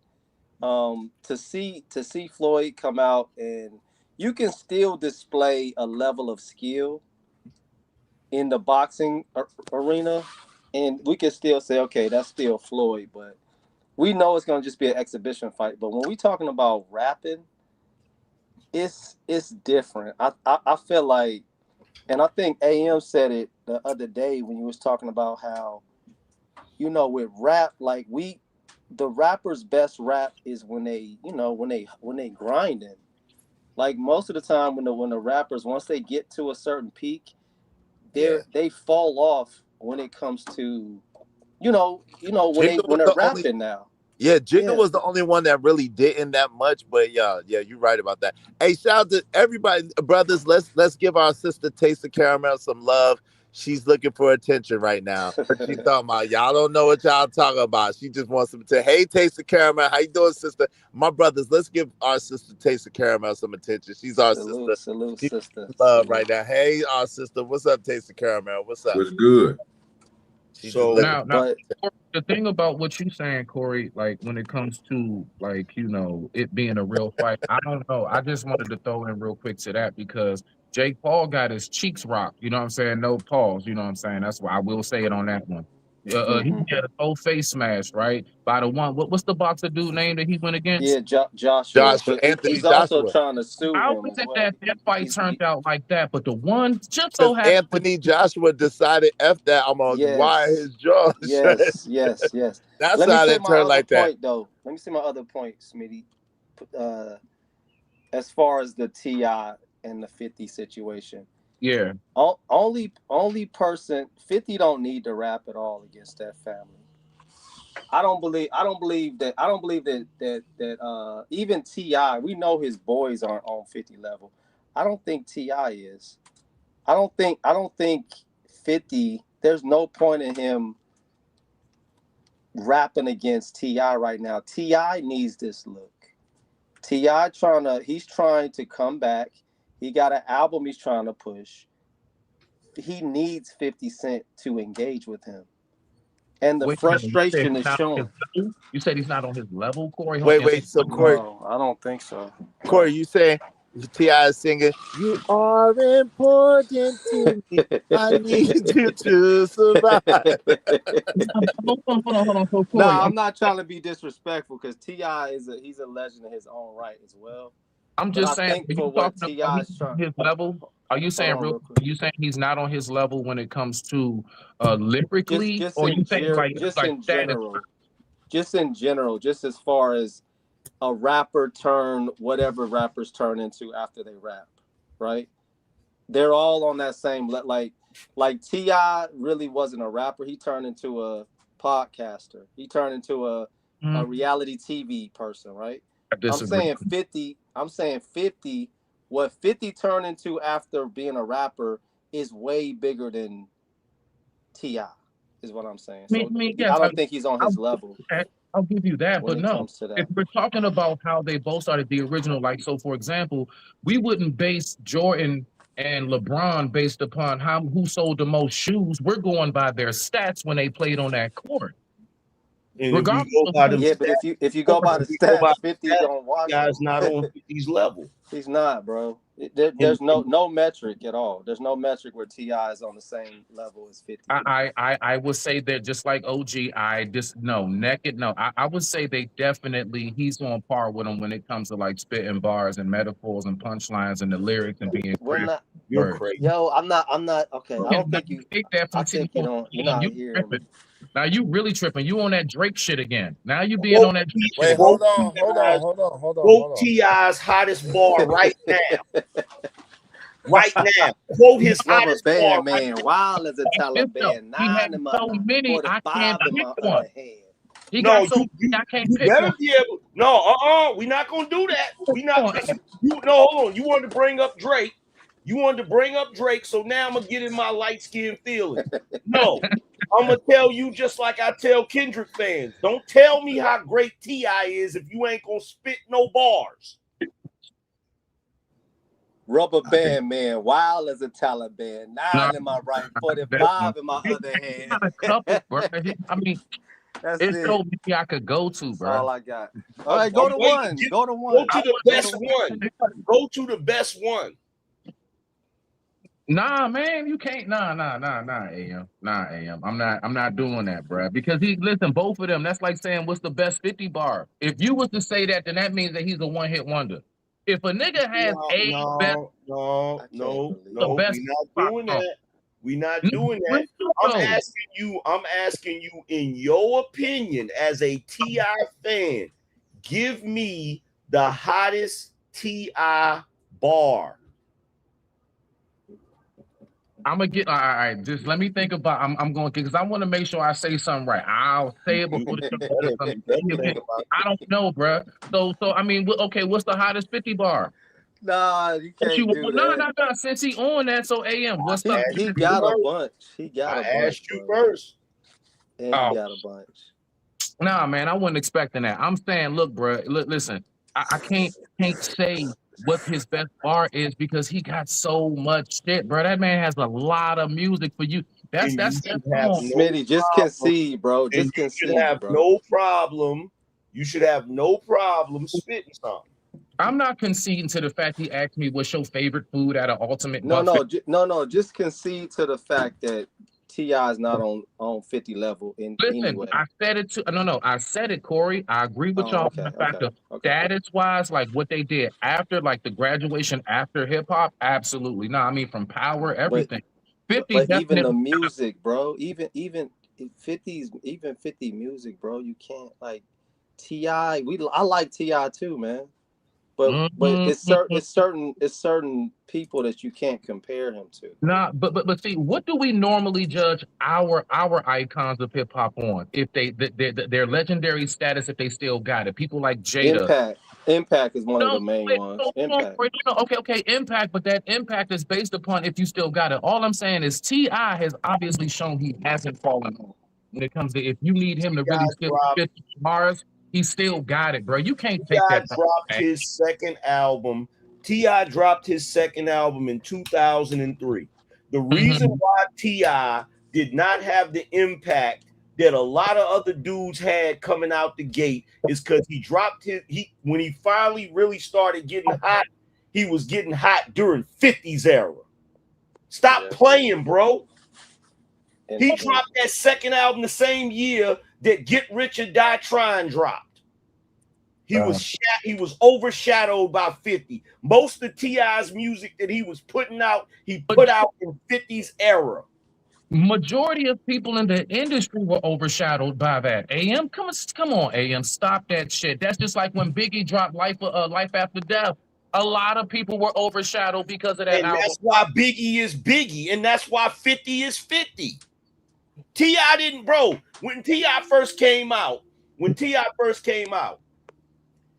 Speaker 13: To see Floyd come out, and you can still display a level of skill in the boxing arena, and we can still say, okay, that's still Floyd, but we know it's going to just be an exhibition fight. But when we talking about rapping, it's different. I feel like, and I think AM said it the other day when you was talking about how, with rap, like the rapper's best rap is when they grinding. Like most of the time when the rappers, once they get to a certain peak, they fall off when it comes to, when they're rapping now.
Speaker 1: Yeah, Jigga was the only one that really didn't that much, but yeah, you're right about that. Hey, shout out to everybody, brothers. Let's give our sister Taste of Caramel some love. She's looking for attention right now. She's talking about, y'all don't know what y'all talking about. She just wants some attention. Hey, Taste of Caramel, how you doing, sister? My brothers, let's give our sister Taste of Caramel some attention. She's our sister.
Speaker 13: Salute, sister.
Speaker 1: Love right now. Hey, our sister, what's up, Taste of Caramel? What's up?
Speaker 9: What's good?
Speaker 5: So now, the thing about what you're saying, Corey, like when it comes to like, it being a real fight, I don't know. I just wanted to throw in real quick to that because Jake Paul got his cheeks rocked. You know what I'm saying? No pause. You know what I'm saying? That's why I will say it on that one. He had a whole face smash, right? By the one, what's the boxer dude name that he went against?
Speaker 13: Yeah, Joshua. He's also trying to sue him.
Speaker 5: I don't think that fight turned out like that, but the one just so happened.
Speaker 1: Anthony Joshua decided F that. I'm gonna wire his jaw.
Speaker 13: Yes.
Speaker 1: That's how that turned like that.
Speaker 13: Though, let me see my other point, Smitty. As far as the T.I. and the 50 situation.
Speaker 5: Yeah.
Speaker 13: Only person 50 don't need to rap at all against that family. I don't believe that even T.I., we know his boys aren't on 50 level. I don't think T.I. is. I don't think 50, there's no point in him rapping against T.I. right now. T.I. needs this look. T.I. he's trying to come back. He got an album he's trying to push. He needs 50 Cent to engage with him. And the frustration is shown.
Speaker 5: You said he's not on his level, Corey?
Speaker 1: Wait. So Corey,
Speaker 13: no, I don't think so.
Speaker 1: Corey, you saying T.I. is singing, "You are important to me. I need you to survive."
Speaker 5: Hold on. So, Corey,
Speaker 13: No, I'm not trying to be disrespectful because T.I. he's a legend in his own right as well.
Speaker 5: I'm just saying, are you talking about his level? Are you saying he's not on his level when it comes to lyrically, or you think
Speaker 13: in general? Just in general, just as far as a rapper turn whatever rappers turn into after they rap, right? They're all on that same like T.I. really wasn't a rapper. He turned into a podcaster. He turned into a reality TV person, right? I'm saying 50. What 50 turned into after being a rapper is way bigger than T.I. is what I'm saying. So I don't think he's on his level.
Speaker 5: I'll give you that, but no. If we're talking about how they both started the original, like, so for example, we wouldn't base Jordan and LeBron based upon who sold the most shoes. We're going by their stats when they played on that court.
Speaker 20: And if you go by the stats,
Speaker 13: 50 don't watch.
Speaker 20: Guy's not on 50's level.
Speaker 13: He's not, bro. There's no metric at all. There's no metric where T.I. is on the same level as 50.
Speaker 5: I would say that just like OG, I would say they definitely, he's on par with him when it comes to like spitting bars and metaphors and punchlines and the lyrics and being
Speaker 20: You're crazy.
Speaker 13: Yo, I'm not okay. I don't think you you're not hearing me.
Speaker 5: Now you really tripping. You on that Drake shit again. Now you being on that.
Speaker 1: Wait, hold on.
Speaker 20: Quote T.I.'s hottest bar right now. Right now. Quote his hottest bar.
Speaker 13: Man, wild as a Taliban. 9 in my
Speaker 5: so many, I can't pick one.
Speaker 20: You better be able. No, we're not gonna do that. Hold on. You wanted to bring up Drake. So now I'm gonna get in my light skin feeling. No, I'm gonna tell you just like I tell Kendrick fans. Don't tell me how great T.I. is if you ain't gonna spit no bars.
Speaker 13: Rubber band man, wild as a Taliban. 9 in my right, 45 in my other hand.
Speaker 5: Not a couple, bro. I mean, it's so many I could go to, bro.
Speaker 13: That's all I got. All right, go to one. Go to one.
Speaker 20: Go to the best one. Go to the best one.
Speaker 5: Nah, man, you can't. Nah, AM. Nah, AM. I'm not doing that, bro. Because listen, both of them, that's like saying what's the best 50 bar. If you was to say that, then that means that he's a one-hit wonder. If a nigga has
Speaker 20: we're not doing that. We're not doing that. I'm asking you, in your opinion, as a T.I. fan, give me the hottest T.I. bar.
Speaker 5: I'm gonna get all right. Just let me think about. I'm going because I want to make sure I say something right. I'll say it before the show. I don't know, bro. So I mean, okay. What's the hottest 50 bar?
Speaker 13: Nah, you can't do that.
Speaker 5: No. Since he on that, so AM. What's up?
Speaker 13: He got a bunch. I
Speaker 20: asked you first.
Speaker 13: And he got a bunch.
Speaker 5: Nah, man, I wasn't expecting that. I'm saying, look, bro. Listen, I can't say what his best bar is because he got so much shit, bro. That man has a lot of music for you. That's
Speaker 13: Smitty, just concede, bro. Just concede,
Speaker 20: you should have no problem. You should have no problem spitting something.
Speaker 5: I'm not conceding to the fact he asked me what's your favorite food at an ultimate.
Speaker 13: No. Just concede to the fact that T.I. is not on 50 level in any way.
Speaker 5: I said it too. No. I said it, Corey. I agree with y'all on the fact of status-wise, like what they did after, like the graduation after hip-hop, absolutely. No, I mean from Power, everything. 50,
Speaker 13: but even the music, bro. Even 50 music, bro. You can't like T.I. I like T.I. too, man. But it's certain people that you can't compare him to.
Speaker 5: Nah, but see, what do we normally judge our icons of hip hop on? If their legendary status, if they still got it, people like Jada.
Speaker 13: Impact is one of the main ones. Impact.
Speaker 5: Okay, Impact, but that Impact is based upon if you still got it. All I'm saying is T.I. has obviously shown he hasn't fallen off when it comes to if you need him to really still fit bars. he still got it, bro. You can't take
Speaker 20: T.I.
Speaker 5: that.
Speaker 20: dropped his second album. T.I. dropped his second album in 2003. The reason why T.I. did not have the impact that a lot of other dudes had coming out the gate is because he dropped when he finally really started getting hot, he was getting hot during 50's era. Stop playing, bro. He dropped that second album the same year that Get Rich or Die Trying dropped. He was overshadowed by 50. Most of T.I.'s music that he was putting out, he put out in 50's era.
Speaker 5: Majority of people in the industry were overshadowed by that. AM, come on, AM, stop that shit. That's just like when Biggie dropped Life After Death. A lot of people were overshadowed because of that album.
Speaker 20: That's why Biggie is Biggie, and that's why 50 is 50. T.I. didn't, bro. When T.I. first came out,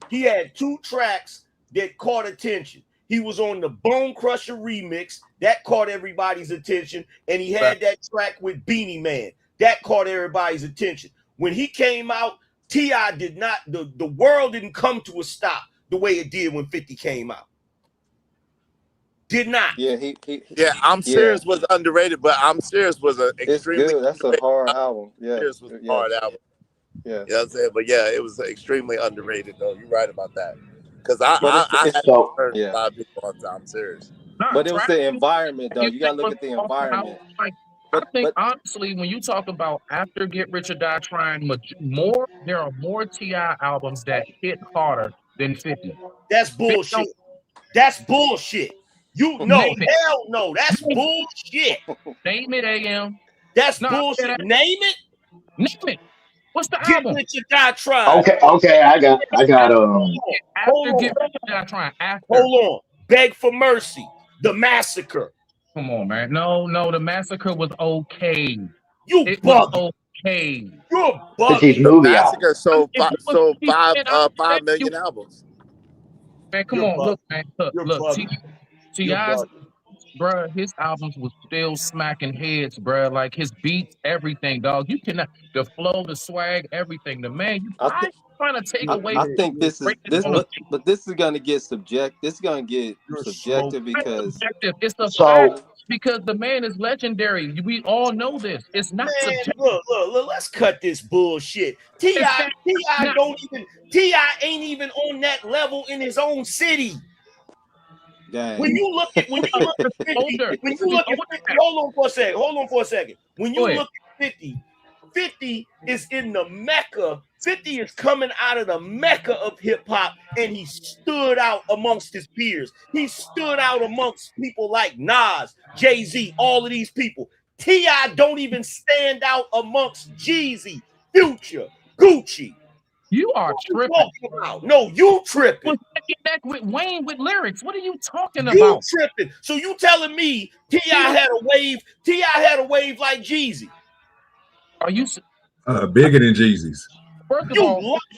Speaker 20: he had 2 tracks that caught attention. He was on the Bone Crusher remix that caught everybody's attention, and he had that track with Beanie Man that caught everybody's attention. When he came out, T.I. did not. The world didn't come to a stop the way it did when 50 came out. Did not.
Speaker 13: Yeah,
Speaker 1: I'm Serious was underrated, but I'm Serious was an extremely
Speaker 13: good. That's a hard album. Yeah,
Speaker 1: Serious was a hard album.
Speaker 13: Yeah,
Speaker 1: you know what I'm saying. But yeah, it was extremely underrated, though. You're right about that. Because I had heard a lot of people on I'm Serious.
Speaker 13: But it was the environment, though. You gotta look at the environment.
Speaker 5: I think honestly, when you talk about after Get Rich or Die Trying, there are more T.I. albums that hit harder than 50.
Speaker 20: That's bullshit. That's bullshit. Hell no. That's bullshit.
Speaker 5: Name it, AM.
Speaker 20: That's bullshit. Name it.
Speaker 5: What's the album?
Speaker 20: Get Rich or Die Trying.
Speaker 16: Okay. I got.
Speaker 5: After Get Rich or Die Trying.
Speaker 20: Hold on. Beg for Mercy. The Massacre.
Speaker 5: Come on, man. No. The Massacre was okay.
Speaker 20: It was
Speaker 5: okay.
Speaker 20: You're bugging.
Speaker 1: The Massacre sold 5 million albums.
Speaker 5: Man, come on, look, man. Look, T.I.'s, bro, his albums was still smacking heads, bro. Like his beats, everything, dog. You cannot, the flow, the swag, everything. The man, I'm trying to take away.
Speaker 13: I think this is gonna get subjective. This is gonna get subjective because
Speaker 5: it's a fact. Because the man is legendary. We all know this. It's not subjective.
Speaker 20: Look, let's cut this bullshit. T.I. ain't even on that level in his own city.
Speaker 13: Dang.
Speaker 20: When you look at 50, hold on for a second. When you look at 50 is in the Mecca. 50 is coming out of the Mecca of hip hop, and he stood out amongst his peers. He stood out amongst people like Nas, Jay-Z, all of these people. T.I. don't even stand out amongst Jeezy, Future, Gucci.
Speaker 5: You are tripping.
Speaker 20: No, you tripping.
Speaker 5: Back with Wayne with lyrics. What are you talking about?
Speaker 20: You tripping. So you telling me T.I. had a wave? T.I. had a wave like Jeezy.
Speaker 5: Are you
Speaker 9: bigger than Jeezy's?
Speaker 5: First of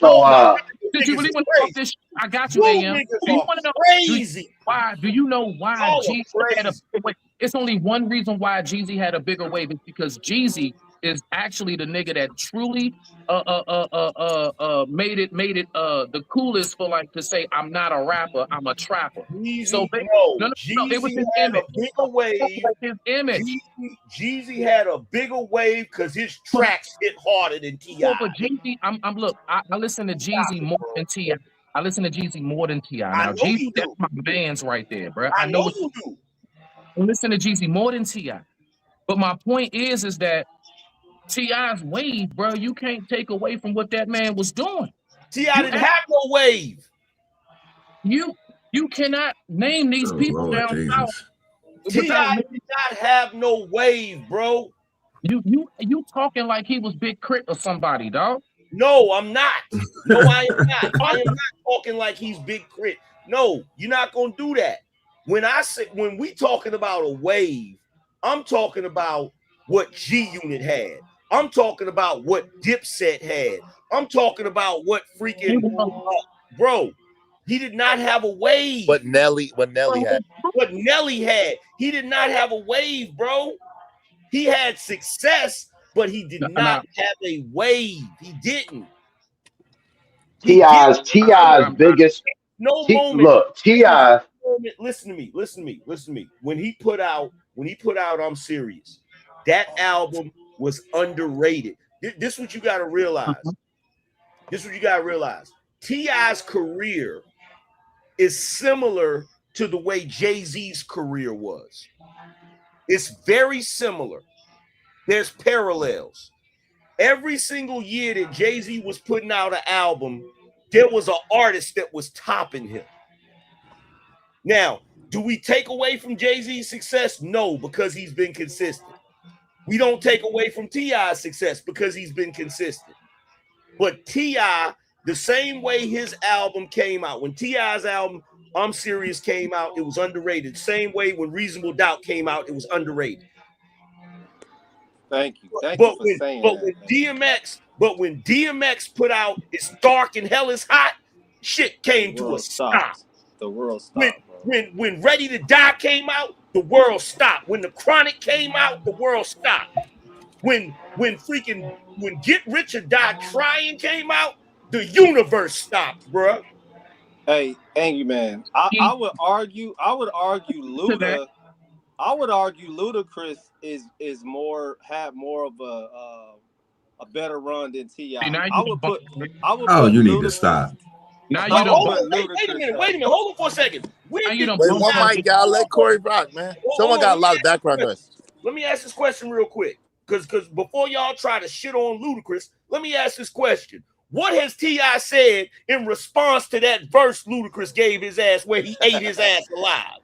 Speaker 5: all, did you really want to talk this? I got you, AM. Do you want to know
Speaker 20: crazy?
Speaker 5: Why? Do you know why Jeezy had a bigger wave? It's only one reason why Jeezy had a bigger wave. It's because Jeezy is actually the nigga that truly made it the coolest for like to say I'm not a rapper, I'm a trapper.
Speaker 20: Jeezy,
Speaker 5: so it was his image.
Speaker 20: Bigger wave.
Speaker 5: His image.
Speaker 20: Jeezy had a bigger wave because his tracks hit harder than T.I.
Speaker 5: So for Jeezy, I listen to Jeezy more than T.I. I listen to Jeezy more than T.I. Now Jeezy, that's my man's right there, bro. I know you do. I listen to Jeezy more than T.I. But my point is that T.I.'s wave, bro, you can't take away from what that man was doing.
Speaker 20: T.I. didn't have no wave.
Speaker 5: You cannot name these people down south.
Speaker 20: T.I. did not have no wave, bro.
Speaker 5: You talking like he was Big Crit or somebody, dog.
Speaker 20: No, I'm not. No, I am not. I am not talking like he's Big Crit. No, you're not gonna do that. When we talking about a wave, I'm talking about what G-Unit had. I'm talking about what Dipset had. I'm talking about what freaking bro. He did not have a wave.
Speaker 1: What Nelly had.
Speaker 20: What Nelly had. He did not have a wave, bro. He had success, but he did not have a wave. He didn't.
Speaker 16: T.I.'s biggest. Look, T.I.
Speaker 20: Listen to me. When he put out I'm Serious, that album was underrated. This is what you got to realize. T.I.'s career is similar to the way Jay-Z's career was. It's very similar. There's parallels. Every single year that Jay-Z was putting out an album, there was an artist that was topping him. Now, do we take away from Jay-Z's success? No, because he's been consistent. We don't take away from T.I.'s success because he's been consistent. But T.I., the same way his album came out, when T.I.'s album, I'm Serious, came out, it was underrated. Same way when Reasonable Doubt came out, it was underrated.
Speaker 13: Thank you for saying that.
Speaker 20: When DMX put out It's Dark and Hell is Hot, shit came to a stop.
Speaker 13: The world stopped.
Speaker 20: When Ready to Die came out, the world stopped. When The Chronic came out, the world stopped. When Get Rich or Die Trying came out, the universe stopped, bruh.
Speaker 13: Hey, Angry Man, I would argue Luda. I would argue Ludacris had more of a better run than T.I.
Speaker 9: You need to stop.
Speaker 20: Now you don't. Wait a minute. Hold on for a second.
Speaker 1: Wait, one mic, y'all. Let Corey rock, man. Someone got a lot of background noise.
Speaker 20: Let me ask this question real quick, because before y'all try to shit on Ludacris, let me ask this question. What has T.I. said in response to that verse Ludacris gave his ass where he ate his ass alive?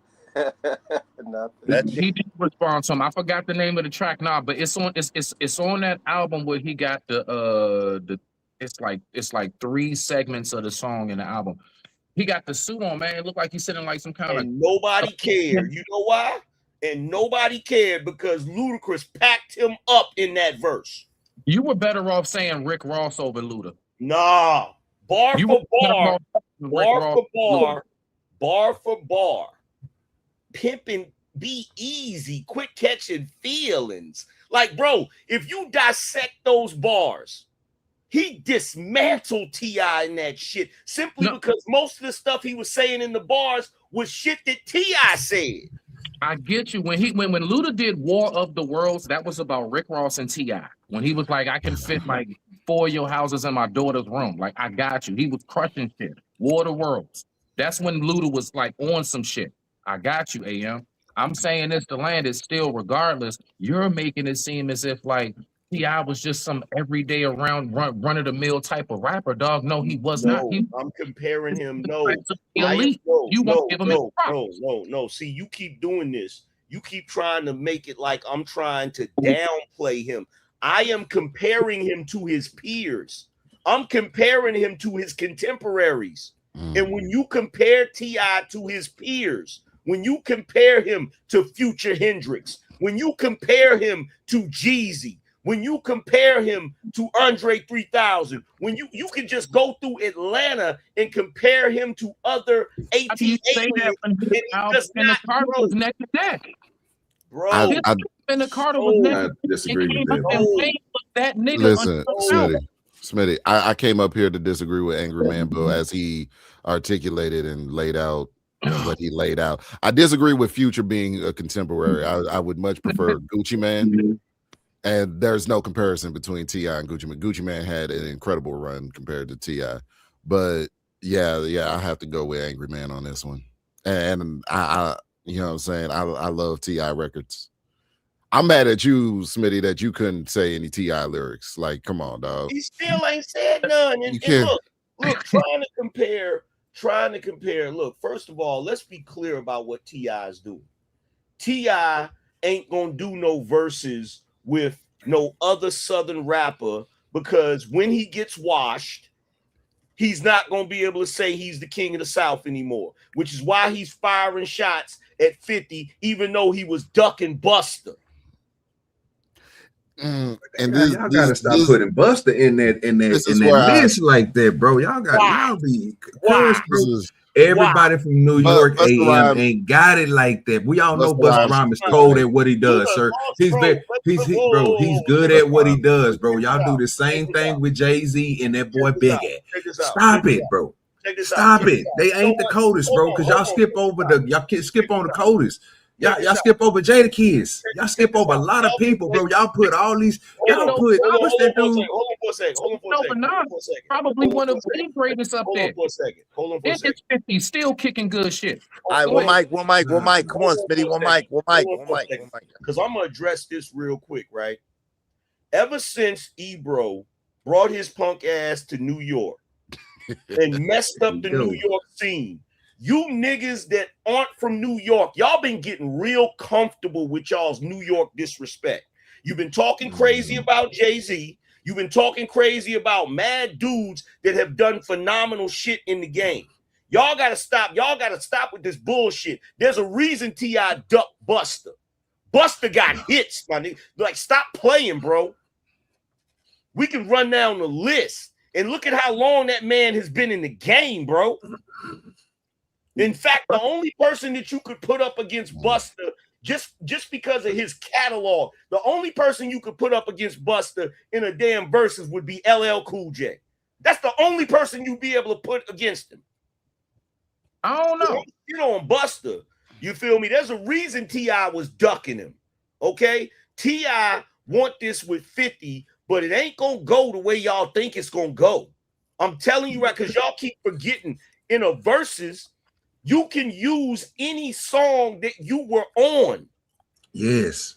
Speaker 5: He did respond to him. I forgot the name of the track now, but it's on that album where he got the it's like 3 segments of the song in the album. He got the suit on, man. It looked like he's sitting like some kind of
Speaker 20: nobody cared. You know why? And nobody cared because Ludacris packed him up in that verse.
Speaker 5: You were better off saying Rick Ross over Luda.
Speaker 20: Nah, bar for bar. Pimping, be easy, quit catching feelings. Like, bro, if you dissect those bars, he dismantled T.I. in that shit simply because most of the stuff he was saying in the bars was shit that T.I. said.
Speaker 5: I get you. When Luda did War of the Worlds, that was about Rick Ross and T.I. When he was like, I can fit like 4 of your houses in my daughter's room. Like, I got you. He was crushing shit. War of the Worlds. That's when Luda was like on some shit. I got you, AM. I'm saying this, the land is still, regardless, you're making it seem as if like T.I. was just some everyday around run-of-the-mill type of rapper, dog. No, he was not.
Speaker 20: I'm comparing him. No. See, you keep doing this. You keep trying to make it like I'm trying to downplay him. I am comparing him to his peers. I'm comparing him to his contemporaries. And when you compare T.I. to his peers, when you compare him to Future Hendrix, when you compare him to Jeezy, when you compare him to Andre 3000, when you can just go through Atlanta and compare him to other AT aliens,
Speaker 5: and the Carter was neck and neck.
Speaker 20: Bro,
Speaker 5: and the Carter was neck and neck.
Speaker 14: I disagree with that. Listen, Smitty, I came up here to disagree with Angry Man, but as he articulated and laid out what he laid out, I disagree with Future being a contemporary. I would much prefer Gucci Man. And there's no comparison between T.I. and Gucci Mane. Gucci Mane had an incredible run compared to T.I. But yeah, I have to go with Angry Man on this one. And I you know what I'm saying? I love T.I. records. I'm mad at you, Smitty, that you couldn't say any T.I. lyrics. Like, come on, dog.
Speaker 20: He still ain't said none. And look, trying to compare. Look, first of all, let's be clear about what T.I. is doing. T.I. ain't gonna do no verses with no other Southern rapper, because when he gets washed, he's not going to be able to say he's the king of the South anymore, which is why he's firing shots at 50, even though he was ducking Buster.
Speaker 9: And y'all gotta stop putting Buster in that list like that, bro. Y'all be cursed, bro. Everybody from New York
Speaker 14: Busta
Speaker 9: AM
Speaker 14: Rhymes.
Speaker 9: ain't got it like that. We all know
Speaker 14: Busta
Speaker 9: Busta
Speaker 14: Rhymes.
Speaker 9: Rhymes is cold at what he does, sir. He's good at what he does, bro. Y'all do the same thing with Jay-Z and that boy Big Ed. Stop it, bro. Stop it. They ain't the coldest, bro. Cause y'all skip on the coldest. Y'all skip over Jada Kids. Y'all skip over a lot of people, bro. Y'all put all these. Y'all put what's that dude?
Speaker 20: Hold on for a second.
Speaker 5: Probably one of the greatest up there.
Speaker 20: Hold on for a second.
Speaker 5: In his 50s, still kicking good shit.
Speaker 1: All right, one mic. Come on, Smitty. One mic.
Speaker 20: Because I'm gonna address this real quick, right? Ever since Ebro brought his punk ass to New York and messed up the New York scene, you niggas that aren't from New York, y'all been getting real comfortable with y'all's New York disrespect. You've been talking crazy about Jay-Z. You've been talking crazy about mad dudes that have done phenomenal shit in the game. Y'all gotta stop. Y'all gotta stop with this bullshit. There's a reason T.I. ducked Busta. Busta got hits, my nigga. Like, stop playing, bro. We can run down the list and look at how long that man has been in the game, bro. In fact, the only person that you could put up against Busta, just because of his catalog, the only person you could put up against Busta in a damn verses would be LL Cool J. That's the only person you'd be able to put against him.
Speaker 5: I don't know.
Speaker 20: You know, on Busta, you feel me? There's a reason T.I. was ducking him. Okay? T.I. want this with 50, but it ain't gonna go the way y'all think it's gonna go. I'm telling you, right, because y'all keep forgetting in a verses, you can use any song that you were on.
Speaker 9: Yes.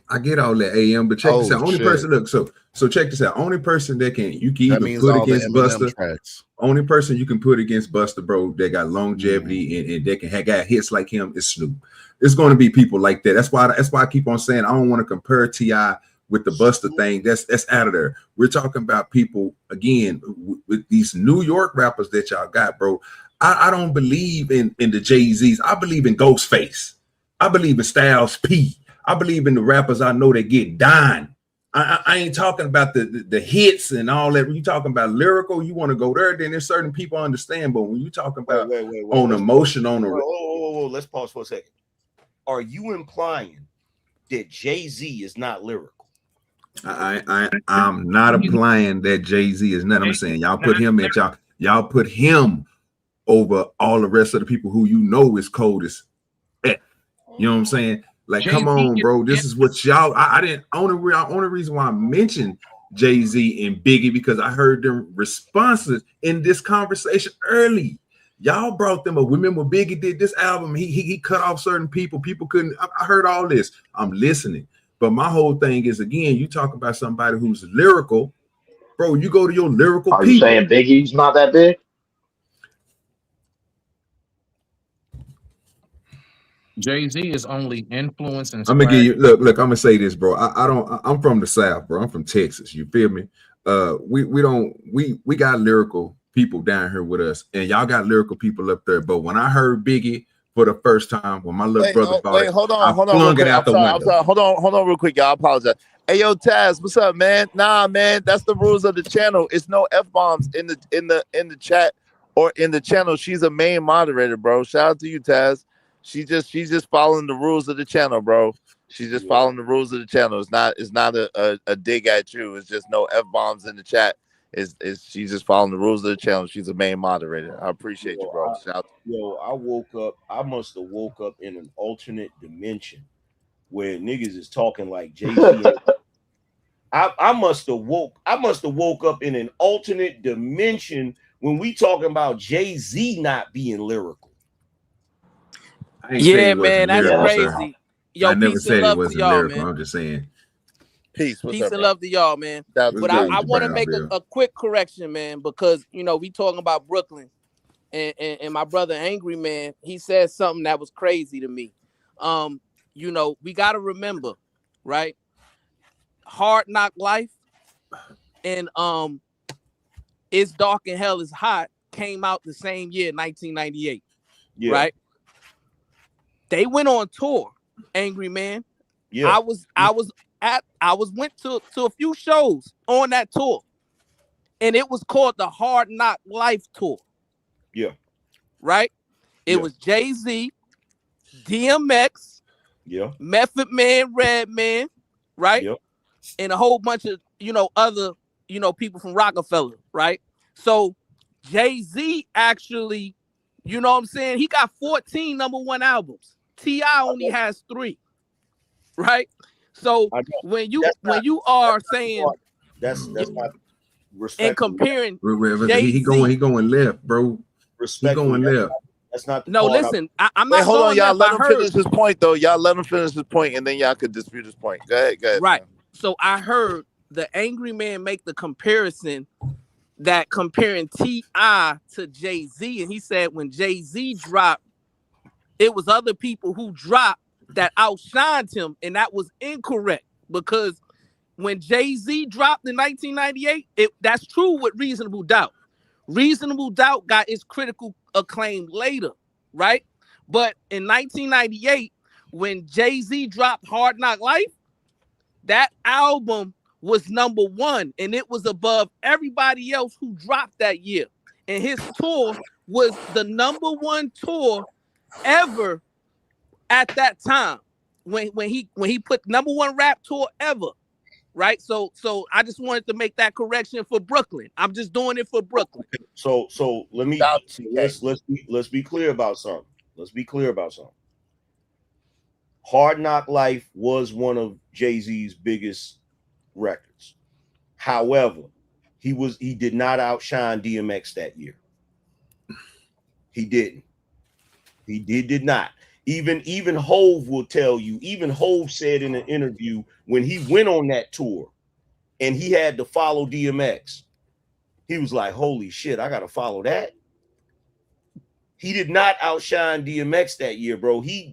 Speaker 9: I get all that, AM, but check this out. Only person, look, so check this out. Only person that you can either put against Busta. Only person you can put against Busta, bro, that got longevity and that can got hits like him is Snoop. It's going to be people like that. That's why I keep on saying I don't want to compare T.I. with the Busta thing. That's out of there. We're talking about people again with these New York rappers that y'all got, bro. I don't believe in the Jay-Z's. I believe in Ghostface. I believe in Styles P. I believe in the rappers I know that get dying. I ain't talking about the hits and all that. When you talking about lyrical, you want to go there, then there's certain people understand. But when you talking about on emotion, on the
Speaker 20: let's pause for a second. Are you implying that Jay-Z is not lyrical?
Speaker 9: I'm not implying that Jay-Z is not. I'm saying y'all put him at y'all put him over all the rest of the people who you know is coldest. You know what I'm saying? Like, come on, bro. This is what y'all. I didn't. Only reason why I mentioned Jay-Z and Biggie because I heard their responses in this conversation early. Y'all brought them up. Remember, Biggie did this album. He cut off certain people. People couldn't. I heard all this. I'm listening. But my whole thing is, again, you talk about somebody who's lyrical, bro. You go to your lyrical.
Speaker 16: Are you saying Biggie's not that big?
Speaker 5: Jay-Z is only influence and
Speaker 9: I'm gonna give you look. I'm gonna say this, bro. I'm from the South, bro. I'm from Texas. You feel me? We got lyrical people down here with us, and y'all got lyrical people up there. But when I heard Biggie for the first time, when my little brother bought it, hold on, flung it out the window.
Speaker 1: Hold on, real quick, y'all. I apologize. Hey, yo, Taz, what's up, man? Nah, man, that's the rules of the channel. It's no F-bombs in the chat or in the channel. She's a main moderator, bro. Shout out to you, Taz. She's just following the rules of the channel, bro. She's just following the rules of the channel. It's not a dig at you. It's just no F-bombs in the chat. She's just following the rules of the channel. She's a main moderator. I appreciate you, bro.
Speaker 20: I must have woke up in an alternate dimension where niggas is talking like Jay-Z. I must have woke up in an alternate dimension when we talking about Jay-Z not being lyrical.
Speaker 15: Yeah, man, that's crazy. Yo,
Speaker 9: I never
Speaker 15: peace
Speaker 9: said
Speaker 15: and
Speaker 9: it
Speaker 15: love to
Speaker 9: wasn't
Speaker 15: y'all,
Speaker 9: lyrical.
Speaker 15: man.
Speaker 9: I'm just saying.
Speaker 1: Peace
Speaker 15: and love to y'all, man. But I want to make a quick correction, man, because we talking about Brooklyn, and my brother Angry Man, he said something that was crazy to me. We got to remember, right? Hard Knock Life and It's Dark and Hell is Hot came out the same year, 1998. Yeah. Right? They went on tour, Angry Man. Yeah. I went to a few shows on that tour, and it was called the Hard Knock Life Tour.
Speaker 20: Yeah.
Speaker 15: right? It was Jay-Z, DMX, Method Man, Redman, right? And a whole bunch of, other, people from Rockefeller, right? So Jay-Z actually, you know what I'm saying? He got 14 #1 albums. T.I. only has 3, right? So when you are saying
Speaker 20: that's not respect
Speaker 15: and comparing
Speaker 9: he going left, bro. He going left.
Speaker 20: That's not.
Speaker 15: No, listen. I'm not.
Speaker 1: Wait, hold on,
Speaker 15: going
Speaker 1: y'all.
Speaker 15: left.
Speaker 1: Let him finish his point, though. Y'all let him finish his point, and then y'all could dispute his point. Go ahead.
Speaker 15: Right. So I heard the Angry Man make the comparison that comparing T.I. to Jay-Z, and he said when Jay-Z dropped, it was other people who dropped that outshined him, and that was incorrect because when Jay-Z dropped in 1998, that's true with Reasonable Doubt. Reasonable Doubt got its critical acclaim later, right? But in 1998, when Jay-Z dropped Hard Knock Life, that album was #1, and it was above everybody else who dropped that year. And his tour was the #1 tour ever at that time when he put #1 rap tour ever. Right, so I just wanted to make that correction for Brooklyn. I'm just doing it for Brooklyn.
Speaker 20: So let's be clear about something. Let's be clear about something. Hard Knock Life was one of Jay-Z's biggest records. However, he did not outshine DMX that year. He didn't. He did not. Even Hove will tell you, even Hove said in an interview when he went on that tour and he had to follow DMX, he was like, holy shit, I got to follow that. He did not outshine DMX that year, bro. He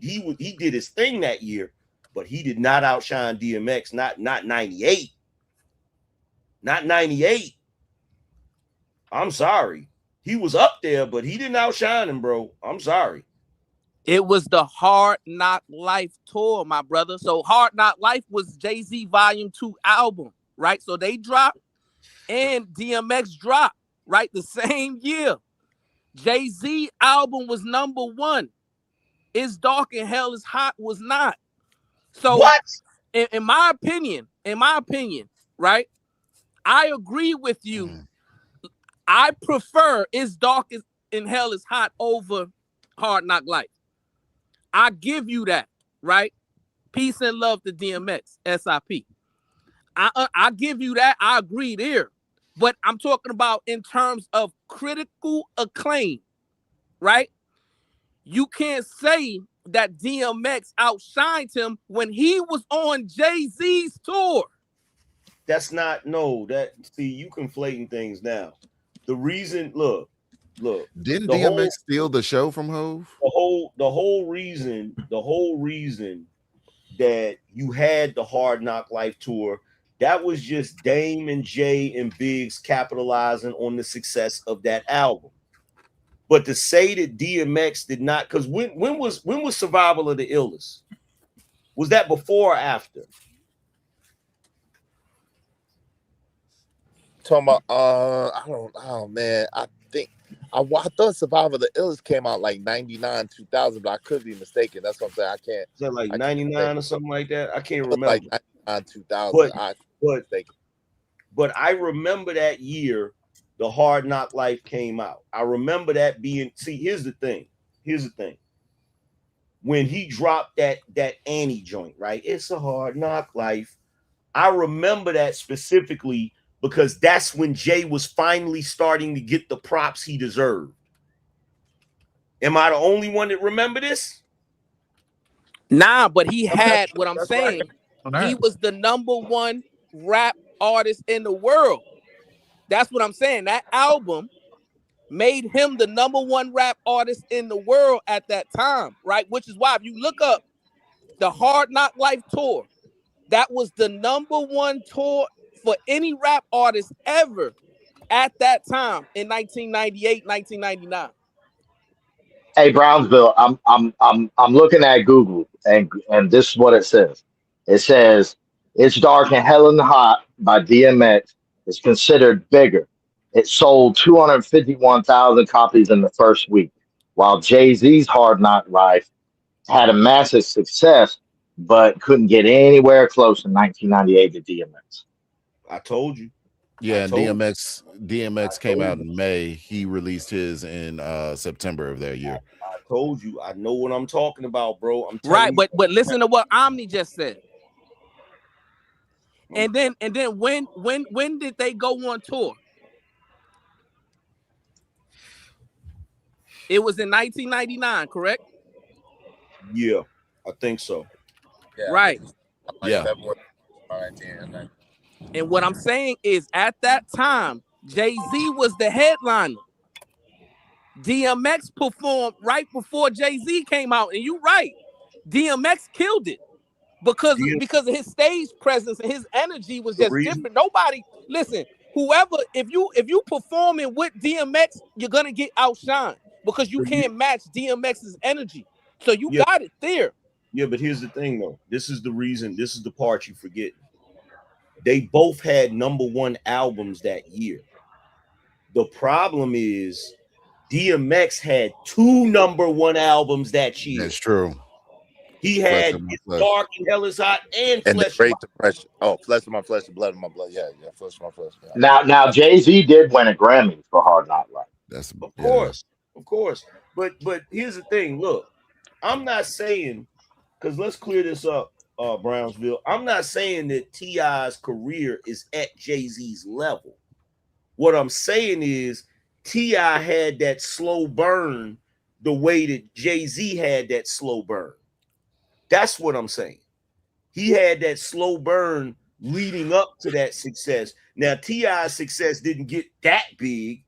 Speaker 20: did his thing that year, but he did not outshine DMX, not 98. Not 98. I'm sorry. He was up there, but he didn't outshine him, bro. I'm sorry.
Speaker 15: It was the Hard Knock Life tour, my brother. So Hard Knock Life was Jay-Z Volume 2 album, right? So they dropped and DMX dropped, right? The same year. Jay-Z album was #1. It's Dark and Hell is Hot was not. So
Speaker 20: what?
Speaker 15: In my opinion, right? I agree with you. I prefer It's Dark and Hell is Hot over Hard Knock Life. I give you that, right? Peace and love to DMX, SIP. I give you that. I agree there. But I'm talking about in terms of critical acclaim, right? You can't say that DMX outshined him when he was on Jay-Z's tour.
Speaker 20: That's not, see, you conflating things now. The reason, look.
Speaker 14: Didn't DMX steal the show from Hove?
Speaker 20: The whole reason that you had the Hard Knock Life tour, that was just Dame and Jay and Biggs capitalizing on the success of that album. But to say that DMX did not, because when was Survival of the Illest? Was that before or after?
Speaker 1: Talking about I thought Survival of the Illest came out like 99, 2000, but I could be mistaken. That's what I'm saying. I can't.
Speaker 20: Is that like 99 or something like that? I can't remember.
Speaker 1: Like 99, 2000.
Speaker 20: But I remember that year the Hard Knock Life came out. I remember that being. See, here's the thing. When he dropped that Annie joint, right? It's a Hard Knock Life. I remember that specifically because that's when Jay was finally starting to get the props he deserved. Am I the only one that remember this?
Speaker 15: Nah, but he had what I'm saying. Right. He was the #1 rap artist in the world. That's what I'm saying. That album made him the #1 rap artist in the world at that time, right? Which is why if you look up the Hard Knock Life tour, that was the #1 tour for any rap artist ever at that time in 1998, 1999.
Speaker 16: Hey, Brownsville, I'm looking at Google and this is what it says. It says It's Dark and Hell and Hot by DMX is considered bigger. It sold 251,000 copies in the first week. while Jay-Z's Hard Knock Life had a massive success, but couldn't get anywhere close in 1998 to DMX.
Speaker 20: I told you.
Speaker 14: Yeah, and DMX came out in May. He released his in September of that year.
Speaker 20: I told you. I know what I'm talking about, bro. I'm telling
Speaker 15: Right,
Speaker 20: you.
Speaker 15: but listen to what Omni just said. And then when did they go on tour? It was in 1999, correct?
Speaker 20: Yeah, I think so.
Speaker 15: Right.
Speaker 14: Yeah.
Speaker 15: And what I'm saying is, at that time, Jay-Z was the headliner. DMX performed right before Jay-Z came out, and you're right. DMX killed it because of his stage presence and his energy was just different. Nobody, listen, whoever, if you performing with DMX, you're gonna get outshined because you can't match DMX's energy. So you got it there.
Speaker 20: Yeah, but here's the thing, though. This is the reason. This is the part you forget. They both had #1 albums that year. The problem is DMX had 2 #1 albums that year.
Speaker 14: That's true.
Speaker 20: He had Dark and Hell is Hot and
Speaker 1: the
Speaker 20: Flesh.
Speaker 1: Great Depression. Oh, Flesh of My Flesh, the Blood of My Blood. Yeah, Flesh of My Flesh.
Speaker 16: Yeah. Now Jay-Z did win a Grammy for Hard Knock Life.
Speaker 14: That's
Speaker 20: Of course. But here's the thing. Look, I'm not saying, because let's clear this up, Brownsville. I'm not saying that T.I.'s career is at Jay-Z's level. What I'm saying is T.I. had that slow burn the way that Jay-Z had that slow burn. That's what I'm saying. He had that slow burn leading up to that success. Now, T.I.'s success didn't get that big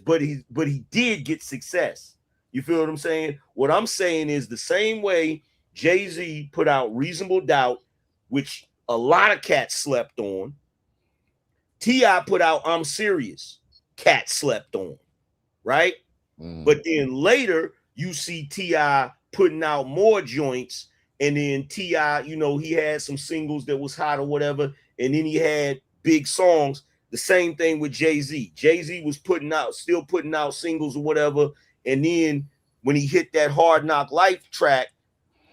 Speaker 20: but he did get success. You feel what I'm saying? What I'm saying is the same way Jay-Z put out Reasonable Doubt, which a lot of cats slept on. T.I. put out I'm Serious, cats slept on, right? But then later you see T.I. putting out more joints, and then T.I., he had some singles that was hot or whatever, and then he had big songs. The same thing with Jay-Z. Jay-Z was still putting out singles or whatever, and then when he hit that Hard Knock Life track,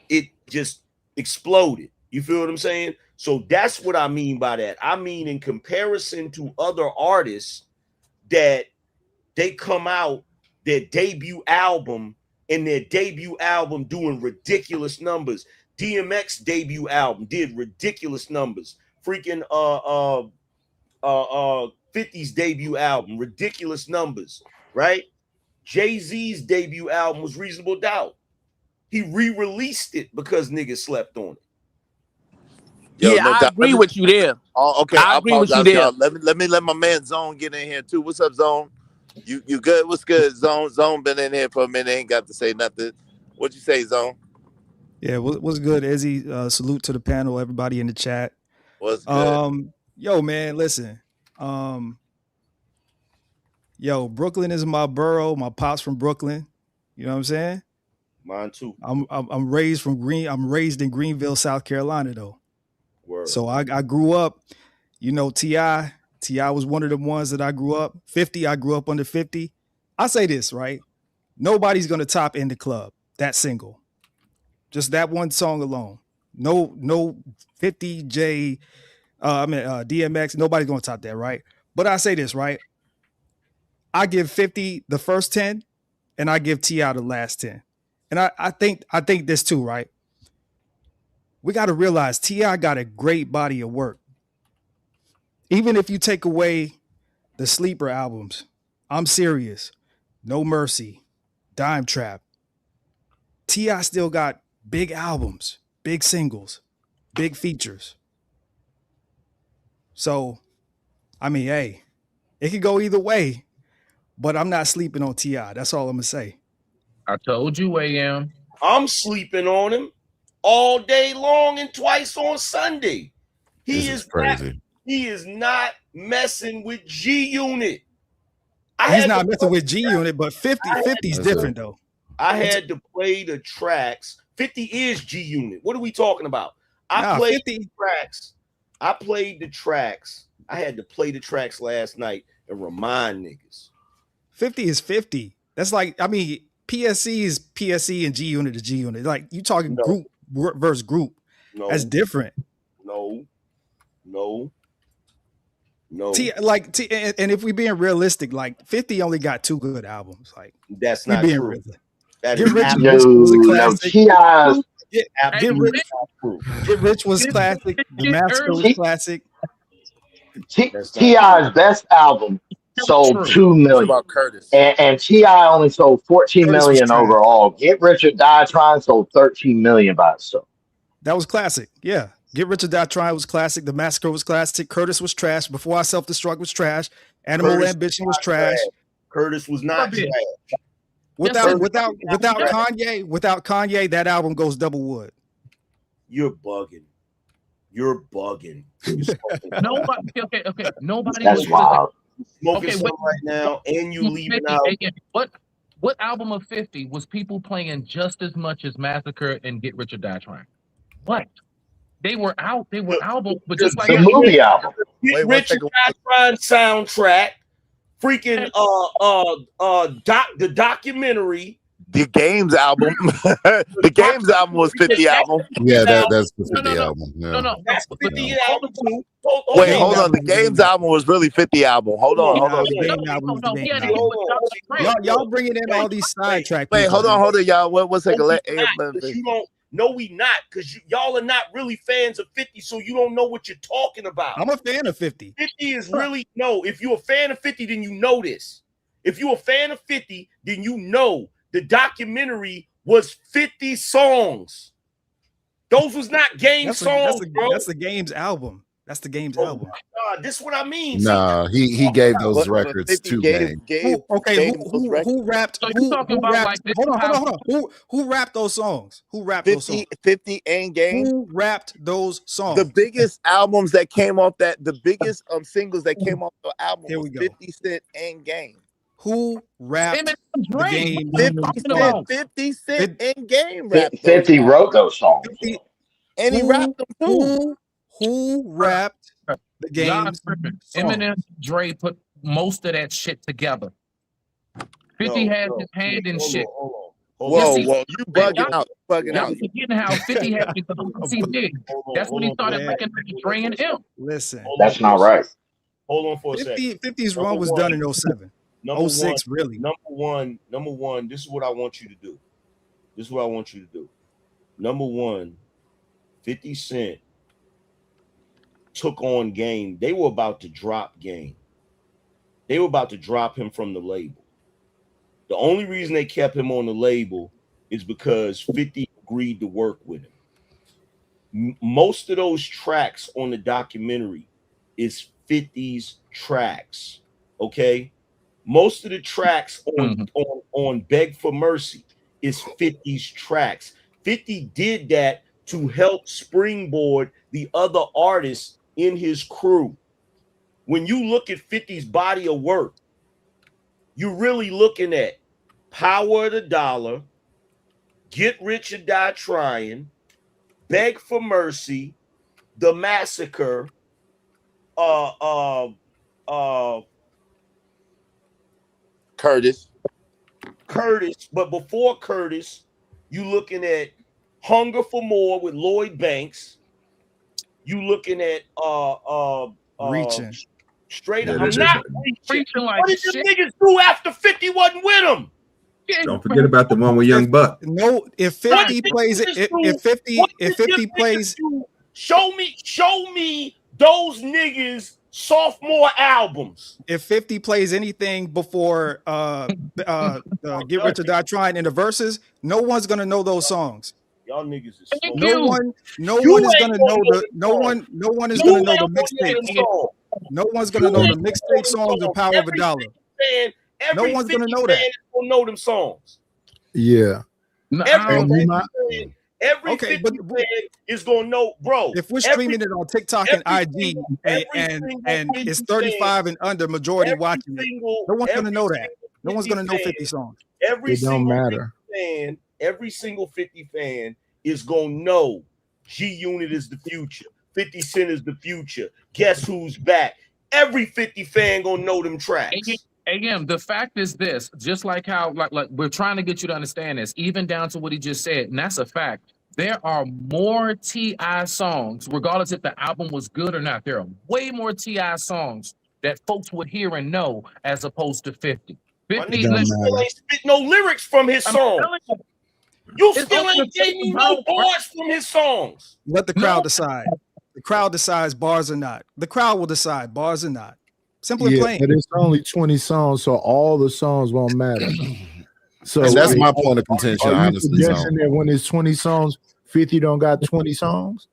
Speaker 20: it just exploded. You feel what I'm saying? So that's what I mean by that. I mean, in comparison to other artists that they come out their debut album doing ridiculous numbers. DMX debut album did ridiculous numbers. Freaking 50's debut album, ridiculous numbers, right? Jay-Z's debut album was Reasonable Doubt. He re-released it because niggas slept on it.
Speaker 15: I agree with you there.
Speaker 1: Oh, okay.
Speaker 15: I agree with you there.
Speaker 1: Y'all. Let my man Zone get in here too. What's up, Zone? You good? What's good? Zone been in here for a minute, ain't got to say nothing. What you say, Zone?
Speaker 2: Yeah, what's good, Izzy? Salute to the panel, everybody in the chat.
Speaker 1: What's good?
Speaker 2: Yo, man, listen. Brooklyn is my borough. My pop's from Brooklyn. You know what I'm saying?
Speaker 20: Mine too.
Speaker 2: I'm raised in Greenville, South Carolina, though.
Speaker 20: Word.
Speaker 2: So I grew up, T.I. T.I. was one of the ones that I grew up. 50, I grew up under 50. I say this, right? Nobody's gonna top In the Club, that single. Just that one song alone. No 50 DMX, nobody's gonna top that, right? But I say this, right? I give 50 the first 10, and I give T.I. the last 10. And I think this too, right? We got to realize T.I. got a great body of work. Even if you take away the sleeper albums, I'm Serious, No Mercy, Dime Trap, T.I. still got big albums, big singles, big features. So, I mean, hey, it could go either way, but I'm not sleeping on T.I. That's all I'm going to say.
Speaker 5: I told you, AM.
Speaker 20: I'm sleeping on him all day long and twice on Sunday. He is crazy. He is not messing with G-Unit.
Speaker 2: He's not messing with G-Unit, but 50 is different, though.
Speaker 20: I had to play the tracks. 50 is G-Unit. What are we talking about? I played the tracks. I played the tracks. I had to play the tracks last night and remind niggas.
Speaker 2: 50 is 50. That's like, I mean, PSC is PSC and G Unit to G Unit. Like you talking group versus group.
Speaker 20: No.
Speaker 2: That's different.
Speaker 20: No.
Speaker 2: And if we being realistic, like 50 only got 2 good albums. Like
Speaker 20: that's not
Speaker 2: being
Speaker 20: true.
Speaker 2: realistic.
Speaker 20: That
Speaker 2: Get
Speaker 20: is
Speaker 2: Rich
Speaker 20: absolutely
Speaker 2: was a classic.
Speaker 16: T.I.'s
Speaker 2: Get Rich was classic. The Master was classic.
Speaker 16: T.I.'s best album sold 2 million.
Speaker 17: About Curtis.
Speaker 16: And T.I. only sold 14 million overall. Get Rich or Die Trying sold 13 million by itself.
Speaker 2: That was classic. Yeah. Get Rich or Die Trying was classic. The Massacre was classic. Curtis was trash. Before I Self-Destruct was trash. Animal
Speaker 20: Curtis
Speaker 2: Ambition was trash.
Speaker 20: Curtis was not trash.
Speaker 2: Without Kanye, that album goes double wood.
Speaker 20: You're bugging. Nobody.
Speaker 16: Nobody.
Speaker 20: That's wild. Smoking some right now, and you leaving out.
Speaker 5: What album of 50 was people playing just as much as Massacre and Get Rich or Die Trying? What? They were out. They were albums, but just like
Speaker 16: the movie album.
Speaker 20: Get Rich or Die Trying soundtrack. Freaking the documentary.
Speaker 17: The Games album. The Games album was 50 album.
Speaker 14: Yeah, that's the 50 album. Yeah.
Speaker 20: No. That's the 50 album too.
Speaker 17: Wait, hold on. The Games album was really 50 album. Hold on.
Speaker 2: Y'all bringing in all these sidetracks.
Speaker 17: Wait, hold on, y'all. What's like
Speaker 20: You don't. No, we not, because y'all are not really fans of 50, so you don't know what you're talking about.
Speaker 2: I'm a fan of 50.
Speaker 20: 50 is really, no, if you're a fan of 50, then you know this. If you're a fan of 50, then you know the documentary was 50 songs. Those was not game songs, bro.
Speaker 2: That's the Games album. That's the Games album.
Speaker 20: God, this is what I mean.
Speaker 14: Nah, he gave those records to Game.
Speaker 2: Who rapped? Hold on. Who rapped those songs?
Speaker 17: 50 and Game.
Speaker 2: Who rapped those songs?
Speaker 17: The biggest albums that came off the biggest singles that came off the album was 50 Cent and Game.
Speaker 2: Who rapped the Game?
Speaker 17: 50 Cent and Game.
Speaker 16: 50 wrote those songs.
Speaker 17: And he rapped them too.
Speaker 2: Who rapped the Game?
Speaker 5: Eminem, Dre put most of that shit together. 50 has his hand in shit.
Speaker 17: Whoa, you bugging out.
Speaker 5: Y'all forgetting how 50 had his he did. That's when he started making Dre and M.
Speaker 2: Listen.
Speaker 16: That's not right.
Speaker 20: Hold on for a second.
Speaker 2: 50's run was done in 07. 06, really.
Speaker 20: Number one, this is what I want you to do. Number one, 50 Cent took on Game. They were about to drop Game. They were about to drop him from the label. The only reason they kept him on the label is because 50 agreed to work with him. Most of those tracks on the documentary is 50's tracks. Okay? Most of the tracks on Beg for Mercy is 50's tracks. 50 did that to help springboard the other artists in his crew. When you look at 50's body of work, you're really looking at Power of the Dollar, Get Rich or Die Trying, Beg for Mercy, The Massacre,
Speaker 17: Curtis.
Speaker 20: But before Curtis, you looking at Hunger for More with Lloyd Banks. You looking at
Speaker 2: Reaching.
Speaker 20: Straight up. I'm not reaching. Like what did the niggas do after 50 wasn't with them?
Speaker 9: Don't forget about the one with Young Buck.
Speaker 2: No, if 50 plays it, if 50 plays,
Speaker 20: show me those niggas sophomore albums.
Speaker 2: If 50 plays anything before Get Rich or Die Trying in the verses, no one's gonna know those songs.
Speaker 20: Y'all niggas is
Speaker 2: no one is gonna know the mixtapes. No one's gonna know the mixtape songs or Power of a Dollar. No one's gonna know that.
Speaker 20: Will know them songs.
Speaker 21: Yeah.
Speaker 20: Every 50 fan is gonna know, bro.
Speaker 2: If we're streaming it on TikTok and IG and it's 35 and under majority watching it, no one's gonna know that. No one's gonna know 50 songs.
Speaker 21: It don't matter.
Speaker 20: Every single 50 fan is gonna know G Unit is the future. 50 Cent is the future. Guess who's back? Every 50 fan gonna know them tracks.
Speaker 5: AM, the fact is this, just like how like we're trying to get you to understand this, even down to what he just said, and that's a fact. There are more T.I. songs, regardless if the album was good or not. There are way more T.I. songs that folks would hear and know as opposed to 50. 50
Speaker 20: you still ain't spit no lyrics from his song. You still ain't gave me no bars from his songs.
Speaker 2: Let the crowd decide. The crowd decides bars or not. The crowd will decide bars or not. Simple and plain.
Speaker 4: But it's only 20 songs, so all the songs won't matter. So
Speaker 14: and that's my point of contention,
Speaker 4: are you
Speaker 14: honestly.
Speaker 4: suggesting that when it's 20 songs, 50 don't got 20 songs?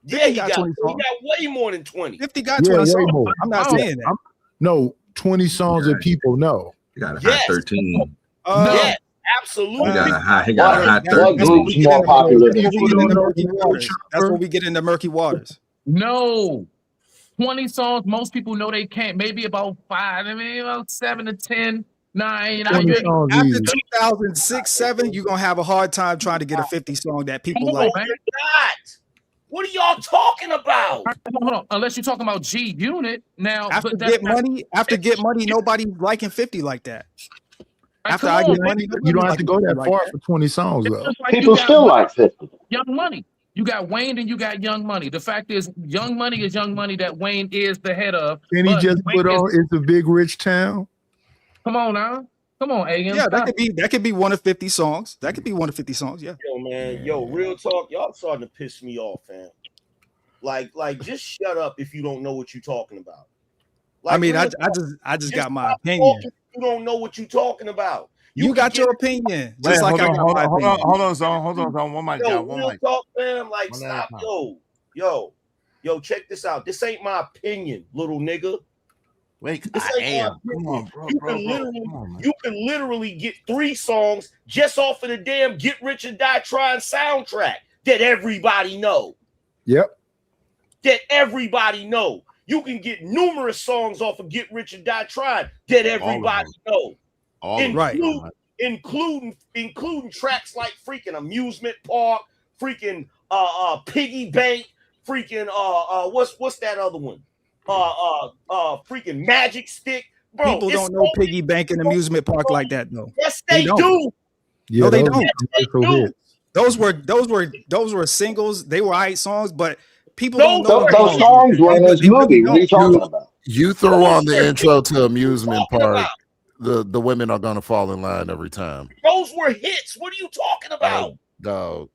Speaker 20: Yeah, he got 20 songs. He got way more than 20.
Speaker 2: 50 got 20 songs. More. I'm not saying that.
Speaker 4: No, 20 songs that people know.
Speaker 9: You got a high 13.
Speaker 20: Yeah, absolutely.
Speaker 9: He got a high 13.
Speaker 2: That's what we get in the murky waters. That's what we get in the murky waters.
Speaker 5: No. 20 songs, most people know they can't. Maybe about 5, I mean, about 7 to 10, 9.
Speaker 2: After 2006, 7, you're going to have a hard time trying to get a 50 song that people like.
Speaker 20: You're not. What are y'all talking about?
Speaker 5: Hold on. Unless you're talking about G Unit. Now,
Speaker 2: after Get Money, nobody's liking 50 like that. After I Get Money,
Speaker 4: you don't have to go that far for 20 songs, though.
Speaker 16: People still like 50.
Speaker 5: Young Money. You got Wayne and you got Young Money. The fact is, Young Money is Young Money that Wayne is the head of.
Speaker 4: Can he just put on It's a Big Rich Town?
Speaker 5: Come on now. Come on, AM.
Speaker 2: Yeah, that could be one of 50 songs. That could be one of 50 songs, yeah.
Speaker 20: Yo, man, real talk. Y'all starting to piss me off, fam. Like, just shut up if you don't know what you're talking about. Like,
Speaker 2: I mean, I just got my opinion.
Speaker 20: You don't know what you're talking about.
Speaker 2: You got your opinion. Just like I got my opinion.
Speaker 1: Hold on, Zone. One mic,
Speaker 20: yo,
Speaker 1: one
Speaker 20: real
Speaker 1: mic.
Speaker 20: talk, fam. Like, stop, yo, check this out. This ain't my opinion, little nigga.
Speaker 1: Wait,
Speaker 20: I am. Come on, bro. You can literally get 3 songs just off of the damn Get Rich or Die Trying soundtrack that everybody know.
Speaker 4: Yep.
Speaker 20: That everybody know. You can get numerous songs off of Get Rich or Die Trying that everybody know. Including tracks like freaking Amusement Park, freaking Piggy Bank, freaking what's that other one? Freaking Magic Stick. Bro,
Speaker 2: people don't know Piggy Bank and Amusement Park like that, though.
Speaker 20: Yes, they do.
Speaker 2: Yeah, no, they don't.
Speaker 20: Yes, they do.
Speaker 2: Those were singles. They were alright songs, but people don't know
Speaker 16: those songs were in this movie. What are you talking about?
Speaker 14: You throw on the intro to Amusement Park, the women are gonna fall in line every time.
Speaker 20: Those were hits. What are you talking about?
Speaker 14: Dog.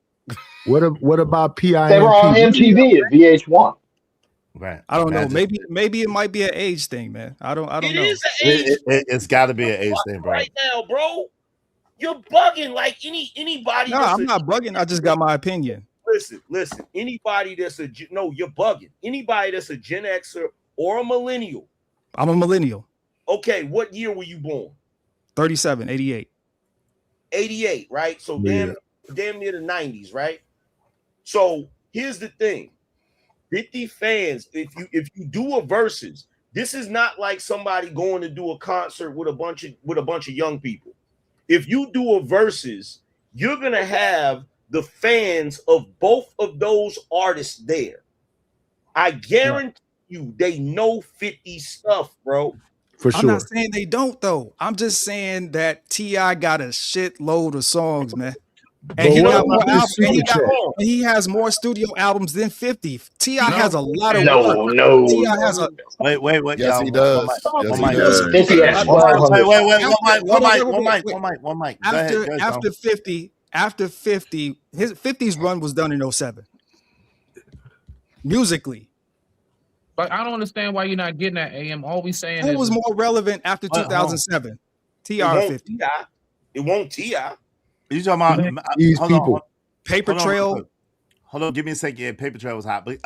Speaker 4: What about PIMP?
Speaker 16: They were on MTV at VH1.
Speaker 1: Right.
Speaker 2: I don't know. Maybe it might be an age thing, man. I don't know.
Speaker 1: It's got to be an age thing, bro.
Speaker 20: Right now, bro. You're bugging like anybody.
Speaker 2: No, I'm not bugging. I just got my opinion.
Speaker 20: Listen. Anybody that's you're bugging. Anybody that's a Gen Xer or a millennial.
Speaker 2: I'm a millennial.
Speaker 20: Okay, what year were you born?
Speaker 2: 37, 88.
Speaker 20: 88, right? So damn near the 90s, right? So here's the thing. 50 fans, if you do a versus, this is not like somebody going to do a concert with a bunch of young people. If you do a versus, you're gonna have the fans of both of those artists there. I guarantee you they know 50 stuff, bro.
Speaker 4: For sure.
Speaker 2: I'm not saying they don't, though. I'm just saying that T.I. got a shitload of songs, man. And he got more albums. And he has more studio albums than 50. T.I. has a lot of
Speaker 16: work.
Speaker 1: T.I. has a wait.
Speaker 14: Yes, he does.
Speaker 1: One mic.
Speaker 2: After 50, his 50's run was done in 07. Musically.
Speaker 5: But I don't understand why you're not getting that, AM. All we saying
Speaker 2: Who was more relevant after 2007? TR50.
Speaker 20: It won't T.I.
Speaker 1: You talking about
Speaker 4: these people?
Speaker 2: Paper Trail.
Speaker 1: Hold on, give me a second. Yeah, Paper Trail was hot. But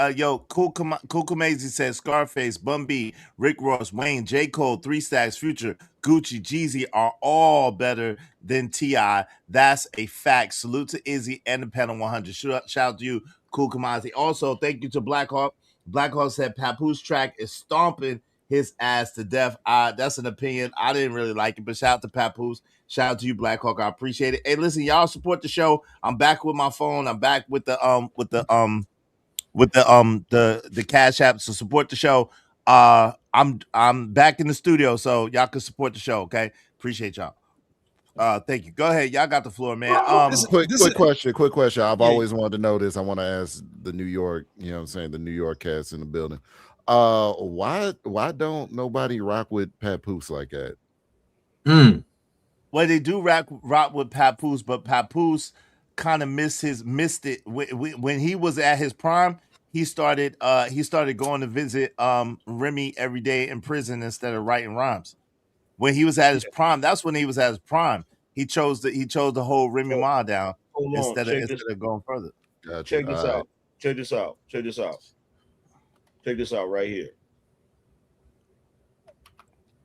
Speaker 1: Cool Kamazi says Scarface, Bun B, Rick Ross, Wayne, J. Cole, 3 Stacks, Future, Gucci, Jeezy are all better than T.I. That's a fact. Salute to Izzy and the Panel 100. Shout out to you, Cool Kamazi. Also, thank you to Blackhawk. Blackhawk said Papoose track is stomping his ass to death. That's an opinion. I didn't really like it, but shout out to Papoose. Shout out to you, Blackhawk. I appreciate it. Hey, listen, y'all support the show. I'm back with my phone. I'm back with the Cash App to support the show. I'm I'm back in the studio, so y'all can support the show. Okay, appreciate y'all. Thank you. Go ahead, y'all got the floor, man.
Speaker 14: Quick question. I've always wanted to know this. I want to ask the New York, you know what I'm saying, the New York cats in the building. Why don't nobody rock with Papoose like that?
Speaker 1: Well, they do rock with Papoose, but Papoose kind of missed it when he was at his prime. He started going to visit Remy every day in prison instead of writing rhymes. When he was at his prime, that's when he was at his prime. He chose the whole Remy Ma down instead of going further.
Speaker 14: Gotcha.
Speaker 20: Check this out. Check this out. Check this out. Check this out right here.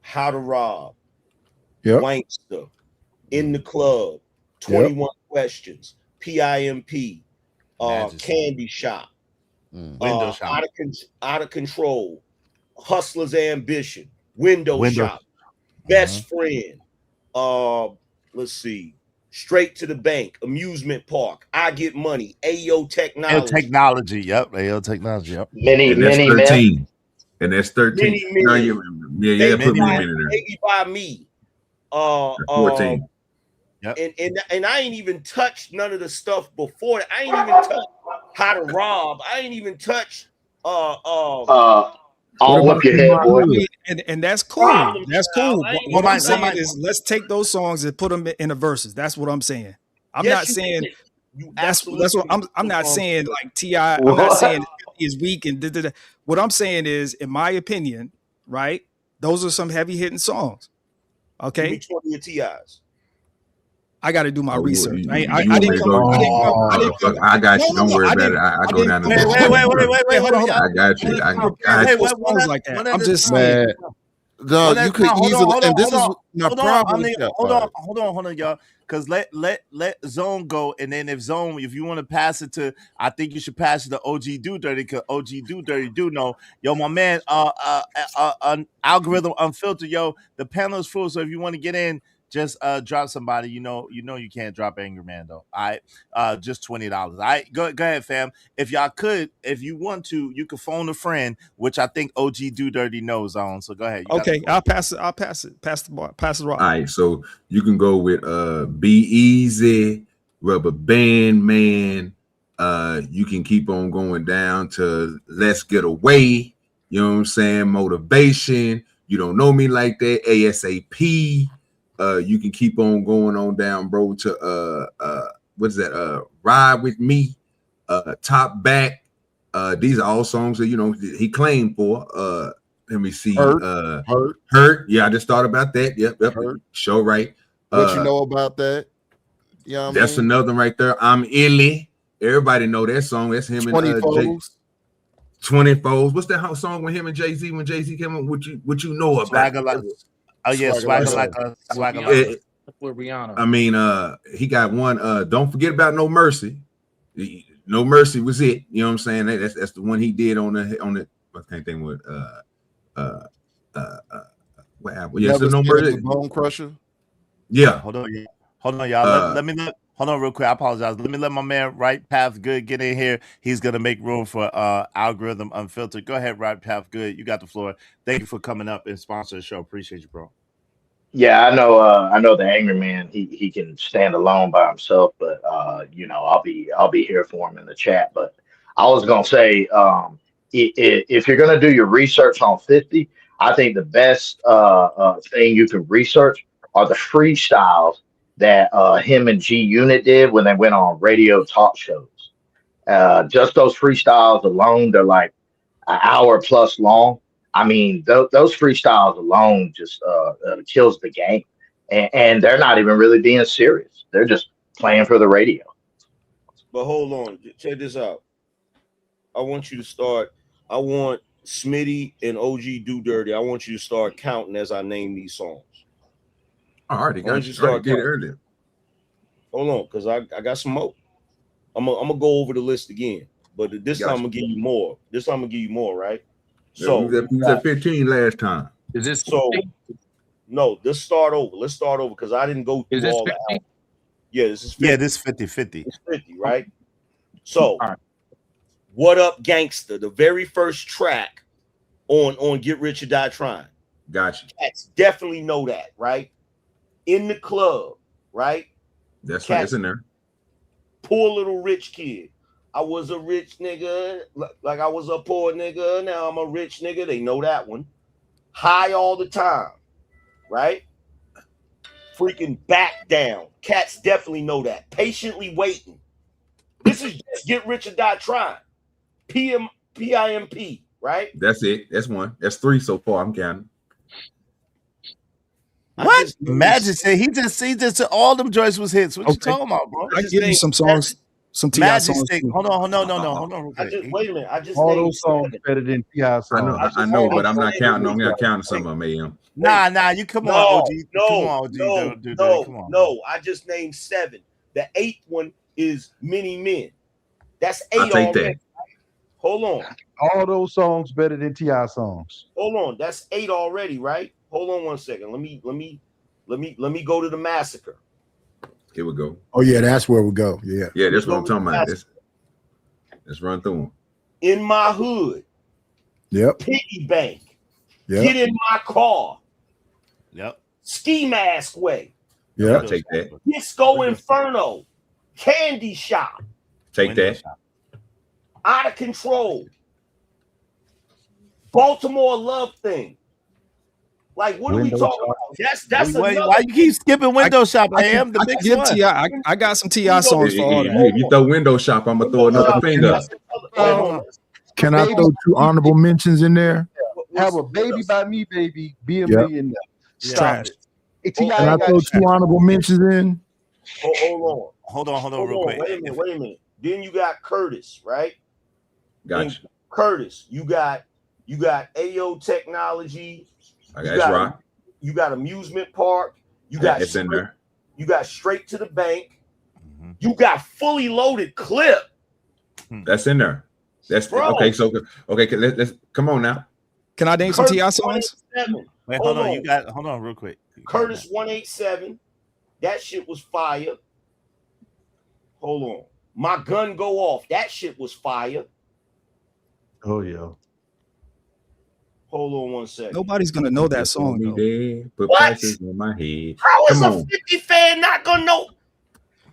Speaker 20: How to Rob.
Speaker 21: Yep.
Speaker 20: Wankster. In the Club. 21 Questions. PIMP. Candy Shop.
Speaker 1: Window Shop.
Speaker 20: Out of Control. Hustler's Ambition. Window Shop. Best Friend. Let's see. Straight to the Bank. Amusement Park. I Get Money. AO Technology.
Speaker 1: AO Technology. Yep. AO Technology. Yep.
Speaker 16: Mini
Speaker 9: 13. And that's 13.
Speaker 20: Mini
Speaker 9: No,
Speaker 20: Mini.
Speaker 9: put Mini in there.
Speaker 20: Baby by Me.
Speaker 9: 14.
Speaker 20: Yep. And I ain't even touched none of the stuff before that. I ain't even touched How to Rob. I ain't even touched
Speaker 16: I'll whoop your head, boy.
Speaker 2: And that's cool. That's cool. What I'm saying is, let's take those songs and put them in the verses. That's what I'm saying. I'm not saying that's what I'm not saying like T.I. I'm not saying is weak and da. What I'm saying is, in my opinion, right? Those are some heavy hitting songs. Okay.
Speaker 20: Give me 20 of T.I.'s.
Speaker 2: I got to do my research. I
Speaker 9: got you. Don't worry about it. I go down.
Speaker 1: Wait.
Speaker 9: I got you.
Speaker 2: I'm just saying.
Speaker 14: No, you could easily. And this is my problem.
Speaker 1: Hold on, y'all. Because let Zone go, and then if you want to pass it to, I think you should pass it to OG Do Dirty, because OG Do Dirty do know. Yo, my man, Algorithm Unfiltered. Yo, the panel is full, so if you want to get in, just drop somebody. You know you can't drop Angry Man though. All right, just $20. All right, go ahead, fam. If you want to, you can phone a friend, which I think OG Do Dirty knows on. So go ahead.
Speaker 2: Okay, I'll pass it. Pass the rock.
Speaker 9: All right, so you can go with Be Easy, Rubber Band Man. You can keep on going down to Let's Get Away. You know what I'm saying? Motivation. You Don't Know Me Like That. ASAP. You can keep on going on down, bro, to what is that? Ride With Me, Top Back. These are all songs that he claimed for. Let me see. Hurt. Yeah, I just thought about that. Yep. Hurt. Show right.
Speaker 14: What you know about that? Yeah,
Speaker 9: that's another one right there. I'm Illy. Everybody know that song. That's him
Speaker 14: 20
Speaker 9: and 20 Foes. What's that song with him and Jay-Z when Jay-Z came up? What you know about?
Speaker 1: Oh yeah, Swagger like a.
Speaker 5: With Rihanna.
Speaker 9: I mean, he got one. Don't forget about No Mercy. No Mercy was it. You know what I'm saying? That's the one he did on the. I can't think what. What happened? Yeah, so No Mercy.
Speaker 14: Bone Crusher.
Speaker 9: Yeah.
Speaker 1: Hold on, y'all. Let me hold on real quick. I apologize. Let me let my man Right Path Good get in here. He's gonna make room for Algorithm Unfiltered. Go ahead, Right Path Good. You got the floor. Thank you for coming up and sponsoring the show. Appreciate you, bro.
Speaker 16: Yeah, I know the Angry Man. He can stand alone by himself, but I'll be here for him in the chat. But I was gonna say, if you're gonna do your research on 50, I think the best thing you can research are the freestyles that him and G Unit did when they went on radio talk shows. Just those freestyles alone, they're like an hour plus long. I mean, those freestyles alone just kills the game. And they're not even really being serious. They're just playing for the radio.
Speaker 20: But hold on. Check this out. I want you to start. I want Smitty and OG Do Dirty. I want you to start counting as I name these songs.
Speaker 9: I already got you started earlier.
Speaker 20: Hold on, because I got some more. I'm gonna go over the list again, but this time I'm gonna give you more. This time I'm gonna give you more, right? So
Speaker 9: we was at 15 last time.
Speaker 5: Is this
Speaker 20: so? No, let's start over. Let's start over because I didn't go through all that. Yeah, this is 50.
Speaker 1: Yeah, this is 50-50.
Speaker 20: It's 50, right? So, What Up Gangsta, the very first track on Get Rich or Die Trying.
Speaker 9: Gotcha.
Speaker 20: Cats definitely know that, right? In the club, right?
Speaker 9: That's right. It's in there.
Speaker 20: Poor little rich kid. I was a rich nigga, like I was a poor nigga. Now I'm a rich nigga. They know that one. High all the time, right? Freaking Back Down. Cats definitely know that. Patiently Waiting. This is just Get Rich or Die Trying. PIMP, right?
Speaker 9: That's it. That's one. That's 3 so far. I'm counting.
Speaker 1: What? Magic said he just all them joints was hits. What you talking about, bro?
Speaker 2: I give you some songs, some T.I.
Speaker 1: Magic
Speaker 2: songs.
Speaker 1: Stick. Hold on. Real quick.
Speaker 20: Wait a minute. I just
Speaker 18: all those songs better than T.I. songs.
Speaker 9: I know, but I'm not counting. I'm not counting some of them.
Speaker 1: Nah. You come on, OG. Come on, OG. Come on.
Speaker 20: No. I just named 7. The 8th one is Many Men. That's 8 already. That. Hold on.
Speaker 18: All those songs better than T.I. songs.
Speaker 20: Hold on. That's 8 already, right? Hold on 1 second. Let me go to the Massacre.
Speaker 9: Here we go.
Speaker 4: Oh yeah, that's where we go. Yeah.
Speaker 9: Yeah, that's what I'm talking about. Let's run through them.
Speaker 20: In My Hood.
Speaker 4: Yep.
Speaker 20: Piggy Bank.
Speaker 4: Yep.
Speaker 20: Get in My Car.
Speaker 1: Yep.
Speaker 20: Ski Mask Way.
Speaker 4: Yeah.
Speaker 9: I'll take that.
Speaker 20: Disco Inferno. Candy Shop.
Speaker 9: Take that.
Speaker 20: Out of Control. Baltimore Love Thing. Like, what are we talking about? That's
Speaker 1: why you keep skipping Window Shop? I am the big
Speaker 2: give T.I. I got some T.I. songs for all that.
Speaker 9: If you throw Window Shop, I'm gonna throw another finger.
Speaker 4: Can I throw 2 honorable mentions in there?
Speaker 18: Have a Baby by Me, Baby. Be a Millionaire.
Speaker 2: Trash.
Speaker 4: Can I throw 2 honorable mentions in?
Speaker 20: Hold on, real quick. Wait a minute. Then you got Curtis, right?
Speaker 9: Gotcha.
Speaker 20: Curtis, you got AO Technology. You got Amusement Park. You got Straight to the Bank. You got Fully Loaded Clip.
Speaker 9: That's in there. That's okay. So let's come on now.
Speaker 2: Can I name some T.I. songs?
Speaker 1: Wait, hold on, real quick.
Speaker 20: Curtis 187. That shit was fire. Hold on. My Gun Go Off. That shit was fire.
Speaker 18: Oh yeah.
Speaker 20: Hold on 1 second.
Speaker 2: Nobody's gonna know that song though.
Speaker 9: Put prices on my head.
Speaker 20: How is a 50 fan not gonna know?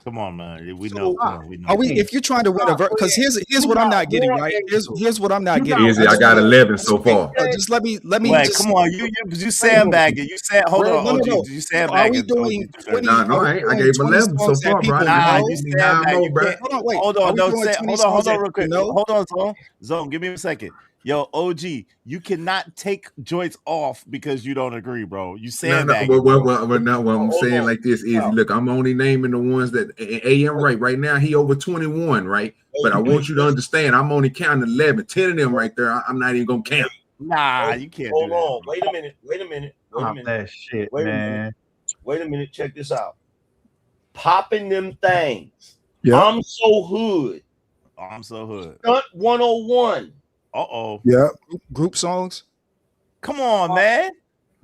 Speaker 1: Come on, man. We know. We know.
Speaker 2: Are we? If you're trying to win a verse, because here's what I'm not getting right. Here's what I'm not getting.
Speaker 9: Easy. I got 11 so far.
Speaker 2: Just let me.
Speaker 1: Wait,
Speaker 2: just,
Speaker 1: come on. You sandbagging. You said. Hold on.
Speaker 2: No.
Speaker 1: OG, you sandbagging.
Speaker 2: Are we doing 20?
Speaker 9: No, I gave 11 so far, bro.
Speaker 1: You sandbagging, bro.
Speaker 2: Hold on, wait.
Speaker 1: Hold on. Hold on, real quick.
Speaker 2: No?
Speaker 1: Hold on, Zone. Give me a second. Yo, OG, you cannot take joints off because you don't agree, bro. You sandbagging.
Speaker 9: What I'm saying like this is, look, I'm only naming the ones that AM right now. He over 21, right? But I want you to understand, I'm only counting 11. 10 of them right there, I'm not even gonna count.
Speaker 1: Nah, you can't.
Speaker 20: Hold on. Wait a minute.
Speaker 18: That shit,
Speaker 20: Wait
Speaker 18: man.
Speaker 20: Wait a minute. Check this out. Popping Them Things.
Speaker 4: Yeah.
Speaker 20: I'm So Hood.
Speaker 1: I'm So Hood.
Speaker 20: Stunt 101.
Speaker 4: Yeah.
Speaker 2: Group songs.
Speaker 1: Come on, man.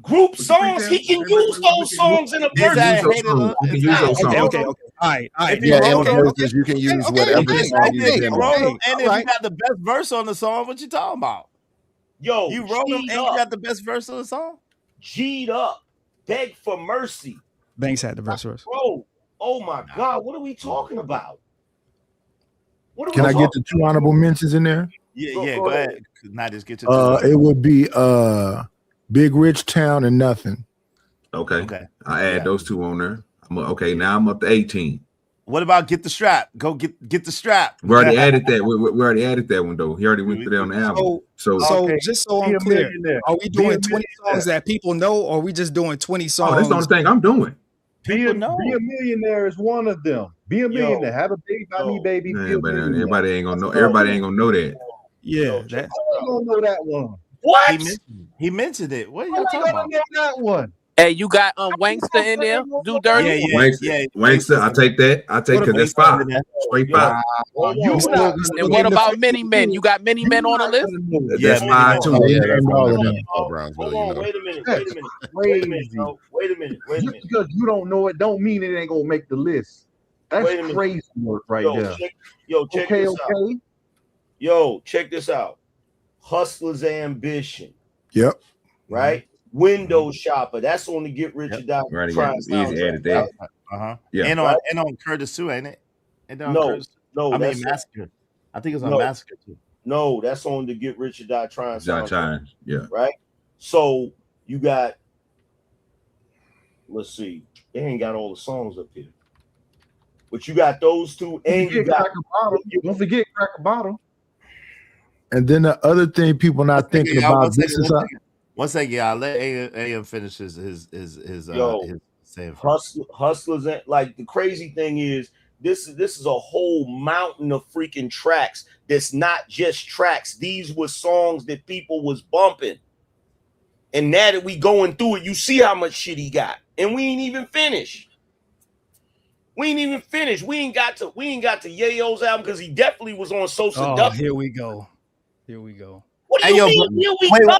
Speaker 20: Group songs. He can use those songs in a verse.
Speaker 9: He can use those songs.
Speaker 2: Okay. All right.
Speaker 4: Yeah, verses you can use whatever song you
Speaker 1: And
Speaker 4: can.
Speaker 1: if you got the best verse on the song, what you talking about?
Speaker 20: Yo,
Speaker 1: you wrote them and you got the best verse on the song?
Speaker 20: G'd Up. Beg for Mercy.
Speaker 2: Banks had the verse.
Speaker 20: Bro, oh my God. What are we talking about?
Speaker 4: Can I get the 2 honorable mentions in there?
Speaker 1: Yeah, go ahead. Not just get to
Speaker 4: it would be Big Rich Town and Nothing.
Speaker 9: Okay. I add those 2 on there. Now I'm up to 18.
Speaker 1: What about Get the Strap? Go get the strap.
Speaker 9: We already added that. We already added that one though. He already went through that on the album.
Speaker 2: So just so I'm clear, are we doing 20 songs that people know, or are we just doing 20 songs?
Speaker 9: Oh, that's the only thing I'm doing.
Speaker 18: Be a Millionaire is one of them. Be a Millionaire. Have a Baby by Me, Baby.
Speaker 9: Everybody ain't gonna know. Everybody ain't gonna know that.
Speaker 2: Yeah,
Speaker 18: I don't know that one.
Speaker 20: What?
Speaker 1: He mentioned it. What are
Speaker 18: I
Speaker 1: you talking about?
Speaker 18: know that one.
Speaker 15: Hey, you got Wankster in there? Do Dirty?
Speaker 9: Wankster, I take that. Because that's 5. Straight 5.
Speaker 15: And what about Many Men? You got Many Men on the list?
Speaker 9: That's 5 too.
Speaker 20: Wait a minute.
Speaker 18: Just because you don't know it, don't mean it ain't gonna make the list. That's crazy work right there.
Speaker 20: Check this out. Yo, check this out. Hustler's Ambition.
Speaker 4: Yep.
Speaker 20: Right. Window Shopper. That's on the Get Rich or Die
Speaker 9: Right.
Speaker 20: Trying
Speaker 9: Added that.
Speaker 1: Yeah. And on Curtis too, ain't it? And on Curtis?
Speaker 20: No.
Speaker 1: I mean Massacre. I think it's on Massacre too.
Speaker 20: No, that's on the Get Rich or Die Trying soundtrack.
Speaker 9: Yeah.
Speaker 20: Right. So you got. Let's see. They ain't got all the songs up here, but you got those two, and you got.
Speaker 18: Don't forget Crack a Bottle.
Speaker 4: And then the other thing people not thinking about
Speaker 1: one second, y'all. Let AM finish his
Speaker 20: Hustlers. Like the crazy thing is, this is a whole mountain of freaking tracks. That's not just tracks. These were songs that people was bumping. And now that we going through it, you see how much shit he got, and we ain't even finished. We ain't got to Yayo's album because he definitely was on So Seductive.
Speaker 2: Here we go.
Speaker 20: What do you mean? Here we go.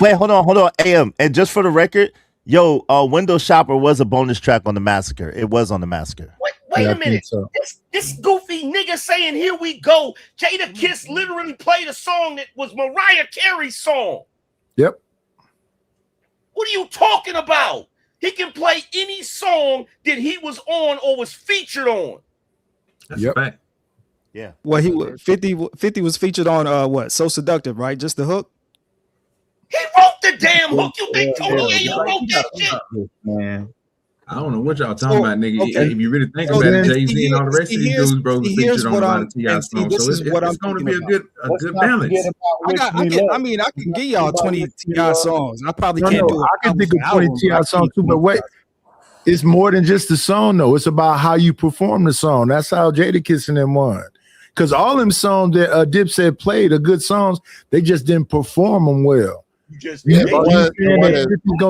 Speaker 1: Wait, hold on, AM. And just for the record, Window Shopper was a bonus track on the Massacre. It was on the Massacre.
Speaker 20: Wait a minute. So. This goofy nigga saying "Here we go." Jada Kiss literally played a song that was Mariah Carey's song.
Speaker 4: Yep.
Speaker 20: What are you talking about? He can play any song that he was on or was featured on.
Speaker 9: That's a fact.
Speaker 1: Yeah.
Speaker 2: Well, 50 was featured on what? So Seductive, right? Just the hook.
Speaker 20: He wrote the damn hook. You think Tony Ayo wrote that shit?
Speaker 18: Man.
Speaker 9: I don't know what y'all talking about, nigga. Okay. If you really think about it, Jay-Z and all the rest of these dudes, bro, featured on a lot of T.I. songs. So it's going to be a good balance.
Speaker 2: I can give y'all 20 T.I. songs. I probably can't do it.
Speaker 4: I can think of 20 T.I. songs too, but wait. It's more than just the song, though. It's about how you perform the song. That's how Jadakiss and them won. Because all them songs that Dipset played are good songs. They just didn't perform them well.
Speaker 20: I'm
Speaker 4: gonna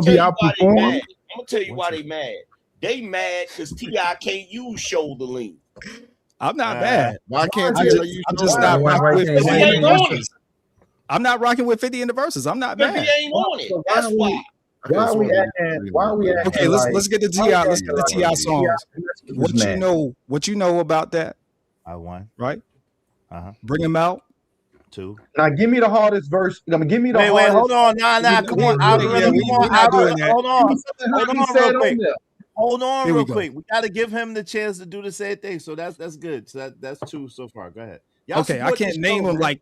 Speaker 4: be outperformed.
Speaker 20: I'm gonna tell you why they mad. They mad because T.I. can't use shoulder lean.
Speaker 2: I'm not mad.
Speaker 14: Why can't T.I. use
Speaker 2: I'm just not rocking with 50 in the verses. I'm not rocking with 50 in the verses. I'm not mad.
Speaker 20: He ain't on it. That's why.
Speaker 18: Why are we acting?
Speaker 2: Okay, let's get the T.I. Let's get the T.I. songs. What you know about that?
Speaker 1: I won.
Speaker 2: Right? Bring him out.
Speaker 1: 2.
Speaker 18: Now give me the hardest verse. Give me the hardest.
Speaker 1: Wait, hold on. Nah, come on. Hold on real quick. We got to give him the chance to do the same thing. So that's good. So that's 2 so far. Go ahead.
Speaker 2: Okay, I can't name them like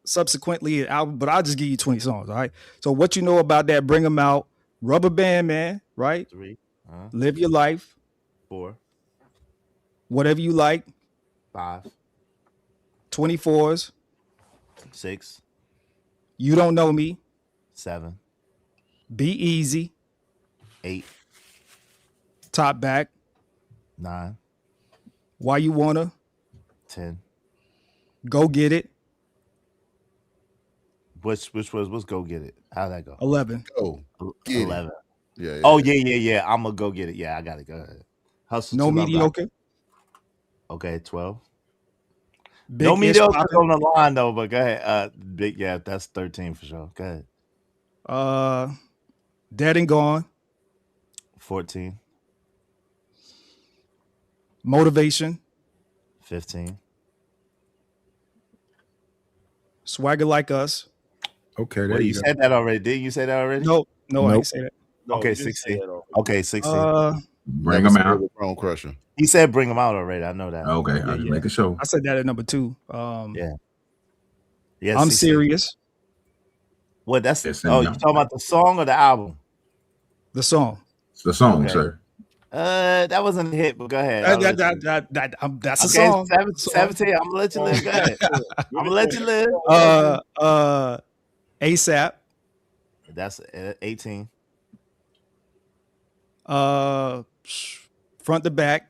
Speaker 2: subsequently an album, but I'll just give you 20 songs. All right. So what you know about that? Bring them out. Rubber Band Man. Right.
Speaker 1: 3.
Speaker 2: Live Your Life.
Speaker 1: 4.
Speaker 2: Whatever You Like.
Speaker 1: 5.
Speaker 2: 24s.
Speaker 1: 6.
Speaker 2: You Don't Know Me.
Speaker 1: 7.
Speaker 2: Be Easy.
Speaker 1: 8.
Speaker 2: Top Back.
Speaker 1: 9.
Speaker 2: Why You Wanna.
Speaker 1: 10.
Speaker 2: Go Get It.
Speaker 1: Which was Go Get It? How'd that go?
Speaker 2: 11.
Speaker 14: Oh,
Speaker 1: 11.
Speaker 14: Yeah.
Speaker 1: Oh yeah. I'm gonna go get it. Yeah, I got it. Go ahead. Hustle.
Speaker 2: No Mediocre.
Speaker 1: Okay, 12.
Speaker 2: Big
Speaker 1: no Mediocre on the line though, but go ahead. That's 13 for sure. Go
Speaker 2: ahead. Dead and Gone.
Speaker 1: 14.
Speaker 2: Motivation.
Speaker 1: 15.
Speaker 2: Swagger Like Us.
Speaker 4: Okay,
Speaker 1: there you said that already. Didn't you say that already?
Speaker 2: No, I didn't say that.
Speaker 1: Okay, 16. Okay, 16.
Speaker 9: Bring them out.
Speaker 14: Bone Crusher.
Speaker 1: He said bring them out already. I know that.
Speaker 9: Okay, I'll just make a show.
Speaker 2: I said that at number 2.
Speaker 1: Yeah,
Speaker 2: I'm 16. Serious.
Speaker 1: What? That's you talking about the song or the album?
Speaker 2: The song.
Speaker 9: It's the song, sir.
Speaker 1: That wasn't a hit, but go ahead.
Speaker 2: That's a song.
Speaker 1: 17. I'm gonna let you live. Go ahead. I'm gonna let you live.
Speaker 2: ASAP.
Speaker 1: That's 18.
Speaker 2: Front to Back.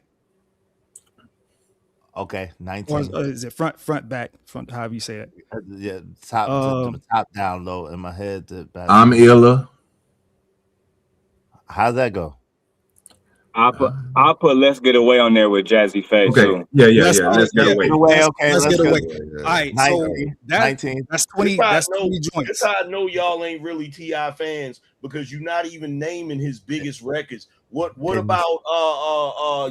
Speaker 1: Okay, 19.
Speaker 2: Or is it front, back, front? However you say it.
Speaker 1: Yeah, top down, low in my head.
Speaker 9: I'm Illa.
Speaker 1: How's that go?
Speaker 19: I'll put Let's Get Away on there with Jazzy Faye too.
Speaker 9: Let's get away.
Speaker 2: Let's get away. All right, so
Speaker 1: 19.
Speaker 2: that's 20. That's 20 joints.
Speaker 20: That's how I know y'all ain't really T.I. fans, because you're not even naming his biggest records. What about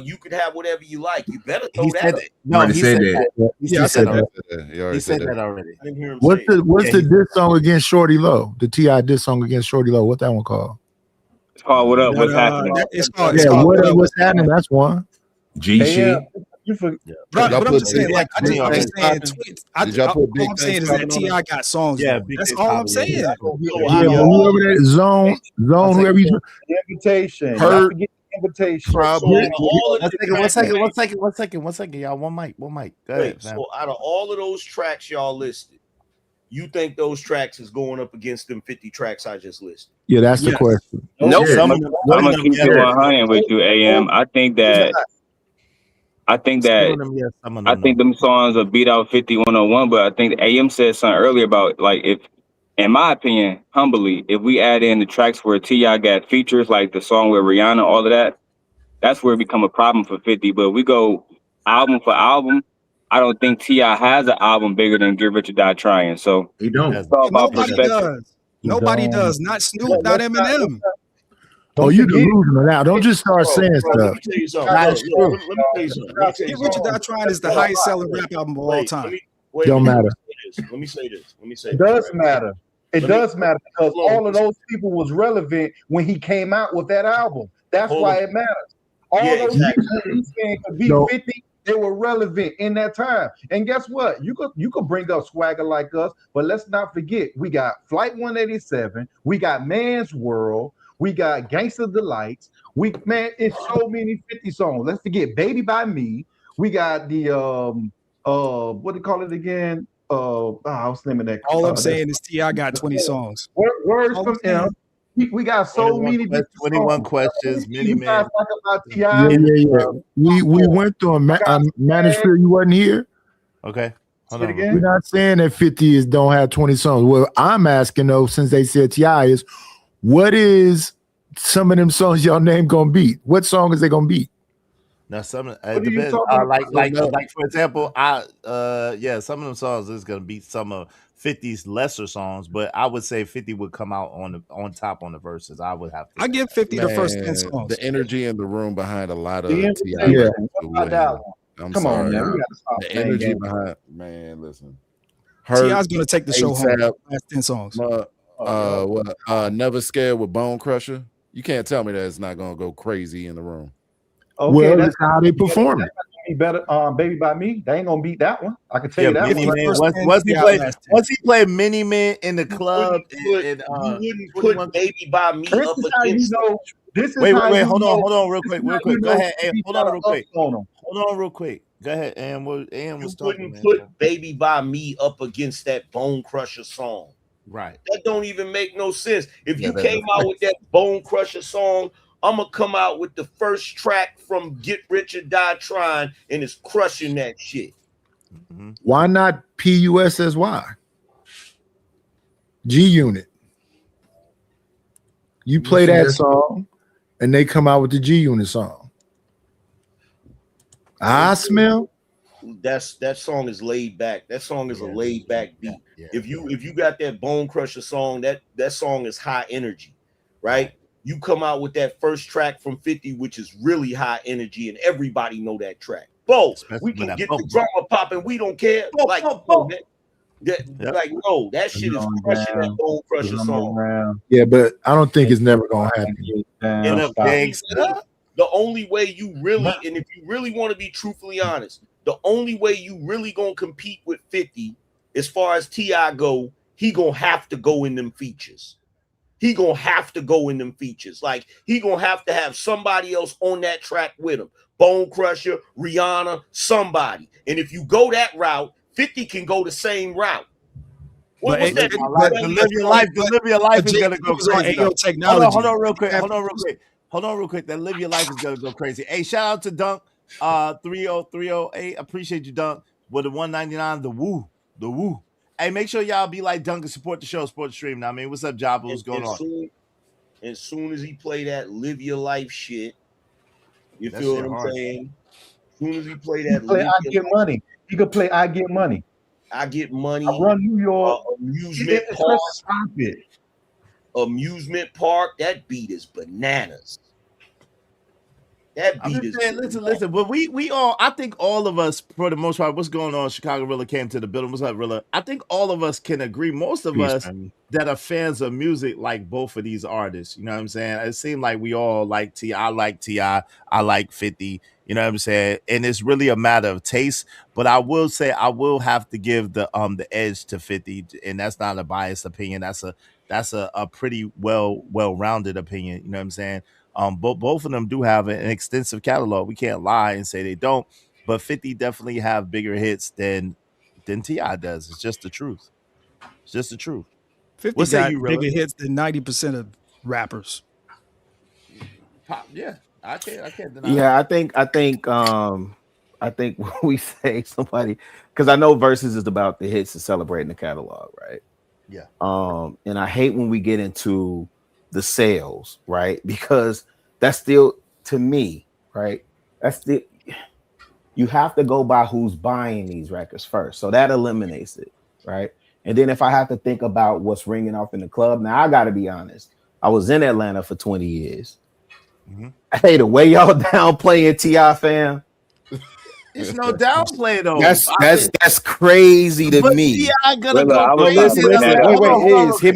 Speaker 20: You Could Have Whatever You Like? You better throw that up.
Speaker 1: No, he said that.
Speaker 14: He said
Speaker 1: that already.
Speaker 20: I didn't hear him
Speaker 4: What's
Speaker 20: say
Speaker 4: the diss song against Shorty Low? The T.I. diss song against Shorty Low. What that one called?
Speaker 19: It's called What Up? What's Happening?
Speaker 2: It's called
Speaker 4: What's Happening? That's one.
Speaker 9: G shit.
Speaker 2: But I'm just saying, like, all I'm saying is that T.I. got songs.
Speaker 1: Yeah,
Speaker 2: that's all I'm saying.
Speaker 4: Whoever that Zone, whoever you
Speaker 18: Invitation.
Speaker 4: Heard.
Speaker 18: Invitation.
Speaker 1: Probably. One second, y'all. One mic. Go ahead.
Speaker 20: So out of all of those tracks y'all listed, you think those tracks is going up against them 50 tracks I just listed?
Speaker 4: Yeah, that's the question.
Speaker 19: Nope. I'm gonna keep it 100 with you, AM. I think them songs will beat out 50 101, but I think AM said something earlier about, like, if, in my opinion, humbly, if we add in the tracks where T.I. got features, like the song with Rihanna, all of that, that's where it become a problem for 50. But if we go album for album, I don't think T.I. has an album bigger than Get Rich or Die Trying. So
Speaker 9: he don't.
Speaker 19: It's all about perspective.
Speaker 2: Nobody does. Not Snoop, not Eminem.
Speaker 4: Oh, you delusional now. Don't just start saying stuff.
Speaker 20: Let me tell you something. Let me tell you something.
Speaker 2: Get Rich or Die Trying is the highest selling rap album of all time.
Speaker 4: Don't matter.
Speaker 20: Let me say this.
Speaker 18: It does matter. It does matter because all of those people was relevant when he came out with that album. That's why it matters. All those people he's saying could be 50, they were relevant in that time. And guess what? You could bring up Swagger Like Us, but let's not forget, we got Flight 187, we got Man's World, we got Gangsta Delights. It's so many 50 songs. Let's forget Baby by Me. We got the what do you call it again? What's the name of that?
Speaker 2: All I'm saying is T.I. got 20 songs.
Speaker 18: Words from him. We got so many
Speaker 1: 21 questions, many men.
Speaker 4: Yeah. We went through a Manosphere. You wasn't here.
Speaker 1: Okay. Hold on.
Speaker 4: We're not saying that 50 don't have 20 songs. Well, I'm asking though, since they said T.I. is, what is some of them songs y'all name gonna beat? What song is they gonna beat?
Speaker 1: Now some it depends. Like for example, some of them songs is gonna beat some of 50's lesser songs, but I would say 50 would come out on top on the verses. I would have to.
Speaker 2: I give 50 the first 10 songs.
Speaker 14: The energy in the room behind a lot of
Speaker 18: T.I.
Speaker 14: I'm
Speaker 18: Come
Speaker 14: sorry,
Speaker 18: on, man. We gotta stop
Speaker 14: the energy behind, man. Listen,
Speaker 2: T.I.'s gonna take the show home. Last 10 songs.
Speaker 14: Never Scared with Bone Crusher. You can't tell me that it's not gonna go crazy in the room.
Speaker 18: Okay,
Speaker 4: well, that's how they perform it.
Speaker 18: Better, Baby by Me. They ain't gonna beat that one. I can tell you that
Speaker 1: one. Once he played Mini Man in the club,
Speaker 20: you wouldn't put Baby by Me up against.
Speaker 1: Wait, hold on, real quick. Go ahead, hold on, real quick. Go ahead, and was talking.
Speaker 20: You wouldn't put Baby by Me up against that Bone Crusher song.
Speaker 1: Right.
Speaker 20: That don't even make no sense. If you came out with that Bone Crusher song, I'm gonna come out with the first track from Get Rich or Die Trying, and it's crushing that shit.
Speaker 1: Mm-hmm.
Speaker 4: Why not PUSSY? G Unit. You play that song, and they come out with the G Unit song. I smell.
Speaker 20: That song is laid back. That song is a laid back beat. Yeah. If you got that Bone Crusher song, that song is high energy, right? You come out with that first track from 50, which is really high energy, and everybody know that track. We can get the drama popping. We don't care. Like that shit is crushing that Bone Crusher song.
Speaker 4: Yeah, but I don't think it's never gonna happen.
Speaker 20: The only way you really, and if you really want to be truthfully honest, the only way you really gonna compete with 50, as far as T.I. go, he gonna have to go in them features. He gonna have to go in them features. Like, he gonna have to have somebody else on that track with him. Bone Crusher, Rihanna, somebody. And if you go that route, 50 can go the same route. What was that?
Speaker 1: Live Your Life is gonna go crazy. Hold on real quick. That Live Your Life is gonna go crazy. Hey, shout out to Dunk 30308. Appreciate you, Dunk. With the 199, the woo. Hey, make sure y'all be like Dunk and support the show, support the stream. Now, I mean, what's up, Jabba? What's going on?
Speaker 20: As soon as he play that Live Your Life shit, You
Speaker 1: That
Speaker 20: feel
Speaker 1: shit
Speaker 20: what I'm
Speaker 1: hard.
Speaker 20: saying? As soon as he play
Speaker 18: He
Speaker 20: that,
Speaker 18: could play I Get Money. He could play I Get Money.
Speaker 20: I Get Money.
Speaker 18: I Run New York.
Speaker 20: Amusement
Speaker 18: Chris,
Speaker 20: Park.
Speaker 18: stop it.
Speaker 20: Amusement Park. That beat is bananas. That
Speaker 1: I'm
Speaker 20: beat
Speaker 1: just
Speaker 20: is
Speaker 1: saying, listen, but we all, I think all of us, for the most part, what's going on? Chicago Rilla came to the building. What's up, Rilla? I think all of us can agree, most of
Speaker 6: Peace,
Speaker 1: us
Speaker 6: man.
Speaker 1: that are fans of music like both of these artists. You know what I'm saying? It seemed like we all like T.I. I like T.I. I like 50. You know what I'm saying? And it's really a matter of taste. But I will say I will have to give the edge to 50, and that's not a biased opinion. That's a pretty well-rounded opinion. You know what I'm saying? Both of them do have an extensive catalog. We can't lie and say they don't, but 50 definitely have bigger hits than T.I. does. It's just the truth. It's just the truth.
Speaker 2: 50
Speaker 1: What say
Speaker 2: got
Speaker 1: you, Rilla?
Speaker 2: bigger hits than 90% of rappers.
Speaker 1: Yeah, I can't deny.
Speaker 6: Yeah, I think when we say somebody, because I know Versus is about the hits and celebrating the catalog, right?
Speaker 1: Yeah.
Speaker 6: And I hate when we get into the sales, right? Because that's still, to me, right? That's the, you have to go by who's buying these records first. So that eliminates it, right? And then if I have to think about what's ringing off in the club, now I got to be honest. I was in Atlanta for 20 years.
Speaker 1: Mm-hmm.
Speaker 6: Hey, the way y'all downplaying T.I., fam.
Speaker 1: It's no downplay though.
Speaker 6: That's crazy to me.
Speaker 1: T.I. gonna go
Speaker 6: No,
Speaker 1: crazy.
Speaker 6: wait. Hear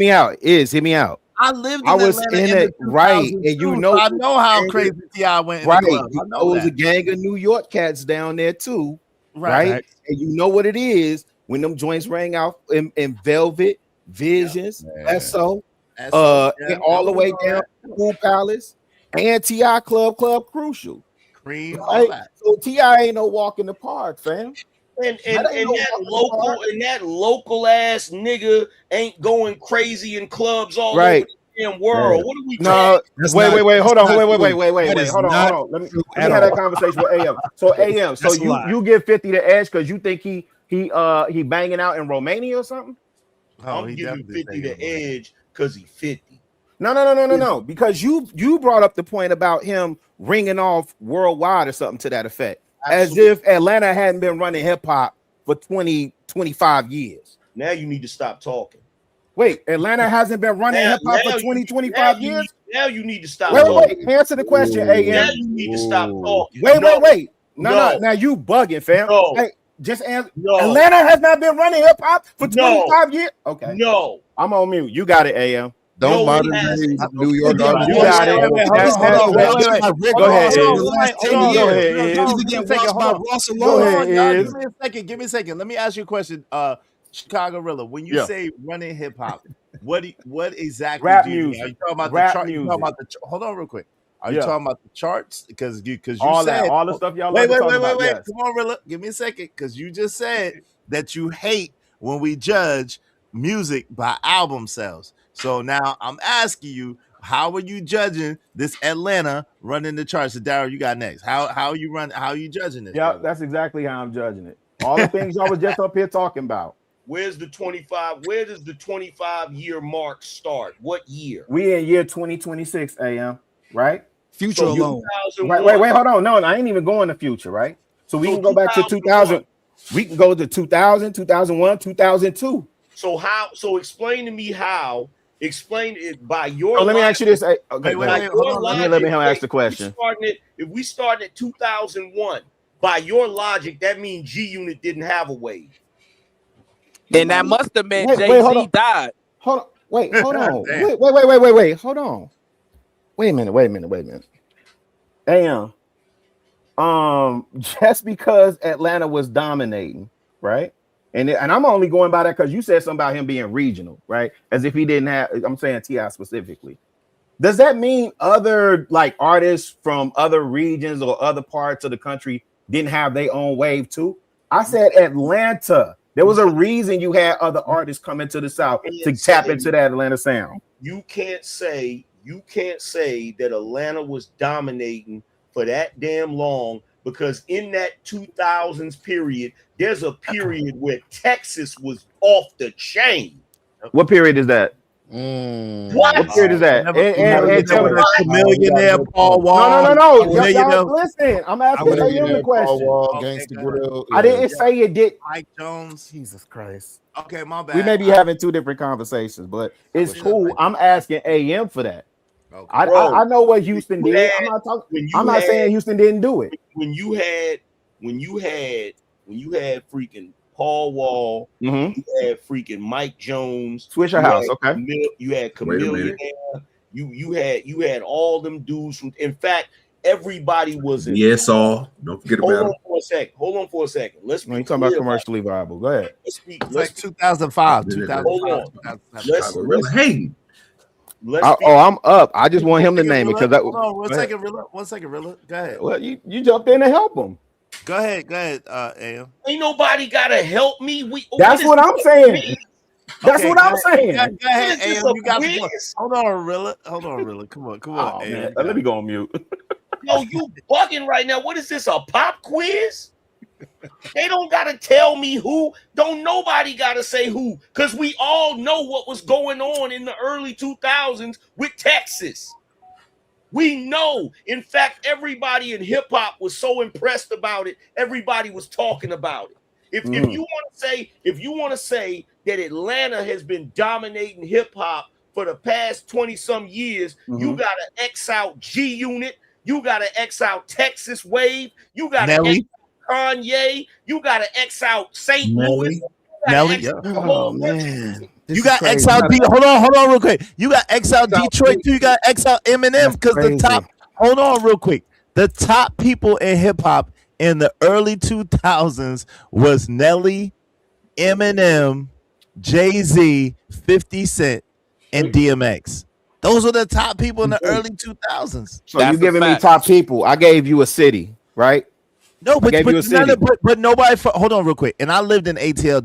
Speaker 6: me out.
Speaker 1: I lived in
Speaker 6: I was
Speaker 1: Atlanta
Speaker 6: in it, right? And you know,
Speaker 1: so I know how crazy T.I. went in
Speaker 6: right?
Speaker 1: the club. I
Speaker 6: There
Speaker 1: know
Speaker 6: was
Speaker 1: that.
Speaker 6: a gang of New York cats down there too,
Speaker 1: Right.
Speaker 6: right? And you know what it is when them joints rang out in Velvet, Visions, SO, and all the way down to Cool Palace and T.I. Club Crucial.
Speaker 1: Cream,
Speaker 6: right?
Speaker 1: all that.
Speaker 6: So T.I. ain't no walk in the park, fam.
Speaker 20: And that local ass nigga ain't going crazy in clubs all over the damn world. What are we
Speaker 6: No,
Speaker 20: talking?
Speaker 6: wait, hold on, wait,
Speaker 20: That
Speaker 6: hold on. Let me have that conversation with AM. So AM, so you give 50 the edge because you think he banging out in Romania or something?
Speaker 20: I'm giving 50 the edge because he 50.
Speaker 6: No. Because you brought up the point about him ringing off worldwide or something to that effect.
Speaker 20: Absolutely.
Speaker 6: As if Atlanta hadn't been running hip hop for 20, 25 years.
Speaker 20: Now you need to stop talking.
Speaker 6: Wait, Atlanta hasn't been running hip hop for 20, 25 years?
Speaker 20: Now you need to stop
Speaker 6: Wait,
Speaker 20: talking.
Speaker 6: answer the question, AM.
Speaker 20: Now you need to stop talking.
Speaker 6: Wait. No. Now you bugging, fam.
Speaker 20: No.
Speaker 6: Hey, just answer.
Speaker 20: No.
Speaker 6: Atlanta has not been running hip hop for 25 years. Okay.
Speaker 20: No.
Speaker 6: I'm on mute. You got it, AM.
Speaker 14: Don't modern day New York artists.
Speaker 6: You got it. Go ahead.
Speaker 1: Give me a second. Let me ask you a question. Chicago Rilla, when you say running hip hop, what exactly
Speaker 6: Rap
Speaker 1: do you mean?
Speaker 6: music.
Speaker 1: Are you talking about
Speaker 6: Rap
Speaker 1: the chart?
Speaker 6: music.
Speaker 1: Hold on real quick. Are you talking about the charts? Because you
Speaker 6: all
Speaker 1: said
Speaker 6: that, all the stuff y'all
Speaker 1: wait,
Speaker 6: like to talk about.
Speaker 1: wait.
Speaker 6: Yes.
Speaker 1: Come on, Rilla. Give me a second. Because you just said that you hate when we judge music by album sales. So now I'm asking you, how are you judging this Atlanta running the charts? So Daryl, you got next. How are you judging this?
Speaker 6: Yeah,
Speaker 1: brother?
Speaker 6: that's exactly how I'm judging it. All the things y'all was just up here talking about.
Speaker 20: Where does the 25-year mark start? What year?
Speaker 6: We in year 2026, AM, right?
Speaker 2: Future alone.
Speaker 6: Wait, hold on. No, I ain't even going to future, right? So we can go back to 2000. We can go to 2000, 2001, 2002.
Speaker 20: So explain to me how. Explain it by your.
Speaker 6: Let me ask you this. Okay,
Speaker 20: let
Speaker 6: me ask the question.
Speaker 20: If we start at 2001, by your logic, that means G Unit didn't have a wave.
Speaker 15: And that must have meant Jay-Z died.
Speaker 6: Hold on. Wait, hold on. Wait. Hold on. Wait a minute. Damn. Just because Atlanta was dominating, right? And I'm only going by that because you said something about him being regional, right? As if he didn't have, I'm saying T.I. specifically. Does that mean other like artists from other regions or other parts of the country didn't have their own wave too? I said Atlanta. There was a reason you had other artists coming to the South to tap into that Atlanta sound.
Speaker 20: You can't say that Atlanta was dominating for that damn long, because in that 2000s period, there's a period where Texas was off the chain.
Speaker 6: What period is that? What period is that?
Speaker 1: And tell me Chameleonaire, Paul Wall.
Speaker 6: No. Y'all, listen, I'm asking AM the question.
Speaker 14: Gangsta Grill.
Speaker 6: I didn't say it did.
Speaker 1: Mike Jones.
Speaker 6: Jesus Christ.
Speaker 1: Okay, my bad.
Speaker 6: We may be having two different conversations, but it's cool. I'm asking AM for that. Okay. I know what Houston did. I'm not saying Houston didn't do it.
Speaker 20: When you had freaking Paul Wall, you had freaking Mike Jones,
Speaker 6: Swisher House, okay.
Speaker 20: You had Chameleonaire, you had all them dudes from. In fact, everybody was in.
Speaker 9: Yes, all. Don't forget about it.
Speaker 20: Hold on for a second. Let's.
Speaker 6: You talking about commercially viable? Go ahead.
Speaker 1: Let's 2005.
Speaker 20: Hold on.
Speaker 6: I'm up. I just want him to name it because
Speaker 1: hold on, one second, Rilla. Go ahead.
Speaker 6: Well, you jumped in to help him.
Speaker 1: Go ahead, AM.
Speaker 20: Ain't nobody gotta help me.
Speaker 6: That's what I'm saying. That's what I'm saying.
Speaker 1: Go ahead, AM. You got the point. Hold on, Rilla. Come on, AM.
Speaker 6: Man. Let me go on mute.
Speaker 20: Yo, you bugging right now. What is this? A pop quiz? They don't gotta tell me who. Don't nobody gotta say who, because we all know what was going on in the early 2000s with Texas. We know. In fact, everybody in hip hop was so impressed about it. Everybody was talking about it. If you want to say that Atlanta has been dominating hip hop for the past 20 some years, you got to X out G Unit, you got to X out Texas Wave, you got to X out Kanye, you got to X out St. Louis.
Speaker 1: Nelly.
Speaker 6: Oh man.
Speaker 1: You got X out D. Hold on real quick. You got X out Detroit too. You got X out Eminem because the top. Hold on real quick. The top people in hip hop in the early 2000s was Nelly, Eminem, Jay-Z, 50 Cent, and DMX. Those were the top people in the early 2000s.
Speaker 6: So you giving me top people? I gave you a city, right?
Speaker 1: No, but nobody. Hold on, real quick. And I lived in ATL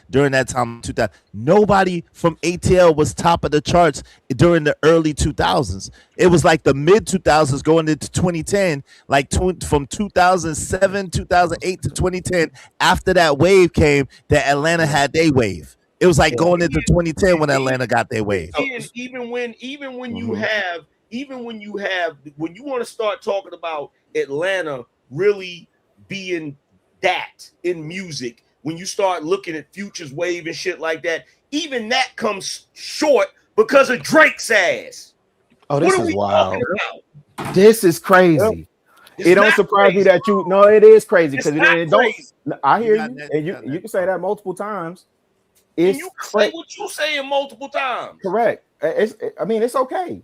Speaker 1: during that time, 2000. Nobody from ATL was top of the charts during the early 2000s. It was like the mid 2000s going into 2010, like from 2007, 2008 to 2010. After that wave came, that Atlanta had their wave. It was like going into 2010 when Atlanta got their wave.
Speaker 20: Even when you want to start talking about Atlanta really being that in music, when you start looking at Future's wave and shit like that, even that comes short because of Drake's ass.
Speaker 6: Oh, this is wild. This is crazy. It don't surprise me that you. No, it is crazy because it don't. I hear you, and you can say that multiple times.
Speaker 20: You can say what you saying multiple times.
Speaker 6: Correct. I mean, it's okay.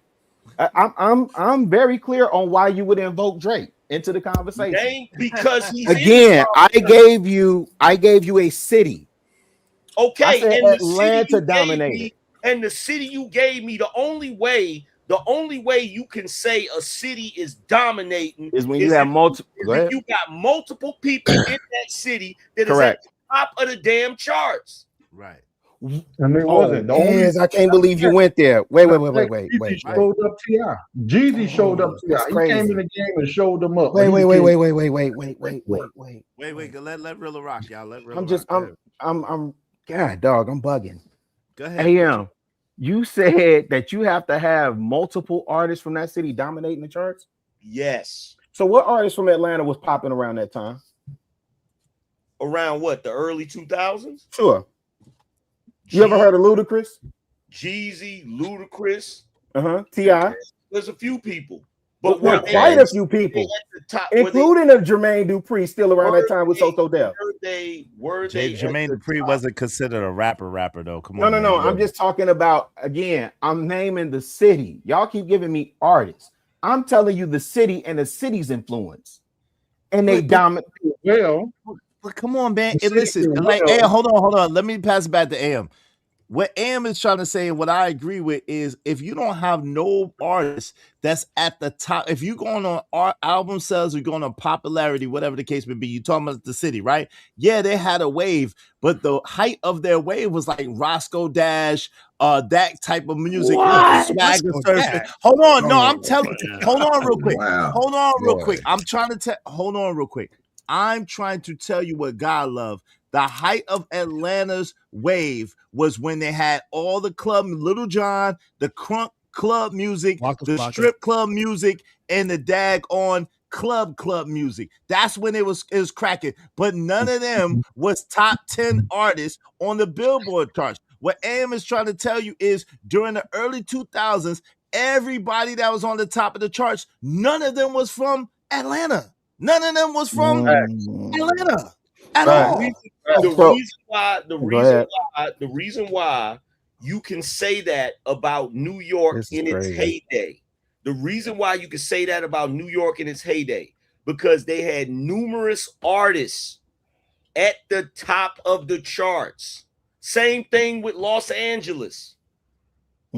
Speaker 6: I'm very clear on why you would invoke Drake into the conversation.
Speaker 20: Because he's
Speaker 6: I gave you a city.
Speaker 20: Okay,
Speaker 6: and Atlanta dominated.
Speaker 20: And the city you gave me, the only way you can say a city is dominating
Speaker 6: is when you have multiple.
Speaker 20: You got multiple people in that city that is at the top of the damn charts.
Speaker 1: Right.
Speaker 18: And it wasn't.
Speaker 6: I can't believe you went there. Wait.
Speaker 18: Jeezy showed up T.I. Jeezy showed up T.I. He came in the game and showed them up.
Speaker 6: Wait.
Speaker 1: Wait. Let Rilla rock, y'all. Let Rilla
Speaker 6: I'm God dog. I'm bugging.
Speaker 1: Go ahead.
Speaker 6: AM, you said that you have to have multiple artists from that city dominating the charts.
Speaker 20: Yes.
Speaker 6: So what artists from Atlanta was popping around that time?
Speaker 20: Around what? The early 2000s?
Speaker 6: Sure. You ever heard of Ludacris?
Speaker 20: Jeezy, Ludacris.
Speaker 6: T.I.
Speaker 20: There's a few people.
Speaker 6: But quite a few people, including a Jermaine Dupri still around that time with So Def.
Speaker 1: Jermaine Dupri wasn't considered a rapper though. Come on.
Speaker 6: No. I'm just talking about, again, I'm naming the city. Y'all keep giving me artists. I'm telling you the city and the city's influence. And they dominate.
Speaker 18: Well,
Speaker 1: but come on, man. And listen, hey, hold on. Let me pass it back to AM. What AM is trying to say, and what I agree with, is if you don't have no artist that's at the top, if you're going on art album sales or going on popularity, whatever the case may be, you're talking about the city, right? Yeah, they had a wave, but the height of their wave was like Roscoe Dash, that type of music. Swagger Surfer. Hold on, no, I'm telling you. Hold on real quick.
Speaker 9: Wow.
Speaker 1: Hold on real quick. I'm trying to tell you what God love. The height of Atlanta's wave was when they had all the club, Little John, the crunk club music, the strip club music, and the daggone club music. That's when it was cracking. But none of them was top 10 artists on the Billboard charts. What AM is trying to tell you is during the early 2000s, everybody that was on the top of the charts, none of them was from Atlanta. None of them was from Atlanta at all.
Speaker 20: The reason why you can say that about New York in its heyday. The reason why you can say that about New York in its heyday, because they had numerous artists at the top of the charts. Same thing with Los Angeles.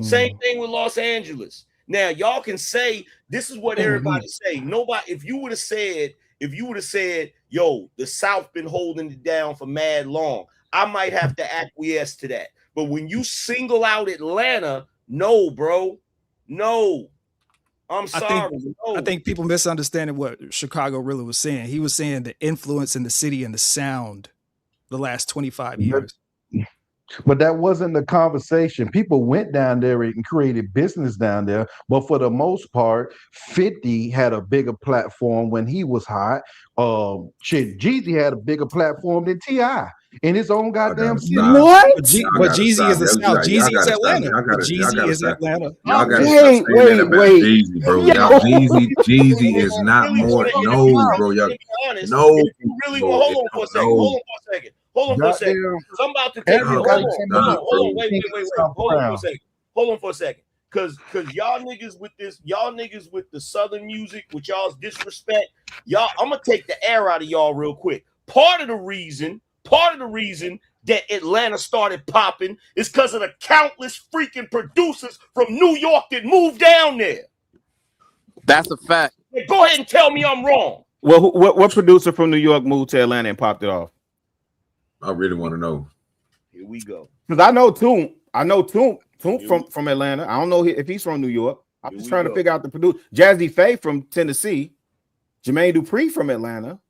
Speaker 20: Same thing with Los Angeles. Now, y'all can say this is what everybody say. Nobody, if you would have said, yo, the South been holding it down for mad long, I might have to acquiesce to that. But when you single out Atlanta, no, bro. No. I'm sorry.
Speaker 2: I think people misunderstanding what Chicago really was saying. He was saying the influence in the city and the sound the last 25 years.
Speaker 18: But that wasn't the conversation. People went down there and created business down there. But for the most part, 50 had a bigger platform when he was hot. Jeezy had a bigger platform than T.I. in his own goddamn city.
Speaker 2: What? But Jeezy is the South. Jeezy is Atlanta. Jeezy is Atlanta.
Speaker 9: Y'all gotta say that about Jeezy, bro. Jeezy is not more. No, bro. Y'all no.
Speaker 20: Hold on for a second. Hold on for a second. I'm about to take hold on for a second. Cause y'all niggas with the Southern music, with y'all's disrespect, I'm gonna take the air out of y'all real quick. Part of the reason that Atlanta started popping is because of the countless freaking producers from New York that moved down there.
Speaker 6: That's a fact.
Speaker 20: Go ahead and tell me I'm wrong.
Speaker 6: Well, what producer from New York moved to Atlanta and popped it off?
Speaker 9: I really want to know.
Speaker 20: Here we go.
Speaker 6: Because I know Toomp from Atlanta. I don't know if he's from New York. I'm just trying to figure out the producer. Jazzy Faye from Tennessee. Jermaine Dupri from Atlanta.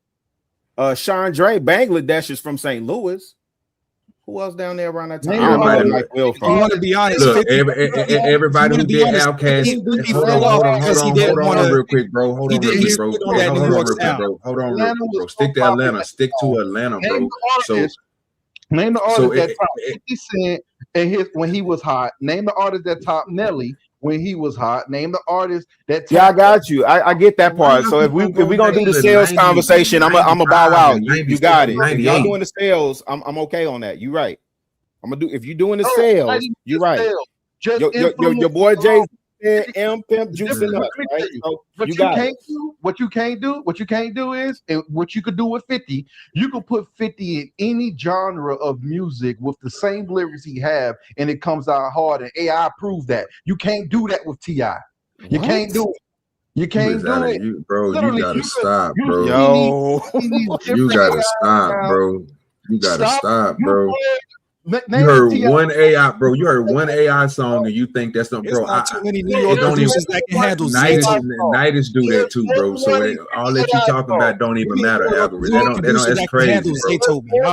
Speaker 6: Sean Dre, Bangladesh is from St. Louis. Who else down there around that time? I
Speaker 2: want to be honest.
Speaker 9: Look, everybody who did Outkast. Hold on real quick, bro. Hold on real quick, bro. Stick to Atlanta. Stick to Atlanta, bro.
Speaker 18: Name the artist that top 50 Cent and when he was hot. Name the artist that top Nelly when he was hot. Name the artist that.
Speaker 6: I got you. I get that part. So if we gonna do the sales conversation, I'm a bow out. You got it. If y'all doing the sales, I'm okay on that. You right. I'm gonna do. If you're doing the sales, you're right. Your boy Jay M Pimp juicing up. Right? So
Speaker 18: what you can't do is, and what you could do with 50, you could put 50 in any genre of music with the same lyrics he have, and it comes out hard. And AI proved that. You can't do that with T.I. You can't do it. You can't do it,
Speaker 9: bro. You gotta stop, bro.
Speaker 6: You
Speaker 9: gotta stop, bro. You gotta stop, bro. You heard one AI, bro. You heard one AI song, and you think that's not, bro.
Speaker 2: Not too many New York producers that can handle.
Speaker 9: Nighties do that too, bro. So all that you talking about don't even matter. Algorithm. They don't. That's crazy, bro.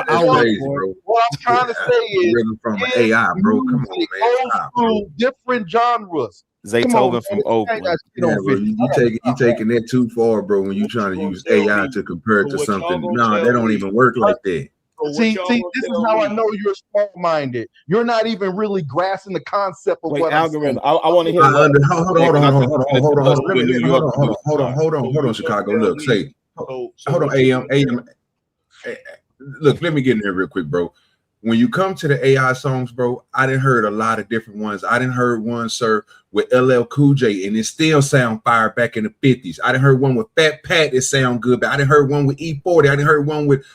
Speaker 9: That's crazy, bro.
Speaker 18: What I'm trying to say is,
Speaker 9: from AI, bro. Come on, man.
Speaker 18: Stop, different genres.
Speaker 6: Zaytoven from Oakland.
Speaker 9: You taking that too far, bro. When you trying to use AI to compare it to something, no, they don't even work like that.
Speaker 18: See, this is how I know you're small-minded. You're not even really grasping the concept of what
Speaker 6: algorithm. I want to hear.
Speaker 9: Hold on, Chicago. Look, hold on, AM. Look, let me get in there real quick, bro. When you come to the AI songs, bro, I done heard a lot of different ones. I done heard one, sir, with LL Cool J, and it still sound fire back in the 50s. I done heard one with Fat Pat that sound good, but I done heard one with E40. I done heard one with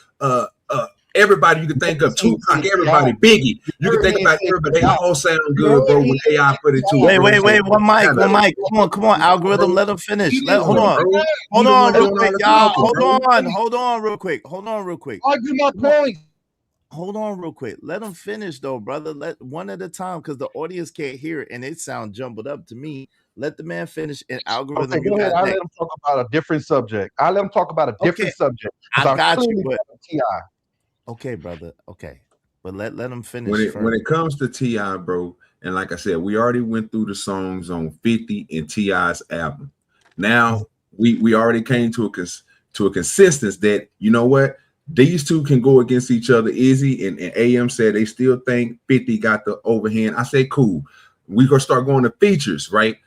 Speaker 9: everybody you can think of, Tupac, everybody, Biggie. You can think about everybody. They all sound good, bro, when AI put it to it.
Speaker 1: Wait. One mic. Come on, algorithm. Let them finish. Hold on, real quick, y'all. Hold on, real quick.
Speaker 18: Argue my point.
Speaker 1: Hold on, real quick. Let them finish, though, brother. Let one at a time, because the audience can't hear it, and it sounds jumbled up to me. Let the man finish. And algorithm.
Speaker 18: Okay, go ahead. I'll let him talk about a different subject. I got you. But
Speaker 1: Okay, brother. Okay, but let him finish
Speaker 9: when it comes to T.I., bro, and like I said, we already went through the songs on 50 and T.I.'s album. Now we already came to a consensus that, you know what, these two can go against each other. Izzy and AM said they still think 50 got the overhand. I say cool. We gonna start going to features, right?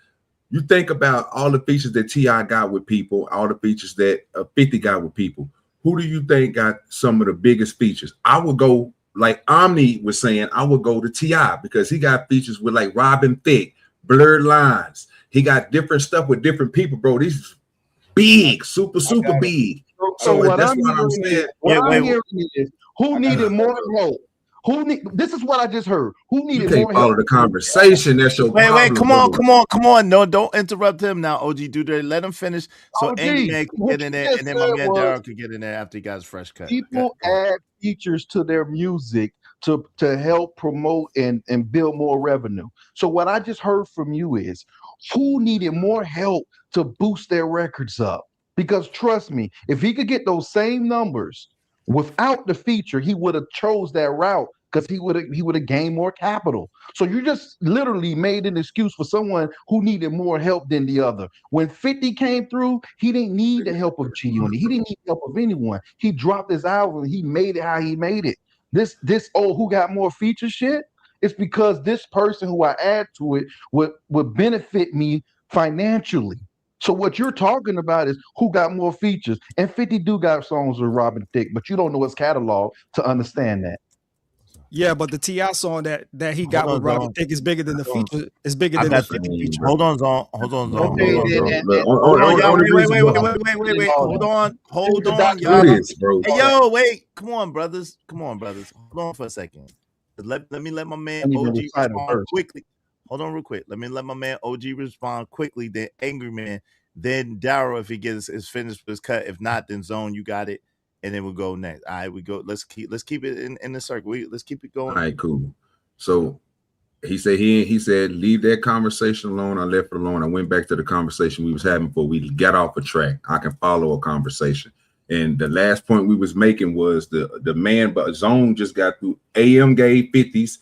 Speaker 9: You think about all the features that T.I. got with people, all the features that 50 got with people. Who do you think got some of the biggest features? I would go, like Omni was saying, I would go to T.I. because he got features with like Robin Thicke, Blurred Lines. He got different stuff with different people, bro. These big, super big.
Speaker 18: So what I'm hearing is, who needed more help? This is what I just heard. Who needed
Speaker 9: more help? You can't follow the conversation. That's your
Speaker 1: wait. Come on. No, don't interrupt him now. OG Duder, let him finish. So Angry Man can get in there, and then my man Daryl can get in there after he got his fresh cut.
Speaker 18: People add features to their music to help promote and build more revenue. So what I just heard from you is, who needed more help to boost their records up? Because trust me, if he could get those same numbers without the feature, he would have chose that route because he would have gained more capital. So you just literally made an excuse for someone who needed more help than the other. When 50 came through, he didn't need the help of G-Unit. He didn't need the help of anyone. He dropped his album. He made it how he made it. This who got more feature shit? It's because this person who I add to it would benefit me financially. So what you're talking about is who got more features. And 50 do got songs with Robin Thicke, but you don't know his catalog to understand that.
Speaker 2: Yeah, but the T.I. song that he got with Robin Thicke is bigger than the feature. It's bigger than the 50 feature.
Speaker 1: Hold on, Zon. Hold on.
Speaker 2: Okay,
Speaker 1: Wait. Hold on, y'all. Hey, yo, wait. Come on, brothers. Hold on for a second. Let me let my man OG respond quickly. Hold on real quick. Let me let my man OG respond quickly. Then Angry Man. Then Daryl, if he gets is finished with his cut. If not, then Zone, you got it. And then we'll go next. All right, we go. Let's keep it in the circle. Let's keep it going.
Speaker 9: All right, cool. So he said leave that conversation alone. I left it alone. I went back to the conversation we was having before we got off a track. I can follow a conversation. And the last point we was making was the man, but Zone just got through. AM gave 50s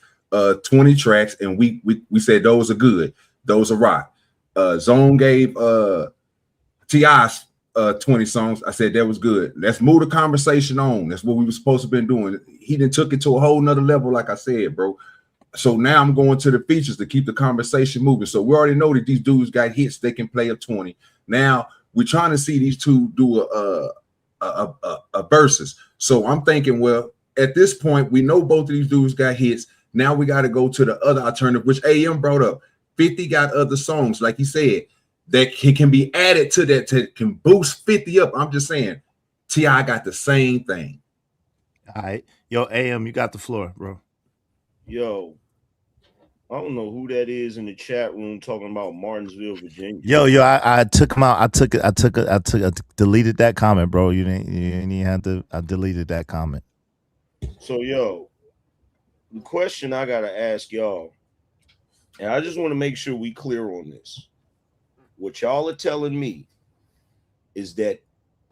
Speaker 9: 20 tracks, and we said those are good. Those are rock. Zone gave T.I.'s 20 songs. I said that was good. Let's move the conversation on. That's what we were supposed to been doing. He done took it to a whole nother level, like I said, bro. So now I'm going to the features to keep the conversation moving. So we already know that these dudes got hits. They can play a 20. Now we're trying to see these two do a versus. So I'm thinking, well, at this point, we know both of these dudes got hits. Now we got to go to the other alternative, which AM brought up. 50 got other songs, like he said, that can be added to that can boost 50 up. I'm just saying, T.I. got the same thing.
Speaker 1: All right. Yo, AM, you got the floor, bro.
Speaker 20: Yo, I don't know who that is in the chat room talking about Martinsville, Virginia.
Speaker 1: Yo, I took him out. I deleted that comment, bro. You didn't have to. I deleted that comment.
Speaker 20: So, yo, the question I gotta ask y'all, and I just want to make sure we clear on this. What y'all are telling me is that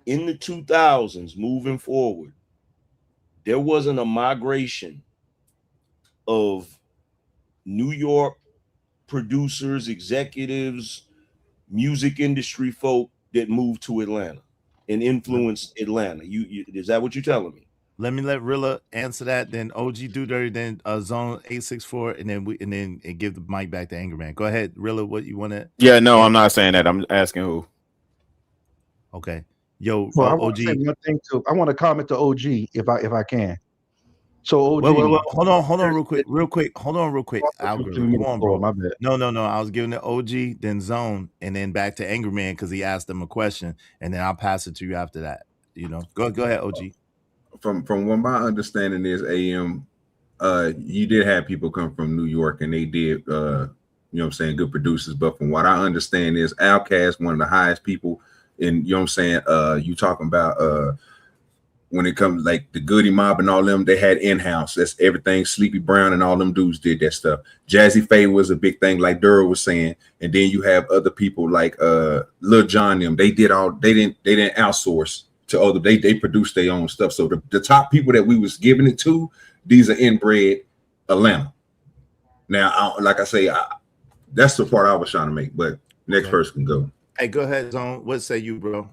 Speaker 20: in the 2000s, moving forward, there wasn't a migration of New York producers, executives, music industry folk that moved to Atlanta and influenced Atlanta. You is that what you're telling me?
Speaker 1: Let me let Rilla answer that. Then OG Duder, then Zone 864, and then give the mic back to Angry Man. Go ahead, Rilla. What you want to?
Speaker 6: Yeah, no, I'm not saying that. I'm asking who.
Speaker 1: Okay, yo,
Speaker 18: well, I
Speaker 1: OG.
Speaker 18: want to say one thing too. I want to comment to OG if I can. So OG,
Speaker 1: wait, hold on, real quick. Hold on, real quick. Algorithm, come on, bro.
Speaker 18: My bad.
Speaker 1: No. I was giving it OG, then Zone, and then back to Angry Man because he asked him a question, and then I'll pass it to you after that. You know, go ahead, OG.
Speaker 9: From what my understanding is, AM, you did have people come from New York, and they did, you know what I'm saying, good producers. But from what I understand is Outkast, one of the highest people in, you know what I'm saying, you talking about when it comes like the Goody Mob and all them, they had in-house. That's everything. Sleepy Brown and all them dudes did that stuff. Jazzy Faye was a big thing, like Dura was saying. And then you have other people like Lil Jon them. They didn't outsource to other. They produce their own stuff. So the top people that we was giving it to, these are inbred Atlanta. Now, like I say, that's the part I was trying to make. But next person can go.
Speaker 1: Hey, go ahead, Zone. What say you, bro?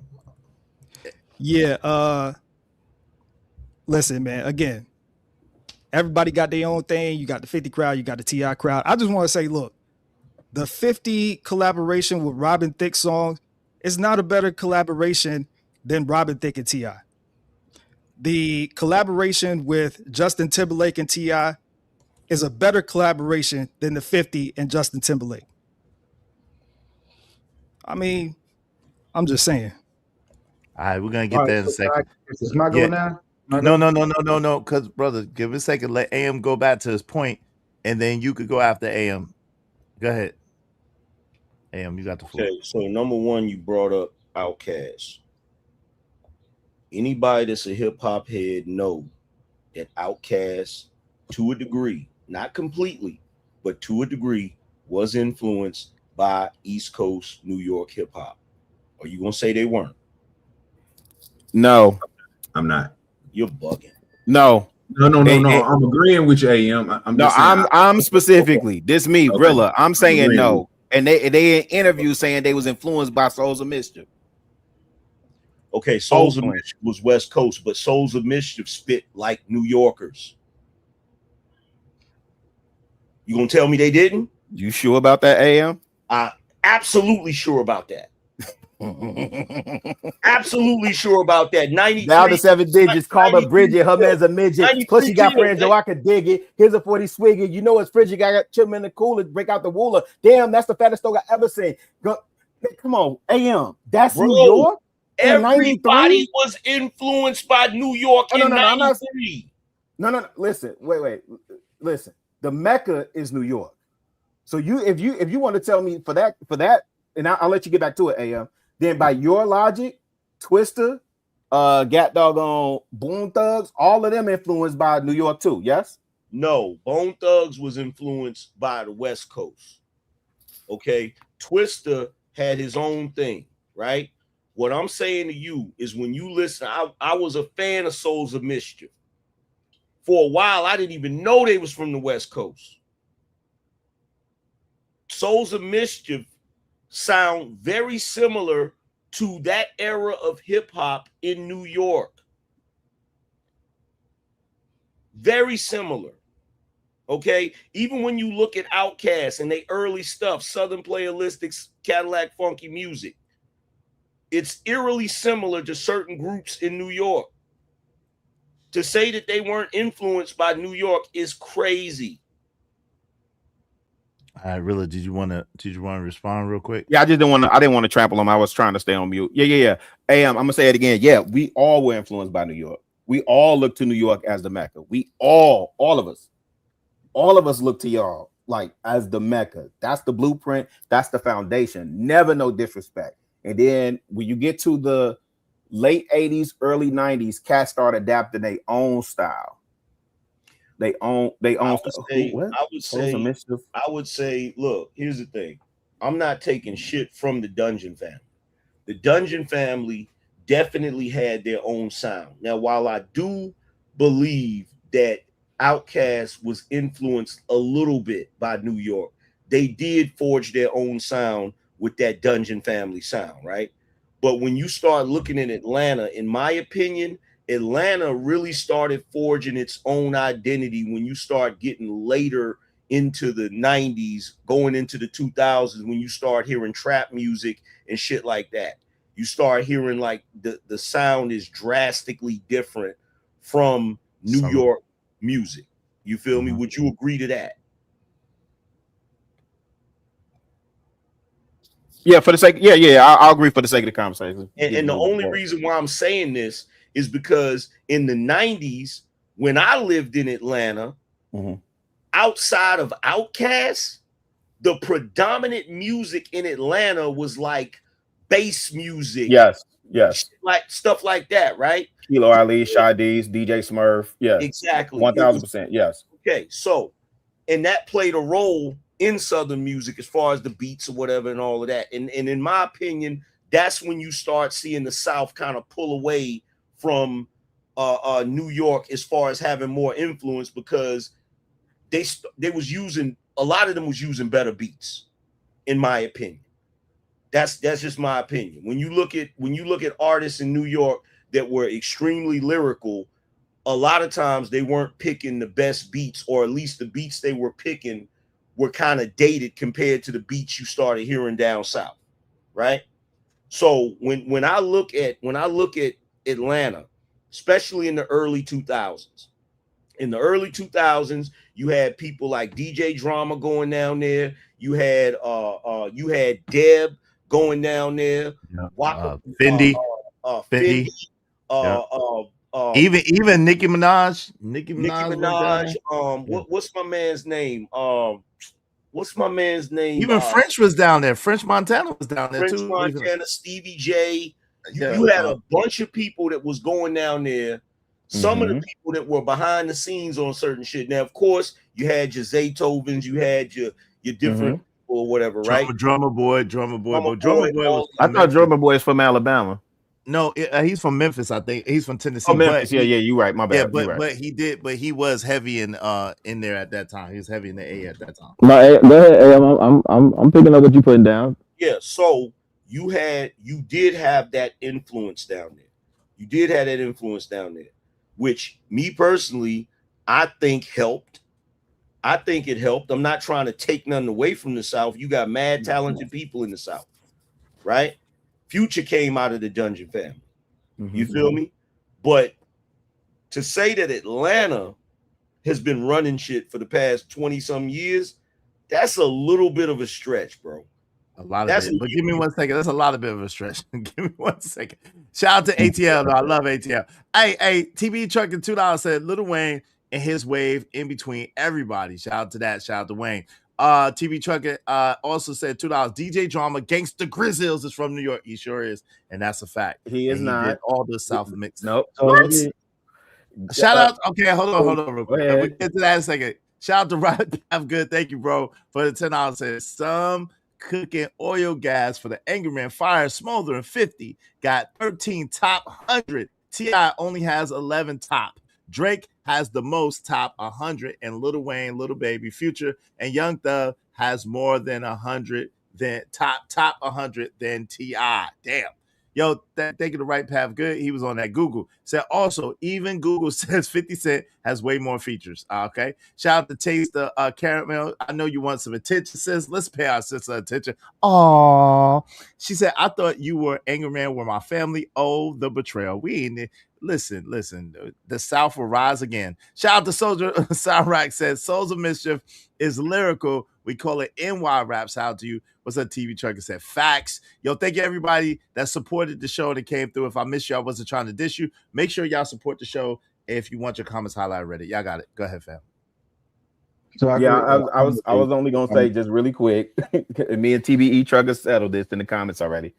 Speaker 2: Yeah. Listen, man. Again, everybody got their own thing. You got the 50 crowd. You got the T.I. crowd. I just want to say, look, the 50 collaboration with Robin Thicke song is not a better collaboration than Robin Thicke and T.I. The collaboration with Justin Timberlake and T.I. is a better collaboration than the 50 and Justin Timberlake. I mean, I'm just saying.
Speaker 1: All right, we're gonna get there in a second.
Speaker 18: Is my go now?
Speaker 1: No. Because brother, give it a second. Let AM go back to his point, and then you could go after AM. Go ahead. AM, you got the floor.
Speaker 20: Okay, so number one, you brought up Outkast. Anybody that's a hip hop head know that Outkast, to a degree, not completely, but to a degree, was influenced by East Coast New York hip hop. Are you gonna say they weren't?
Speaker 6: No,
Speaker 9: I'm not.
Speaker 20: You're bugging.
Speaker 6: No.
Speaker 9: I'm agreeing with you, AM.
Speaker 6: I'm specifically this me,
Speaker 9: Okay.
Speaker 6: Rilla. I'm saying
Speaker 9: agreeing
Speaker 6: no, and they in interviews saying they was influenced by Souls of Mischief.
Speaker 20: Okay, Souls of Mischief was West Coast, but Souls of Mischief spit like New Yorkers. You gonna tell me they didn't?
Speaker 6: You sure about that, AM?
Speaker 20: Absolutely sure about that. Absolutely sure about that. 93
Speaker 6: Down to 7 digits. Call her Bridget. Her man's a midget. Plus, she got friends, so I could dig it. Here's a 40 swiggy. You know it's Bridget. Got chip in the cooler. Break out the wooler. Damn, that's the fattest dog I ever seen. Come on, AM. That's New York.
Speaker 20: Everybody was influenced by New York in 93.
Speaker 6: No. Listen, wait. Listen. The Mecca is New York. So if you want to tell me for that, and I'll let you get back to it, AM. Then by your logic, Twista, Gat Doggone, Bone Thugs, all of them influenced by New York too. Yes?
Speaker 20: No, Bone Thugs was influenced by the West Coast. Okay, Twista had his own thing, right? What I'm saying to you is when you listen, I was a fan of Souls of Mischief. For a while, I didn't even know they was from the West Coast. Souls of Mischief sound very similar to that era of hip hop in New York. Very similar. Okay, even when you look at Outkast and they early stuff, Southern Playalistics, Cadillac Funky Music, it's eerily similar to certain groups in New York. To say that they weren't influenced by New York is crazy.
Speaker 1: All right, Rilla, did you want to respond real quick?
Speaker 6: Yeah, I didn't want to trample them. I was trying to stay on mute. Yeah. Hey, I'm gonna say it again. Yeah, we all were influenced by New York. We all look to New York as the Mecca. We all of us look to y'all like as the Mecca. That's the blueprint. That's the foundation. Never no disrespect. And then when you get to the late 80s, early 90s, cats start adapting their own style. They own.
Speaker 20: I would say, look, here's the thing. I'm not taking shit from the Dungeon family. The Dungeon family definitely had their own sound. Now, while I do believe that Outkast was influenced a little bit by New York, they did forge their own sound with that Dungeon family sound, right? But when you start looking at Atlanta, in my opinion, Atlanta really started forging its own identity when you start getting later into the 90s, going into the 2000s, when you start hearing trap music and shit like that. You start hearing like the sound is drastically different from New York music. You feel me? Would you agree to that?
Speaker 6: Yeah, for the sake, I'll agree for the sake of the conversation.
Speaker 20: And the only reason why I'm saying this is because in the 90s, when I lived in Atlanta, outside of Outkast, the predominant music in Atlanta was like bass music.
Speaker 6: Yes.
Speaker 20: Like stuff like that, right?
Speaker 6: Kilo Ali, Shy D's, DJ Smurf. Yeah,
Speaker 20: exactly.
Speaker 6: 1000%. Yes.
Speaker 20: Okay, so, and that played a role in Southern music as far as the beats or whatever and all of that. And in my opinion, that's when you start seeing the South kind of pull away from New York as far as having more influence, because they was using, a lot of them was using better beats, in my opinion. That's just my opinion. When you look at artists in New York that were extremely lyrical, a lot of times they weren't picking the best beats, or at least the beats they were picking were kind of dated compared to the beats you started hearing down south, right? So when I look at Atlanta, especially in the early 2000s, you had people like DJ Drama going down there. You had Deb going down there.
Speaker 1: Fendi,
Speaker 20: Fendi.
Speaker 1: Even Nicki Minaj.
Speaker 20: What's my man's name? What's my man's name?
Speaker 1: Even French was down there. French Montana was down there too.
Speaker 20: French Montana, Stevie J. You had a bunch of people that was going down there. Some of the people that were behind the scenes on certain shit. Now, of course, you had your Zaytovens, you had your different people or whatever, right?
Speaker 1: Drummer Boy.
Speaker 6: I thought Drummer Boy is from Alabama.
Speaker 1: No, he's from Memphis, I think. He's from Tennessee.
Speaker 6: Oh, Memphis. Yeah, you're right. My bad.
Speaker 1: Yeah, but he was heavy in there at that time. He was heavy in the A at that time.
Speaker 8: Go ahead, I'm picking up what you're putting down.
Speaker 20: Yeah, so you did have that influence down there. Which me personally, I think helped. I'm not trying to take nothing away from the South. You got mad talented people in the South, right? Future came out of the Dungeon family. You feel me? But to say that Atlanta has been running shit for the past 20-some years, that's a little bit of a stretch, bro.
Speaker 1: A lot of it. But give me 1 second. That's a lot of bit of a stretch. Give me 1 second. Shout out to ATL, though. I love ATL. Hey, TB Trucking $2 said Lil Wayne and his wave in between everybody. Shout out to that. Shout out to Wayne. TB Trucking also said $2. DJ Drama, Gangsta Grizzles is from New York. He sure is, and that's a fact.
Speaker 6: He is not.
Speaker 1: He did all the South mix.
Speaker 6: Nope.
Speaker 1: What? Shout out. Okay, hold on real quick. We'll get to that in a second. Shout out to Rod Have Good. Thank you, bro, for the $10. Says some cooking oil gas for the Angry Man. Fire smoldering 50. Got 13 top 100. T.I. only has 11 top. Drake has the most top 100, and Lil Wayne, Lil Baby, Future, and Young Thug has more than 100 than top 100 than T.I. Damn. Yo, thinking the right path. Good. He was on that Google. Said also, even Google says 50 Cent has way more features. Okay. Shout out to Taste the Caramel. I know you want some attention, sis. Let's pay our sister attention. Aw. She said, I thought you were Angry Man were my family. Oh, the betrayal. We ain't it. Listen. The South will rise again. Shout out to Soldier Cyrac says Souls of Mischief is lyrical. We call it NY Raps. How do you? What's up, TV Trucker said? Facts. Yo, thank you everybody that supported the show that came through. If I missed you, I wasn't trying to dish you. Make sure y'all support the show. If you want your comments highlighted, ready. Y'all got it. Go ahead, fam.
Speaker 6: So I was only gonna say just really quick. Me and TBE Trucker settled this in the comments already.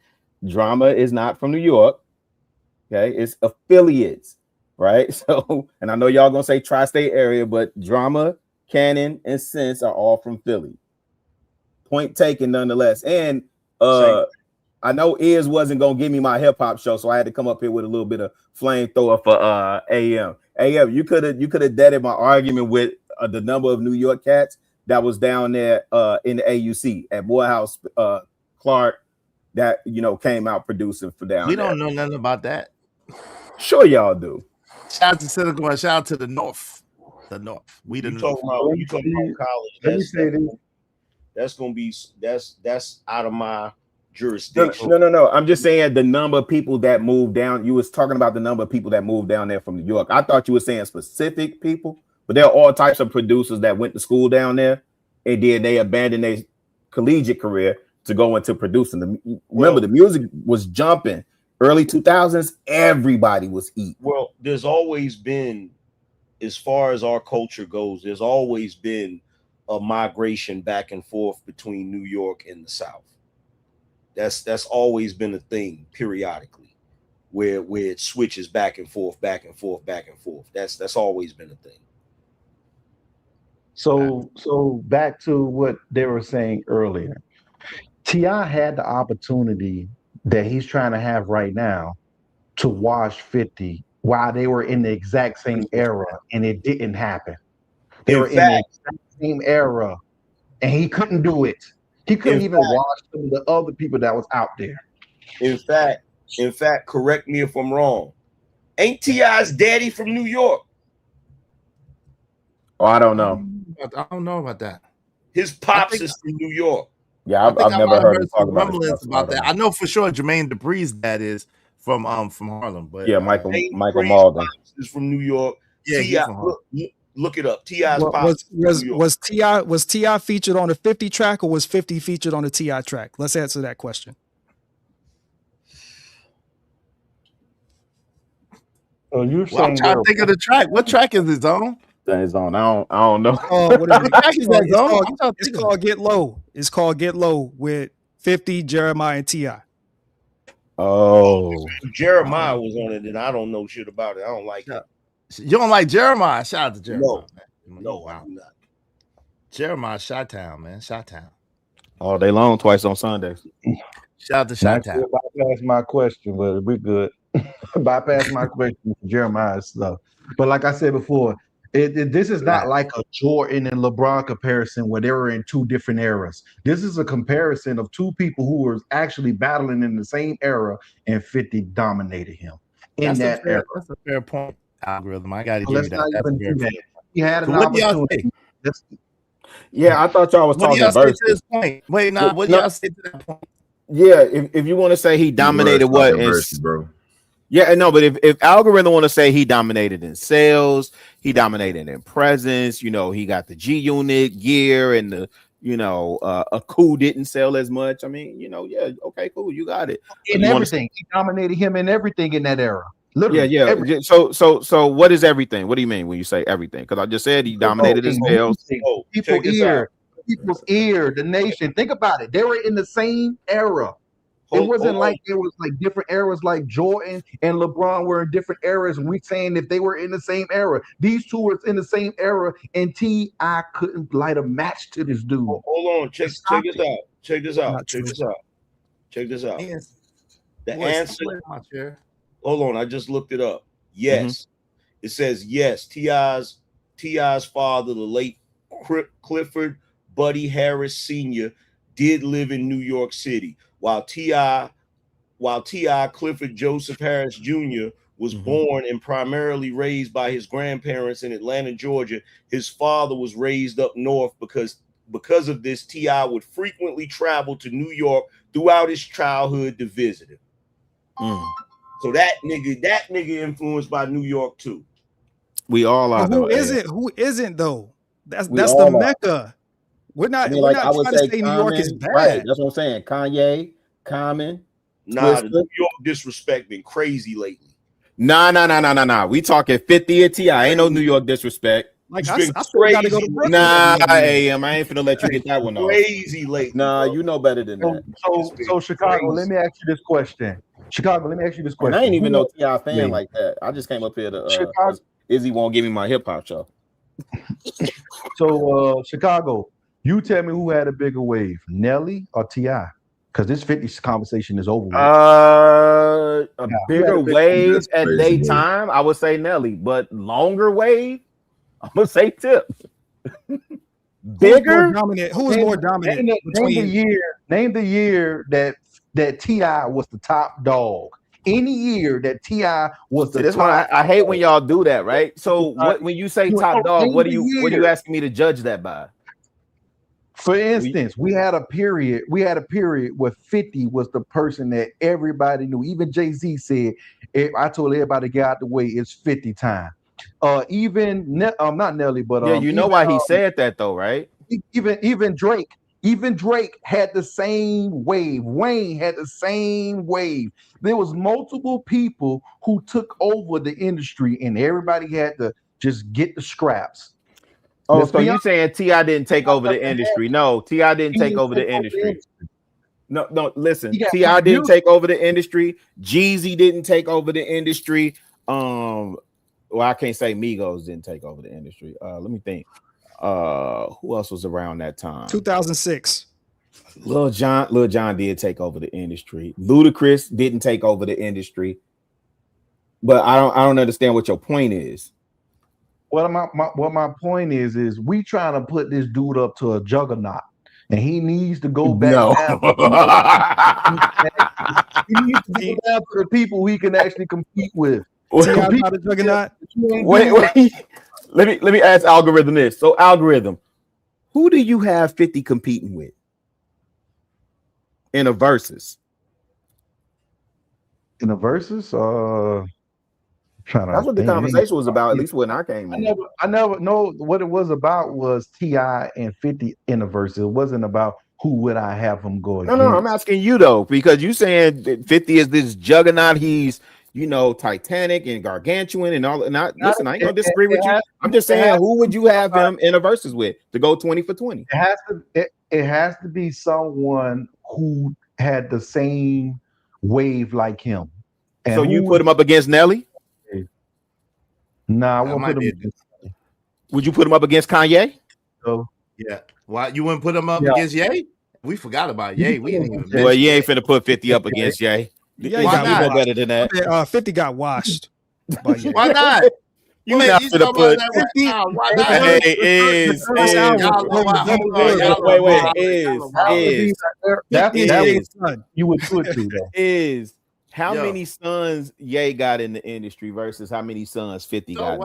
Speaker 6: Drama is not from New York. Okay, it's affiliates, right? So, and I know y'all gonna say tri-state area, but Drama, Cannon, and Sense are all from Philly. Point taken, nonetheless. And I know Iz wasn't gonna give me my hip hop show, so I had to come up here with a little bit of flamethrower for AM. AM, you could have deaded my argument with the number of New York cats that was down there in the AUC at Morehouse Clark that came out producing for down.
Speaker 1: We
Speaker 6: there.
Speaker 1: don't know nothing about that.
Speaker 6: Sure, y'all do.
Speaker 1: Shout out to Silicon. Shout out to the North. The North. We the North.
Speaker 20: You talking about college?
Speaker 18: Let me say this.
Speaker 20: That's gonna be that's out of my jurisdiction.
Speaker 6: No. I'm just saying the number of people that moved down. You was talking about the number of people that moved down there from New York. I thought you were saying specific people, but there are all types of producers that went to school down there, and then they abandoned their collegiate career to go into producing. Remember, the music was jumping. Early 2000s, everybody was eating.
Speaker 20: Well, there's always been, as far as our culture goes, there's always been a migration back and forth between New York and the South. That's always been a thing periodically, where it switches back and forth, back and forth, back and forth. That's always been a thing.
Speaker 18: So back to what they were saying earlier. T.I. had the opportunity
Speaker 3: that he's trying to have right now to wash 50 while they were in the exact same era and it didn't happen. They were in the exact same era and he couldn't do it. He couldn't even wash some of the other people that was out there.
Speaker 20: In fact, correct me if I'm wrong. Ain't T.I.'s daddy from New York?
Speaker 6: Oh, I don't know.
Speaker 1: I don't know about that.
Speaker 20: His pops is from New York.
Speaker 6: Yeah, I've never heard him talk
Speaker 1: some rumblings about that. I know for sure Jermaine Dupri's dad is from Harlem, but
Speaker 6: yeah, Michael Malden
Speaker 20: is from New York.
Speaker 1: Yeah,
Speaker 20: T.I. Look it up. T.I.'s pops
Speaker 2: was T.I. featured on the 50 track or was 50 featured on the T.I. track? Let's answer that question.
Speaker 1: Oh, you're saying I'm trying to think of the track. What track is it on?
Speaker 6: His own. I don't know.
Speaker 2: What is it? It's called Get Low. It's called Get Low with 50, Jeremiah, and T.I.
Speaker 6: Oh,
Speaker 20: Jeremiah was on it, and I don't know shit about it. I don't like it.
Speaker 1: You don't like Jeremiah? Shout out to Jeremiah.
Speaker 20: No, I'm not.
Speaker 1: Jeremiah, Chi-Town, man. Chi-Town.
Speaker 6: All day long, twice on Sundays.
Speaker 1: Shout out to Chi-Town.
Speaker 3: Bypass my question, but we're good. Bypass my question for Jeremiah stuff. But like I said before, this is not like a Jordan and LeBron comparison where they were in two different eras. This is a comparison of two people who were actually battling in the same era, and 50 dominated him in that era.
Speaker 1: That's a fair point. Algorithm. I got to
Speaker 3: So
Speaker 1: give you
Speaker 3: let's
Speaker 1: that.
Speaker 3: not even do that. He had an
Speaker 1: So what do y'all
Speaker 3: opportunity.
Speaker 6: Yeah, I thought y'all was
Speaker 1: What do
Speaker 6: talking
Speaker 1: y'all say
Speaker 6: versus.
Speaker 1: to this point? Wait, nah, what do y'all say to that point?
Speaker 6: Yeah, if you want to say he dominated what
Speaker 9: talking
Speaker 6: is
Speaker 9: versus, bro.
Speaker 6: Yeah, no, but if Algorithm want to say he dominated in sales, he dominated in presence, you know, he got the G Unit gear and the, you know, a Coup didn't sell as much. I mean, you know, yeah, okay, cool, you got it.
Speaker 3: In everything, he dominated him in everything in that era. Literally,
Speaker 6: Yeah.
Speaker 3: everything.
Speaker 6: So what is everything? What do you mean when you say everything? Because I just said he dominated his sales.
Speaker 3: People's ear, the nation. Think about it. They were in the same era. It wasn't like there was like different eras, like Jordan and LeBron were in different eras. And we saying if they were in the same era, these two were in the same era, and T.I. couldn't light a match to this dude.
Speaker 20: Hold on, check this out. Check this out. The answer. Hold on, I just looked it up. Yes, it says yes. T.I.'s father, the late Clifford Buddy Harris Sr., did live in New York City, while T.I. Clifford Joseph Harris Jr. was born and primarily raised by his grandparents in Atlanta, Georgia. His father was raised up north because of this. T.I. would frequently travel to New York throughout his childhood to visit him. So that nigga influenced by New York too.
Speaker 6: We all are.
Speaker 2: Who isn't though? That's the Mecca. We're not trying to say New York is bad.
Speaker 6: Right, that's what I'm saying. Kanye, Common.
Speaker 20: Nah, the New York disrespect been crazy lately.
Speaker 6: Nah. We talking 50 and T.I. Ain't no New York disrespect.
Speaker 2: Like I still gotta go to Brooklyn.
Speaker 6: Nah, AM. I ain't finna let you get that one off.
Speaker 20: Crazy lately.
Speaker 6: Nah, you know better than that.
Speaker 3: So Chicago, let me ask you this question.
Speaker 6: And I ain't even no T.I. fan like that. I just came up here to Izzy won't give me my hip hop show.
Speaker 3: So Chicago, you tell me who had a bigger wave, Nelly or T.I.? Because this 50 conversation is over with.
Speaker 6: A bigger wave at daytime, I would say Nelly, but longer wave, I'm gonna say Tip. Bigger,
Speaker 2: who was more dominant?
Speaker 3: Name the year that T.I. was the top dog. Any year that T.I. was the
Speaker 6: that's
Speaker 3: top.
Speaker 6: why I hate when y'all do that, right? So when you say top dog, what are you asking me to judge that by?
Speaker 3: For instance, we had a period where 50 was the person that everybody knew. Even Jay-Z said, I told everybody to get out the way, it's 50 time. Not Nelly, but
Speaker 6: yeah, you know why he said that though, right?
Speaker 3: Even Drake had the same wave. Wayne had the same wave. There was multiple people who took over the industry, and everybody had to just get the scraps.
Speaker 6: Oh, so you saying T.I. didn't take over the industry? No, T.I. didn't take over the industry. No, listen. T.I. didn't take over the industry. Jeezy didn't take over the industry. Well, I can't say Migos didn't take over the industry. Let me think. Who else was around that time?
Speaker 2: 2006.
Speaker 6: Lil Jon did take over the industry. Ludacris didn't take over the industry. But I don't understand what your point is.
Speaker 3: Well, my point is we trying to put this dude up to a juggernaut, and he needs to go back down. He needs to go down to the people he can actually compete with.
Speaker 2: Not a juggernaut.
Speaker 6: Wait. Let me ask Algorithm this. So, Algorithm, who do you have 50 competing with in a versus?
Speaker 3: In a versus,
Speaker 6: that's what the conversation was about, at least when I came in.
Speaker 3: I never know what it was about. Was T.I. and 50 in a verse? It wasn't about who would I have them go against.
Speaker 6: No, I'm asking you though, because you saying that 50 is this juggernaut. He's Titanic and gargantuan and all. Listen, I ain't gonna disagree with you. I'm just saying, who would you have him in a versus with to go 20 for 20?
Speaker 3: It has to be someone who had the same wave like him. And
Speaker 6: so you put him up against Nelly?
Speaker 3: Nah, I won't put him against.
Speaker 6: Would you put him up against Kanye?
Speaker 3: So
Speaker 1: yeah. Why you wouldn't put him up against Ye? We forgot about Ye. We didn't even.
Speaker 6: Well, you ain't finna put 50 up against Ye.
Speaker 2: Yeah,
Speaker 6: Why not? Better than that.
Speaker 2: 50 got washed.
Speaker 1: Why not?
Speaker 6: You not finna put 50.
Speaker 1: Why not?
Speaker 3: You would put to though.
Speaker 6: Is how many sons Ye got in the industry versus how many sons 50 got?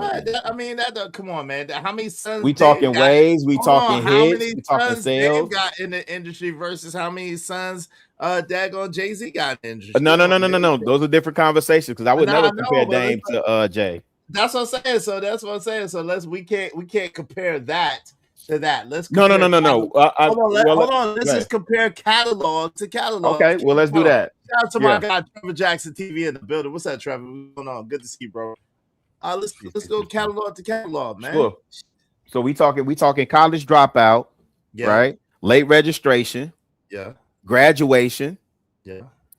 Speaker 1: Come on, man. How many sons?
Speaker 6: We talking waves, we talking hits, we talking sales.
Speaker 1: Got in the industry versus how many sons daggone Jay-Z got in the industry.
Speaker 6: No. Those are different conversations because I would never compare Dame to Jay.
Speaker 1: That's what I'm saying. So we can't compare that to that. Let's
Speaker 6: no.
Speaker 1: Hold on. Let's just compare catalog to catalog.
Speaker 6: Okay, well, let's do that.
Speaker 1: Shout out to my guy Trevor Jackson TV in the building. What's up, Trevor? What's going on? Good to see you, bro. Let's go catalog to catalog, man.
Speaker 6: Sure. So we talking college dropout, right? Late registration, graduation,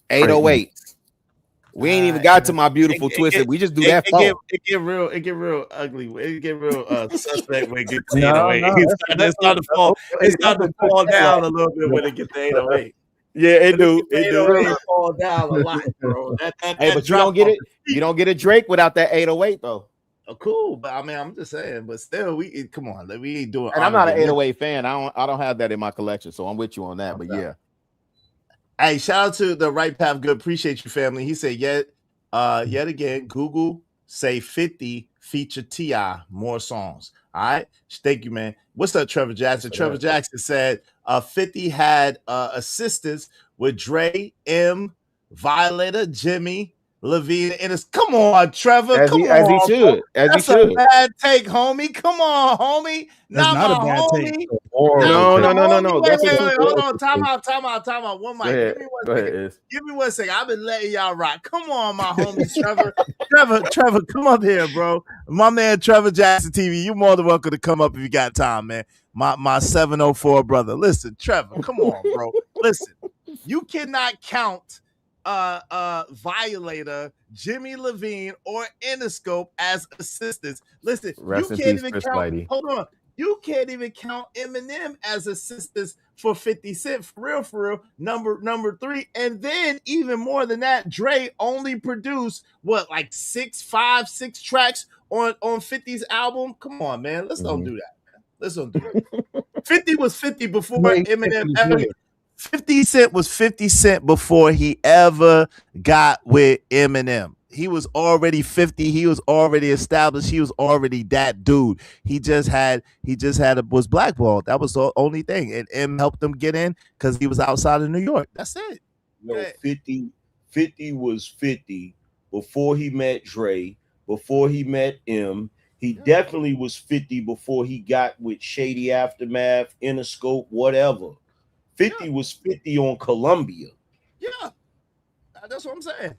Speaker 6: 808. We ain't even got to my beautiful twisted. We just do that.
Speaker 1: It get real ugly. It get real suspect when it gets to 808. It's not to fall down a little bit when it gets to 808.
Speaker 6: Yeah, it do. It
Speaker 1: do fall down a lot, bro.
Speaker 6: Hey, but you don't get it. You don't get a Drake without that 808 though.
Speaker 1: Oh, cool, but I mean, I'm just saying. But still, come on. We ain't doing.
Speaker 6: And I'm not an 808 fan. I don't have that in my collection, so I'm with you on that. But yeah.
Speaker 1: Hey, shout out to the Right Path Good. Appreciate you, family. He said, yet again, Google say 50 feature T.I. more songs. All right. Thank you, man. What's up, Trevor Jackson? Trevor Jackson said 50 had assistance with Dre, M, Violator, Jimmy, Levine, and it's come on, Trevor. As he should. That's a bad take, homie. Come on, homie.
Speaker 2: That's not a bad take.
Speaker 6: No.
Speaker 1: Wait. Hold on. Time out. One mic. Give me 1 second. I've been letting y'all rock. Come on, my homie, Trevor. Trevor, come up here, bro. My man, Trevor Jackson TV. You're more than welcome to come up if you got time, man. My 704 brother. Listen, Trevor, come on, bro. Listen, you cannot count Violator, Jimmy Levine, or Interscope as assistants. Listen, you can't even count. Hold on. You can't even count Eminem as assistants for 50 Cent. For real. Number 3. And then even more than that, Dre only produced like 6 tracks on 50's album. Come on, man. Let's don't do that, man. Let's don't do that. 50 was 50 before Eminem ever. 50 Cent was 50 Cent before he ever got with Eminem. He was already 50. He was already established. He was already that dude. He just was blackballed. That was the only thing. And M helped him get in because he was outside of New York. That's it.
Speaker 20: No, 50 was 50 before he met Dre, before he met M. He definitely was 50 before he got with Shady Aftermath, Interscope, whatever. 50 was 50 on Columbia.
Speaker 1: Yeah, that's what I'm saying.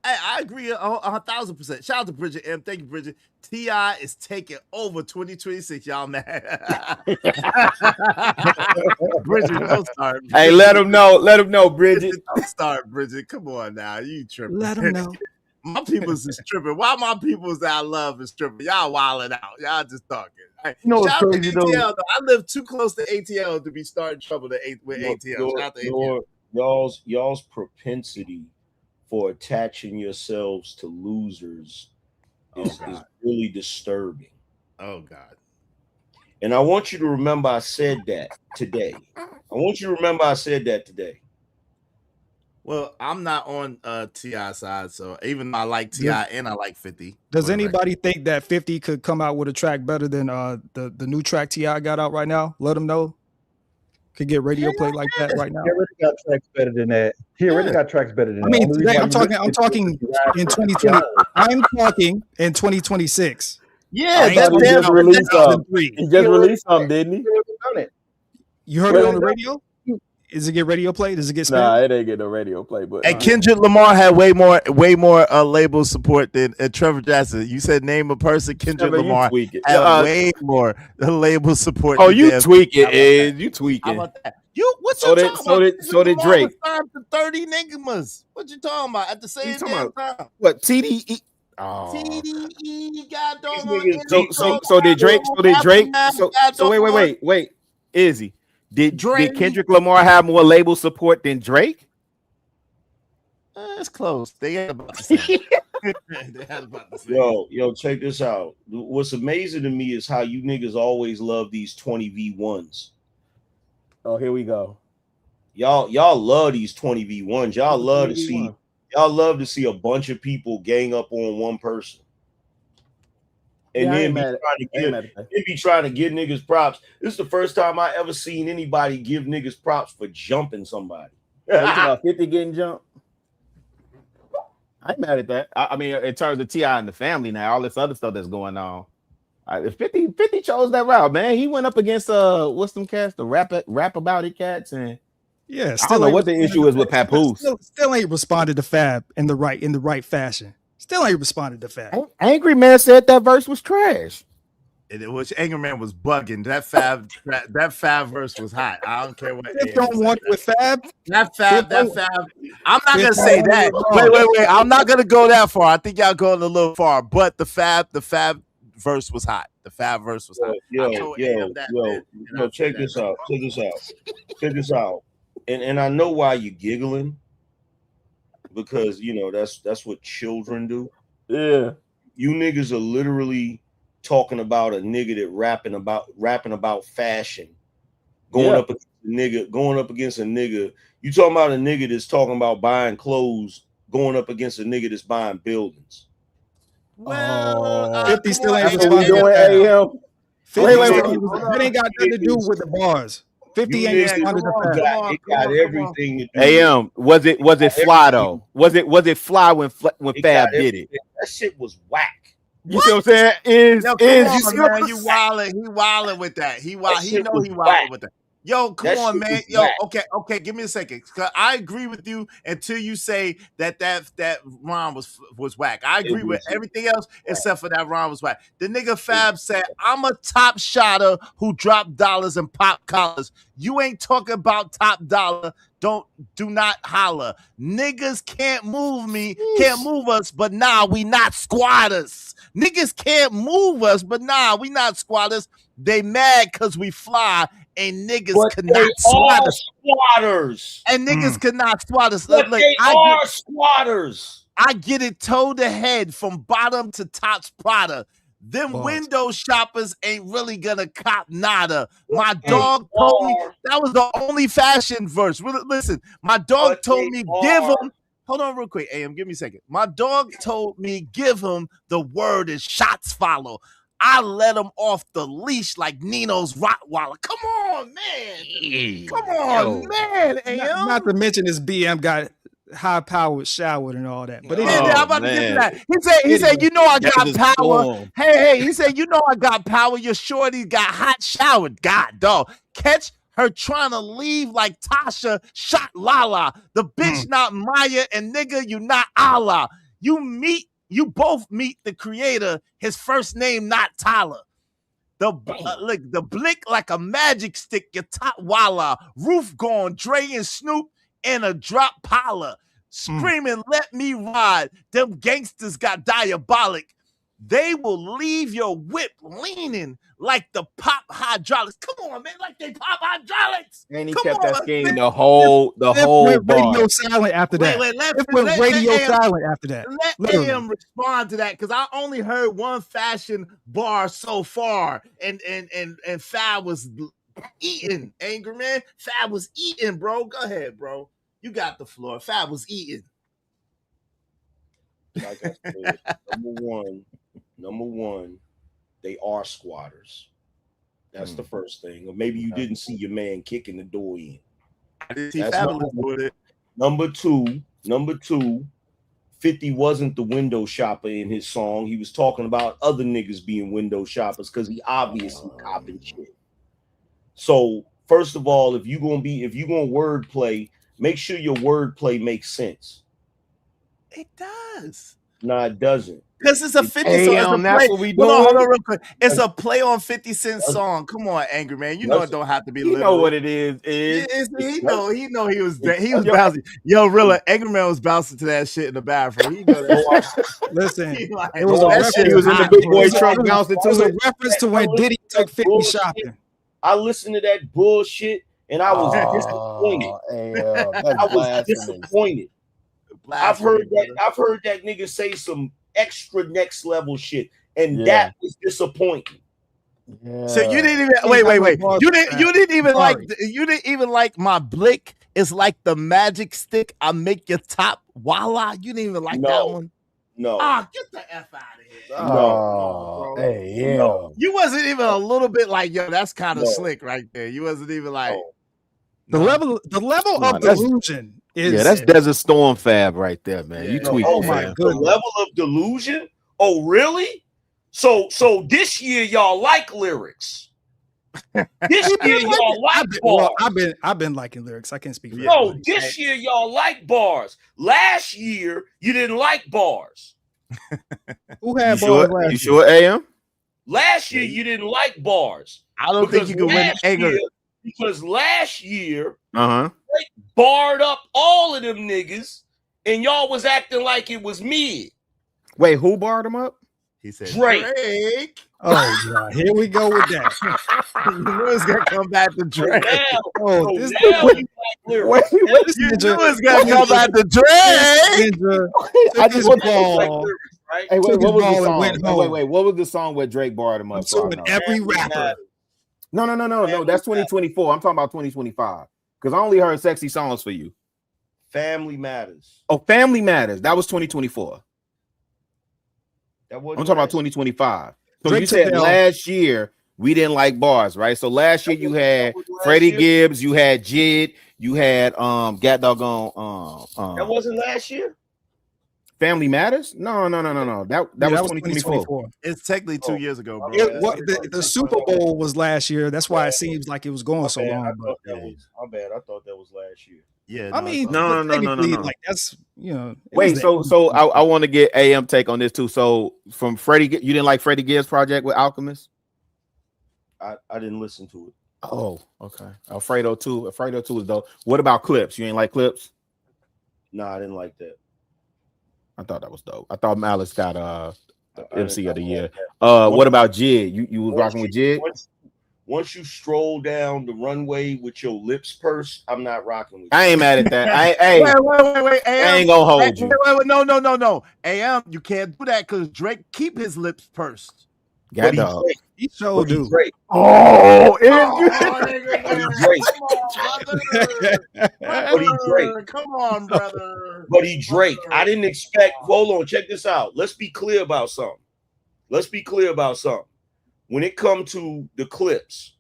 Speaker 1: I agree 1,000%. Shout out to Bridget M. Thank you, Bridget. T.I. is taking over 2026, y'all, man. Bridget, don't start. Bridget.
Speaker 6: Hey, let him know, Bridget.
Speaker 1: Don't start, Bridget. Come on now, you tripping.
Speaker 2: Let him know.
Speaker 1: My people's is tripping. Why my people's that I love is tripping? Y'all wilding out. Y'all just talking. right.
Speaker 3: You know what's
Speaker 1: Shout out to
Speaker 3: crazy,
Speaker 1: ATL,
Speaker 3: though?
Speaker 1: though. I live too close to ATL to be starting trouble with ATL. Shout out to ATL.
Speaker 20: Y'all's propensity for attaching yourselves to losers is really disturbing.
Speaker 1: Oh God.
Speaker 20: And I want you to remember I said that today.
Speaker 1: Well, I'm not on T.I. side, so even though I like T.I. and I like 50.
Speaker 2: Does anybody think that 50 could come out with a track better than the new track T.I. got out right now? Let them know. Could get radio play like that right now.
Speaker 3: He already got tracks better than that. He already got tracks better than
Speaker 2: I mean,
Speaker 3: that.
Speaker 2: today, I'm talking in 2020. I'm talking in 2026.
Speaker 1: Yeah,
Speaker 6: he just released something. He just released something, didn't he?
Speaker 2: You heard it on the radio? Does it get radio play? Does it get spin?
Speaker 6: Nah, it ain't get no radio play. But
Speaker 1: And Kendrick Lamar had way more label support than Trevor Jackson. You said name a person. Kendrick Lamar had way more label support.
Speaker 6: Oh, you tweak it, Ed. You tweak
Speaker 1: How
Speaker 6: it.
Speaker 1: about that? What
Speaker 6: So
Speaker 1: you
Speaker 6: did-
Speaker 1: talking
Speaker 6: so
Speaker 1: about?
Speaker 6: did- so did
Speaker 1: Kendrick Lamar
Speaker 6: Drake.
Speaker 1: was signed to 30 niggas. What you talking about? At the same damn time.
Speaker 6: What TDE? Oh.
Speaker 1: TDE got dog.
Speaker 6: So did Drake? So wait. Izzy, did Kendrick Lamar have more label support than Drake?
Speaker 1: It's close. They had about the same.
Speaker 20: Yo, check this out. What's amazing to me is how you niggas always love these 20v1s.
Speaker 6: Oh, here we go.
Speaker 20: Y'all love these 20v1s. Y'all love to see a bunch of people gang up on one person. And then be trying to give niggas props. This is the first time I ever seen anybody give niggas props for jumping somebody.
Speaker 6: You talking about 50 getting jumped? I ain't mad at that. I mean, in terms of T.I. and the family now, all this other stuff that's going on. 50 chose that route, man. He went up against what's them cats, the rap about it cats, and
Speaker 2: yeah,
Speaker 6: I don't know what the issue is with Papoose.
Speaker 2: Still ain't responded to Fab in the right fashion. Still ain't responded to Fab.
Speaker 6: Angry Man said that verse was trash.
Speaker 1: Which Angry Man was bugging. That Fab verse was hot. I don't care what.
Speaker 2: Don't want with Fab.
Speaker 1: That Fab. I'm not gonna say that. Wait. I'm not gonna go that far. I think y'all going a little far. But the Fab verse was hot. The Fab verse was hot.
Speaker 20: Yo, check this out. And I know why you're giggling, because that's what children do.
Speaker 6: Yeah.
Speaker 20: You niggas are literally talking about a nigga that rapping about fashion, going up against a nigga. You talking about a nigga that's talking about buying clothes, going up against a nigga that's buying buildings.
Speaker 2: Well, 50 still ain't
Speaker 6: responding.
Speaker 2: It ain't got nothing to do with the bars. 50 ain't responded to Fab.
Speaker 20: It got everything to do.
Speaker 6: AM, was it fly though? Was it fly when Fab did it?
Speaker 20: That shit was whack.
Speaker 6: You see what I'm saying?
Speaker 1: You wildin'. He wildin' with that. He wildin' with that. Yo, come on, man. Yo, okay. Give me a second. I agree with you until you say that rhyme was whack. I agree with everything else except for that rhyme was whack. The nigga Fab said, "I'm a top shotter who drop dollars and pop collars. You ain't talking about top dollar. Do not holler. Niggas can't move me, can't move us, but nah, we not squatters. Niggas can't move us, but nah, we not squatters. They mad because we fly, and niggas cannot swat us.
Speaker 20: Squatters.
Speaker 1: And niggas cannot swat us.
Speaker 20: But they are squatters.
Speaker 1: I get it toe to head from bottom to top's Prada. Them window shoppers ain't really gonna cop nada. My dog told me that was the only fashion verse. Listen, my dog told me give him. Hold on real quick, AM, give me a second. My dog told me give him the word and shots follow. I let him off the leash like Nino's Rottweiler. Come on, man. Come on, man, AM.
Speaker 2: Not to mention this BM got high-powered showered and all that. But
Speaker 1: I'm about to get to that. He said, you know I got power. Hey, he said, you know I got power. Your shorty got hot showered. God, dog. Catch her trying to leave like Tasha shot Lala. The bitch not Maya, and nigga, you not Allah. You both meet the creator. His first name not Tyler. The blick like a magic stick. Your top Walla. Roof gone. Dre and Snoop in a drop parlor. Screaming, let me ride. Them gangsters got diabolic.
Speaker 7: they will leave your whip leaning like the pop hydraulics. Come on, man, like they pop hydraulics.
Speaker 6: And he
Speaker 7: Come
Speaker 6: kept
Speaker 7: on,
Speaker 6: that scheme
Speaker 7: man.
Speaker 6: the whole
Speaker 2: Went
Speaker 6: bar.
Speaker 2: radio silent after that.
Speaker 7: Wait,
Speaker 2: It went radio silent after that.
Speaker 7: Let
Speaker 2: Literally.
Speaker 7: AM respond to that because I only heard one fashion bar so far, and Fab was eating. Angry Man, Fab was eating, bro. Go ahead, bro. You got the floor. Fab was eating.
Speaker 20: Like I said, number one, they are squatters. That's the first thing. Or maybe you didn't see your man kicking the door in.
Speaker 7: I didn't see
Speaker 20: That's
Speaker 7: Fabulous doing it.
Speaker 20: Number two, 50 wasn't the window shopper in his song. He was talking about other niggas being window shoppers because he obviously copping shit. So first of all, if you're gonna wordplay, make sure your wordplay makes sense.
Speaker 7: It does.
Speaker 20: No, it doesn't.
Speaker 7: Because it's a 50 song. It's a
Speaker 6: that's
Speaker 7: play.
Speaker 6: what we
Speaker 7: Hold on
Speaker 6: doing?
Speaker 7: real quick. It's a play on 50 Cent song. Come on, Angry Man. You know it don't have to be
Speaker 6: You
Speaker 7: literal.
Speaker 6: know what it is.
Speaker 7: He know he was bouncing. Yo, Rilla, Angry Man was bouncing to that shit in the bathroom. He know that.
Speaker 2: Listen,
Speaker 7: He like,
Speaker 2: it was a
Speaker 7: that
Speaker 2: reference.
Speaker 7: shit
Speaker 6: He was in the
Speaker 7: hot,
Speaker 6: big
Speaker 7: bro.
Speaker 6: boy truck bouncing
Speaker 2: It was
Speaker 6: to
Speaker 2: a
Speaker 6: it.
Speaker 2: reference to when Diddy took 50
Speaker 20: bullshit.
Speaker 2: shopping.
Speaker 20: I listened to that bullshit and I was disappointed. I was disappointed. I've heard that nigga say some extra next level shit, and that was disappointing.
Speaker 7: So you didn't even wait. You didn't even like my blick is like the magic stick. I make your top voila. You didn't even like that one.
Speaker 20: No.
Speaker 7: Get the F out of here.
Speaker 20: No.
Speaker 7: No. You wasn't even a little bit like, yo, that's kind of slick right there. You wasn't even like
Speaker 2: The level of delusion is
Speaker 6: that's Desert Storm Fab right there, man. You tweet.
Speaker 20: Oh my god. The level of delusion? Oh, really? So this year y'all like lyrics. This year y'all like bars.
Speaker 2: I've been liking lyrics. I can't speak for
Speaker 20: No,
Speaker 2: everybody.
Speaker 20: this year y'all like bars. Last year you didn't like bars.
Speaker 2: Who had
Speaker 6: You
Speaker 2: bars
Speaker 6: sure?
Speaker 2: last
Speaker 6: You sure, AM?
Speaker 20: Last year you didn't like bars.
Speaker 7: I don't think you can win anger.
Speaker 20: Because last year
Speaker 6: Uh-huh.
Speaker 20: Drake barred up all of them niggas, and y'all was acting like it was mid.
Speaker 6: Wait, who barred him up?
Speaker 7: He said
Speaker 20: Drake.
Speaker 2: Oh God, here we go with that.
Speaker 7: You know it's gonna come back to Drake.
Speaker 20: Now
Speaker 2: this
Speaker 20: you like lyrics.
Speaker 7: You knew it's gonna come back to Drake.
Speaker 6: I just
Speaker 2: want
Speaker 20: Right?
Speaker 6: Hey, wait, what was the song?
Speaker 2: went home.
Speaker 6: Wait, what was the song where Drake barred him up?
Speaker 2: So with every rapper.
Speaker 6: No. That's 2024. I'm talking about 2025 because I only heard sexy songs for you.
Speaker 20: Family Matters.
Speaker 6: Oh, Family Matters. That was 2024.
Speaker 20: That
Speaker 6: I'm
Speaker 20: wasn't
Speaker 6: talking about 2025. So
Speaker 2: Drake
Speaker 6: you said
Speaker 2: took the
Speaker 6: last year we didn't like bars, right? So last year you had Freddie Gibbs, you had Jid, you had Gat Doggone
Speaker 20: that wasn't last year.
Speaker 6: Family Matters? No. That was 2024.
Speaker 7: It's technically 2 years ago, bro.
Speaker 2: The Super Bowl was last year. That's why it seems like it was going so long.
Speaker 20: My
Speaker 2: But
Speaker 20: bad. I thought that was last year.
Speaker 7: Yeah.
Speaker 2: I mean,
Speaker 6: No.
Speaker 2: like that's it
Speaker 6: Wait,
Speaker 2: was
Speaker 6: so I want to get AM take on this too. So from Freddie, you didn't like Freddie Gibbs' project with Alchemist?
Speaker 20: I didn't listen to it.
Speaker 6: Oh, okay. Alfredo 2 is dope. What about Clips? You ain't like Clips?
Speaker 20: No, I didn't like that.
Speaker 6: I thought that was dope. I thought Malice got MC of the year. What about Jid? You was rocking with Jid?
Speaker 20: Once you stroll down the runway with your lips pursed, I'm not rocking with you.
Speaker 6: I ain't mad at that.
Speaker 7: Wait. AM,
Speaker 6: I ain't gonna hold you.
Speaker 7: Wait, no. AM, you can't do that because Drake keep his lips pursed.
Speaker 6: Got dog.
Speaker 2: He sure do.
Speaker 6: Oh,
Speaker 7: Come on, brother.
Speaker 20: But he Drake. I didn't expect. Hold on, check this out. Let's be clear about something. When it comes to the clips,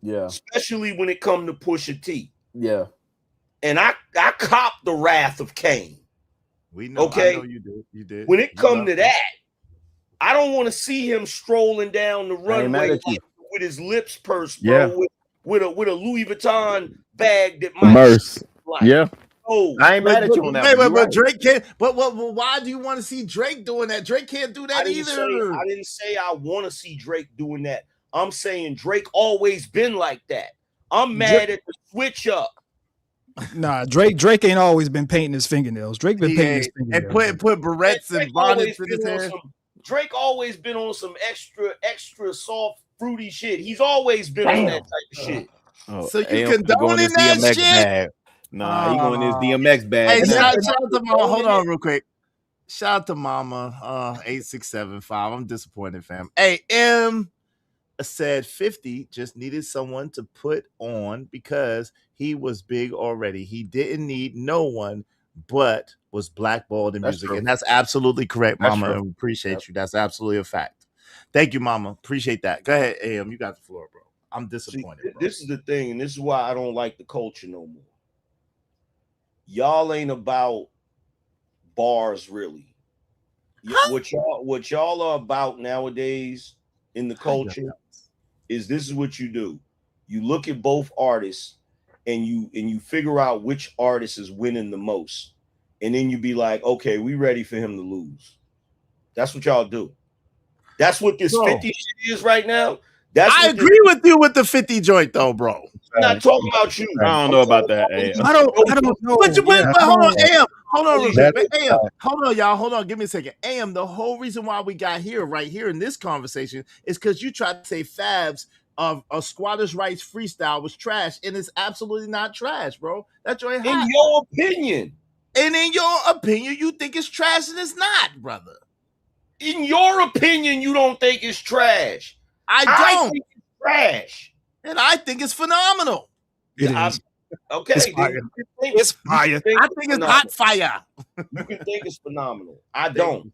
Speaker 6: yeah,
Speaker 20: especially when it comes to Pusha T,
Speaker 6: yeah,
Speaker 20: and I copped the wrath of Cain.
Speaker 7: We know.
Speaker 20: Okay,
Speaker 7: I know you did.
Speaker 20: When it come to that, I don't want to see him strolling down the runway with his lips pursed, bro.
Speaker 6: Yeah.
Speaker 20: With a Louis Vuitton bag that might
Speaker 8: Merce.
Speaker 20: like.
Speaker 8: Yeah.
Speaker 20: Oh,
Speaker 6: I ain't mad at you on that.
Speaker 7: But Drake can't. But why do you want to see Drake doing that? Drake can't do that either.
Speaker 20: I didn't say I want to see Drake doing that. I'm saying Drake always been like that. I'm mad at the switch up.
Speaker 2: Nah, Drake ain't always been painting his fingernails. Drake been painting his fingernails.
Speaker 7: And put barrettes and bonnets in his hair.
Speaker 20: Drake always been on some extra soft, fruity shit. He's always been on that type of shit.
Speaker 6: Oh,
Speaker 7: So you
Speaker 6: AM
Speaker 7: condoning
Speaker 6: this
Speaker 7: that
Speaker 6: DMX
Speaker 7: shit?
Speaker 6: bag. Nah, he going this DMX bag.
Speaker 7: Hey,
Speaker 6: now.
Speaker 7: shout out to Mama. Hold on real quick. Shout out to Mama 8675. I'm disappointed, fam. Hey, M said 50 just needed someone to put on because he was big already. He didn't need no one but was blackballed in
Speaker 6: That's
Speaker 7: music.
Speaker 6: true.
Speaker 7: And that's absolutely correct,
Speaker 6: That's
Speaker 7: Mama.
Speaker 6: true.
Speaker 7: And we appreciate you. That's absolutely a fact. Thank you, Mama. Appreciate that. Go ahead, AM. You got the floor, bro. I'm disappointed.
Speaker 20: See, this is the thing, and this is why I don't like the culture no more. Y'all ain't about bars, really. What y'all are about nowadays in the culture is this is what you do. You look at both artists and you figure out which artist is winning the most. And then you be like, okay, we ready for him to lose. That's what y'all do. That's what this 50 shit is right now.
Speaker 7: I agree with you with the 50 joint though, bro.
Speaker 20: I'm not talking about you.
Speaker 6: I don't know about that.
Speaker 7: I don't know. But hold on, AM. Hold on, real quick.
Speaker 3: That's
Speaker 7: AM. Hold on, y'all. Hold on. Give me a second. AM, the whole reason why we got here right here in this conversation is because you tried to say Fab's of a Squatters' Rights freestyle was trash, and it's absolutely not trash, bro. That joint hot.
Speaker 20: In your opinion.
Speaker 7: And in your opinion, you think it's trash and it's not, brother.
Speaker 20: In your opinion, you don't think it's trash.
Speaker 7: I don't.
Speaker 20: think it's trash.
Speaker 7: And I think it's phenomenal.
Speaker 2: It is.
Speaker 20: Okay.
Speaker 2: It's fire. It's fire.
Speaker 7: I think it's hot fire.
Speaker 20: You can think it's phenomenal. I don't.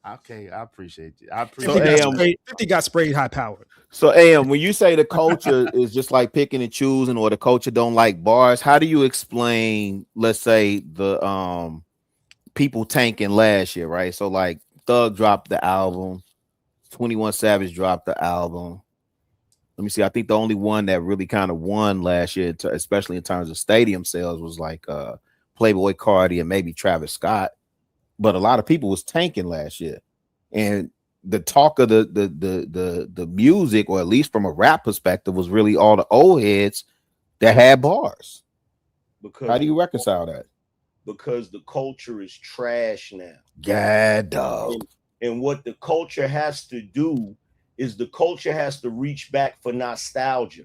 Speaker 7: Okay, I appreciate you. I
Speaker 2: 50
Speaker 7: appreciate
Speaker 2: got, sprayed, 50 got sprayed high powered.
Speaker 6: So AM, when you say the culture is just like picking and choosing, or the culture don't like bars, how do you explain, let's say, the people tanking last year, right? So like Thug dropped the album, 21 Savage dropped the album. Let me see. I think the only one that really kind of won last year, especially in terms of stadium sales, was like Playboy Cardi and maybe Travis Scott. But a lot of people was tanking last year, and the talk of the music, or at least from a rap perspective, was really all the old heads that had bars.
Speaker 20: Because
Speaker 6: how do you reconcile that?
Speaker 20: Because the culture is trash now.
Speaker 6: Yeah, dog.
Speaker 20: And what the culture has to do is the culture has to reach back for nostalgia.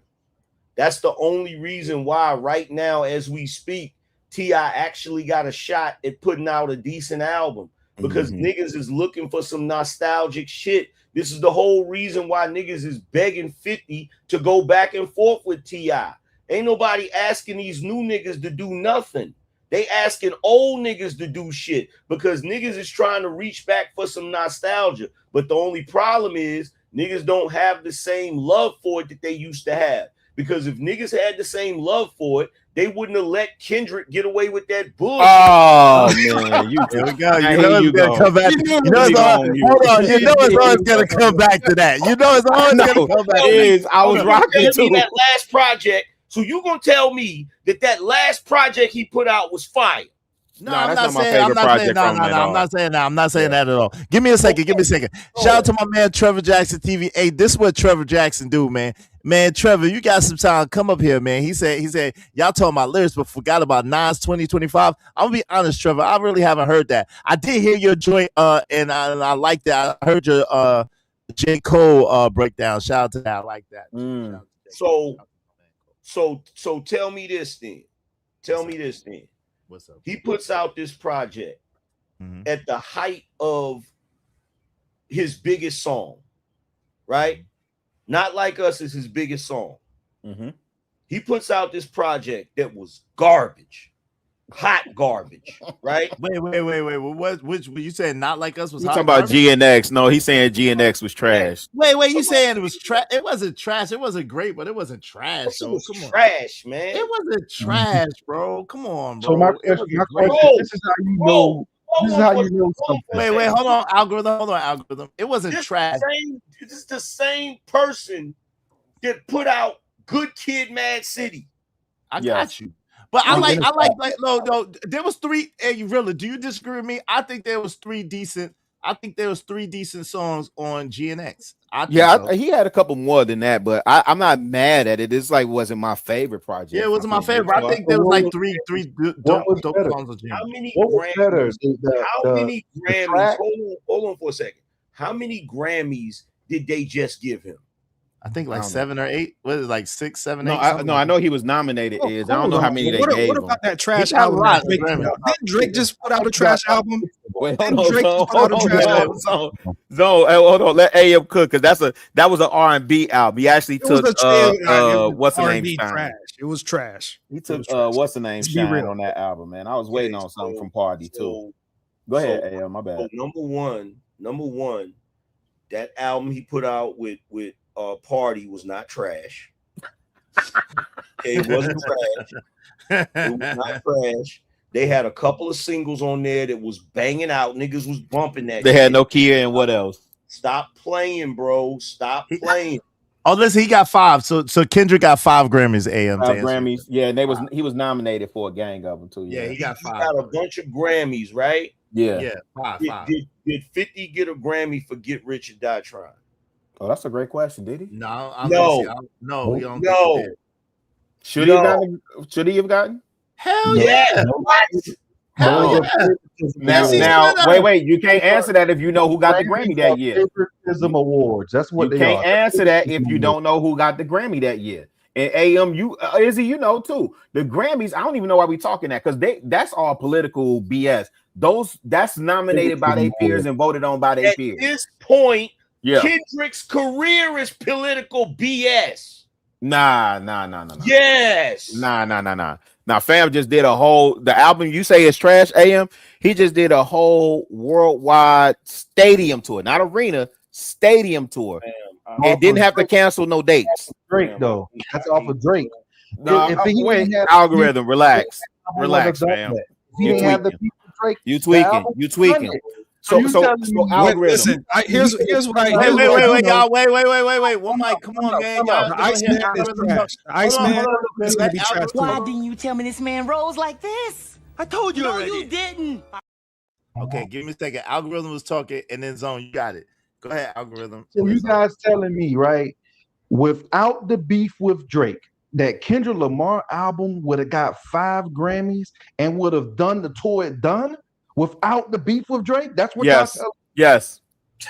Speaker 20: That's the only reason why right now, as we speak, T.I. actually got a shot at putting out a decent album, because niggas is looking for some nostalgic shit. This is the whole reason why niggas is begging 50 to go back and forth with T.I. Ain't nobody asking these new niggas to do nothing. They asking old niggas to do shit, because niggas is trying to reach back for some nostalgia. But the only problem is niggas don't have the same love for it that they used to have. Because if niggas had the same love for it, they wouldn't have let Kendrick get away with that bullshit.
Speaker 6: Oh man,
Speaker 7: here we go. You know it's gonna come back. You know it's always gonna come back to that. You know it's always gonna come back.
Speaker 6: I was rocking too.
Speaker 20: That last project. So you gonna tell me that last project he put out was fire?
Speaker 7: No, I'm not saying that. I'm not saying that at all. Give me a second. Shout out to my man Trevor Jackson TV. Hey, this is what Trevor Jackson do, man. Man, Trevor, you got some time. Come up here, man. He said, y'all talking about lyrics, but forgot about Nas 2025. I'm gonna be honest, Trevor. I really haven't heard that. I did hear your joint, and I like that. I heard your J. Cole breakdown. Shout out to that. I like that.
Speaker 20: So tell me this then.
Speaker 7: What's up?
Speaker 20: He puts out this project at the height of his biggest song, right? Not Like Us is his biggest song. He puts out this project that was garbage, hot garbage, right?
Speaker 7: Wait. Which you saying Not Like Us was
Speaker 6: You
Speaker 7: hot
Speaker 6: talking about
Speaker 7: garbage?
Speaker 6: GNX? No, he's saying GNX was trash.
Speaker 7: Wait, you saying it was trash? It wasn't trash. It wasn't great, but it wasn't trash.
Speaker 20: It
Speaker 7: So
Speaker 20: was
Speaker 7: come on,
Speaker 20: trash, man.
Speaker 7: it wasn't trash, bro. Come on, bro.
Speaker 3: So my
Speaker 7: It
Speaker 3: question,
Speaker 7: wasn't great.
Speaker 3: this is how you know. This is how you know something.
Speaker 7: Wait, hold on, algorithm. It wasn't trash.
Speaker 20: This is the same person that put out Good Kid, Mad City.
Speaker 7: I got you. But I like no. There was three. Hey, really? Do you disagree with me? I think there was three decent songs on GNX.
Speaker 6: He had a couple more than that, but I'm not mad at it. It's like wasn't my favorite project.
Speaker 7: Yeah, it wasn't my favorite. I think there was like three dope songs on GNX.
Speaker 20: How many
Speaker 3: What was better?
Speaker 20: Grammys? How many Grammys? Hold on for a second. How many Grammys did they just give him?
Speaker 1: I think
Speaker 6: I
Speaker 1: like
Speaker 6: don't
Speaker 1: 7 or 8. What is it, like 6, 7, 8?
Speaker 6: I know he was nominated. I don't know how many they gave
Speaker 2: What
Speaker 6: him.
Speaker 2: about that trash
Speaker 1: He got a
Speaker 2: album?
Speaker 1: lot
Speaker 2: that Drake
Speaker 1: of
Speaker 2: put
Speaker 1: Grammys.
Speaker 2: out? Didn't Drake just put out a trash album?
Speaker 6: Wait,
Speaker 2: Didn't
Speaker 6: hold
Speaker 2: Drake
Speaker 6: on,
Speaker 2: just put out a trash album?
Speaker 6: hold on. Let AM cook because that was an R&B album. He actually
Speaker 2: It was
Speaker 6: took what's the name
Speaker 2: R&B
Speaker 6: shine.
Speaker 2: trash. It was trash.
Speaker 6: He took
Speaker 2: trash.
Speaker 6: what's the name
Speaker 2: Let's be
Speaker 6: shine
Speaker 2: real.
Speaker 6: on that album, man. I was waiting on something from Party too. Go ahead, AM. My bad.
Speaker 20: So number one, that album he put out with Party was not trash. Okay, it wasn't trash. It was not trash. They had a couple of singles on there that was banging out. Niggas was bumping that.
Speaker 6: They
Speaker 20: shit.
Speaker 6: had Nokia and what else?
Speaker 20: Stop playing, bro. Stop playing.
Speaker 1: Oh, listen, he got 5. So Kendrick got 5 Grammys. AM.
Speaker 6: 5 Grammys. Yeah, and he was nominated for a gang of them too.
Speaker 1: Yeah, he got 5.
Speaker 20: He got a bunch of Grammys, right?
Speaker 6: Yeah.
Speaker 1: 5.
Speaker 20: Did 50 get a Grammy for Get Rich or Die Trying?
Speaker 6: Oh, that's a great question. Did he?
Speaker 1: No.
Speaker 20: No.
Speaker 6: Should he have gotten?
Speaker 1: Hell yeah.
Speaker 20: What?
Speaker 1: Hell yeah.
Speaker 6: Now, wait. You can't answer that if you know who got the Grammy that year.
Speaker 3: Favoritism awards. That's what
Speaker 6: You
Speaker 3: they
Speaker 6: can't
Speaker 3: are.
Speaker 6: answer that if you don't know who got the Grammy that year. And AM, Izzy, you know too. The Grammys, I don't even know why we talking that because that's all political BS. That's nominated by their peers and voted on by their peers.
Speaker 20: At this point,
Speaker 6: Yeah.
Speaker 20: Kendrick's career is political BS.
Speaker 6: Nah.
Speaker 20: Yes.
Speaker 6: Nah. Now, fam just did the album you say is trash, AM. He just did a whole worldwide stadium tour, not arena, stadium tour. It didn't have to cancel no dates.
Speaker 3: Drake though. That's off of Drake.
Speaker 6: Wait, algorithm, relax, fam. You tweaking. So algorithm.
Speaker 2: Listen, here's what I
Speaker 1: Wait, y'all. Wait. One mic. Come on, man.
Speaker 2: The Iceman is trash. The Iceman is gonna be trash.
Speaker 10: Why didn't you tell me this man rolls like this? I told you already. No, you didn't.
Speaker 1: Okay, give me a second. Algorithm was talking, and then Zone, you got it. Go ahead, Algorithm.
Speaker 3: So you guys telling me, right? Without the beef with Drake, that Kendrick Lamar album would have got 5 Grammys and would have done the tour it done without the beef with Drake? That's what y'all tell me.
Speaker 6: Yes.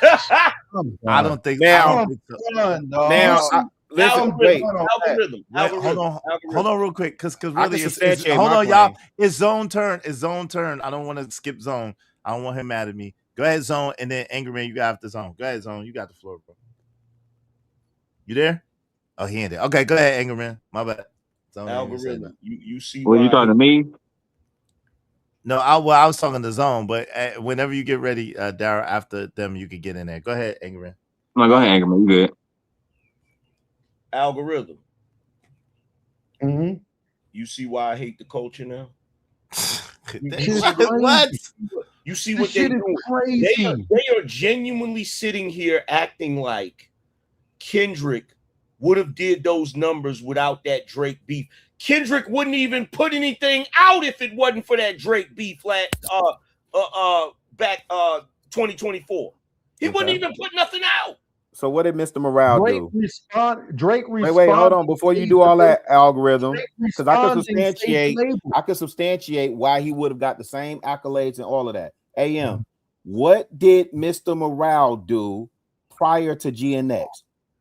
Speaker 1: I don't think
Speaker 6: now. Listen, wait.
Speaker 1: Hold on, real quick, because really,
Speaker 6: hold
Speaker 1: on, y'all. It's Zone turn. I don't want to skip Zone. I don't want him mad at me. Go ahead, Zone, and then Angry Man, you got the Zone. Go ahead, Zone. You got the floor, bro. You there? Oh, he ain't there. Okay, go ahead, Angry Man. My bad. Zone,
Speaker 20: Algorithm. You see?
Speaker 19: Well, you talking to me?
Speaker 1: No, I was talking to Zone, but whenever you get ready, Dara, after them, you can get in there. Go ahead, Angry Man.
Speaker 19: I'm go ahead, Angry Man. You good?
Speaker 20: Algorithm.
Speaker 3: Mm-hmm.
Speaker 20: You see why I hate the culture now?
Speaker 1: What?
Speaker 20: You see what they're doing? They are genuinely sitting here acting like Kendrick would have did those numbers without that Drake beef. Kendrick wouldn't even put anything out if it wasn't for that Drake beef back 2024. He wouldn't even put nothing out.
Speaker 6: So what did Mr. Morale do?
Speaker 3: Drake responded.
Speaker 6: Wait, hold on. Before you do all that, Algorithm, because I could substantiate why he would have got the same accolades and all of that. AM, what did Mr. Morale do prior to GNX?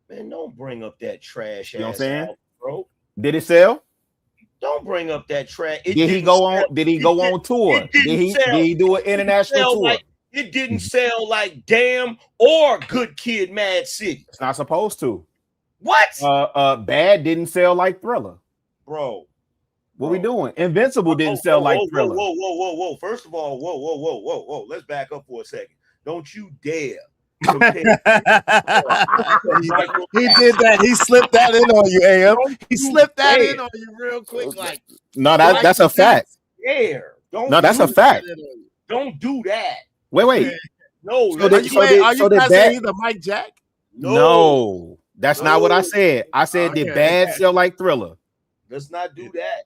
Speaker 20: Man, don't bring up that trash.
Speaker 6: You know what I'm saying,
Speaker 20: bro?
Speaker 6: Did it sell?
Speaker 20: Don't bring up that trash.
Speaker 6: Did he go on tour? Did he do an international tour?
Speaker 20: It didn't sell like Damn or Good Kid, Mad City.
Speaker 6: It's not supposed to.
Speaker 20: What?
Speaker 6: Bad didn't sell like Thriller.
Speaker 20: Bro.
Speaker 6: What we doing? Invincible didn't sell like Thriller.
Speaker 20: Whoa. First of all, whoa. Let's back up for a second. Don't you dare.
Speaker 1: He did that. He slipped that in on you, AM. He slipped that in on you real quick. Like,
Speaker 6: no, that's a fact. No, that's a fact.
Speaker 20: Don't do that.
Speaker 6: Wait.
Speaker 20: No.
Speaker 1: So are you not saying he's a Mike Jack?
Speaker 6: No, that's not what I said. I said did Bad sell like Thriller?
Speaker 20: Let's not do that.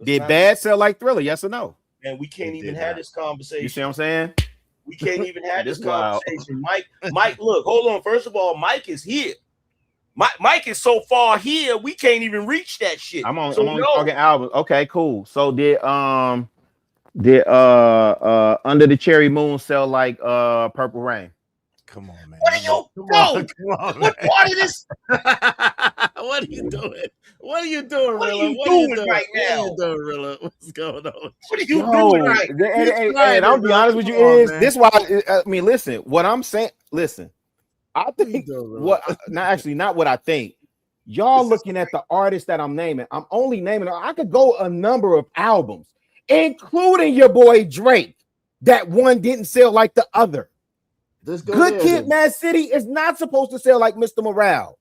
Speaker 6: Did Bad sell like Thriller? Yes or no?
Speaker 20: And we can't even have this conversation.
Speaker 6: You see what I'm saying?
Speaker 20: We can't even have this conversation. Mike, look, hold on. First of all, Mike is here. Mike is so far here, we can't even reach that shit.
Speaker 6: I'm on talking album. Okay, cool. So did Under the Cherry Moon sell like Purple Rain?
Speaker 7: Come on, man.
Speaker 6: What are you
Speaker 7: Come
Speaker 6: doing?
Speaker 7: on,
Speaker 6: What
Speaker 7: man.
Speaker 6: part of this?
Speaker 7: What are you doing? What are you doing,
Speaker 6: What are
Speaker 7: Rilla?
Speaker 6: you
Speaker 7: What are you
Speaker 6: doing
Speaker 7: doing
Speaker 6: right
Speaker 7: What are
Speaker 6: now?
Speaker 7: you doing, Rilla? What's going on?
Speaker 6: What are you doing right?
Speaker 7: Right,
Speaker 6: And I'll be
Speaker 7: Rilla.
Speaker 6: honest with
Speaker 7: Come
Speaker 6: you,
Speaker 7: on,
Speaker 6: is
Speaker 7: man.
Speaker 6: this why I mean, listen, what I'm saying, listen, I think not what I think. Y'all looking at the artists that I'm naming. I'm only naming, I could go a number of albums, including your boy Drake, that one didn't sell like the other. Good Kid, Mad City is not supposed to sell like Mr. Morale.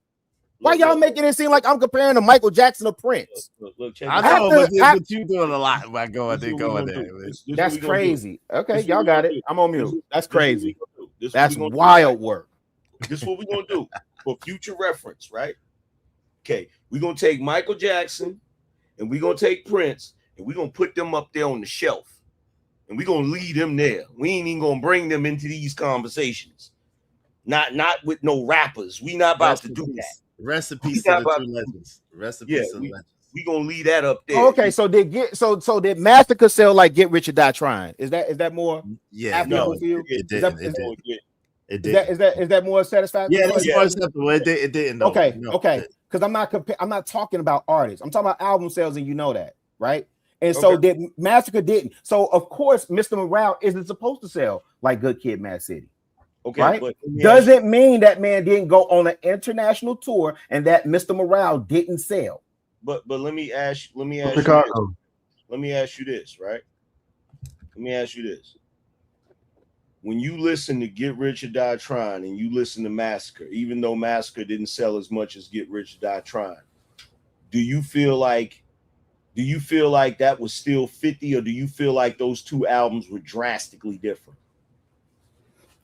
Speaker 6: Why y'all making it seem like I'm comparing to Michael Jackson or Prince?
Speaker 7: Look, I know, but you doing a lot by going there.
Speaker 6: That's crazy. Okay, y'all got it. I'm on mute. That's crazy. That's wild work.
Speaker 20: This is what we're gonna do for future reference, right? Okay, we're gonna take Michael Jackson and we're gonna take Prince and we're gonna put them up there on the shelf and we're gonna leave them there. We ain't even gonna bring them into these conversations. Not with no rappers. We not about to do that.
Speaker 7: Rest in peace to the two legends. Rest in peace to the legends.
Speaker 20: We gonna leave that up there.
Speaker 6: Okay, so did Massacre sell like Get Rich or Die Trying? Is that more?
Speaker 7: Yeah,
Speaker 6: no,
Speaker 7: it didn't.
Speaker 6: Is that more satisfactory?
Speaker 7: Yeah, that's more acceptable. It didn't. Though.
Speaker 6: Okay,
Speaker 7: No,
Speaker 6: okay. Because I'm not talking about artists. I'm talking about album sales, and you know that, right? And so did Massacre didn't. So of course, Mr. Morale isn't supposed to sell like Good Kid, Mad City.
Speaker 20: Okay,
Speaker 6: right?
Speaker 20: but
Speaker 6: Doesn't mean that man didn't go on an international tour and that Mr. Morale didn't sell.
Speaker 20: But let me ask you this, right? Let me ask you this. When you listen to Get Rich or Die Trying and you listen to Massacre, even though Massacre didn't sell as much as Get Rich or Die Trying, do you feel like that was still 50, or do you feel like those two albums were drastically different?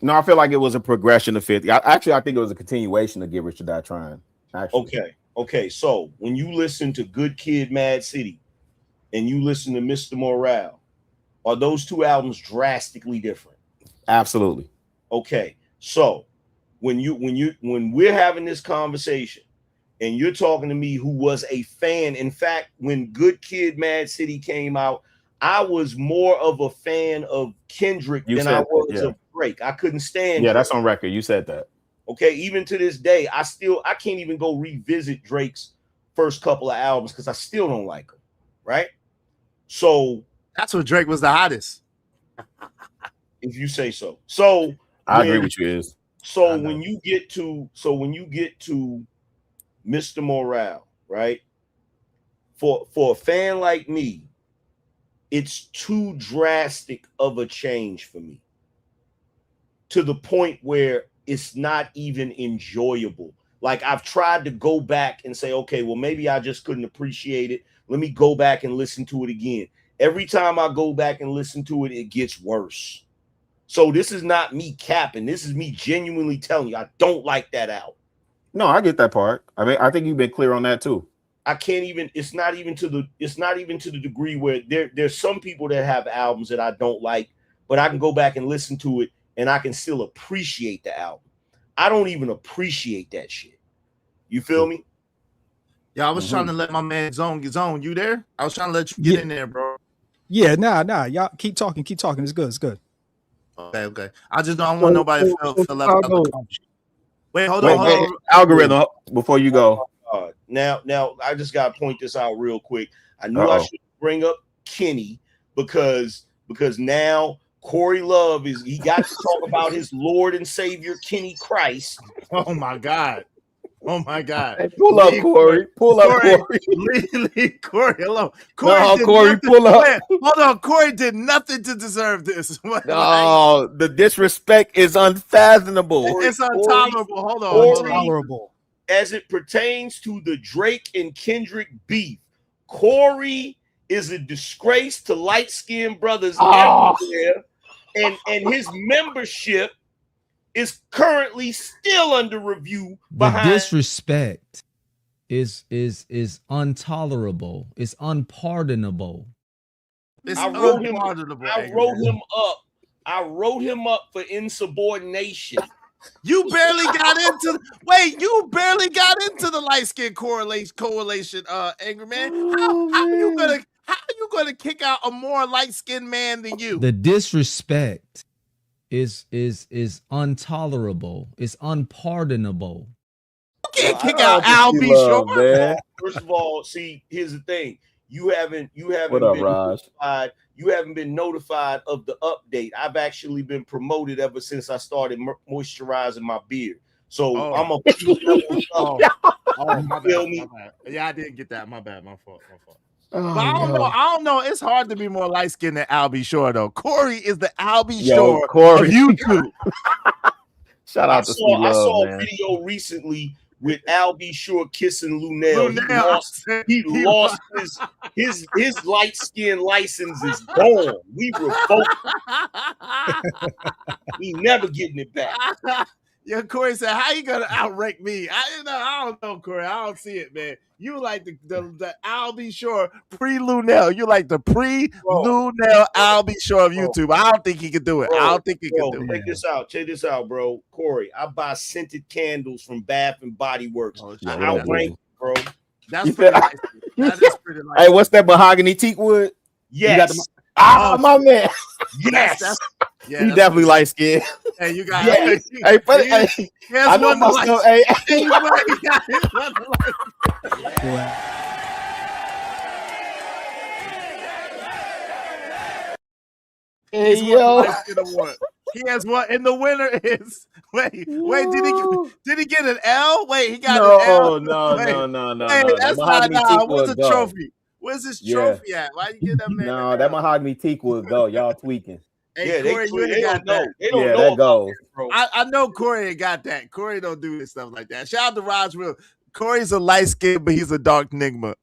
Speaker 6: No, I feel like it was a progression of 50. I think it was a continuation of Get Rich or Die Trying. Actually.
Speaker 20: Okay. So when you listen to Good Kid, Mad City, and you listen to Mr. Morale, are those two albums drastically different?
Speaker 6: Absolutely.
Speaker 20: Okay. So when we're having this conversation, and you're talking to me who was a fan, in fact, when Good Kid, Mad City came out, I was more of a fan of Kendrick than I was of Drake. I couldn't stand Drake.
Speaker 6: That's on record. You said that.
Speaker 20: Okay, even to this day, I can't even go revisit Drake's first couple of albums because I still don't like them. Right? So
Speaker 7: that's when Drake was the hottest.
Speaker 20: If you say so. So
Speaker 6: I agree with you, is.
Speaker 20: So when you get to Mr. Morale, right? For a fan like me, it's too drastic of a change for me, to the point where it's not even enjoyable. Like, I've tried to go back and say, okay, well, maybe I just couldn't appreciate it. Let me go back and listen to it again. Every time I go back and listen to it, it gets worse. So this is not me capping. This is me genuinely telling you I don't like that album.
Speaker 6: No, I get that part. I mean, I think you've been clear on that too.
Speaker 20: I can't even, it's not even to the degree where there's some people that have albums that I don't like, but I can go back and listen to it and I can still appreciate the album. I don't even appreciate that shit. You feel me?
Speaker 7: Yeah, I was trying to let my man zone. You there? I was trying to let you get in there, bro.
Speaker 2: Yeah, nah. Y'all keep talking. It's good.
Speaker 7: Okay. I just don't want nobody to feel left out the country. Wait, hold on.
Speaker 6: Algorithm, before you go.
Speaker 20: Now, I just gotta point this out real quick. I knew I should bring up Kenny because now Corey Love he got to talk about his Lord and Savior Kenny Christ.
Speaker 7: Oh my God.
Speaker 6: Hey, pull up, Corey.
Speaker 7: Leave Corey alone.
Speaker 6: Corey, pull up.
Speaker 7: Hold on. Corey did nothing to deserve this.
Speaker 6: No, the disrespect is unfathomable.
Speaker 7: It's intolerable. Hold on.
Speaker 20: Corey,
Speaker 2: intolerable.
Speaker 20: As it pertains to the Drake and Kendrick beef, Corey is a disgrace to light-skinned brothers everywhere, and his membership is currently still under review.
Speaker 12: The disrespect is intolerable. It's unpardonable.
Speaker 20: I wrote him up for insubordination.
Speaker 7: You barely got into the light skin coalition, Angry Man. How are you gonna kick out a more light skinned man than you?
Speaker 12: The disrespect is intolerable. It's unpardonable.
Speaker 7: You can't kick out Al B. Shore,
Speaker 6: man.
Speaker 20: First of all, see, here's the thing. You haven't
Speaker 6: What up,
Speaker 20: been
Speaker 6: Raj?
Speaker 20: notified. You haven't been notified of the update. I've actually been promoted ever since I started moisturizing my beard. So I'm a
Speaker 7: my bad. Yeah, I didn't get that. My bad. My fault.
Speaker 6: Oh,
Speaker 7: But I don't know. I don't know. It's hard to be more light skinned than Al B. Shore, though. Corey is the Al B. Shore
Speaker 6: Corey.
Speaker 7: of YouTube.
Speaker 6: Shout out to C-Love,
Speaker 20: I saw
Speaker 6: man.
Speaker 20: a video recently with Al B. Shore kissing Lunel. He
Speaker 7: Lunel.
Speaker 20: lost his light skin license is gone. We revoked. He never getting it back.
Speaker 7: Yeah, Corey said, "How you gonna outrank me?" I don't know, Corey. I don't see it, man. You like the Al B. Shore pre-Lunel. You like the pre-Lunel Al B. Shore of YouTube. I don't think he could do it. I don't think he could do it.
Speaker 20: Check this out, bro. Corey, I buy scented candles from Bath and Body Works. I outrank, bro.
Speaker 7: That's pretty nice. That is pretty nice.
Speaker 6: Hey, what's that mahogany teak wood?
Speaker 20: Yes.
Speaker 6: My man.
Speaker 20: Yes.
Speaker 6: He definitely light skinned.
Speaker 7: Hey, you got
Speaker 6: Hey, I know myself. Hey, yo.
Speaker 7: He has one, and the winner is wait. Did he get an L? Wait, he got an L.
Speaker 6: No.
Speaker 7: Hey, that's not. Where's the trophy? Where's his trophy at? Why you get that man?
Speaker 6: No, that mahogany teak would go. Y'all tweaking.
Speaker 7: Hey, Corey, you ain't got that.
Speaker 6: That goes.
Speaker 7: I know Corey ain't got that. Corey don't do this stuff like that. Shout out to Raj Will. Corey's a light skin, but he's a dark enigma.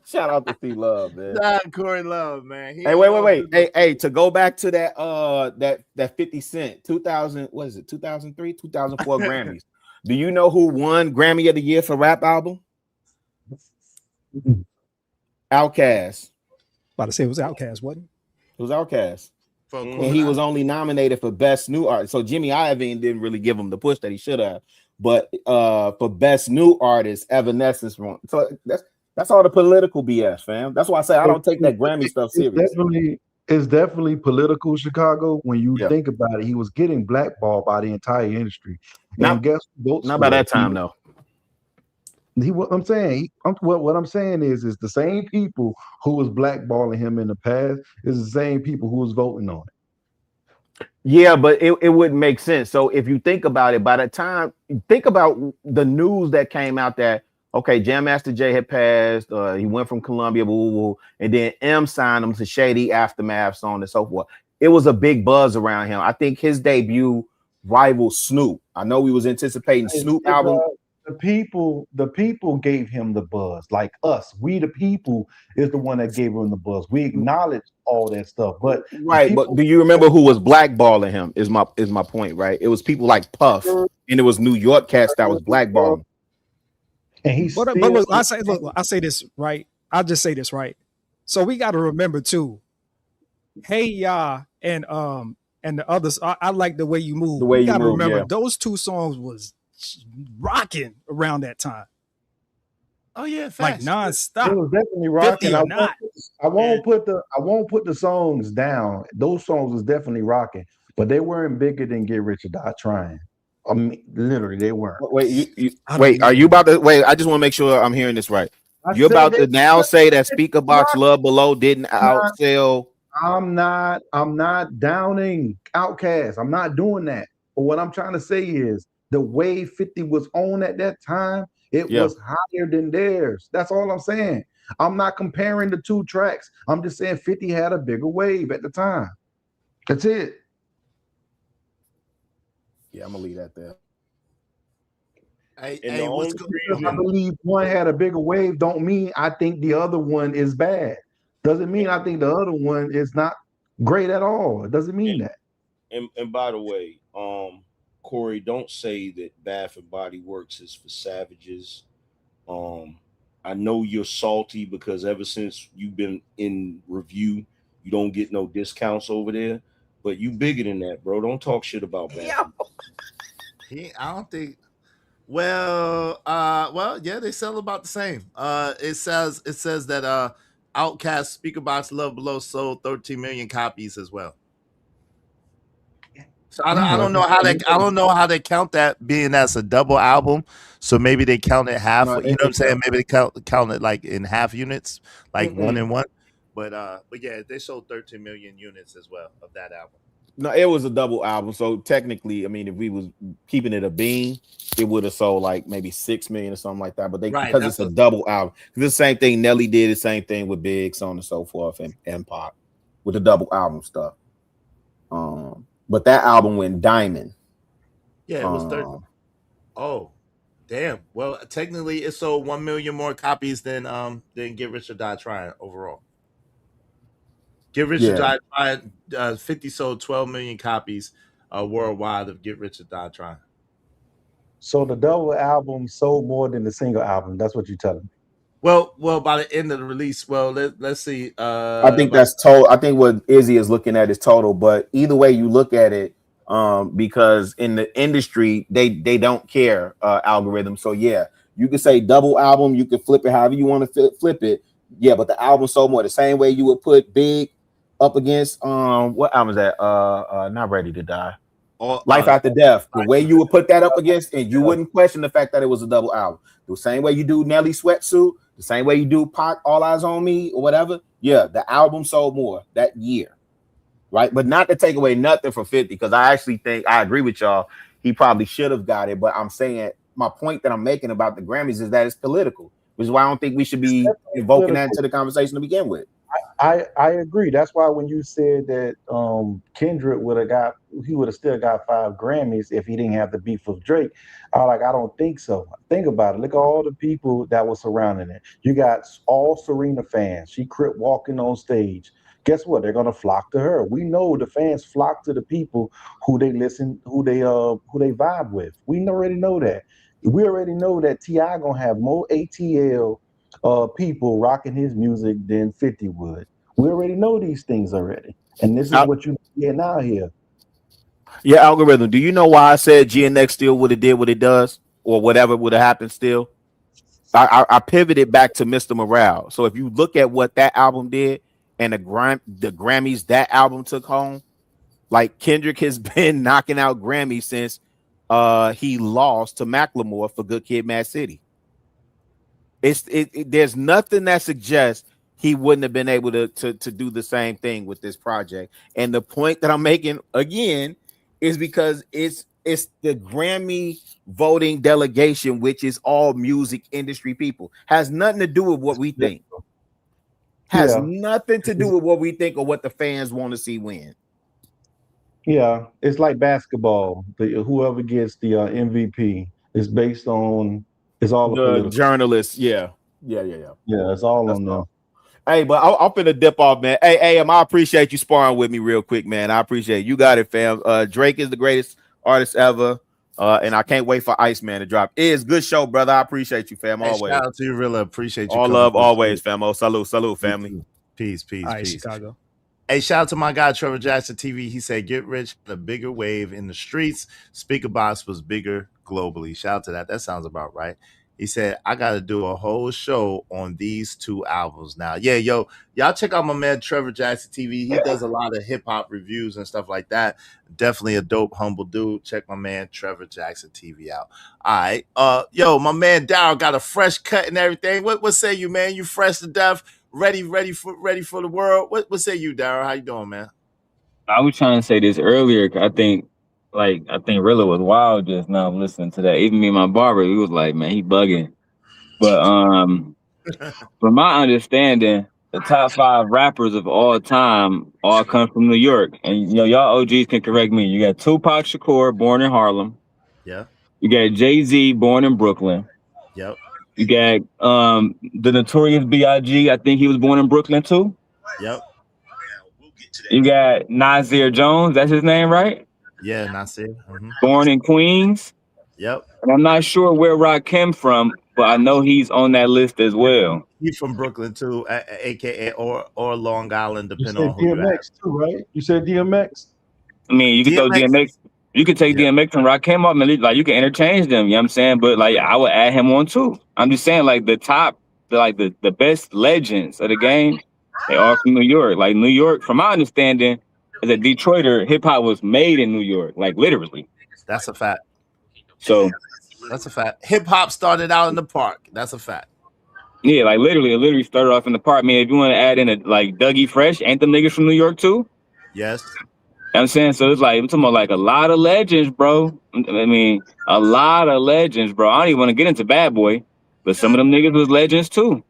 Speaker 6: Shout out to C-Love, man.
Speaker 7: Shout out to Corey Love, man.
Speaker 6: Hey, wait. Hey, to go back to that 50 Cent 2000, what is it? 2003, 2004 Grammys. Do you know who won Grammy of the Year for rap album? Outkast.
Speaker 2: About to say it was Outkast, wasn't it?
Speaker 6: It was Outkast. And he was only nominated for Best New Artist. So Jimmy Iovine didn't really give him the push that he should have. But for Best New Artist, Evanescence won. So that's all the political BS, fam. That's why I say I don't take that Grammy stuff serious.
Speaker 3: It's definitely political, Chicago. When you think about it, he was getting blackballed by the entire industry. And guess what?
Speaker 6: Not by that time, though.
Speaker 3: What I'm saying is the same people who was blackballing him in the past is the same people who was voting on it.
Speaker 6: Yeah, but it wouldn't make sense. So if you think about it, by the time think about the news that came out that Jam Master Jay had passed, he went from Columbia, and then M signed him to Shady Aftermath, so on and so forth. It was a big buzz around him. I think his debut rivaled Snoop. I know we was anticipating Snoop album.
Speaker 3: The people gave him the buzz, like us. We the people is the one that gave him the buzz. We acknowledge all that stuff, but
Speaker 6: but do you remember who was blackballing him? Is my point, right? It was people like Puff, and it was New York cats that was blackballing.
Speaker 3: And
Speaker 2: but look, I say this right. I'll just say this right. So we got to remember too. Hey Ya and the others. I like the way you move.
Speaker 6: The way you
Speaker 2: got to
Speaker 6: move,
Speaker 2: remember
Speaker 6: yeah.
Speaker 2: those two songs was rocking around that time.
Speaker 7: Oh yeah,
Speaker 2: like nonstop.
Speaker 3: It was definitely rocking. I won't put the songs down. Those songs was definitely rocking, but they weren't bigger than Get Rich or Die Trying. I mean, literally, they weren't.
Speaker 6: Wait, are you about to wait? I just want to make sure I'm hearing this right. You're about to now say that Speaker Box Love Below didn't outsell.
Speaker 3: I'm not downing Outkast. I'm not doing that. But what I'm trying to say is the way 50 was on at that time, it was higher than theirs. That's all I'm saying. I'm not comparing the two tracks. I'm just saying 50 had a bigger wave at the time. That's it.
Speaker 6: Yeah, I'm gonna leave that there.
Speaker 3: I believe one had a bigger wave don't mean I think the other one is bad. Doesn't mean I think the other one is not great at all. It doesn't mean that.
Speaker 20: And by the way, Corey, don't say that Bath and Body Works is for savages. I know you're salty because ever since you've been in review, you don't get no discounts over there. But you bigger than that, bro. Don't talk shit about Bath.
Speaker 7: I don't think. Well, yeah, they sell about the same. It says that Outkast Speaker Box Love Below sold 13 million copies as well.
Speaker 1: So I don't know how they count that being that's a double album. So maybe they count it half.
Speaker 6: No,
Speaker 1: You know what I'm saying? Maybe they count it like in half units, like one and one. But yeah, they sold 13 million units as well of that album.
Speaker 6: No, it was a double album. So technically, I mean, if we was keeping it a bean, it would have sold like maybe 6 million or something like that. But because it's a double album, the same thing Nelly did, the same thing with Big, so on and so forth, and Pop with the double album stuff. But that album went diamond.
Speaker 1: Yeah, it was 13. Oh, damn. Well, technically, it sold 1 million more copies than Get Rich or Die Trying overall. Get Rich or Die Trying, 50 sold 12 million copies worldwide of Get Rich or Die Trying.
Speaker 18: So the double album sold more than the single album. That's what you're telling me.
Speaker 1: Well, by the end of the release, let's see.
Speaker 6: I think that's total. I think what Izzy is looking at is total. But either way you look at it, because in the industry they don't care algorithm. So yeah, you could say double album. You could flip it however you want to flip it. Yeah, but the album sold more. The same way you would put Big up against what album is that? Not Ready to Die. Life After Death. The way you would put that up against, and you wouldn't question the fact that it was a double album. The same way you do Nelly Sweatsuit, the same way you do Pac, All Eyes on Me, or whatever. Yeah, the album sold more that year, right? But not to take away nothing from 50, because I actually think I agree with y'all. He probably should have got it, but I'm saying my point that I'm making about the Grammys is that it's political, which is why I don't think we should be invoking that into the conversation to begin with.
Speaker 18: I agree. That's why when you said that Kendrick would have still got 5 Grammys if he didn't have the beef with Drake, I don't think so. Think about it. Look at all the people that were surrounding it. You got all Serena fans. She crip walking on stage. Guess what? They're gonna flock to her. We know the fans flock to the people who they vibe with. We already know that. We already know that T.I. gonna have more ATL people rocking his music than 50 would. We already know these things already, and this is what you get now here.
Speaker 6: Yeah, algorithm. Do you know why I said GNX still would have did what it does, or whatever would have happened still? I pivoted back to Mr. Morale. So if you look at what that album did and the Grammys that album took home, like Kendrick has been knocking out Grammys since he lost to Macklemore for Good Kid, Mad City. There's nothing that suggests he wouldn't have been able to do the same thing with this project. And the point that I'm making again is because it's the Grammy voting delegation, which is all music industry people. Has nothing to do with what we think. Has nothing to do with what we think or what the fans want to see win.
Speaker 18: Yeah, it's like basketball. Whoever gets the MVP is based on. It's all
Speaker 6: the journalists. Yeah,
Speaker 18: it's all on them.
Speaker 6: Hey, but I'm finna dip off, man. Hey, I appreciate you sparring with me real quick, man. I appreciate it. You got it, fam. Drake is the greatest artist ever, and I can't wait for Iceman to drop. It's good show, brother. I appreciate you, fam. Always.
Speaker 1: Shout out to you, really appreciate you.
Speaker 6: All love, always, famo. Salute, family.
Speaker 1: Peace.
Speaker 2: All right, Chicago.
Speaker 1: Hey, shout out to my guy Trevor Jackson TV. He said, "Get Rich, the bigger wave in the streets. Speaker Box was bigger globally." Shout out to that. That sounds about right. He said, "I got to do a whole show on these 2 albums now." Yeah, y'all check out my man Trevor Jackson TV. He does a lot of hip hop reviews and stuff like that. Definitely a dope, humble dude. Check my man Trevor Jackson TV out. All right, my man Daryl got a fresh cut and everything. What say you, man? You fresh to death? Ready for the world. What say you, Daryl? How you doing, man?
Speaker 19: I was trying to say this earlier. I think Rilla was wild just now listening to that. Even me and my barber, he was like, man, he bugging. But from my understanding, the top 5 rappers of all time all come from New York. And y'all OGs can correct me. You got Tupac Shakur, born in Harlem.
Speaker 1: Yeah.
Speaker 19: You got Jay-Z, born in Brooklyn.
Speaker 1: Yep.
Speaker 19: You got the Notorious B.I.G. I think he was born in Brooklyn too.
Speaker 1: Yep.
Speaker 19: You got Nasir Jones. That's his name, right?
Speaker 1: Yeah, Nasir. Mm-hmm.
Speaker 19: Born in Queens.
Speaker 1: Yep.
Speaker 19: And I'm not sure where Rakim from, but I know he's on that list as well.
Speaker 1: He's from Brooklyn too, aka or Long Island, depending on who
Speaker 18: DMX too, right? You said DMX.
Speaker 19: I mean, you can throw DMX. You could take DMX and Rakim off, and like you can interchange them. You know what I'm saying? But like I would add him on too. I'm just saying, like the top, the best legends of the game, they are from New York. Like New York, from my understanding, as a Detroiter, hip hop was made in New York, like literally.
Speaker 7: That's a fact.
Speaker 19: So
Speaker 7: that's a fact. Hip hop started out in the park. That's a fact.
Speaker 19: Yeah, like literally, it literally started off in the park. I mean, if you want to add in a like Dougie Fresh, ain't them niggas from New York too?
Speaker 7: Yes.
Speaker 19: You know what I'm saying? So it's like, I'm talking about like a lot of legends, bro. I mean, a lot of legends, bro. I don't even want to get into Bad Boy, but some of them niggas was legends too.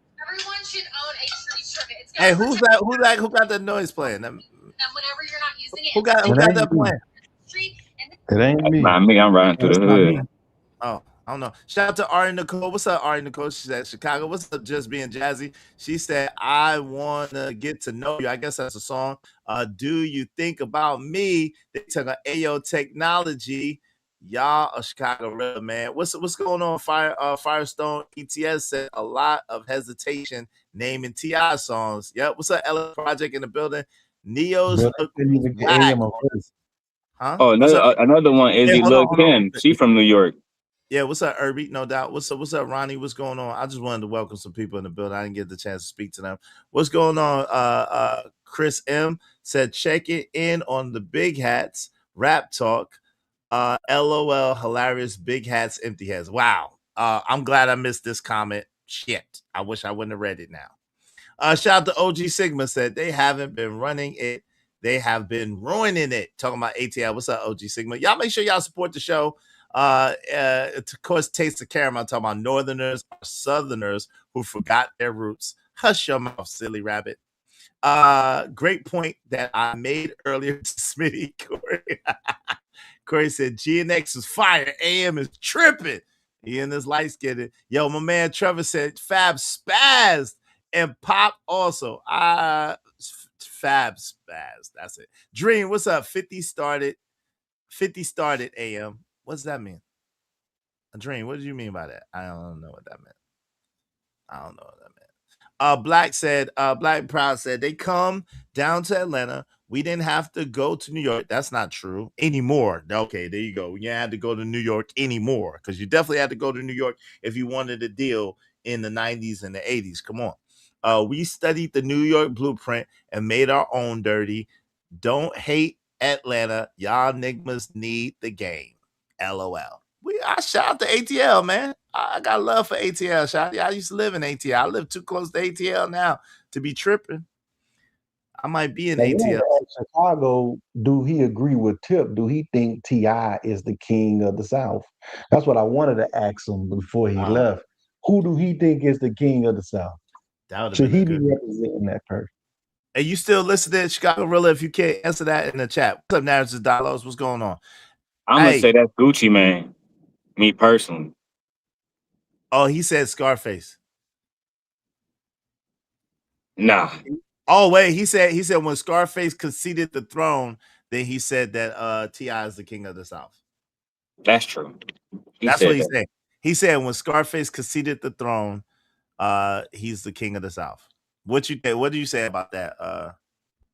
Speaker 7: Hey, who's that? Who got the noise playing? Whenever you're not using it. Who got that playing?
Speaker 3: It ain't me.
Speaker 19: Not me. I'm riding through the hood.
Speaker 7: Oh, I don't know. Shout out to Ari Nicole. What's up, Ari Nicole? She's at Chicago. What's up, Just Being Jazzy? She said, I want to get to know you. I guess that's a song. Do you think about me? They took an AO Technology. Y'all a Chicago real, man. What's going on? Firestone ETS said a lot of hesitation naming T.I. songs. Yep. What's up, Ella Project in the building? Neo's huh?
Speaker 19: Oh, another one is Lil Kim. She from New York.
Speaker 7: Yeah, what's up, Irby? No doubt. What's up, Ronnie? What's going on? I just wanted to welcome some people in the building. I didn't get the chance to speak to them. What's going on? Chris M said, check it in on the Big Hats Rap Talk. LOL, hilarious. Big Hats, empty heads. Wow. I'm glad I missed this comment. Shit. I wish I wouldn't have read it now. Shout out to OG Sigma said they haven't been running it. They have been ruining it. Talking about ATL. What's up, OG Sigma? Y'all make sure y'all support the show. Of course, Taste of Caramel. I'm talking about Northerners or Southerners who forgot their roots. Hush your mouth, silly rabbit. Great point that I made earlier to Smitty Corey. Corey said GNX is fire. AM is tripping. He and his light skinned. Yo, my man Trevor said Fab spazzed and Pop also. Fab spazzed. That's it. Dream, what's up? 50 started AM. What's that mean? A dream. What did you mean by that? I don't know what that meant. Black said, Black Proud said, they come down to Atlanta. We didn't have to go to New York. That's not true anymore. Okay, there you go. You had to go to New York anymore because you definitely had to go to New York if you wanted a deal in the 90s and the 80s. Come on. We studied the New York blueprint and made our own dirty. Don't hate Atlanta. Y'all niggas need the game. LOL. I shout out to ATL, man. I got love for ATL. Shout out. I used to live in ATL. I live too close to ATL now to be tripping. I might be in ATL.
Speaker 3: Chicago, do he agree with Tip? Do he think T.I. is the king of the South? That's what I wanted to ask him before he left. Who do he think is the king of the South? Should he be representing that person?
Speaker 7: Hey, you still listening to Chicago Rilla? If you can't answer that in the chat. What's up, Narrative Dialogues? What's going on?
Speaker 19: I'm going to say that's Gucci Mane. Me personally.
Speaker 7: Oh, he said Scarface.
Speaker 19: Nah.
Speaker 7: Oh, wait. He said when Scarface conceded the throne, then he said that T.I. is the king of the South.
Speaker 19: That's true.
Speaker 7: That's what he said. He said when Scarface conceded the throne, he's the king of the South. What do you say about that?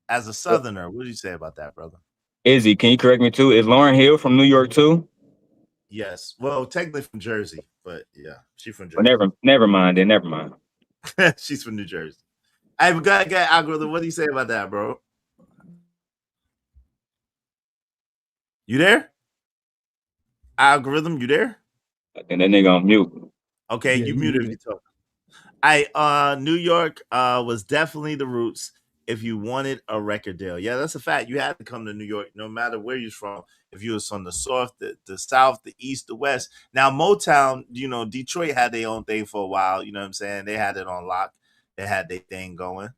Speaker 7: As a Southerner, what do you say about that, brother?
Speaker 19: Izzy, can you correct me too? Is Lauryn Hill from New York too?
Speaker 7: Yes. Well, technically from Jersey, but yeah, she's from Jersey.
Speaker 19: Well, never mind. Then never mind.
Speaker 7: She's from New Jersey. Hey, but go ahead, Algorithm. What do you say about that, bro? You there? Algorithm, you there?
Speaker 19: I think that nigga on mute.
Speaker 7: Okay, you muted me. New York was definitely the roots if you wanted a record deal. Yeah, that's a fact. You had to come to New York no matter where you're from. If you was from the South, the South, the East, the West. Now, Motown, Detroit had their own thing for a while. You know what I'm saying? They had it on lock. They had their thing going.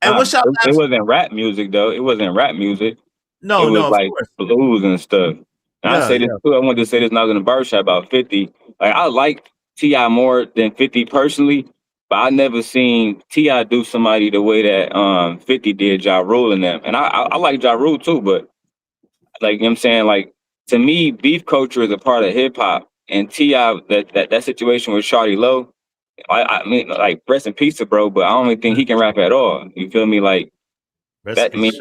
Speaker 7: And what's y'all?
Speaker 19: It wasn't rap music, though. It wasn't rap music.
Speaker 7: No,
Speaker 19: it was like blues and stuff. And I say this too. I wanted to say this when I was in the barbershop about 50. Like, I like T.I. more than 50 personally, but I never seen T.I. do somebody the way that 50 did Ja Rule and them. And I like Ja Rule too, but like, you know what I'm saying? Like, to me, beef culture is a part of hip hop. And T.I., that situation with Shawty Low, I mean, like, rest in peace to bro, but I don't even think he can rap at all. You feel me? Like, that, I mean,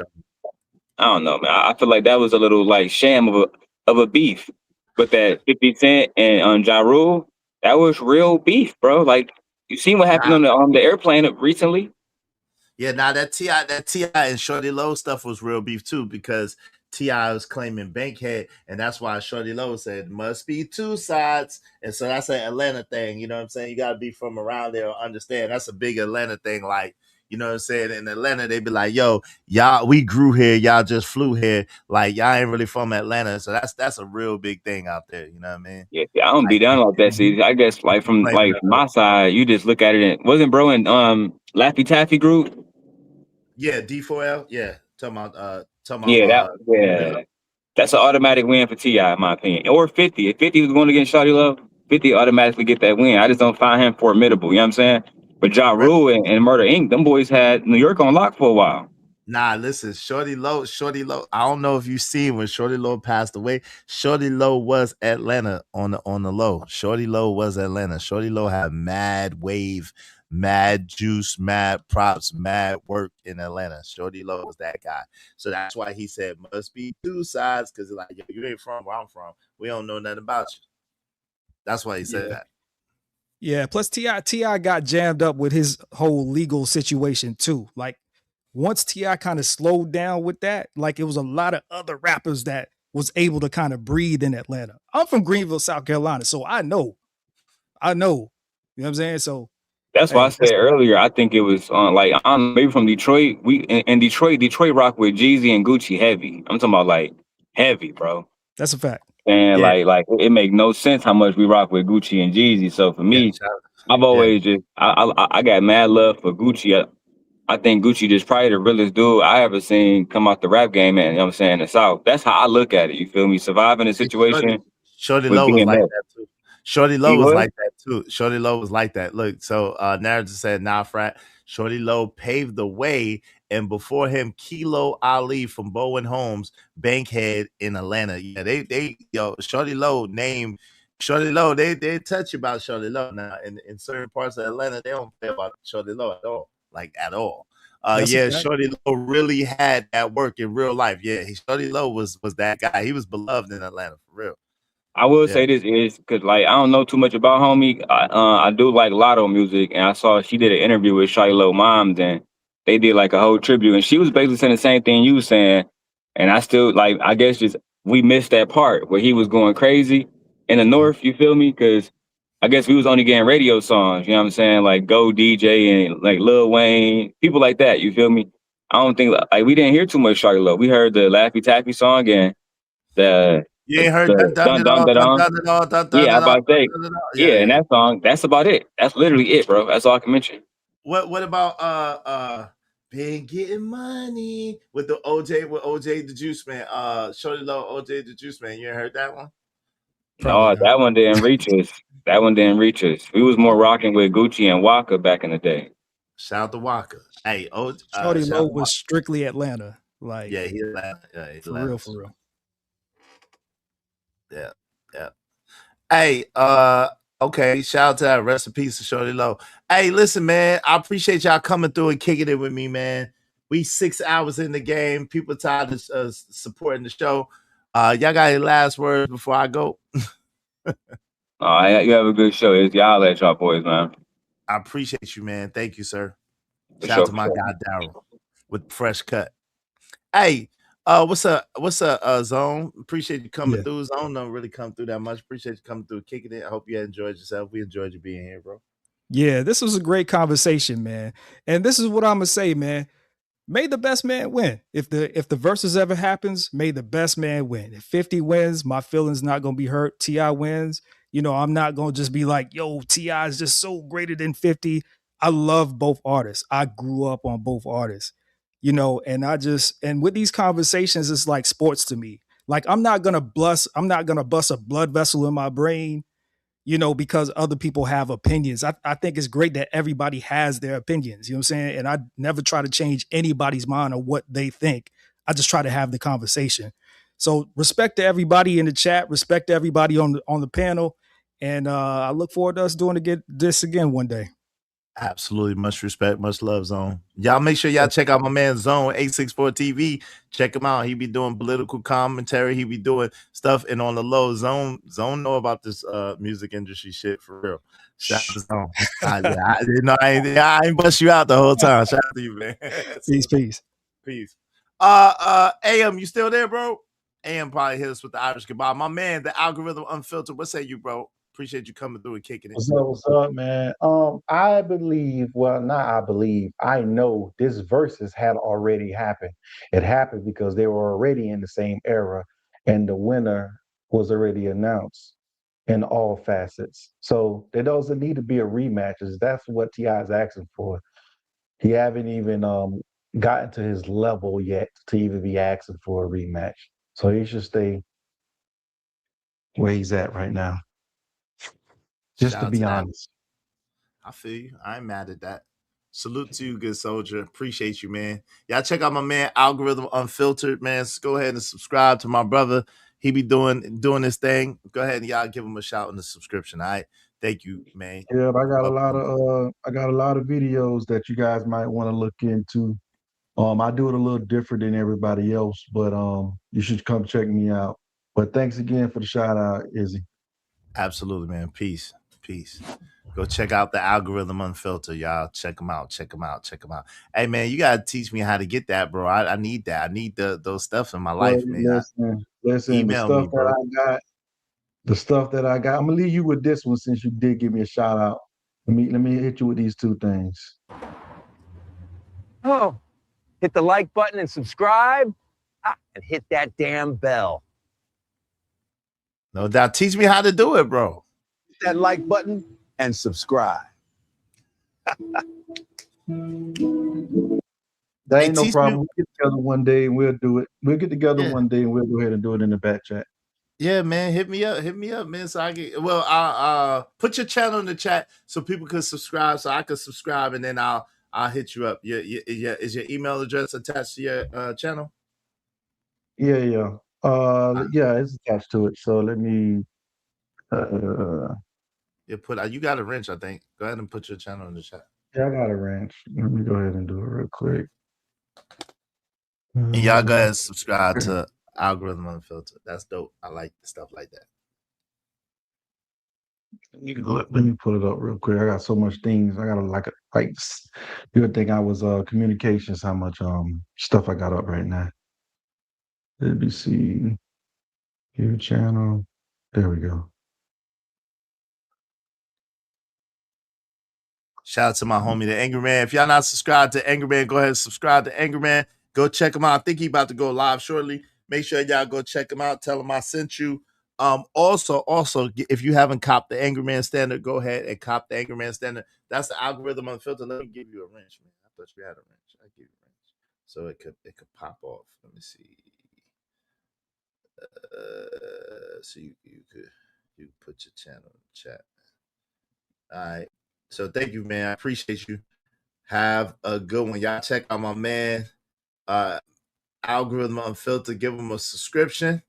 Speaker 19: I don't know, man. I feel like that was a little like sham of a beef. But that 50 Cent and Ja Rule, that was real beef, bro. Like, you seen what happened on the airplane recently?
Speaker 7: Yeah, now that T.I. and Shorty Low stuff was real beef too, because T.I. was claiming Bankhead, and that's why Shorty Low said must be two sides. And so that's an Atlanta thing, you know what I'm saying? You gotta be from around there or understand that's a big Atlanta thing. Like, you know what I'm saying? In Atlanta, they be like, yo, y'all, we grew here, y'all just flew here. Like, y'all ain't really from Atlanta. So that's a real big thing out there, you know what I mean?
Speaker 19: Yeah, I don't be down like that. See, I guess like from like my side, you just look at it and wasn't bro in Laffy Taffy group?
Speaker 7: Yeah, D4L, yeah. Talking about
Speaker 19: Yeah, that's an automatic win for T.I. in my opinion. Or 50. If 50 was going against Shawty Love, 50 automatically get that win. I just don't find him formidable, you know what I'm saying? But Ja Rule and Murder Inc., them boys had New York on lock for a while.
Speaker 7: Nah, listen, Shorty Low. I don't know if you seen when Shorty Low passed away. Shorty Low was Atlanta on the low. Shorty Low was Atlanta. Shorty Low had mad wave, mad juice, mad props, mad work in Atlanta. Shorty Low was that guy. So that's why he said must be two sides, because like, yo, you ain't from where I'm from. We don't know nothing about you. That's why he said that.
Speaker 2: Yeah, plus T.I. got jammed up with his whole legal situation too. Like, once T.I. kind of slowed down with that, like it was a lot of other rappers that was able to kind of breathe in Atlanta. I'm from Greenville, South Carolina, so I know. You know what I'm saying? So
Speaker 19: that's why I said earlier, I think it was maybe from Detroit. In Detroit rock with Jeezy and Gucci heavy. I'm talking about like heavy, bro.
Speaker 2: That's a fact.
Speaker 19: And like it make no sense how much we rock with Gucci and Jeezy. So for me, I've always just I got mad love for Gucci. I think Gucci just probably the realest dude I ever seen come out the rap game, and you know what I'm saying, the South. That's how I look at it. You feel me? Surviving the situation.
Speaker 7: Shorty Low was like that too. Shorty Low was like that too. Shorty Low was like that. Look, so Narrative said, nah, frat. Shorty Low paved the way, and before him, Kilo Ali from Bowen Homes, Bankhead in Atlanta. Yeah, they Shorty Low named Shorty Low. They touch about Shorty Low now. In certain parts of Atlanta, they don't play about Shorty Low at all. Like at all. Shorty Low really had that work in real life. Yeah, Shorty Low was that guy. He was beloved in Atlanta for real.
Speaker 19: I will say this is because like I don't know too much about homie. I do like Lotto music, and I saw she did an interview with Shawty Low moms, and they did like a whole tribute, and she was basically saying the same thing you was saying. And I still like, I guess just we missed that part where he was going crazy in the North. You feel me? Because I guess we was only getting radio songs, you know what I'm saying? Like Go DJ and like Lil Wayne, people like that, you feel me? I don't think, like, we didn't hear too much Shawty Low. We heard the Laffy Taffy song and
Speaker 7: you ain't heard
Speaker 19: and that song, that's about it. That's literally it, bro. That's all I can mention.
Speaker 7: What about been getting money with the OJ the Juice Man? Shorty Low, OJ the Juice Man. You ain't heard that one?
Speaker 19: No, that one didn't reach us. That one didn't reach us. We was more rocking with Gucci and Waka back in the day.
Speaker 7: Shout out to Waka. Hey,
Speaker 2: Shorty Low was strictly Atlanta. Like,
Speaker 7: yeah, he Atlanta. Yeah, he's Atlanta.
Speaker 2: For real.
Speaker 7: Yeah. Hey, okay. Shout out to that. Rest in peace to Shorty Low. Hey, listen, man. I appreciate y'all coming through and kicking it with me, man. We 6 hours in the game. People tired of supporting the show. Y'all got any last words before I go?
Speaker 19: All right, you have a good show. Y'all at y'all boys, man.
Speaker 7: I appreciate you, man. Thank you, sir. Shout out to my guy Daryl with the fresh cut. Hey, what's up, Zone? Appreciate you coming through. Zone don't really come through that much. Appreciate you coming through, kicking it. I hope you enjoyed yourself. We enjoyed you being here, bro.
Speaker 2: Yeah, this was a great conversation, man. And this is what I'm gonna say, man. May the best man win. If the versus ever happens, may the best man win. If 50 wins, my feelings not gonna be hurt. T.I. wins, I'm not gonna just be like, yo, T.I. is just so greater than 50. I love both artists. I grew up on both artists, and with these conversations, it's like sports to me. Like, I'm not gonna bust a blood vessel in my brain, because other people have opinions. I think it's great that everybody has their opinions, you know what I'm saying? And I never try to change anybody's mind on what they think. I just try to have the conversation. So respect to everybody in the chat, respect to everybody on the panel. And I look forward to us doing this again one day.
Speaker 1: Absolutely. Much respect, much love, Zone. Y'all make sure y'all check out my man Zone 864 TV. Check him out. He be doing political commentary. He be doing stuff. And on the low, Zone know about this music industry shit for real. Shout out to Zone. I ain't bust you out the whole time. Shout out to you, man.
Speaker 2: Peace.
Speaker 1: Peace. AM, you still there, bro? AM probably hit us with the Irish goodbye. My man, the algorithm unfiltered. What say you, bro? Appreciate you coming through and kicking it.
Speaker 3: What's up, man? I believe, well, not I believe, I know this versus had already happened. It happened because they were already in the same era, and the winner was already announced in all facets. So there doesn't need to be a rematch. That's what T.I. is asking for. He haven't even gotten to his level yet to even be asking for a rematch. So he should stay where he's at right now. Just to be honest.
Speaker 1: I feel you. I ain't mad at that. Salute to you, good soldier. Appreciate you, man. Y'all check out my man Algorithm Unfiltered, man. So go ahead and subscribe to my brother. He be doing this thing. Go ahead and y'all give him a shout in the subscription. All right. Thank you, man.
Speaker 3: Yeah, but I got a lot of videos that you guys might want to look into. I do it a little different than everybody else, but you should come check me out. But thanks again for the shout out, Izzy.
Speaker 1: Absolutely, man. Peace. Go check out the Algorithm Unfiltered, y'all. Check them out. Hey, man, you gotta teach me how to get that, bro. I need that. I need those stuff in my life, man.
Speaker 3: Listen,
Speaker 1: email me, bro.
Speaker 3: The stuff that I got. I'm gonna leave you with this one since you did give me a shout out. Let me hit you with these two things.
Speaker 11: Oh, hit the like button and subscribe, and hit that damn bell.
Speaker 1: No doubt. Teach me how to do it, bro.
Speaker 11: Hit that like button and subscribe.
Speaker 3: That ain't no problem. We'll get together one day and we'll do it. We'll get together one day and we'll go ahead and do it in the back chat.
Speaker 1: Yeah, man. Hit me up, man. So I get I'll put your channel in the chat so people can subscribe, so I can subscribe, and then I'll hit you up. Yeah. Is your email address attached to your channel?
Speaker 3: Yeah. Yeah, it's attached to it. So let me
Speaker 1: you got a wrench, I think. Go ahead and put your channel in the chat.
Speaker 3: Yeah, I got a wrench. Let me go ahead and do it real quick.
Speaker 1: And y'all go ahead and subscribe to Algorithm Unfiltered. That's dope. I like stuff like that.
Speaker 3: Let me pull it up real quick. I got so much things. I gotta good thing I was communications, how much stuff I got up right now. Let me see. Your channel. There we go.
Speaker 1: Shout out to my homie, the Angry Man. If y'all not subscribed to Angry Man, go ahead and subscribe to Angry Man. Go check him out. I think he about to go live shortly. Make sure y'all go check him out. Tell him I sent you. Also, if you haven't copped the Angry Man Standard, go ahead and cop the Angry Man Standard. That's the Algorithm Unfiltered. Let me give you a wrench, man. I thought you had a wrench. I give you a wrench, so it could pop off. Let me see. So you could put your channel in the chat. All right. So thank you, man. I appreciate you. Have a good one. Y'all check out my man, Algorithm Unfiltered. Give him a subscription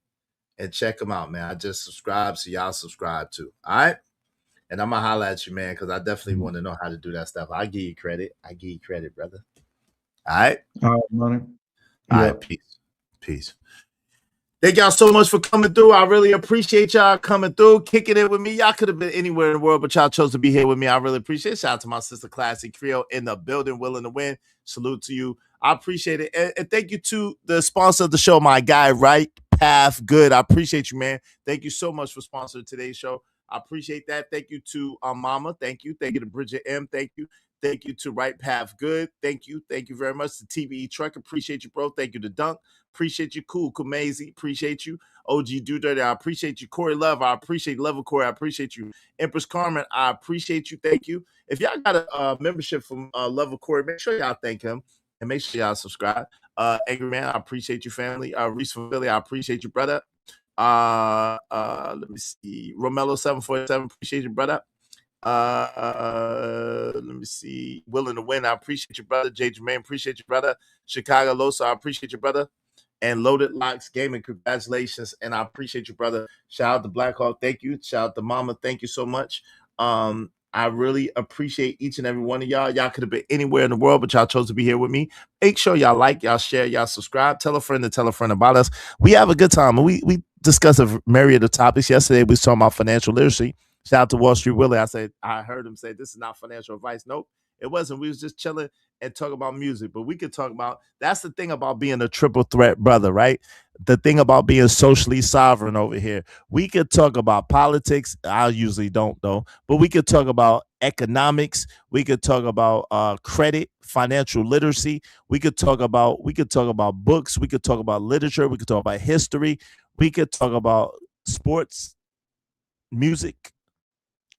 Speaker 1: and check him out, man. I just subscribed, so y'all subscribe too. All right. And I'm gonna holler at you, man, because I definitely want to know how to do that stuff. I give you credit, brother. All right.
Speaker 3: All right, money.
Speaker 1: All right. Peace. Thank y'all so much for coming through. I really appreciate y'all coming through, kicking it with me. Y'all could have been anywhere in the world, but y'all chose to be here with me. I really appreciate it. Shout out to my sister Classic Creole in the building, willing to win. Salute to you. I appreciate it. And thank you to the sponsor of the show, my guy, Right Path Good. I appreciate you, man. Thank you so much for sponsoring today's show. I appreciate that. Thank you to Mama. Thank you. Thank you to Bridget M. Thank you. Thank you to Right Path Good. Thank you. Thank you very much to TVE Truck. Appreciate you, bro. Thank you to Dunk. Appreciate you. Cool Kumazi. Appreciate you. OG Do Dirty. I appreciate you. Corey Love. I appreciate Love of Corey. I appreciate you. Empress Carmen. I appreciate you. Thank you. If y'all got a membership from Love of Corey, make sure y'all thank him and make sure y'all subscribe. Angry Man, I appreciate you, family. Reese from Philly, I appreciate you, brother. Let me see. Romello 747, appreciate you, brother. Let me see. Willing to Win, I appreciate you, brother. J. Jermaine, appreciate you, brother. Chicago Losa, I appreciate you, brother. And Loaded Locks Gaming, congratulations, and I appreciate you, brother. Shout out to Blackhawk, thank you. Shout out to Mama, thank you so much. I I really appreciate each and every one of y'all. Y'all could have been anywhere in the world, but y'all chose to be here with me. Make sure y'all like, y'all share, y'all subscribe. Tell a friend about us. We have a good time. We discussed a myriad of topics. Yesterday, we was talking about financial literacy. Shout out to Wall Street Willie. I heard him say, this is not financial advice. Nope, it wasn't. We was just chilling and talk about music. But we could talk about, that's the thing about being a triple threat brother, right? The thing about being socially sovereign over here. We could talk about politics. I usually don't though, but we could talk about economics. We could talk about credit, financial literacy. We could talk about books. We could talk about literature. We could talk about history. We could talk about sports, music,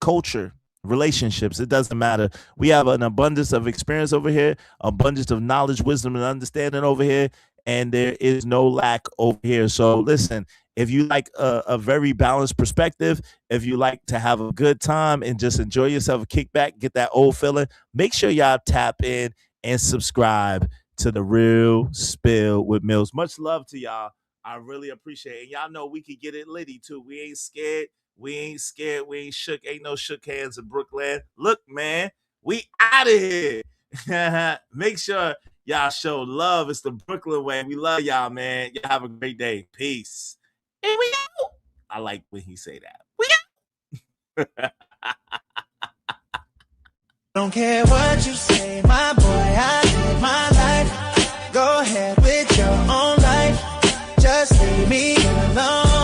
Speaker 1: culture, relationships. It doesn't matter. We have an abundance of experience over here, abundance of knowledge, wisdom, and understanding over here, and there is no lack over here. So listen, if you like a very balanced perspective, if you like to have a good time and just enjoy yourself, kick back, get that old feeling, make sure y'all tap in and subscribe to The Real Spill with Mills. Much love to y'all. I really appreciate it. And y'all know we could get it litty too. We ain't scared. We ain't shook. Ain't no shook hands in Brooklyn. Look, man, we out of here. Make sure y'all show love. It's the Brooklyn way. We love y'all, man. Y'all have a great day. Peace. And we out. I like when he say that. We out.
Speaker 13: Don't care what you say, my boy. I live my life. Go ahead with your own life. Just leave me alone.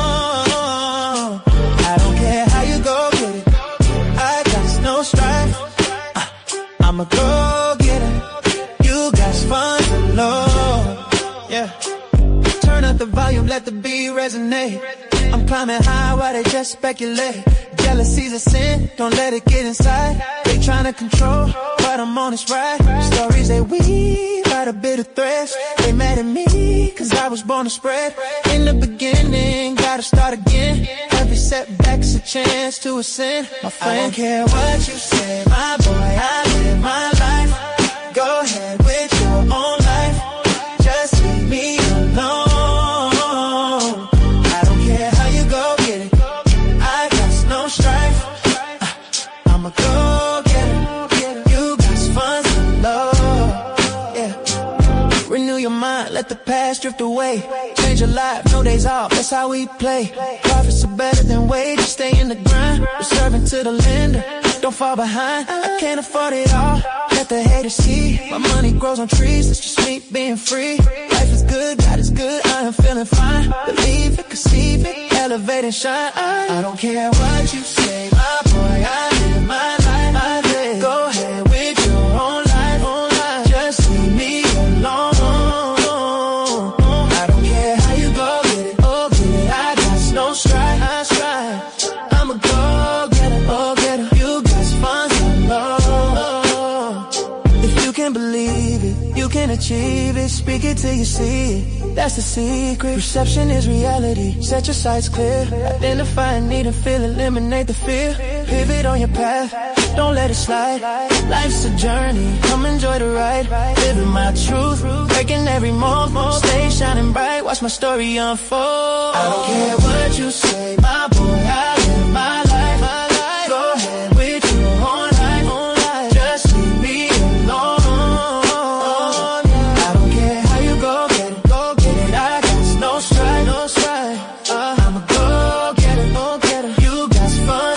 Speaker 13: I'ma go get it. You got fun low. Yeah. Turn up the volume, let the beat resonate. I'm climbing high while they just speculate. Jealousy's a sin, don't let it get inside. They tryna control, but I'm on this ride. Stories they weave out a bit of threads. They mad at me, cause I was born to spread. In the beginning, gotta start again. Every setback's a chance to ascend. My friend, I don't care what you say, my boy, I live my life. Go ahead with your own life. Just leave me alone. I don't care how you go get it. I got no strife. I'ma go get it. You got funds low. Yeah. Renew your mind, let the past drift away. Change your life, no days off, that's how we play. Profits are better than wages, stay in the grind. We're serving to the lender, don't fall behind. I can't afford it all, let the haters see. My money grows on trees, it's just me being free. Life is good, God is good, I am feeling fine. Believe it, conceive it, elevate and shine. I don't care what you say, my boy, I live my life. I live. Go ahead with your own life. Just leave me alone. I don't care how you go get it, oh get it. I got no strife. I'ma go get it, oh get it. You got funds low. If you can believe it, you can achieve it. Speak it till you see it, that's the secret. Perception is reality, set your sights clear. Identify a need and feel, eliminate the fear. Pivot on your path, don't let it slide. Life's a journey, come enjoy the ride. Living my truth, breaking every mold. Stay shining bright, watch my story unfold. I don't care what you say, my boy, I live my life. Go ahead with your own life. Just leave me alone. I don't care how you go get it. I got no strife. I'ma go get it. You got fun.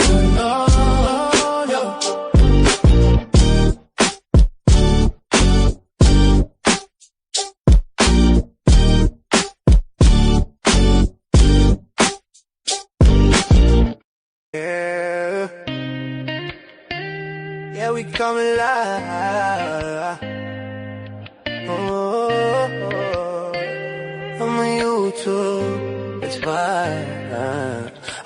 Speaker 13: Yeah, we coming live. I'm on YouTube, it's fine.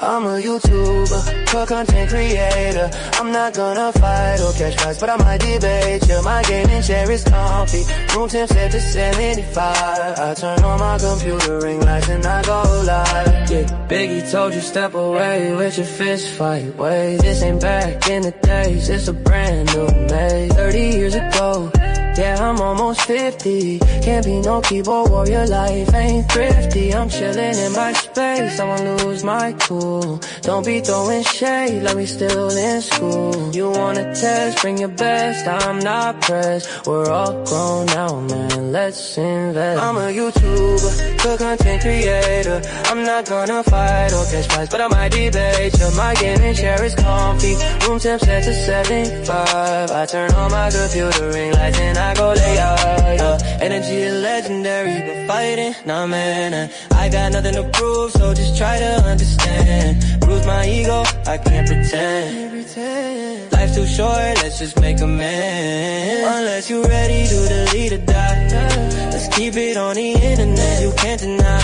Speaker 13: I'm a YouTuber, pro content creator. I'm not gonna fight or catch fights, but I might debate you. My gaming chair is comfy, room temp set to 75. I turn on my computer, ring lights, and I go live. Yeah, Biggie told you step away with your fist fight ways. This ain't back in the days, it's a brand new maze. 30 years ago, Yeah, I'm almost 50. Can't be no keyboard warrior, life ain't thrifty. I'm chilling in my space, I won't lose my cool. Don't be throwing shade like we still in school. You wanna test, bring your best, I'm not pressed. We're all grown now, man, let's invest. I'm a YouTuber, good content creator. I'm not gonna fight or catch fights, but I might debate you. My gaming chair is comfy, room temp set to 75. I turn on my computer, ring lights and I go lay out. Energy is legendary, but fighting, nah man. I got nothing to prove, so just try to understand. Bruise my ego, I can't pretend. Life's too short, let's just make amends. Unless you ready to delete or die, let's keep it on the internet, you can't deny.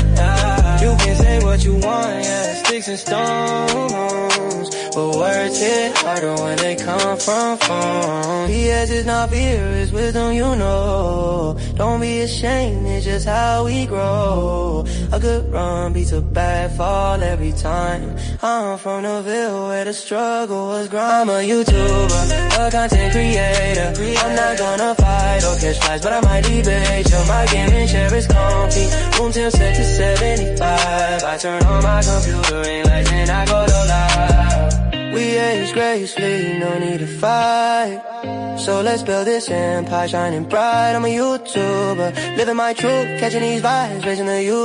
Speaker 13: You can say what you want, yeah, sticks and stones, but words hit harder when they come from phones. BS is not fear, it's wisdom, you know. Don't be ashamed, it's just how we grow. A good run beats a bad fall every time. I'm from the Ville where the struggle was grind. I'm a YouTuber, a content creator. I'm not gonna fight or catch flies, but I might debate you. My gaming chair is comfy, room temp set to 75. I turn on my computer, ring lights and I go to live. We age gracefully, no need to fight. So let's build this empire shining bright. I'm a YouTuber, living my truth, catching these vibes, raising the youth.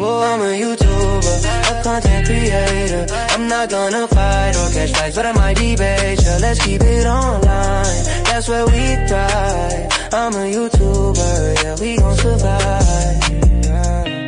Speaker 13: I'm a YouTuber, a content creator. I'm not gonna fight or catch fights, but I might debate you. Let's keep it online, that's where we thrive. I'm a YouTuber, yeah, we gon' survive. Yeah.